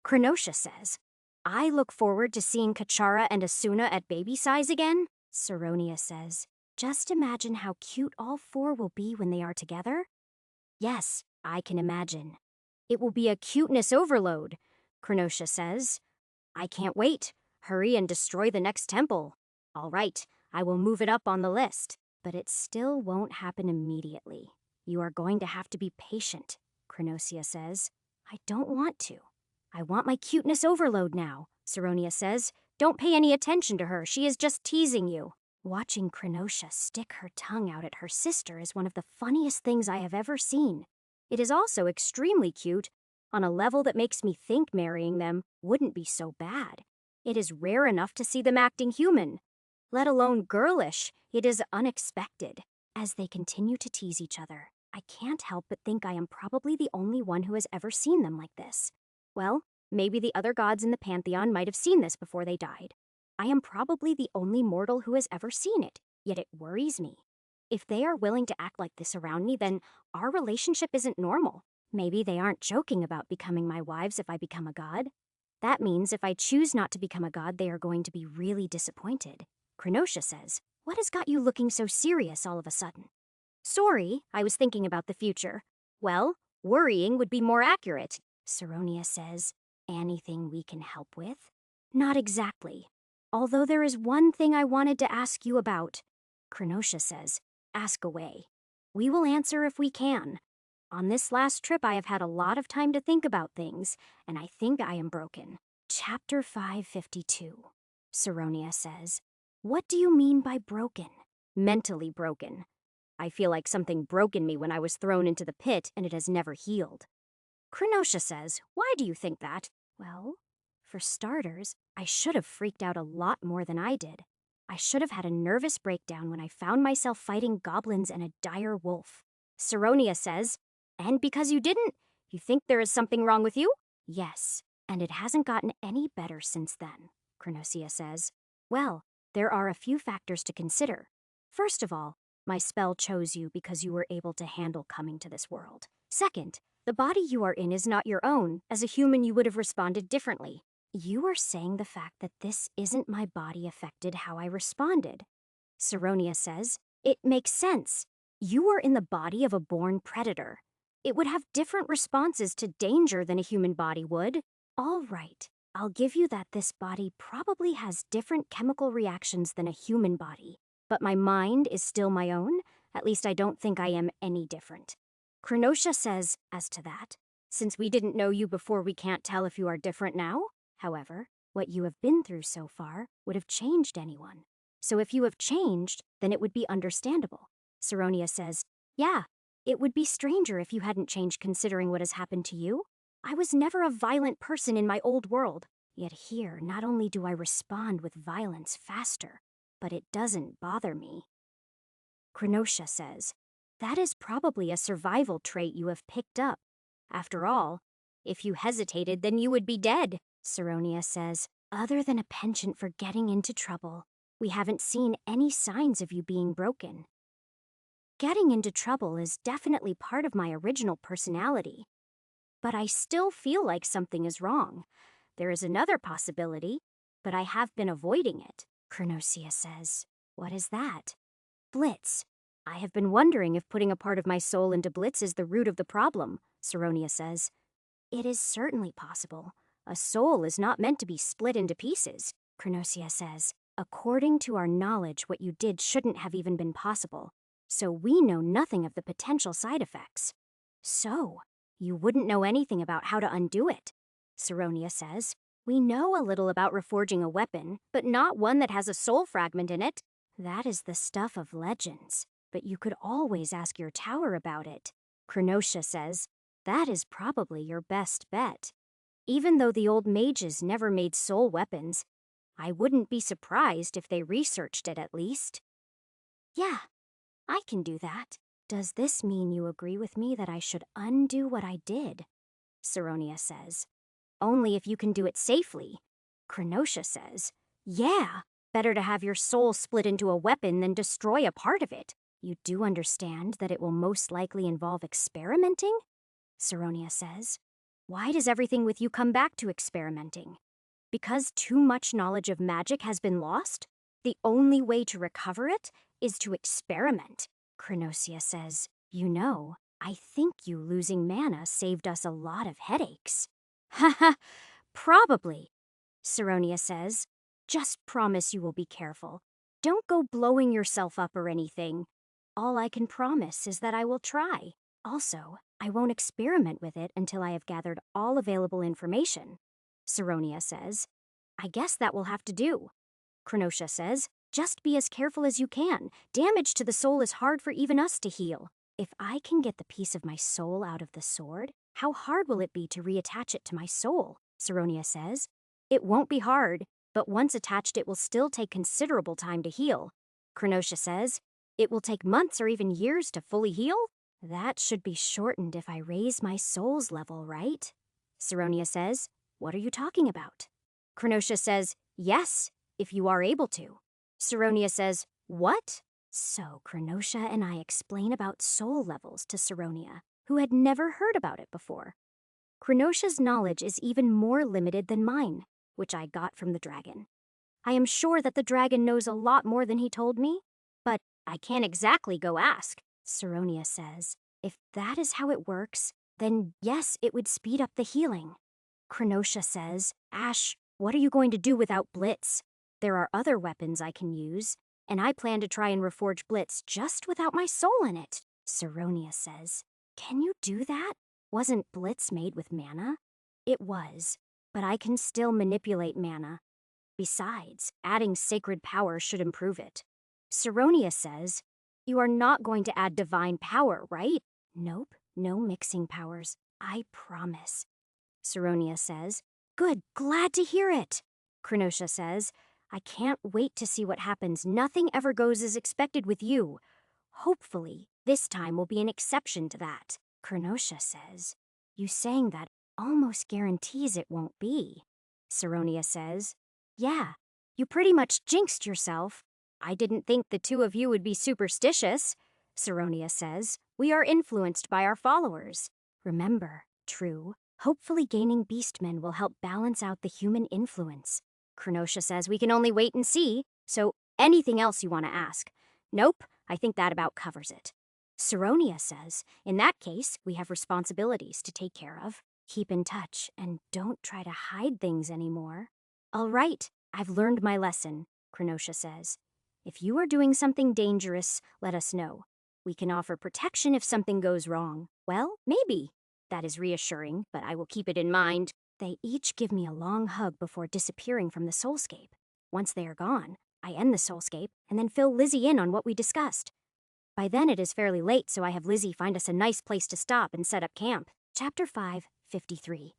Krenosha says, "I look forward to seeing Kachara and Asuna at baby size again." Saronia says, "Just imagine how cute all 4 will be when they are together." "Yes, I can imagine. It will be a cuteness overload," Krenosha says. "I can't wait. Hurry and destroy the next temple." "All right, I will move it up on the list." "But it still won't happen immediately. You are going to have to be patient," Krenosha says. "I don't want to. I want my cuteness overload now," Saronia says. "Don't pay any attention to her. She is just teasing you." Watching Krenosha stick her tongue out at her sister is one of the funniest things I have ever seen. It is also extremely cute, on a level that makes me think marrying them wouldn't be so bad. It is rare enough to see them acting human, let alone girlish. It is unexpected. As they continue to tease each other, I can't help but think I am probably the only one who has ever seen them like this. Well, maybe the other gods in the pantheon might have seen this before they died. I am probably the only mortal who has ever seen it, yet it worries me. If they are willing to act like this around me, then our relationship isn't normal. Maybe they aren't joking about becoming my wives if I become a god. That means if I choose not to become a god, they are going to be really disappointed. Krenosha says, "What has got you looking so serious all of a sudden?" "Sorry, I was thinking about the future." "Well, worrying would be more accurate." Saronia says, "Anything we can help with?" "Not exactly. Although there is one thing I wanted to ask you about." Krenosha says, "Ask away. We will answer if we can. On this last trip, I have had a lot of time to think about things, and I think I am broken." Chapter 552. Saronia says, "What do you mean by broken?" "Mentally broken. I feel like something broke in me when I was thrown into the pit and it has never healed." Krenosha says, "Why do you think that?" Well, for starters, I should have freaked out a lot more than I did. I should have had a nervous breakdown when I found myself fighting goblins and a dire wolf. Saronia says, "And because you didn't, you think there is something wrong with you?" Yes, and it hasn't gotten any better since then, Chronosia says. Well, there are a few factors to consider. First of all, my spell chose you because you were able to handle coming to this world. Second, the body you are in is not your own. As a human, you would have responded differently. You are saying the fact that this isn't my body affected how I responded. Saronia says, "It makes sense. You are in the body of a born predator. It would have different responses to danger than a human body would." All right, I'll give you that this body probably has different chemical reactions than a human body. But my mind is still my own. At least I don't think I am any different. Krenosha says, as to that, since we didn't know you before, we can't tell if you are different now. However, what you have been through so far would have changed anyone. So if you have changed, then it would be understandable. Saronia says, "Yeah, it would be stranger if you hadn't changed considering what has happened to you. I was never a violent person in my old world. Yet here, not only do I respond with violence faster, but it doesn't bother me." Krenosha says, "That is probably a survival trait you have picked up. After all, if you hesitated, then you would be dead." Saronia says, "Other than a penchant for getting into trouble, we haven't seen any signs of you being broken. Getting into trouble is definitely part of my original personality. But I still feel like something is wrong. There is another possibility, but I have been avoiding it." Chronosia says, "What is that?" "Blitz. I have been wondering if putting a part of my soul into Blitz is the root of the problem," Saronia says. "It is certainly possible. A soul is not meant to be split into pieces," Chronosia says. "According to our knowledge, what you did shouldn't have even been possible. So we know nothing of the potential side effects." "So, you wouldn't know anything about how to undo it," Saronia says. "We know a little about reforging a weapon, but not one that has a soul fragment in it. That is the stuff of legends, but you could always ask your tower about it." Chronosia says, "That is probably your best bet. Even though the old mages never made soul weapons, I wouldn't be surprised if they researched it at least." "Yeah, I can do that. Does this mean you agree with me that I should undo what I did?" Saronia says. "Only if you can do it safely." Chronosia says, "Yeah, better to have your soul split into a weapon than destroy a part of it. You do understand that it will most likely involve experimenting?" Saronia says. "Why does everything with you come back to experimenting? Because too much knowledge of magic has been lost? The only way to recover it is to experiment." Chronosia says, "You know, I think you losing mana saved us a lot of headaches." "Haha, probably," Saronia says. "Just promise you will be careful. Don't go blowing yourself up or anything. All I can promise is that I will try. Also, I won't experiment with it until I have gathered all available information." Saronia says, "I guess that will have to do." Chronosia says, "Just be as careful as you can. Damage to the soul is hard for even us to heal. If I can get the piece of my soul out of the sword, how hard will it be to reattach it to my soul?" Saronia says. "It won't be hard, but once attached it will still take considerable time to heal." Chronosia says, "It will take months or even years to fully heal? That should be shortened if I raise my soul's level, right?" Saronia says, "What are you talking about?" Chronosia says, "Yes, if you are able to." Saronia says, "What?" So Chronosia and I explain about soul levels to Saronia, who had never heard about it before. Chronosia's knowledge is even more limited than mine, which I got from the dragon. I am sure that the dragon knows a lot more than he told me, but I can't exactly go ask. Saronia says, "If that is how it works, then yes, it would speed up the healing." Chronosia says, "Ash, what are you going to do without Blitz? There are other weapons I can use, and I plan to try and reforge Blitz just without my soul in it." Saronia says, "Can you do that? Wasn't Blitz made with mana?" "It was, but I can still manipulate mana. Besides, adding sacred power should improve it." Saronia says, "You are not going to add divine power, right?" "Nope, no mixing powers. I promise. Saronia says. Good, glad to hear it. Krenosha says. I can't wait to see what happens. Nothing ever goes as expected with you. Hopefully, this time will be an exception to that. Krenosha says. You saying that almost guarantees it won't be. Saronia says. Yeah, you pretty much jinxed yourself. I didn't think the two of you would be superstitious. Saronia says. We are influenced by our followers. Remember, True, hopefully gaining beastmen will help balance out the human influence. Krenosha says we can only wait and see, so anything else you want to ask? Nope, I think that about covers it. Saronia says, in that case, we have responsibilities to take care of. Keep in touch and don't try to hide things anymore. All right, I've learned my lesson, Krenosha says. If you are doing something dangerous, let us know. We can offer protection if something goes wrong. Well, maybe. That is reassuring, but I will keep it in mind. They each give me a long hug before disappearing from the soulscape. Once they are gone, I end the soulscape and then fill Lizzie in on what we discussed. By then it is fairly late, so I have Lizzie find us a nice place to stop and set up camp. Chapter 5:53.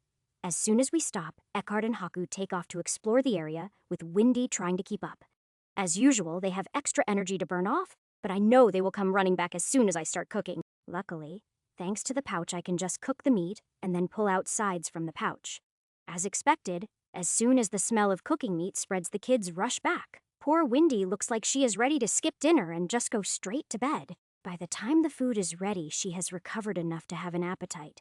As soon as we stop, Eckhart and Haku take off to explore the area, with Windy trying to keep up. As usual, they have extra energy to burn off, but I know they will come running back as soon as I start cooking. Luckily, thanks to the pouch, I can just cook the meat and then pull out sides from the pouch. As expected, as soon as the smell of cooking meat spreads, the kids rush back. Poor Windy looks like she is ready to skip dinner and just go straight to bed. By the time the food is ready, she has recovered enough to have an appetite.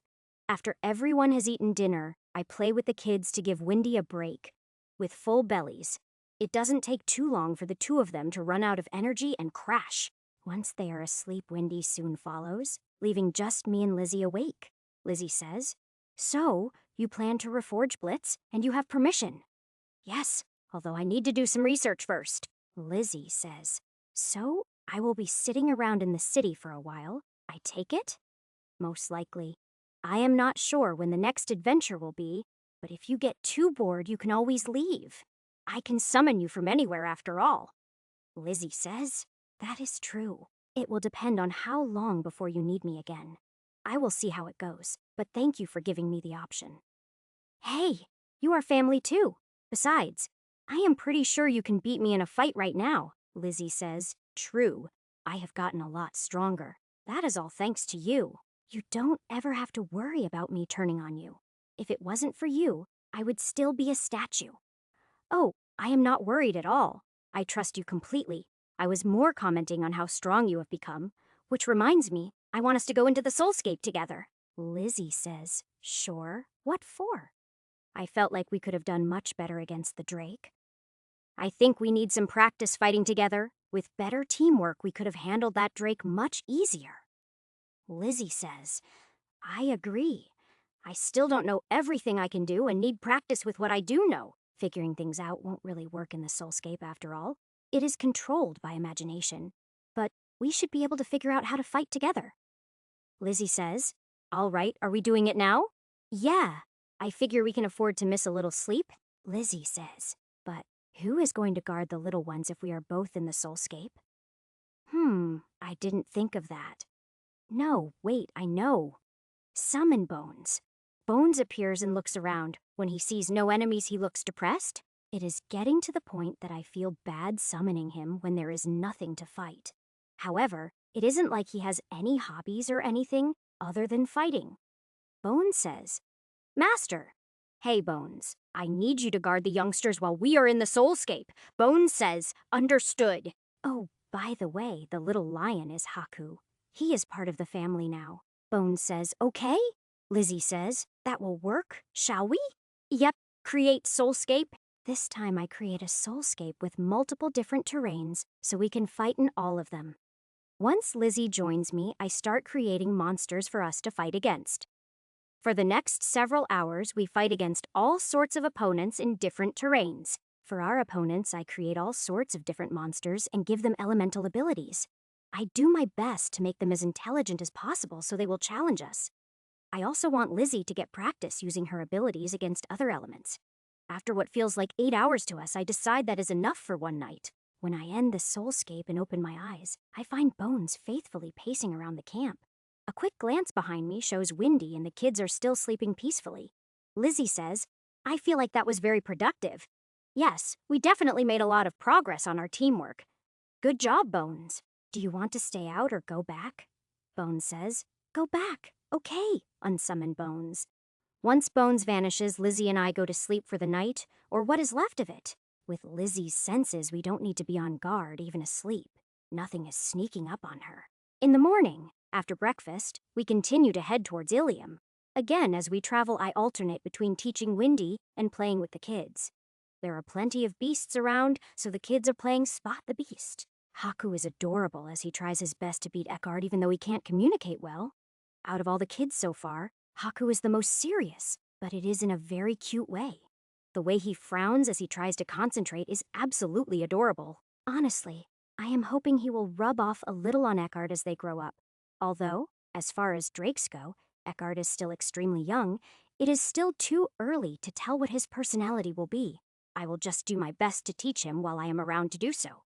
After everyone has eaten dinner, I play with the kids to give Windy a break. With full bellies, it doesn't take too long for the two of them to run out of energy and crash. Once they are asleep, Windy soon follows, leaving just me and Lizzie awake. Lizzie says, So, you plan to reforge Blitz, and you have permission. Yes, although I need to do some research first. Lizzie says, So, I will be sitting around in the city for a while. I take it? Most likely. I am not sure when the next adventure will be, but if you get too bored, you can always leave. I can summon you from anywhere after all. Lizzie says, That is true. It will depend on how long before you need me again. I will see how it goes, but thank you for giving me the option. Hey, you are family too. Besides, I am pretty sure you can beat me in a fight right now, Lizzie says. True, I have gotten a lot stronger. That is all thanks to you. You don't ever have to worry about me turning on you. If it wasn't for you, I would still be a statue. Oh, I am not worried at all. I trust you completely. I was more commenting on how strong you have become, which reminds me, I want us to go into the soulscape together. Lizzie says, Sure, what for? I felt like we could have done much better against the Drake. I think we need some practice fighting together. With better teamwork, we could have handled that Drake much easier. Lizzie says, I agree. I still don't know everything I can do and need practice with what I do know. Figuring things out won't really work in the soulscape after all. It is controlled by imagination. But we should be able to figure out how to fight together. Lizzie says, All right, are we doing it now? Yeah, I figure we can afford to miss a little sleep. Lizzie says, But who is going to guard the little ones if we are both in the soulscape? I didn't think of that. No, wait, I know. Summon Bones. Bones appears and looks around. When he sees no enemies, he looks depressed. It is getting to the point that I feel bad summoning him when there is nothing to fight. However, it isn't like he has any hobbies or anything other than fighting. Bones says, Master. Hey, Bones. I need you to guard the youngsters while we are in the soulscape. Bones says, Understood. Oh, by the way, the little lion is Haku. He is part of the family now. Bones says, Okay. Lizzie says, That will work, shall we? Yep, create soulscape. This time I create a soulscape with multiple different terrains so we can fight in all of them. Once Lizzie joins me, I start creating monsters for us to fight against. For the next several hours, we fight against all sorts of opponents in different terrains. For our opponents, I create all sorts of different monsters and give them elemental abilities. I do my best to make them as intelligent as possible so they will challenge us. I also want Lizzie to get practice using her abilities against other elements. After what feels like 8 hours to us, I decide that is enough for one night. When I end the soulscape and open my eyes, I find Bones faithfully pacing around the camp. A quick glance behind me shows Windy and the kids are still sleeping peacefully. Lizzie says, I feel like that was very productive. Yes, we definitely made a lot of progress on our teamwork. Good job, Bones. Do you want to stay out or go back? Bones says, Go back. Okay, unsummoned Bones. Once Bones vanishes, Lizzie and I go to sleep for the night, or what is left of it. With Lizzie's senses, we don't need to be on guard, even asleep. Nothing is sneaking up on her. In the morning, after breakfast, we continue to head towards Ilium. Again, as we travel, I alternate between teaching Windy and playing with the kids. There are plenty of beasts around, so the kids are playing Spot the Beast. Haku is adorable as he tries his best to beat Eckhart even though he can't communicate well. Out of all the kids so far, Haku is the most serious, but it is in a very cute way. The way he frowns as he tries to concentrate is absolutely adorable. Honestly, I am hoping he will rub off a little on Eckhart as they grow up. Although, as far as drakes go, Eckhart is still extremely young, it is still too early to tell what his personality will be. I will just do my best to teach him while I am around to do so.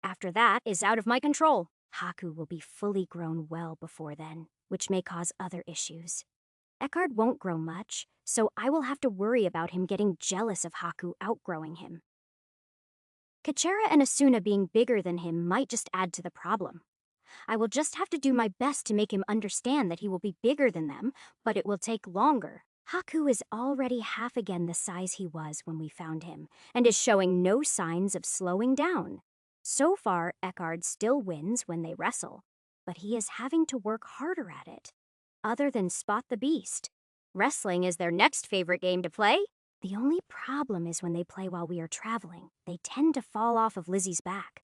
After that is out of my control. Haku will be fully grown well before then, which may cause other issues. Eckhart won't grow much, so I will have to worry about him getting jealous of Haku outgrowing him. Kachera and Asuna being bigger than him might just add to the problem. I will just have to do my best to make him understand that he will be bigger than them, but it will take longer. Haku is already half again the size he was when we found him, and is showing no signs of slowing down. So far, Eckhart still wins when they wrestle, but he is having to work harder at it. Other than Spot the Beast, wrestling is their next favorite game to play. The only problem is when they play while we are traveling, they tend to fall off of Lizzie's back.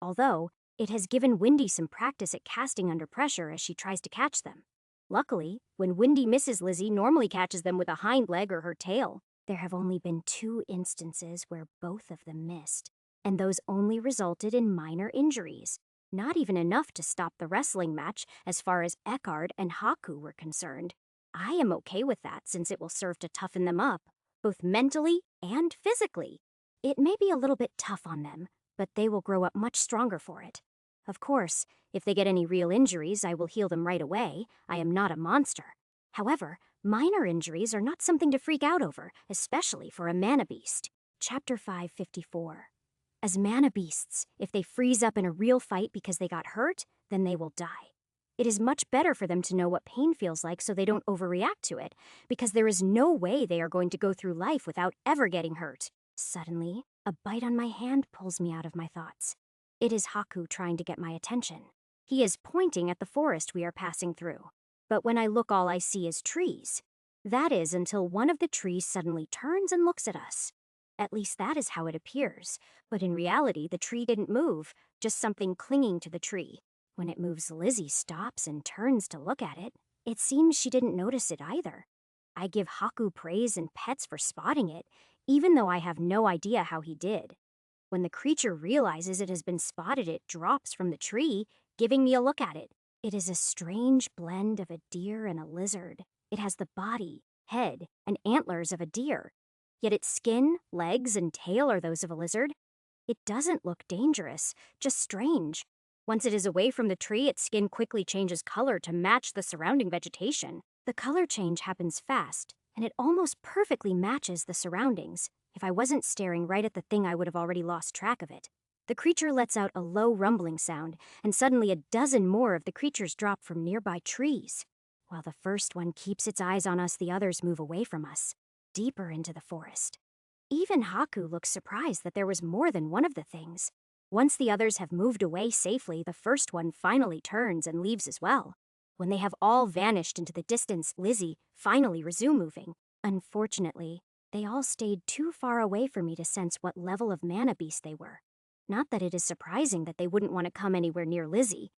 Although, it has given Windy some practice at casting under pressure as she tries to catch them. Luckily, when Windy misses, Lizzie normally catches them with a hind leg or her tail. There have only been 2 instances where both of them missed, and those only resulted in minor injuries. Not even enough to stop the wrestling match as far as Eckhart and Haku were concerned. I am okay with that since it will serve to toughen them up, both mentally and physically. It may be a little bit tough on them, but they will grow up much stronger for it. Of course, if they get any real injuries, I will heal them right away. I am not a monster. However, minor injuries are not something to freak out over, especially for a mana beast. Chapter 554. As mana beasts, if they freeze up in a real fight because they got hurt, then they will die. It is much better for them to know what pain feels like so they don't overreact to it, because there is no way they are going to go through life without ever getting hurt. Suddenly, a bite on my hand pulls me out of my thoughts. It is Haku trying to get my attention. He is pointing at the forest we are passing through. But when I look, all I see is trees. That is until one of the trees suddenly turns and looks at us. At least that is how it appears. But in reality, the tree didn't move, just something clinging to the tree. When it moves, Lizzie stops and turns to look at it. It seems she didn't notice it either. I give Haku praise and pets for spotting it, even though I have no idea how he did. When the creature realizes it has been spotted, it drops from the tree, giving me a look at it. It is a strange blend of a deer and a lizard. It has the body, head, and antlers of a deer, yet its skin, legs, and tail are those of a lizard. It doesn't look dangerous, just strange. Once it is away from the tree, its skin quickly changes color to match the surrounding vegetation. The color change happens fast, and it almost perfectly matches the surroundings. If I wasn't staring right at the thing, I would have already lost track of it. The creature lets out a low rumbling sound, and suddenly a dozen more of the creatures drop from nearby trees. While the first one keeps its eyes on us, the others move away from us, deeper into the forest. Even Haku looks surprised that there was more than one of the things. Once the others have moved away safely, the first one finally turns and leaves as well. When they have all vanished into the distance, Lizzie finally resumed moving. Unfortunately, they all stayed too far away for me to sense what level of mana beast they were. Not that it is surprising that they wouldn't want to come anywhere near Lizzie.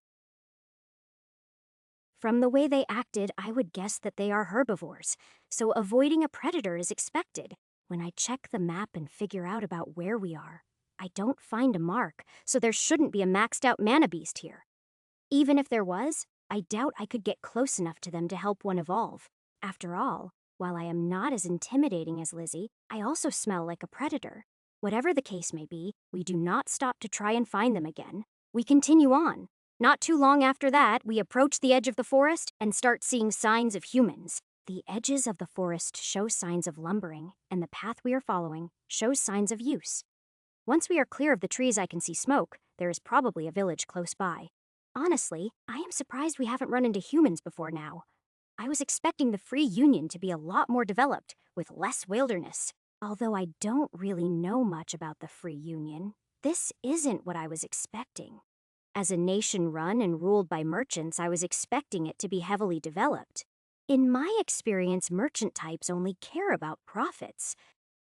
From the way they acted, I would guess that they are herbivores, so avoiding a predator is expected. When I check the map and figure out about where we are, I don't find a mark, so there shouldn't be a maxed out mana beast here. Even if there was, I doubt I could get close enough to them to help one evolve. After all, while I am not as intimidating as Lizzie, I also smell like a predator. Whatever the case may be, we do not stop to try and find them again. We continue on. Not too long after that, we approach the edge of the forest and start seeing signs of humans. The edges of the forest show signs of lumbering, and the path we are following shows signs of use. Once we are clear of the trees I can see smoke, there is probably a village close by. Honestly, I am surprised we haven't run into humans before now. I was expecting the Free Union to be a lot more developed, with less wilderness. Although I don't really know much about the Free Union, this isn't what I was expecting. As a nation run and ruled by merchants, I was expecting it to be heavily developed. In my experience, merchant types only care about profits,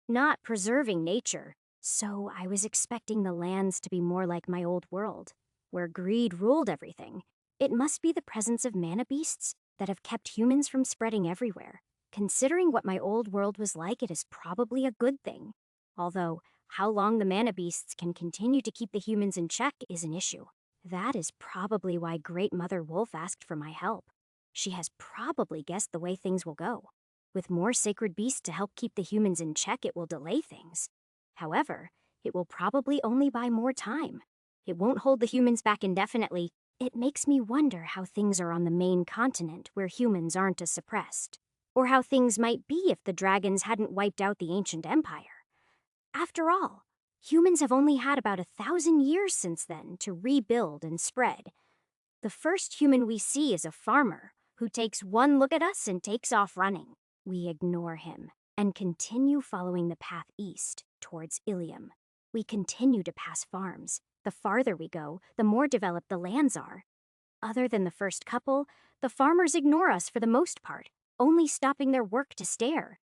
not preserving nature. So I was expecting the lands to be more like my old world, where greed ruled everything. It must be the presence of mana beasts that have kept humans from spreading everywhere. Considering what my old world was like, it is probably a good thing. Although, how long the mana beasts can continue to keep the humans in check is an issue. That is probably why Great Mother Wolf asked for my help. She has probably guessed the way things will go. With more sacred beasts to help keep the humans in check, it will delay things. However, it will probably only buy more time. It won't hold the humans back indefinitely. It makes me wonder how things are on the main continent where humans aren't as suppressed. Or how things might be if the dragons hadn't wiped out the ancient empire. After all, humans have only had about 1,000 years since then to rebuild and spread. The first human we see is a farmer who takes one look at us and takes off running. We ignore him and continue following the path east towards Ilium. We continue to pass farms. The farther we go, the more developed the lands are. Other than the first couple, the farmers ignore us for the most part, only stopping their work to stare.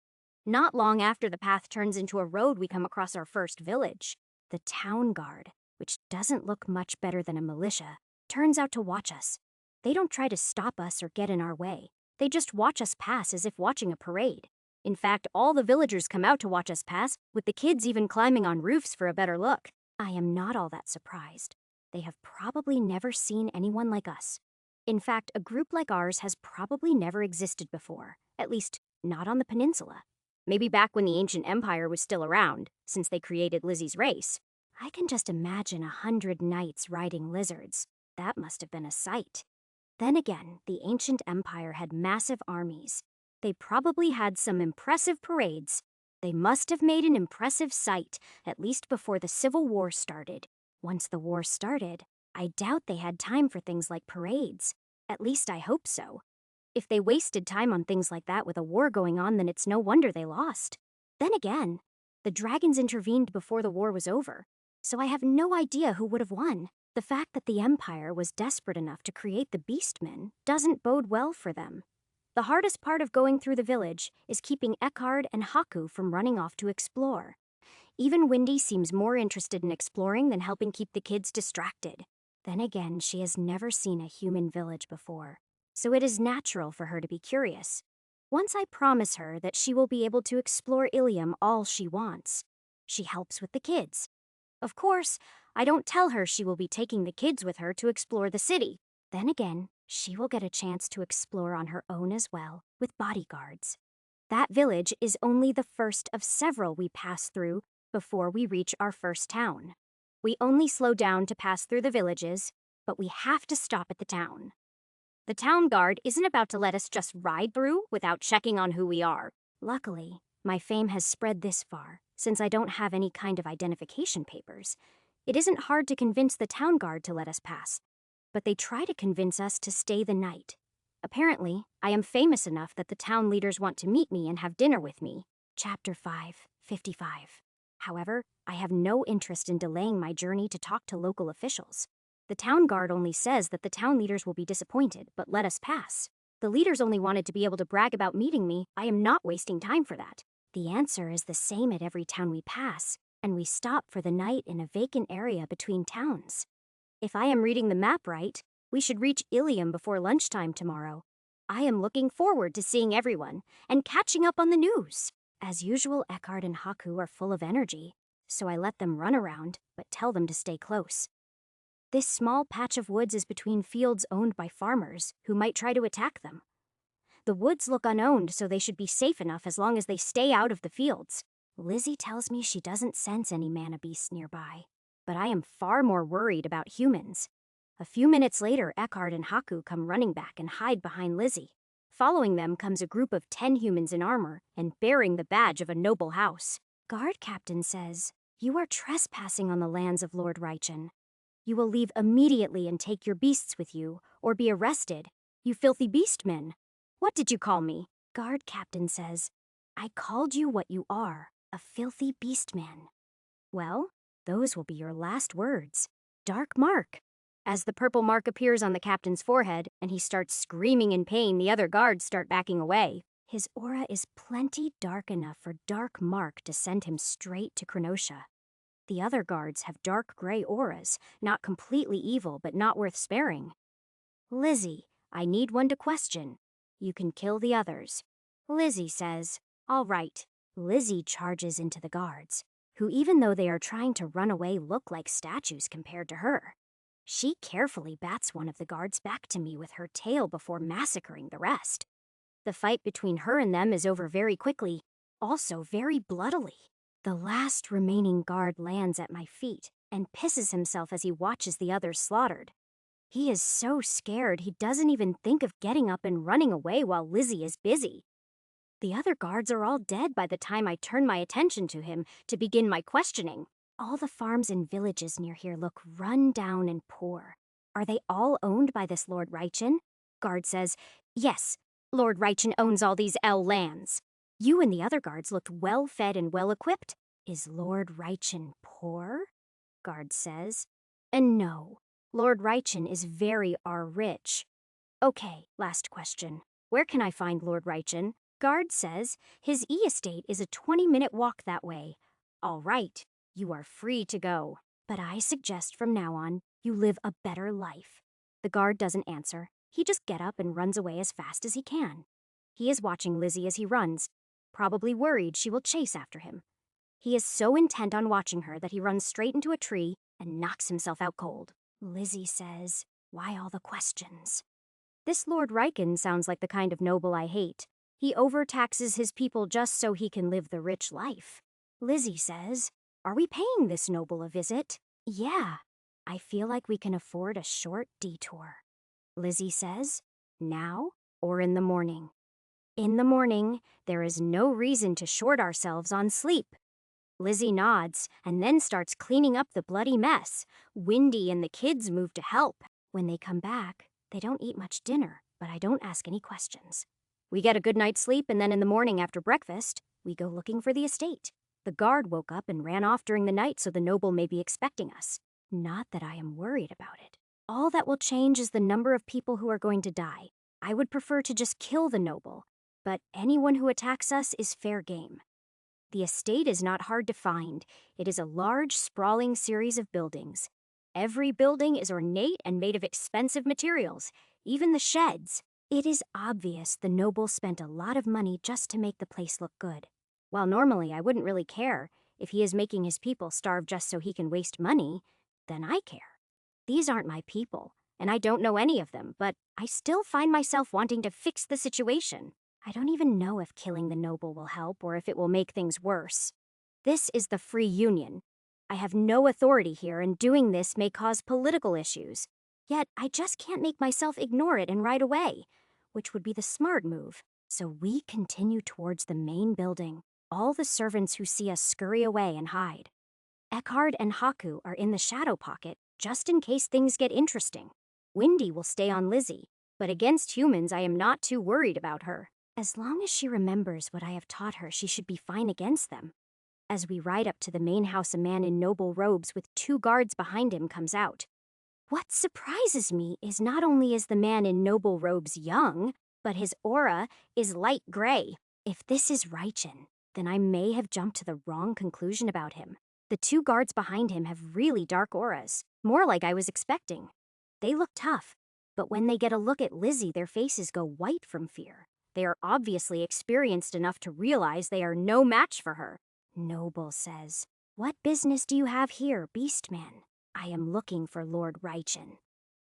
Not long after the path turns into a road, we come across our first village. The town guard, which doesn't look much better than a militia, turns out to watch us. They don't try to stop us or get in our way. They just watch us pass as if watching a parade. In fact, all the villagers come out to watch us pass, with the kids even climbing on roofs for a better look. I am not all that surprised. They have probably never seen anyone like us. In fact, a group like ours has probably never existed before, at least not on the peninsula. Maybe back when the ancient empire was still around, since they created Lizzie's race. I can just imagine 100 knights riding lizards. That must have been a sight. Then again, the ancient empire had massive armies. They probably had some impressive parades. They must have made an impressive sight, at least before the Civil War started. Once the war started, I doubt they had time for things like parades. At least I hope so. If they wasted time on things like that with a war going on, then it's no wonder they lost. Then again, the dragons intervened before the war was over, so I have no idea who would have won. The fact that the Empire was desperate enough to create the Beastmen doesn't bode well for them. The hardest part of going through the village is keeping Eckhard and Haku from running off to explore. Even Windy seems more interested in exploring than helping keep the kids distracted. Then again, she has never seen a human village before, so it is natural for her to be curious. Once I promise her that she will be able to explore Ilium all she wants, she helps with the kids. Of course, I don't tell her she will be taking the kids with her to explore the city. Then again, she will get a chance to explore on her own as well, with bodyguards. That village is only the first of several we pass through before we reach our first town. We only slow down to pass through the villages, but we have to stop at the town. The town guard isn't about to let us just ride through without checking on who we are. Luckily, my fame has spread this far, since I don't have any kind of identification papers. It isn't hard to convince the town guard to let us pass, but they try to convince us to stay the night. Apparently, I am famous enough that the town leaders want to meet me and have dinner with me. Chapter 5:55. However, I have no interest in delaying my journey to talk to local officials. The town guard only says that the town leaders will be disappointed, but let us pass. The leaders only wanted to be able to brag about meeting me. I am not wasting time for that. The answer is the same at every town we pass, and we stop for the night in a vacant area between towns. If I am reading the map right, we should reach Ilium before lunchtime tomorrow. I am looking forward to seeing everyone and catching up on the news. As usual, Eckhard and Haku are full of energy, so I let them run around, but tell them to stay close. This small patch of woods is between fields owned by farmers who might try to attack them. The woods look unowned, so they should be safe enough as long as they stay out of the fields. Lizzie tells me she doesn't sense any mana beasts nearby, but I am far more worried about humans. A few minutes later, Eckhart and Haku come running back and hide behind Lizzie. Following them comes a group of 10 humans in armor and bearing the badge of a noble house. Guard captain says, "You are trespassing on the lands of Lord Reichen. You will leave immediately and take your beasts with you, or be arrested. You filthy beastmen." "What did you call me?" Guard captain says, "I called you what you are, a filthy beastman." "Well, those will be your last words. Dark mark." As the purple mark appears on the captain's forehead and he starts screaming in pain, the other guards start backing away. His aura is plenty dark enough for Dark Mark to send him straight to Krenosha. The other guards have dark gray auras, not completely evil but not worth sparing. "Lizzie, I need one to question. You can kill the others." Lizzie says, "All right." Lizzie charges into the guards, who even though they are trying to run away look like statues compared to her. She carefully bats one of the guards back to me with her tail before massacring the rest. The fight between her and them is over very quickly, also very bloodily. The last remaining guard lands at my feet and pisses himself as he watches the others slaughtered. He is so scared he doesn't even think of getting up and running away while Lizzie is busy. The other guards are all dead by the time I turn my attention to him to begin my questioning. All the farms and villages near here look run down and poor. Are they all owned by this Lord Reichen? Guard says, "Yes, Lord Reichen owns all these L lands." You and the other guards looked well fed and well equipped. Is Lord Reichen poor? Guard says. And no, Lord Reichen is very rich. Okay, last question. Where can I find Lord Reichen? Guard says his estate is a 20-minute walk that way. All right. You are free to go, but I suggest from now on you live a better life. The guard doesn't answer. He just gets up and runs away as fast as he can. He is watching Lizzie as he runs, probably worried she will chase after him. He is so intent on watching her that he runs straight into a tree and knocks himself out cold. Lizzie says, "Why all the questions?" This Lord Reichen sounds like the kind of noble I hate. He overtaxes his people just so he can live the rich life. Lizzie says, "Are we paying this noble a visit?" "Yeah, I feel like we can afford a short detour." Lizzie says, "Now or in the morning?" "In the morning, there is no reason to short ourselves on sleep." Lizzie nods and then starts cleaning up the bloody mess. Windy and the kids move to help. When they come back, they don't eat much dinner, but I don't ask any questions. We get a good night's sleep, and then in the morning after breakfast, we go looking for the estate. The guard woke up and ran off during the night so the noble may be expecting us. Not that I am worried about it. All that will change is the number of people who are going to die. I would prefer to just kill the noble, but anyone who attacks us is fair game. The estate is not hard to find. It is a large, sprawling series of buildings. Every building is ornate and made of expensive materials, even the sheds. It is obvious the noble spent a lot of money just to make the place look good. While normally I wouldn't really care, if he is making his people starve just so he can waste money, then I care. These aren't my people, and I don't know any of them, but I still find myself wanting to fix the situation. I don't even know if killing the noble will help or if it will make things worse. This is the Free Union. I have no authority here, and doing this may cause political issues. Yet I just can't make myself ignore it and ride away, which would be the smart move. So we continue towards the main building. All the servants who see us scurry away and hide. Eckhard and Haku are in the shadow pocket, just in case things get interesting. Windy will stay on Lizzie, but against humans I am not too worried about her. As long as she remembers what I have taught her, she should be fine against them. As we ride up to the main house, a man in noble robes with 2 guards behind him comes out. What surprises me is not only is the man in noble robes young, but his aura is light gray. If this is Reichen, then I may have jumped to the wrong conclusion about him. The 2 guards behind him have really dark auras, more like I was expecting. They look tough, but when they get a look at Lizzie, their faces go white from fear. They are obviously experienced enough to realize they are no match for her. Noble says, "What business do you have here, Beastman?" "I am looking for Lord Reichen."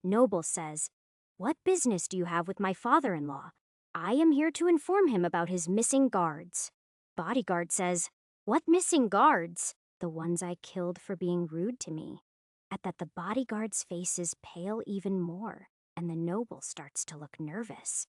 Noble says, "What business do you have with my father-in-law?" "I am here to inform him about his missing guards." Bodyguard says, "What missing guards?" "The ones I killed for being rude to me." At that, the bodyguard's faces pale even more, and the noble starts to look nervous.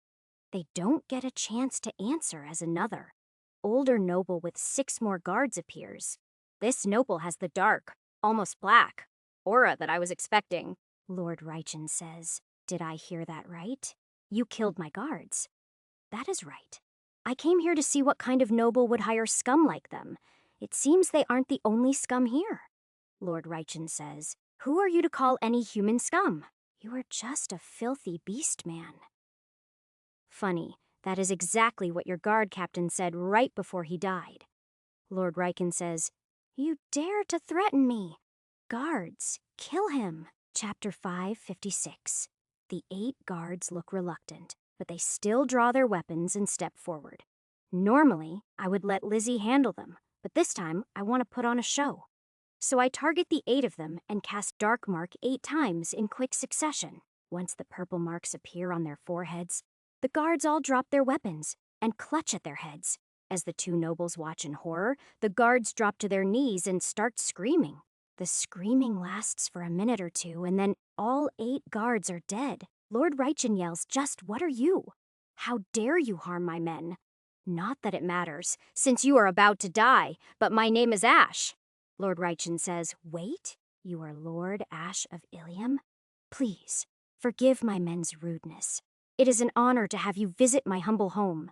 They don't get a chance to answer as another older noble with 6 more guards appears. This noble has the dark, almost black, aura that I was expecting, Lord Reichen says. Did I hear that right? You killed my guards. That is right. I came here to see what kind of noble would hire scum like them. It seems they aren't the only scum here. Lord Reichen says, who are you to call any human scum? You are just a filthy beast man. Funny, that is exactly what your guard captain said right before he died. Lord Reichen says, you dare to threaten me. Guards, kill him. Chapter 556. The 8 guards look reluctant, but they still draw their weapons and step forward. Normally, I would let Lizzie handle them, but this time I want to put on a show. So I target the 8 of them and cast Dark Mark 8 times in quick succession. Once the purple marks appear on their foreheads, the guards all drop their weapons and clutch at their heads. As the 2 nobles watch in horror, the guards drop to their knees and start screaming. The screaming lasts for a minute or two, and then all 8 guards are dead. Lord Reichen yells, just what are you? How dare you harm my men? Not that it matters, since you are about to die, but my name is Ash. Lord Reichen says, wait, you are Lord Ash of Ilium? Please, forgive my men's rudeness. It is an honor to have you visit my humble home.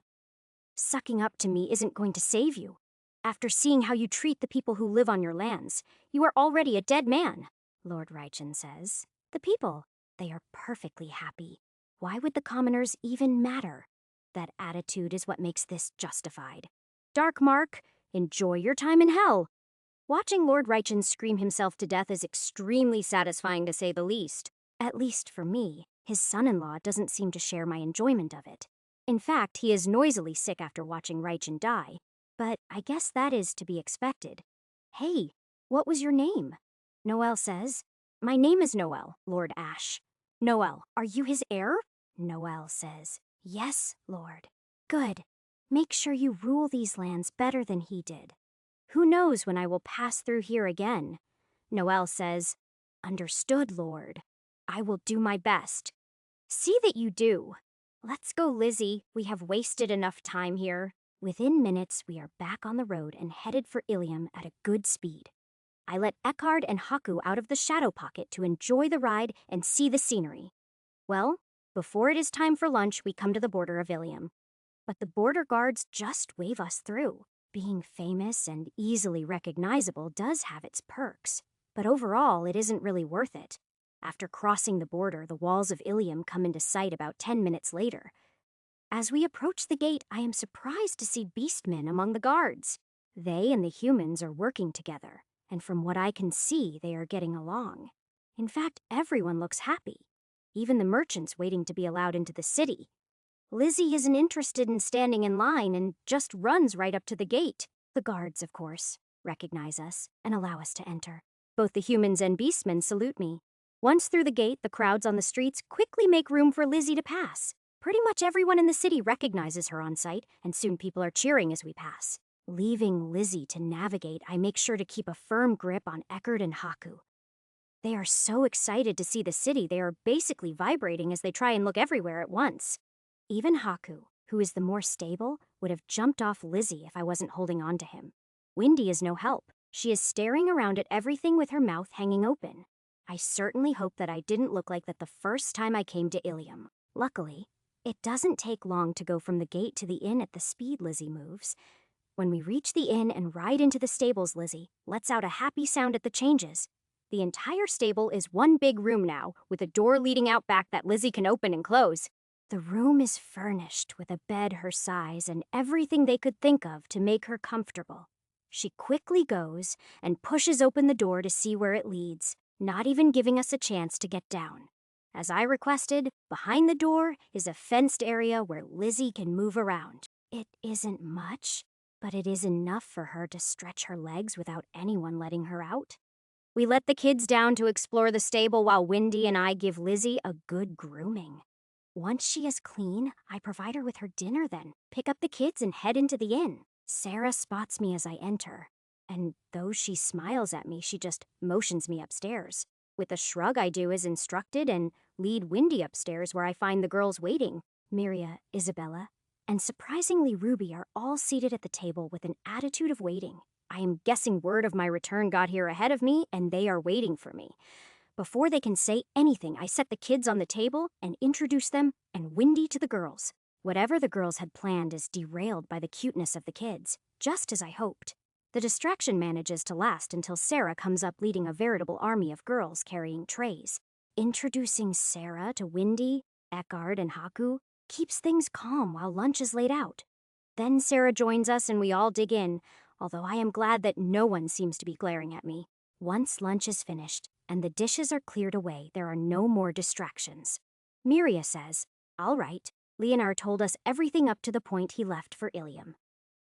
Sucking up to me isn't going to save you. After seeing how you treat the people who live on your lands, you are already a dead man, Lord Reichen says. The people, they are perfectly happy. Why would the commoners even matter? That attitude is what makes this justified. Dark Mark, enjoy your time in hell. Watching Lord Reichen scream himself to death is extremely satisfying to say the least. At least for me, his son-in-law doesn't seem to share my enjoyment of it. In fact, he is noisily sick after watching Reichen die, but I guess that is to be expected. Hey, what was your name? Noel says, my name is Noel, Lord Ash. Noel, are you his heir? Noel says, yes, Lord. Good. Make sure you rule these lands better than he did. Who knows when I will pass through here again? Noel says, understood, Lord. I will do my best. See that you do. Let's go, Lizzie. We have wasted enough time here. Within minutes, we are back on the road and headed for Ilium at a good speed. I let Eckhard and Haku out of the shadow pocket to enjoy the ride and see the scenery. Well, before it is time for lunch, we come to the border of Ilium. But the border guards just wave us through. Being famous and easily recognizable does have its perks, but overall, it isn't really worth it. After crossing the border, the walls of Ilium come into sight about 10 minutes later. As we approach the gate, I am surprised to see beastmen among the guards. They and the humans are working together, and from what I can see, they are getting along. In fact, everyone looks happy, even the merchants waiting to be allowed into the city. Lizzie isn't interested in standing in line and just runs right up to the gate. The guards, of course, recognize us and allow us to enter. Both the humans and beastmen salute me. Once through the gate, the crowds on the streets quickly make room for Lizzie to pass. Pretty much everyone in the city recognizes her on sight, and soon people are cheering as we pass. Leaving Lizzie to navigate, I make sure to keep a firm grip on Eckhard and Haku. They are so excited to see the city, they are basically vibrating as they try and look everywhere at once. Even Haku, who is the more stable, would have jumped off Lizzie if I wasn't holding on to him. Windy is no help. She is staring around at everything with her mouth hanging open. I certainly hope that I didn't look like that the first time I came to Ilium. Luckily, it doesn't take long to go from the gate to the inn at the speed Lizzie moves. When we reach the inn and ride into the stables, Lizzie lets out a happy sound at the changes. The entire stable is one big room now, with a door leading out back that Lizzie can open and close. The room is furnished with a bed her size and everything they could think of to make her comfortable. She quickly goes and pushes open the door to see where it leads, not even giving us a chance to get down. As I requested, behind the door is a fenced area where Lizzie can move around. It isn't much, but it is enough for her to stretch her legs without anyone letting her out. We let the kids down to explore the stable while Windy and I give Lizzie a good grooming. Once she is clean, I provide her with her dinner then, pick up the kids and head into the inn. Sarah spots me as I enter, and though she smiles at me, she just motions me upstairs. With a shrug, I do as instructed and lead Windy upstairs where I find the girls waiting. Miria, Isabella, and surprisingly Ruby are all seated at the table with an attitude of waiting. I am guessing word of my return got here ahead of me, and they are waiting for me. Before they can say anything, I set the kids on the table and introduce them and Windy to the girls. Whatever the girls had planned is derailed by the cuteness of the kids, just as I hoped. The distraction manages to last until Sarah comes up leading a veritable army of girls carrying trays. Introducing Sarah to Windy, Eckhard, and Haku keeps things calm while lunch is laid out. Then Sarah joins us and we all dig in, although I am glad that no one seems to be glaring at me. Once lunch is finished and the dishes are cleared away, there are no more distractions. Miria says, "All right, Leonard told us everything up to the point he left for Ilium.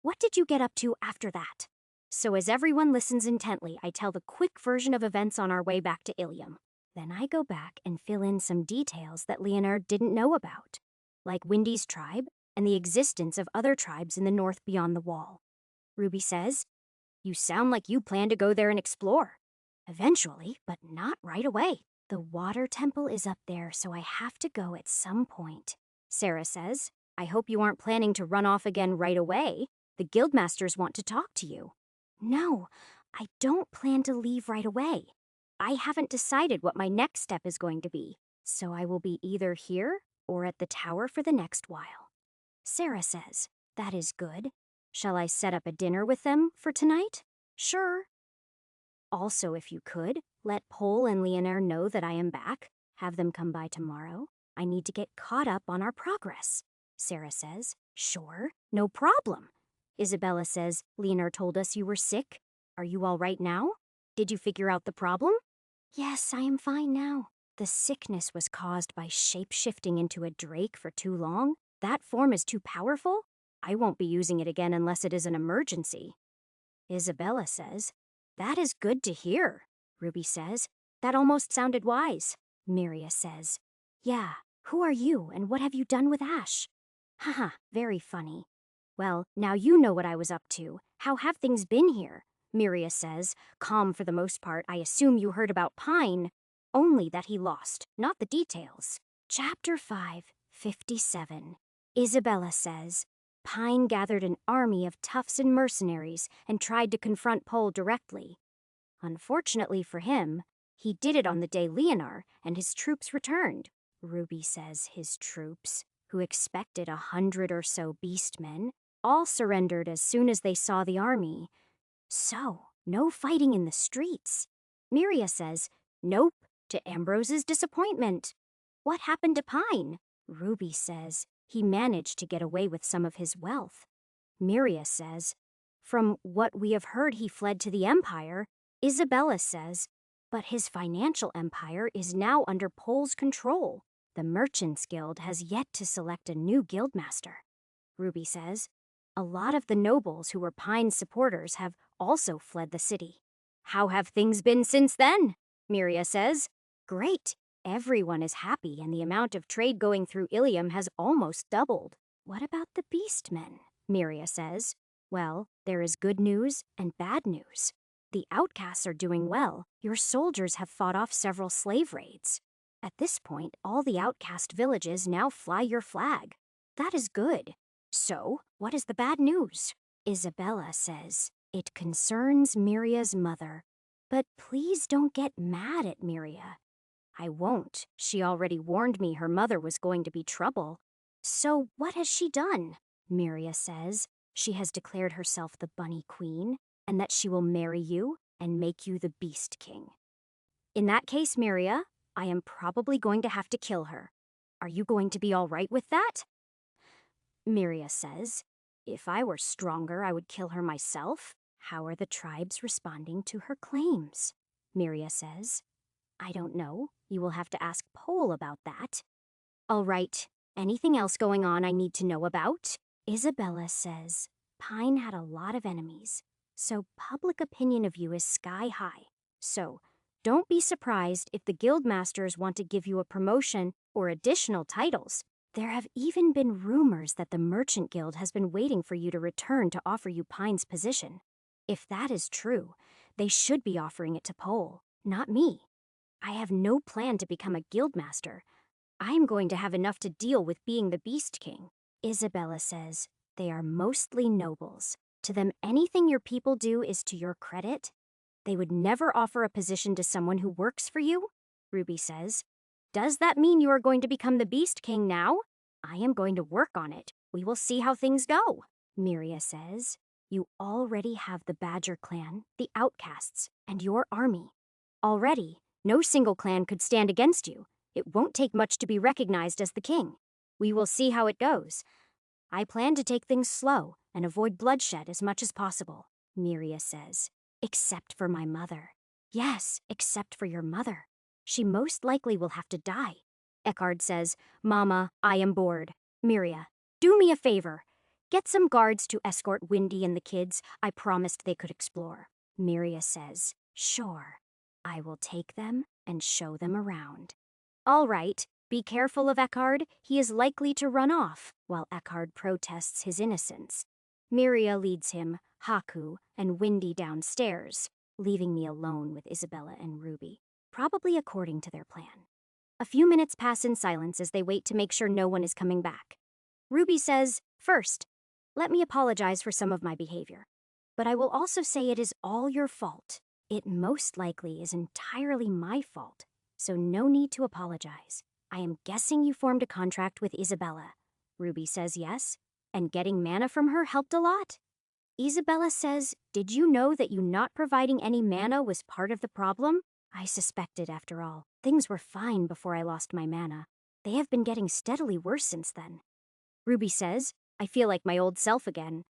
What did you get up to after that?" So as everyone listens intently, I tell the quick version of events on our way back to Ilium. Then I go back and fill in some details that Leonard didn't know about, like Windy's tribe and the existence of other tribes in the north beyond the wall. Ruby says, "You sound like you plan to go there and explore." "Eventually, but not right away. The water temple is up there, so I have to go at some point." Sarah says, "I hope you aren't planning to run off again right away. The guildmasters want to talk to you." "No, I don't plan to leave right away. I haven't decided what my next step is going to be, so I will be either here or at the tower for the next while." Sarah says, "That is good. Shall I set up a dinner with them for tonight?" "Sure." "Also, if you could, let Pole and Leonard know that I am back. Have them come by tomorrow. I need to get caught up on our progress." Sarah says, "Sure, no problem." Isabella says, "Leonard told us you were sick. Are you all right now? Did you figure out the problem?" "Yes, I am fine now. The sickness was caused by shape-shifting into a drake for too long. That form is too powerful. I won't be using it again unless it is an emergency." Isabella says, "That is good to hear." Ruby says, "That almost sounded wise." Miria says, "Yeah, who are you and what have you done with Ash?" "Haha, very funny." "Well, now you know what I was up to. How have things been here?" Miria says, calm for the most part. "I assume you heard about Pine." "Only that he lost, not the details." Chapter 5, 57. Isabella says, "Pine gathered an army of toughs and mercenaries and tried to confront Pole directly. Unfortunately for him, he did it on the day Leonard and his troops returned." Ruby says his troops, who expected 100 or so beastmen, all surrendered as soon as they saw the army. So, no fighting in the streets. Miria says, "Nope, to Ambrose's disappointment." "What happened to Pine?" Ruby says, "He managed to get away with some of his wealth." Miria says, "From what we have heard, he fled to the Empire." Isabella says, "But his financial empire is now under Pole's control. The Merchants Guild has yet to select a new guildmaster." Ruby says, "A lot of the nobles who were Pine's supporters have also fled the city." "How have things been since then?" Miria says, "Great. Everyone is happy and the amount of trade going through Ilium has almost doubled." "What about the beastmen?" Miria says, "Well, there is good news and bad news. The outcasts are doing well. Your soldiers have fought off several slave raids. At this point, all the outcast villages now fly your flag. That is good. So, what is the bad news?" Isabella says, "It concerns Miria's mother. But please don't get mad at Miria." "I won't. She already warned me her mother was going to be trouble." "So what has she done?" Miria says, "She has declared herself the Bunny Queen, and that she will marry you and make you the Beast King." "In that case, Miria, I am probably going to have to kill her. Are you going to be all right with that?" Miria says, "If I were stronger, I would kill her myself." "How are the tribes responding to her claims?" Miria says, "I don't know. You will have to ask Pole about that." "All right. Anything else going on I need to know about?" Isabella says, "Pine had a lot of enemies, so public opinion of you is sky high. So, don't be surprised if the guildmasters want to give you a promotion or additional titles. There have even been rumors that the Merchant Guild has been waiting for you to return to offer you Pine's position. If that is true, they should be offering it to Pole, not me." I have no plan to become a guildmaster. I am going to have enough to deal with being the Beast King. Isabella says, they are mostly nobles. To them, anything your people do is to your credit. They would never offer a position to someone who works for you, Ruby says. Does that mean you are going to become the Beast King now? I am going to work on it. We will see how things go, Miria says. You already have the Badger clan, the Outcasts, and your army. Already, no single clan could stand against you. It won't take much to be recognized as the king. We will see how it goes. I plan to take things slow and avoid bloodshed as much as possible, Miria says. Except for my mother. Yes, except for your mother. She most likely will have to die. Eckhard says, Mama, I am bored. Miria, do me a favor. Get some guards to escort Windy and the kids. I promised they could explore. Miria says, Sure. I will take them and show them around. All right, be careful of Eckhard. He is likely to run off, while Eckhard protests his innocence. Miria leads him, Haku, and Windy downstairs, leaving me alone with Isabella and Ruby, probably according to their plan. A few minutes pass in silence as they wait to make sure no one is coming back. Ruby says, First, let me apologize for some of my behavior. But I will also say it is all your fault. It most likely is entirely my fault, so no need to apologize. I am guessing you formed a contract with Isabella. Ruby says yes, and getting mana from her helped a lot. Isabella says, Did you know that you not providing any mana was part of the problem? I suspected, after all. Things were fine before I lost my mana. They have been getting steadily worse since then. Ruby says, I feel like my old self again.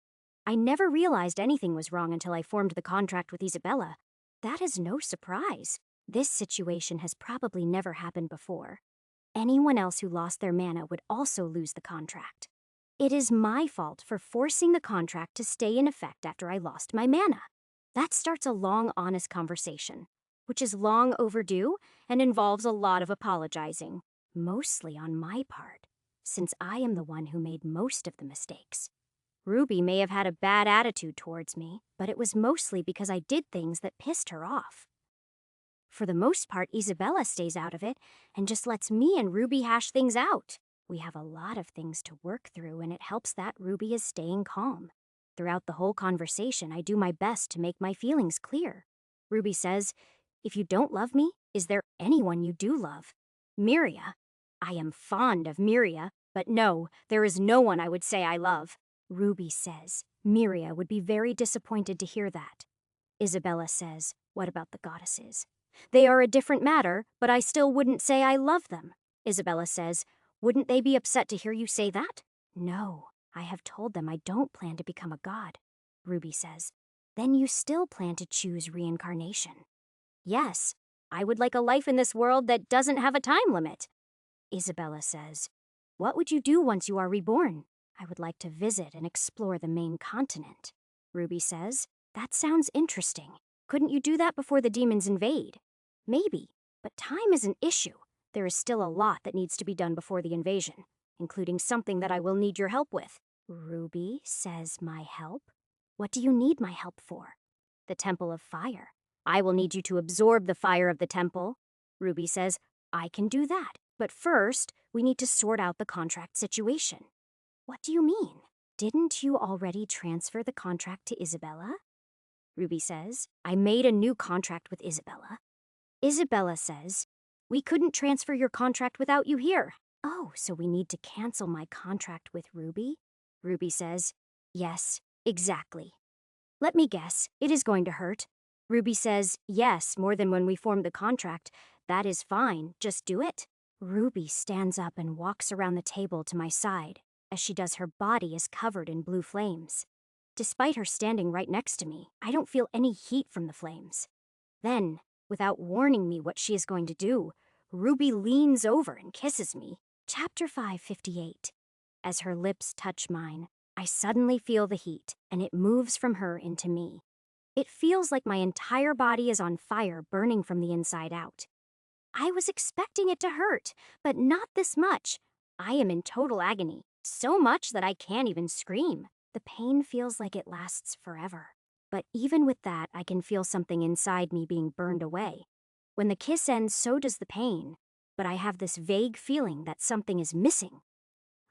I never realized anything was wrong until I formed the contract with Isabella. That is no surprise. This situation has probably never happened before. Anyone else who lost their mana would also lose the contract. It is my fault for forcing the contract to stay in effect after I lost my mana. That starts a long, honest conversation, which is long overdue and involves a lot of apologizing, mostly on my part, since I am the one who made most of the mistakes. Ruby may have had a bad attitude towards me, but it was mostly because I did things that pissed her off. For the most part, Isabella stays out of it and just lets me and Ruby hash things out. We have a lot of things to work through, and it helps that Ruby is staying calm. Throughout the whole conversation, I do my best to make my feelings clear. Ruby says, If you don't love me, is there anyone you do love? Miria. I am fond of Miria, but no, there is no one I would say I love. Ruby says, Miria would be very disappointed to hear that. Isabella says, What about the goddesses? They are a different matter, but I still wouldn't say I love them. Isabella says, Wouldn't they be upset to hear you say that? No, I have told them I don't plan to become a god. Ruby says, Then you still plan to choose reincarnation? Yes, I would like a life in this world that doesn't have a time limit. Isabella says, What would you do once you are reborn? I would like to visit and explore the main continent. Ruby says, That sounds interesting. Couldn't you do that before the demons invade? Maybe, but time is an issue. There is still a lot that needs to be done before the invasion, including something that I will need your help with. Ruby says my help? What do you need my help for? The Temple of Fire. I will need you to absorb the fire of the temple. Ruby says, I can do that, but first, we need to sort out the contract situation. What do you mean? Didn't you already transfer the contract to Isabella? Ruby says, I made a new contract with Isabella. Isabella says, We couldn't transfer your contract without you here. Oh, so we need to cancel my contract with Ruby? Ruby says, Yes, exactly. Let me guess, it is going to hurt. Ruby says, Yes, more than when we formed the contract. That is fine, just do it. Ruby stands up and walks around the table to my side. As she does, her body is covered in blue flames. Despite her standing right next to me, I don't feel any heat from the flames. Then, without warning me what she is going to do, Ruby leans over and kisses me. Chapter 558. As her lips touch mine, I suddenly feel the heat, and it moves from her into me. It feels like my entire body is on fire, burning from the inside out. I was expecting it to hurt, but not this much. I am in total agony, so much that I can't even scream. The pain feels like it lasts forever. But even with that, I can feel something inside me being burned away. When the kiss ends, so does the pain, but I have this vague feeling that something is missing.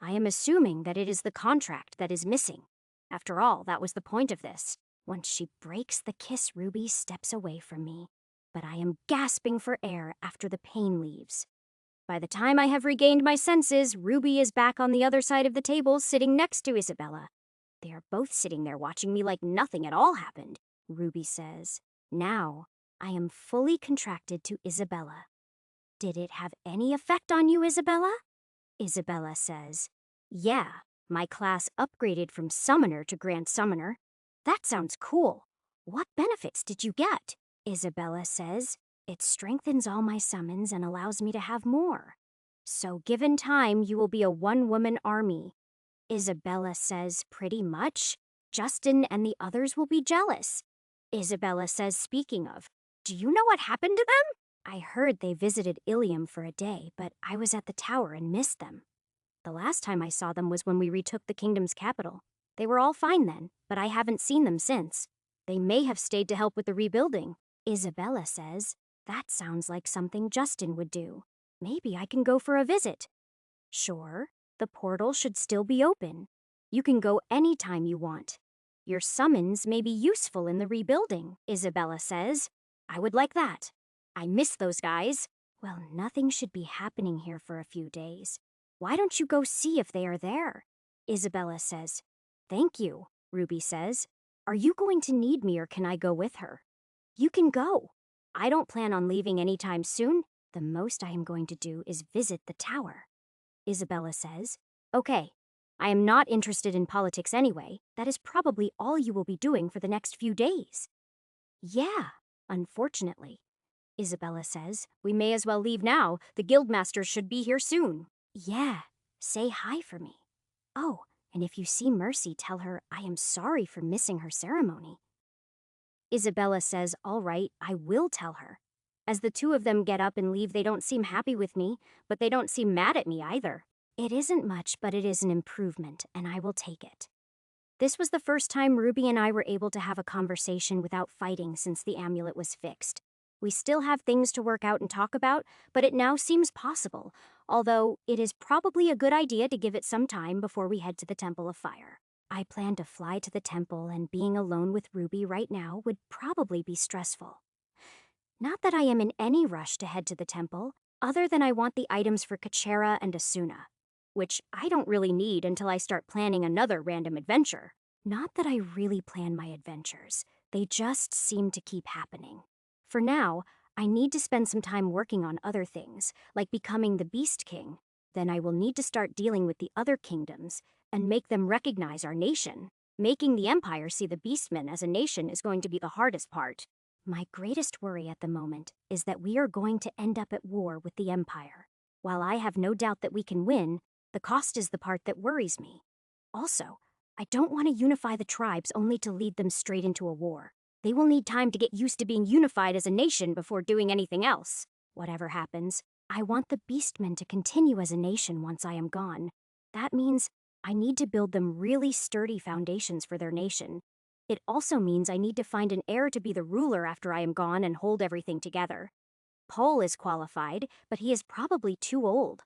I am assuming that it is the contract that is missing. After all, that was the point of this. Once she breaks the kiss, Ruby steps away from me, but I am gasping for air after the pain leaves. By the time I have regained my senses, Ruby is back on the other side of the table, sitting next to Isabella. They are both sitting there watching me like nothing at all happened, Ruby says. Now, I am fully contracted to Isabella. Did it have any effect on you, Isabella? Isabella says. Yeah, my class upgraded from Summoner to Grand Summoner. That sounds cool. What benefits did you get? Isabella says. It strengthens all my summons and allows me to have more. So given time, you will be a one-woman army. Isabella says, pretty much. Justin and the others will be jealous. Isabella says, speaking of, do you know what happened to them? I heard they visited Ilium for a day, but I was at the tower and missed them. The last time I saw them was when we retook the kingdom's capital. They were all fine then, but I haven't seen them since. They may have stayed to help with the rebuilding. Isabella says, that sounds like something Justin would do. Maybe I can go for a visit. Sure, the portal should still be open. You can go anytime you want. Your summons may be useful in the rebuilding, Isabella says. I would like that. I miss those guys. Well, nothing should be happening here for a few days. Why don't you go see if they are there? Isabella says. Thank you, Ruby says. Are you going to need me or can I go with her? You can go. I don't plan on leaving anytime soon. The most I am going to do is visit the tower. Isabella says. Okay, I am not interested in politics anyway. That is probably all you will be doing for the next few days. Yeah, unfortunately. Isabella says. We may as well leave now. The guildmasters should be here soon. Yeah, say hi for me. Oh, and if you see Mercy, tell her I am sorry for missing her ceremony. Isabella says, all right, I will tell her. As the two of them get up and leave, they don't seem happy with me, but they don't seem mad at me either. It isn't much, but it is an improvement, and I will take it. This was the first time Ruby and I were able to have a conversation without fighting since the amulet was fixed. We still have things to work out and talk about, but it now seems possible, although it is probably a good idea to give it some time before we head to the Temple of Fire. I plan to fly to the temple, and being alone with Ruby right now would probably be stressful. Not that I am in any rush to head to the temple, other than I want the items for Kachera and Asuna, which I don't really need until I start planning another random adventure. Not that I really plan my adventures, they just seem to keep happening. For now, I need to spend some time working on other things, like becoming the Beast King. Then I will need to start dealing with the other kingdoms and make them recognize our nation. Making the Empire see the Beastmen as a nation is going to be the hardest part. My greatest worry at the moment is that we are going to end up at war with the Empire. While I have no doubt that we can win, the cost is the part that worries me. Also, I don't want to unify the tribes only to lead them straight into a war. They will need time to get used to being unified as a nation before doing anything else. Whatever happens, I want the Beastmen to continue as a nation once I am gone. That means I need to build them really sturdy foundations for their nation. It also means I need to find an heir to be the ruler after I am gone and hold everything together. Paul is qualified, but he is probably too old.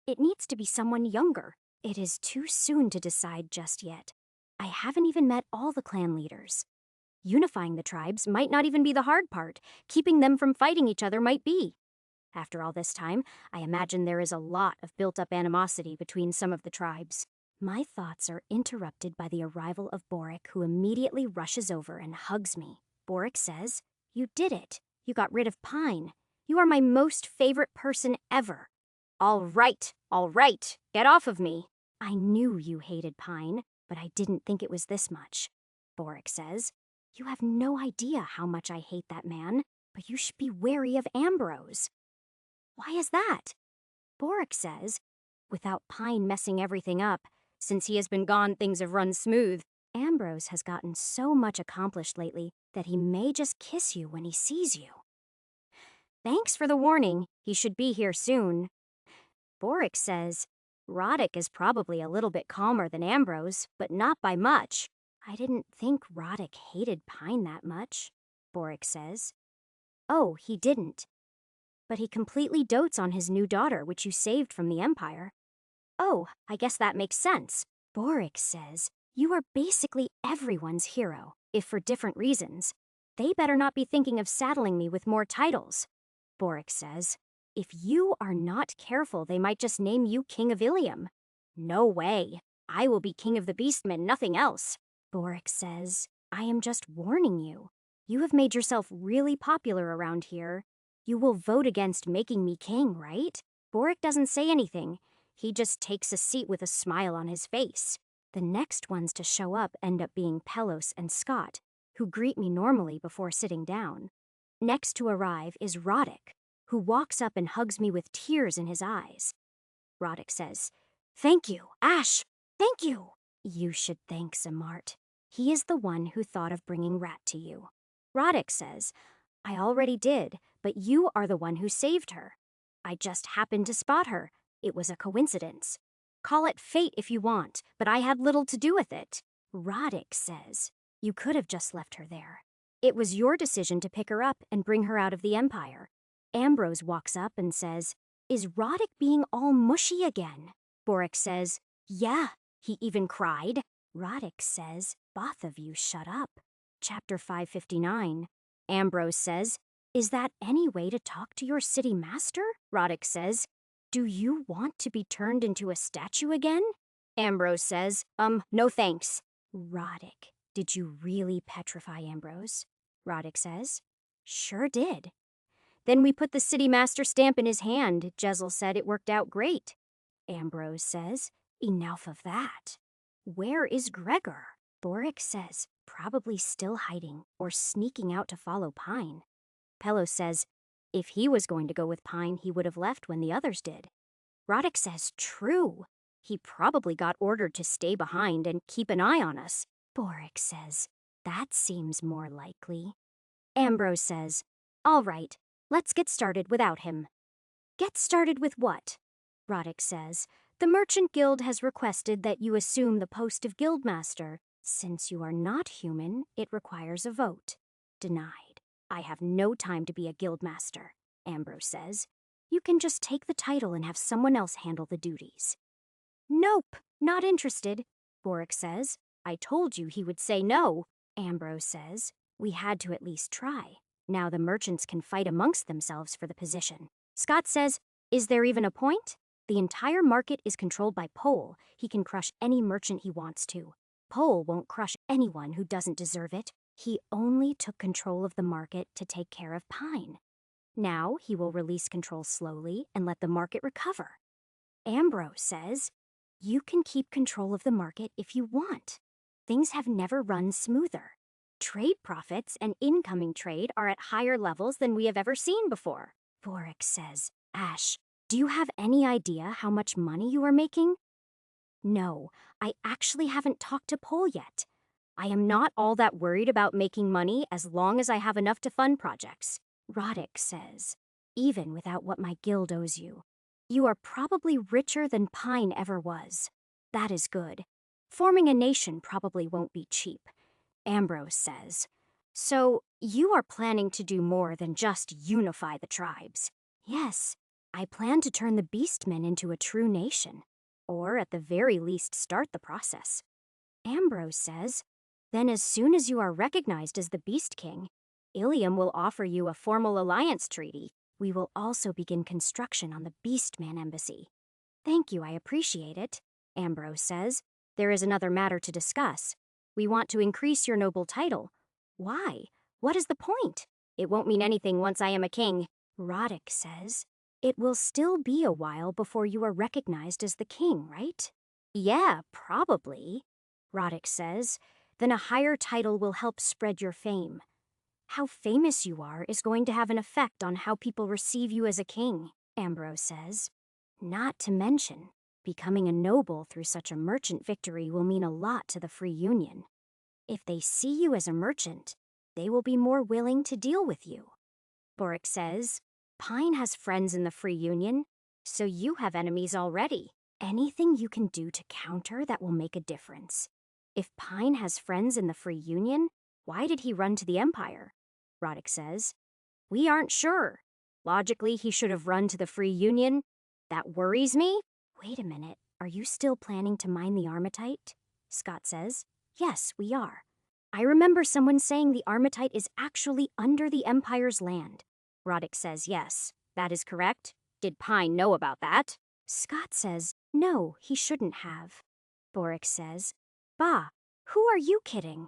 It needs to be someone younger. It is too soon to decide just yet. I haven't even met all the clan leaders. Unifying the tribes might not even be the hard part. Keeping them from fighting each other might be. After all this time, I imagine there is a lot of built-up animosity between some of the tribes. My thoughts are interrupted by the arrival of Boric, who immediately rushes over and hugs me. Boric says, "You did it. You got rid of Pine. You are my most favorite person ever." All right. Get off of me. I knew you hated Pine, but I didn't think it was this much. Boric says, "You have no idea how much I hate that man, but you should be wary of Ambrose." Why is that? Boric says, "Without Pine messing everything up, since he has been gone, things have run smooth. Ambrose has gotten so much accomplished lately that he may just kiss you when he sees you." Thanks for the warning. He should be here soon. Boric says, "Roddick is probably a little bit calmer than Ambrose, but not by much." I didn't think Roddick hated Pine that much, Boric says. Oh, he didn't. but he completely dotes on his new daughter, which you saved from the Empire. Oh, I guess that makes sense. Boric says, you are basically everyone's hero, if for different reasons. They better not be thinking of saddling me with more titles. Boric says, if you are not careful, they might just name you King of Ilium. No way. I will be King of the Beastmen, nothing else. Boric says, I am just warning you. You have made yourself really popular around here. You will vote against making me king, right? Boric doesn't say anything. He just takes a seat with a smile on his face. The next ones to show up end up being Pelos and Scott, who greet me normally before sitting down. Next to arrive is Roddick, who walks up and hugs me with tears in his eyes. Roddick says, Thank you, Ash, thank you. You should thank Zamart. He is the one who thought of bringing Rat to you. Roddick says, I already did, but you are the one who saved her. I just happened to spot her. It was a coincidence. Call it fate if you want, but I had little to do with it. Roddick says, you could have just left her there. It was your decision to pick her up and bring her out of the Empire. Ambrose walks up and says, Is Roddick being all mushy again? Boric says, Yeah, he even cried. Roddick says, Both of you shut up. Chapter 559. Ambrose says, Is that any way to talk to your city master? Roddick says, Do you want to be turned into a statue again? Ambrose says, no thanks. Roddick, did you really petrify Ambrose? Roddick says, Sure did. Then we put the city master stamp in his hand. Jezzel said it worked out great. Ambrose says, Enough of that. Where is Gregor? Boric says, probably still hiding or sneaking out to follow Pine. Pelos says, if he was going to go with Pine, he would have left when the others did. Roddick says, true. He probably got ordered to stay behind and keep an eye on us. Boric says, that seems more likely. Ambrose says, all right, let's get started without him. Get started with what? Roddick says, the Merchant Guild has requested that you assume the post of Guildmaster. Since you are not human, it requires a vote. Denied. I have no time to be a Guildmaster, Ambrose says. You can just take the title and have someone else handle the duties. Nope, not interested, Boric says. I told you he would say no. Ambrose says, we had to at least try. Now the merchants can fight amongst themselves for the position. Scott says, is there even a point? The entire market is controlled by Pole. He can crush any merchant he wants to. Pole won't crush anyone who doesn't deserve it. He only took control of the market to take care of Pine. Now he will release control slowly and let the market recover. Ambrose says, you can keep control of the market if you want. Things have never run smoother. Trade profits and incoming trade are at higher levels than we have ever seen before. Boric says, Ash, do you have any idea how much money you are making? No, I actually haven't talked to Pole yet. I am not all that worried about making money as long as I have enough to fund projects. Roddick says, even without what my guild owes you, you are probably richer than Pine ever was. That is good. Forming a nation probably won't be cheap. Ambrose says, so you are planning to do more than just unify the tribes. Yes, I plan to turn the Beastmen into a true nation, or at the very least start the process. Ambrose says, then as soon as you are recognized as the Beast King, Ilium will offer you a formal alliance treaty. We will also begin construction on the Beastman embassy. Thank you, I appreciate it. Ambrose says, there is another matter to discuss. We want to increase your noble title. Why? What is the point? It won't mean anything once I am a king. Roddick says, it will still be a while before you are recognized as the king, right? Yeah, probably. Roddick says, then a higher title will help spread your fame. How famous you are is going to have an effect on how people receive you as a king, Ambrose says. Not to mention, becoming a noble through such a merchant victory will mean a lot to the Free Union. If they see you as a merchant, they will be more willing to deal with you. Boric says, Pine has friends in the Free Union, so you have enemies already. Anything you can do to counter that will make a difference. If Pine has friends in the Free Union, why did he run to the Empire? Roddick says, we aren't sure. Logically, he should have run to the Free Union. That worries me. Wait a minute, are you still planning to mine the Armatite? Scott says. Yes, we are. I remember someone saying the Armatite is actually under the Empire's land. Roddick says yes, that is correct. Did Pine know about that? Scott says no, he shouldn't have. Boric says, Bah, who are you kidding?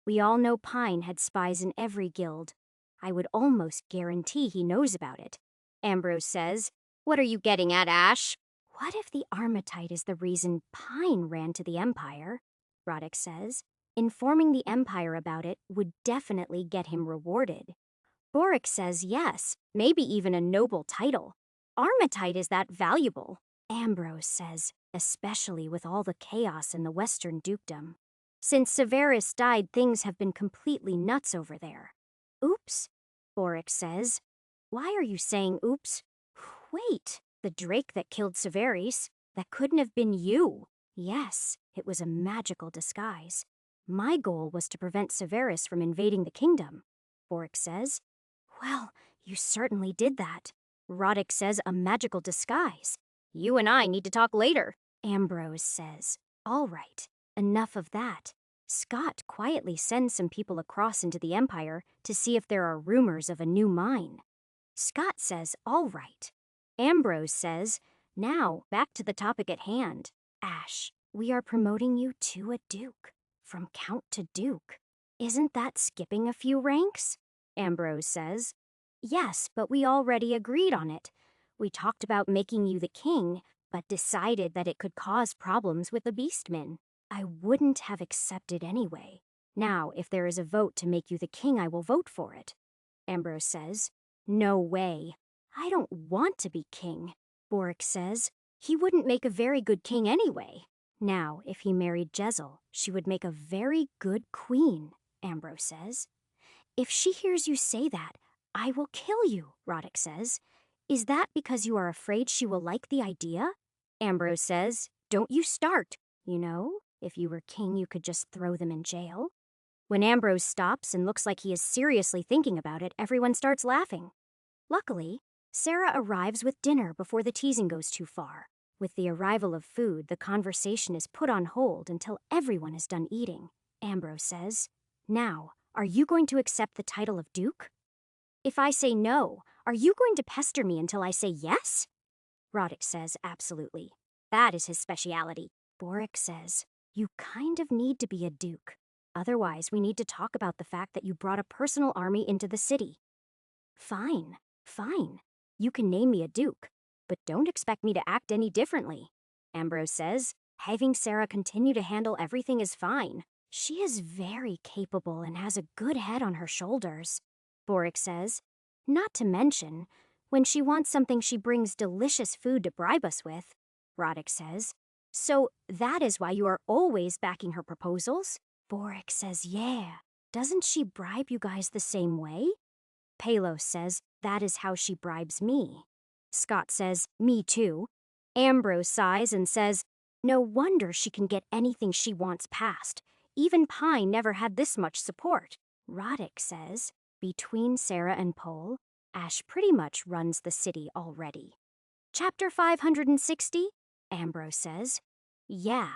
We all know Pine had spies in every guild. I would almost guarantee he knows about it. Ambrose says, What are you getting at, Ash? What if the Armatite is the reason Pine ran to the Empire? Roddick says. Informing the Empire about it would definitely get him rewarded. Boric says yes, maybe even a noble title. Armatite is that valuable. Ambrose says, especially with all the chaos in the Western Dukedom. Since Severus died, things have been completely nuts over there. Oops, Boric says. Why are you saying oops? Wait, the Drake that killed Severus, that couldn't have been you. Yes, it was a magical disguise. My goal was to prevent Severus from invading the kingdom, Boric says. Well, you certainly did that. Roddick says a magical disguise. You and I need to talk later, Ambrose says. All right, enough of that. Scott quietly sends some people across into the Empire to see if there are rumors of a new mine. Scott says, all right. Ambrose says, now back to the topic at hand. Ash, we are promoting you to a duke. From count to duke. Isn't that skipping a few ranks? Ambrose says. Yes, but we already agreed on it. We talked about making you the king, but decided that it could cause problems with the Beastmen. I wouldn't have accepted anyway. Now, if there is a vote to make you the king, I will vote for it. Ambrose says. No way. I don't want to be king. Boric says. He wouldn't make a very good king anyway. Now, if he married Jezzel, she would make a very good queen, Ambrose says. If she hears you say that, I will kill you, Roddick says. Is that because you are afraid she will like the idea? Ambrose says, don't you start. You know, if you were king, you could just throw them in jail. When Ambrose stops and looks like he is seriously thinking about it, everyone starts laughing. Luckily, Sarah arrives with dinner before the teasing goes too far. With the arrival of food, the conversation is put on hold until everyone is done eating. Ambrose says, Now, are you going to accept the title of Duke? If I say no, are you going to pester me until I say yes? Roddick says, absolutely. That is his speciality. Boric says, you kind of need to be a duke. Otherwise, we need to talk about the fact that you brought a personal army into the city. Fine. You can name me a duke, but don't expect me to act any differently. Ambrose says, having Sarah continue to handle everything is fine. She is very capable and has a good head on her shoulders. Boric says, not to mention, when she wants something she brings delicious food to bribe us with. Roddick says, so that is why you are always backing her proposals? Boric says, yeah. Doesn't she bribe you guys the same way? Palos says, that is how she bribes me. Scott says, me too. Ambrose sighs and says, no wonder she can get anything she wants passed. Even Pine never had this much support. Roddick says, between Sarah and Pole, Ash pretty much runs the city already. Chapter 560? Ambrose says, yeah,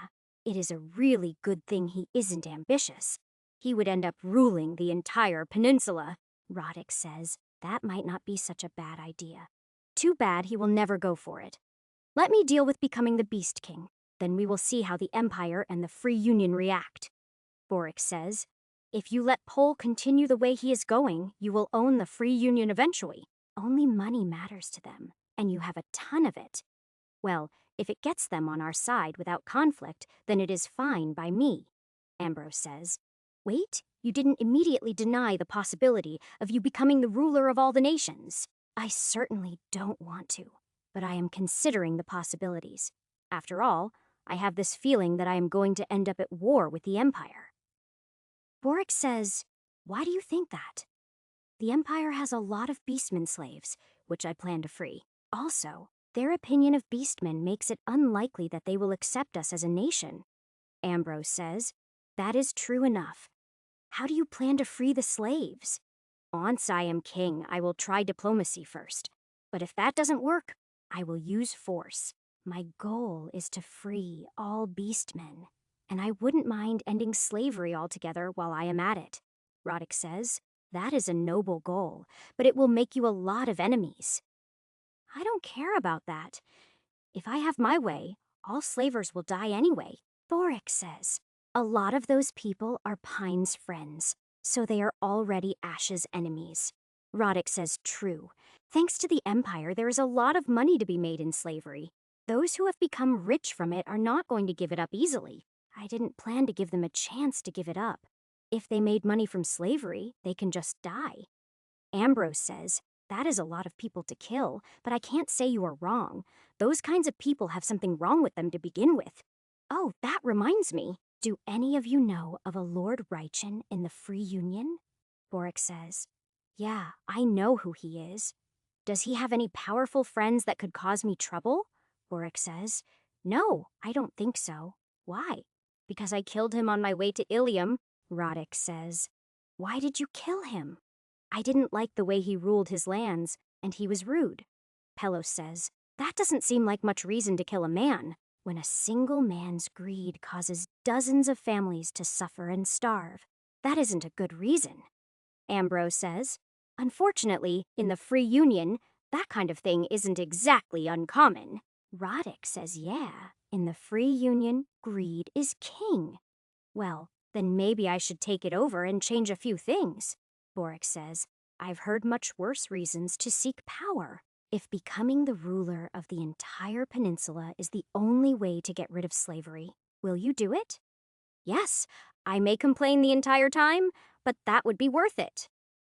it is a really good thing he isn't ambitious. He would end up ruling the entire peninsula. Roddick says, that might not be such a bad idea. Too bad he will never go for it. Let me deal with becoming the Beast King. Then we will see how the Empire and the Free Union react. Boric says, if you let Pole continue the way he is going, you will own the Free Union eventually. Only money matters to them, and you have a ton of it. Well, if it gets them on our side without conflict, then it is fine by me. Ambrose says, wait, you didn't immediately deny the possibility of you becoming the ruler of all the nations. I certainly don't want to, but I am considering the possibilities. After all, I have this feeling that I am going to end up at war with the Empire. Boric says, why do you think that? The Empire has a lot of Beastmen slaves, which I plan to free. Also, their opinion of Beastmen makes it unlikely that they will accept us as a nation. Ambrose says, that is true enough. How do you plan to free the slaves? Once I am king, I will try diplomacy first. But if that doesn't work, I will use force. My goal is to free all beastmen, and I wouldn't mind ending slavery altogether while I am at it. Roddick says, that is a noble goal, but it will make you a lot of enemies. I don't care about that. If I have my way, all slavers will die anyway. Boric says, a lot of those people are Pine's friends, so they are already Ash's enemies. Roddick says, true. Thanks to the Empire, there is a lot of money to be made in slavery. Those who have become rich from it are not going to give it up easily. I didn't plan to give them a chance to give it up. If they made money from slavery, they can just die. Ambrose says, that is a lot of people to kill, but I can't say you are wrong. Those kinds of people have something wrong with them to begin with. Oh, that reminds me. Do any of you know of a Lord Rychen in the Free Union? Boric says, yeah, I know who he is. Does he have any powerful friends that could cause me trouble? Boric says, no, I don't think so. Why? Because I killed him on my way to Ilium. Roddick says, why did you kill him? I didn't like the way he ruled his lands, and he was rude. Pelos says, that doesn't seem like much reason to kill a man, when a single man's greed causes dozens of families to suffer and starve. That isn't a good reason. Ambrose says, unfortunately, in the Free Union, that kind of thing isn't exactly uncommon. Roddick says, yeah, in the Free Union, greed is king. Well, then maybe I should take it over and change a few things. Boric says, I've heard much worse reasons to seek power. If becoming the ruler of the entire peninsula is the only way to get rid of slavery, will you do it? Yes, I may complain the entire time, but that would be worth it.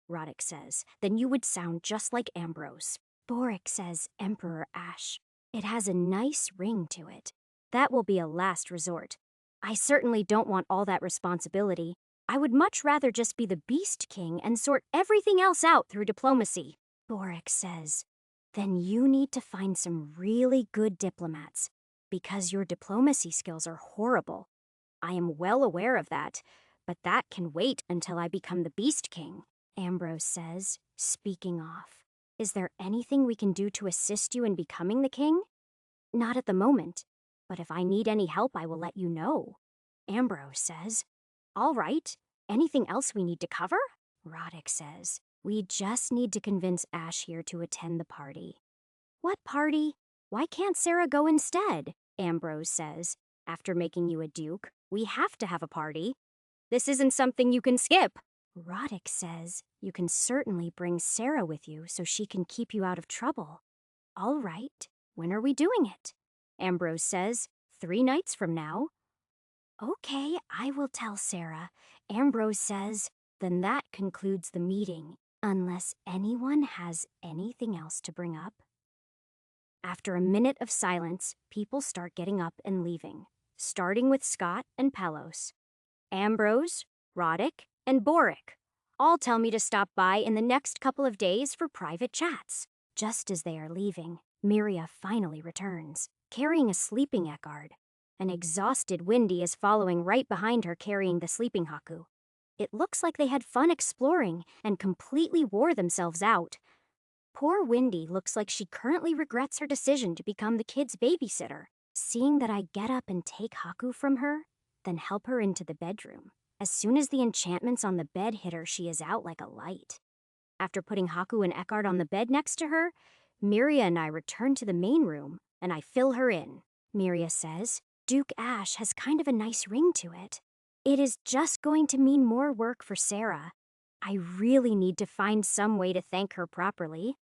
Roddick says, then you would sound just like Ambrose. Boric says, Emperor Ash. It has a nice ring to it. That will be a last resort. I certainly don't want all that responsibility. I would much rather just be the Beast King and sort everything else out through diplomacy. Boric says, then you need to find some really good diplomats, because your diplomacy skills are horrible. I am well aware of that, but that can wait until I become the Beast King. Ambrose says, speaking off. Is there anything we can do to assist you in becoming the king? Not at the moment, but if I need any help, I will let you know. Ambrose says, all right. Anything else we need to cover? Roddick says, we just need to convince Ash here to attend the party. What party? Why can't Sarah go instead? Ambrose says, after making you a duke, we have to have a party. This isn't something you can skip. Roddick says, you can certainly bring Sarah with you so she can keep you out of trouble. All right, when are we doing it? Ambrose says, 3 nights from now. Okay, I will tell Sarah. Ambrose says, then that concludes the meeting, unless anyone has anything else to bring up. After a minute of silence, people start getting up and leaving, starting with Scott and Pelos. Ambrose, Roddick, and Boric all tell me to stop by in the next couple of days for private chats. Just as they are leaving, Miria finally returns, carrying a sleeping Eckhard. An exhausted Windy is following right behind her carrying the sleeping Haku. It looks like they had fun exploring and completely wore themselves out. Poor Windy looks like she currently regrets her decision to become the kid's babysitter. Seeing that I get up and take Haku from her, then help her into the bedroom. As soon as the enchantments on the bed hit her, she is out like a light. After putting Haku and Eckhard on the bed next to her, Miria and I return to the main room, and I fill her in. Miria says, Duke Ash has kind of a nice ring to it. It is just going to mean more work for Sarah. I really need to find some way to thank her properly.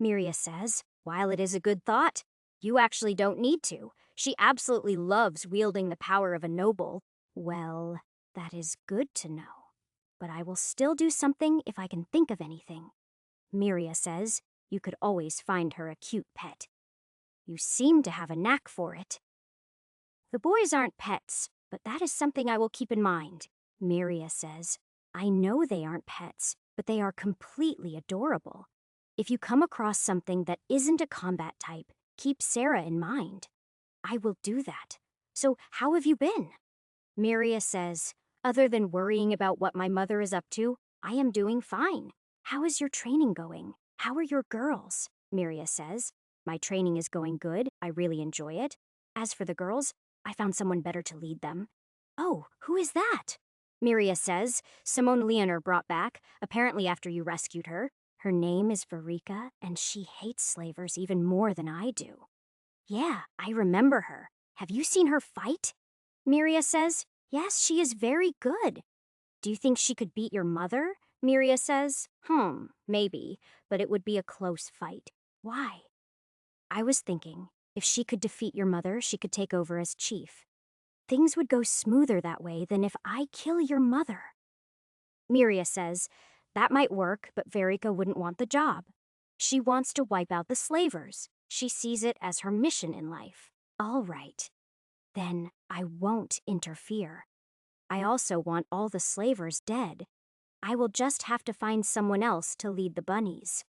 Miria says, while it is a good thought, you actually don't need to. She absolutely loves wielding the power of a noble. Well, that is good to know. But I will still do something if I can think of anything. Miria says, you could always find her a cute pet. You seem to have a knack for it. The boys aren't pets, but that is something I will keep in mind. Miria says, I know they aren't pets, but they are completely adorable. If you come across something that isn't a combat type, keep Sarah in mind. I will do that. So how have you been? Miria says, other than worrying about what my mother is up to, I am doing fine. How is your training going? How are your girls? Miria says. My training is going good. I really enjoy it. As for the girls, I found someone better to lead them. Oh, who is that? Miria says. Simone Leonor brought back, apparently after you rescued her. Her name is Verika, and she hates slavers even more than I do. Yeah, I remember her. Have you seen her fight? Miria says. Yes, she is very good. Do you think she could beat your mother? Miria says. Maybe, but it would be a close fight. Why? I was thinking, if she could defeat your mother, she could take over as chief. Things would go smoother that way than if I kill your mother. Miria says, that might work, but Verika wouldn't want the job. She wants to wipe out the slavers. She sees it as her mission in life. All right. Then I won't interfere. I also want all the slavers dead. I will just have to find someone else to lead the bunnies.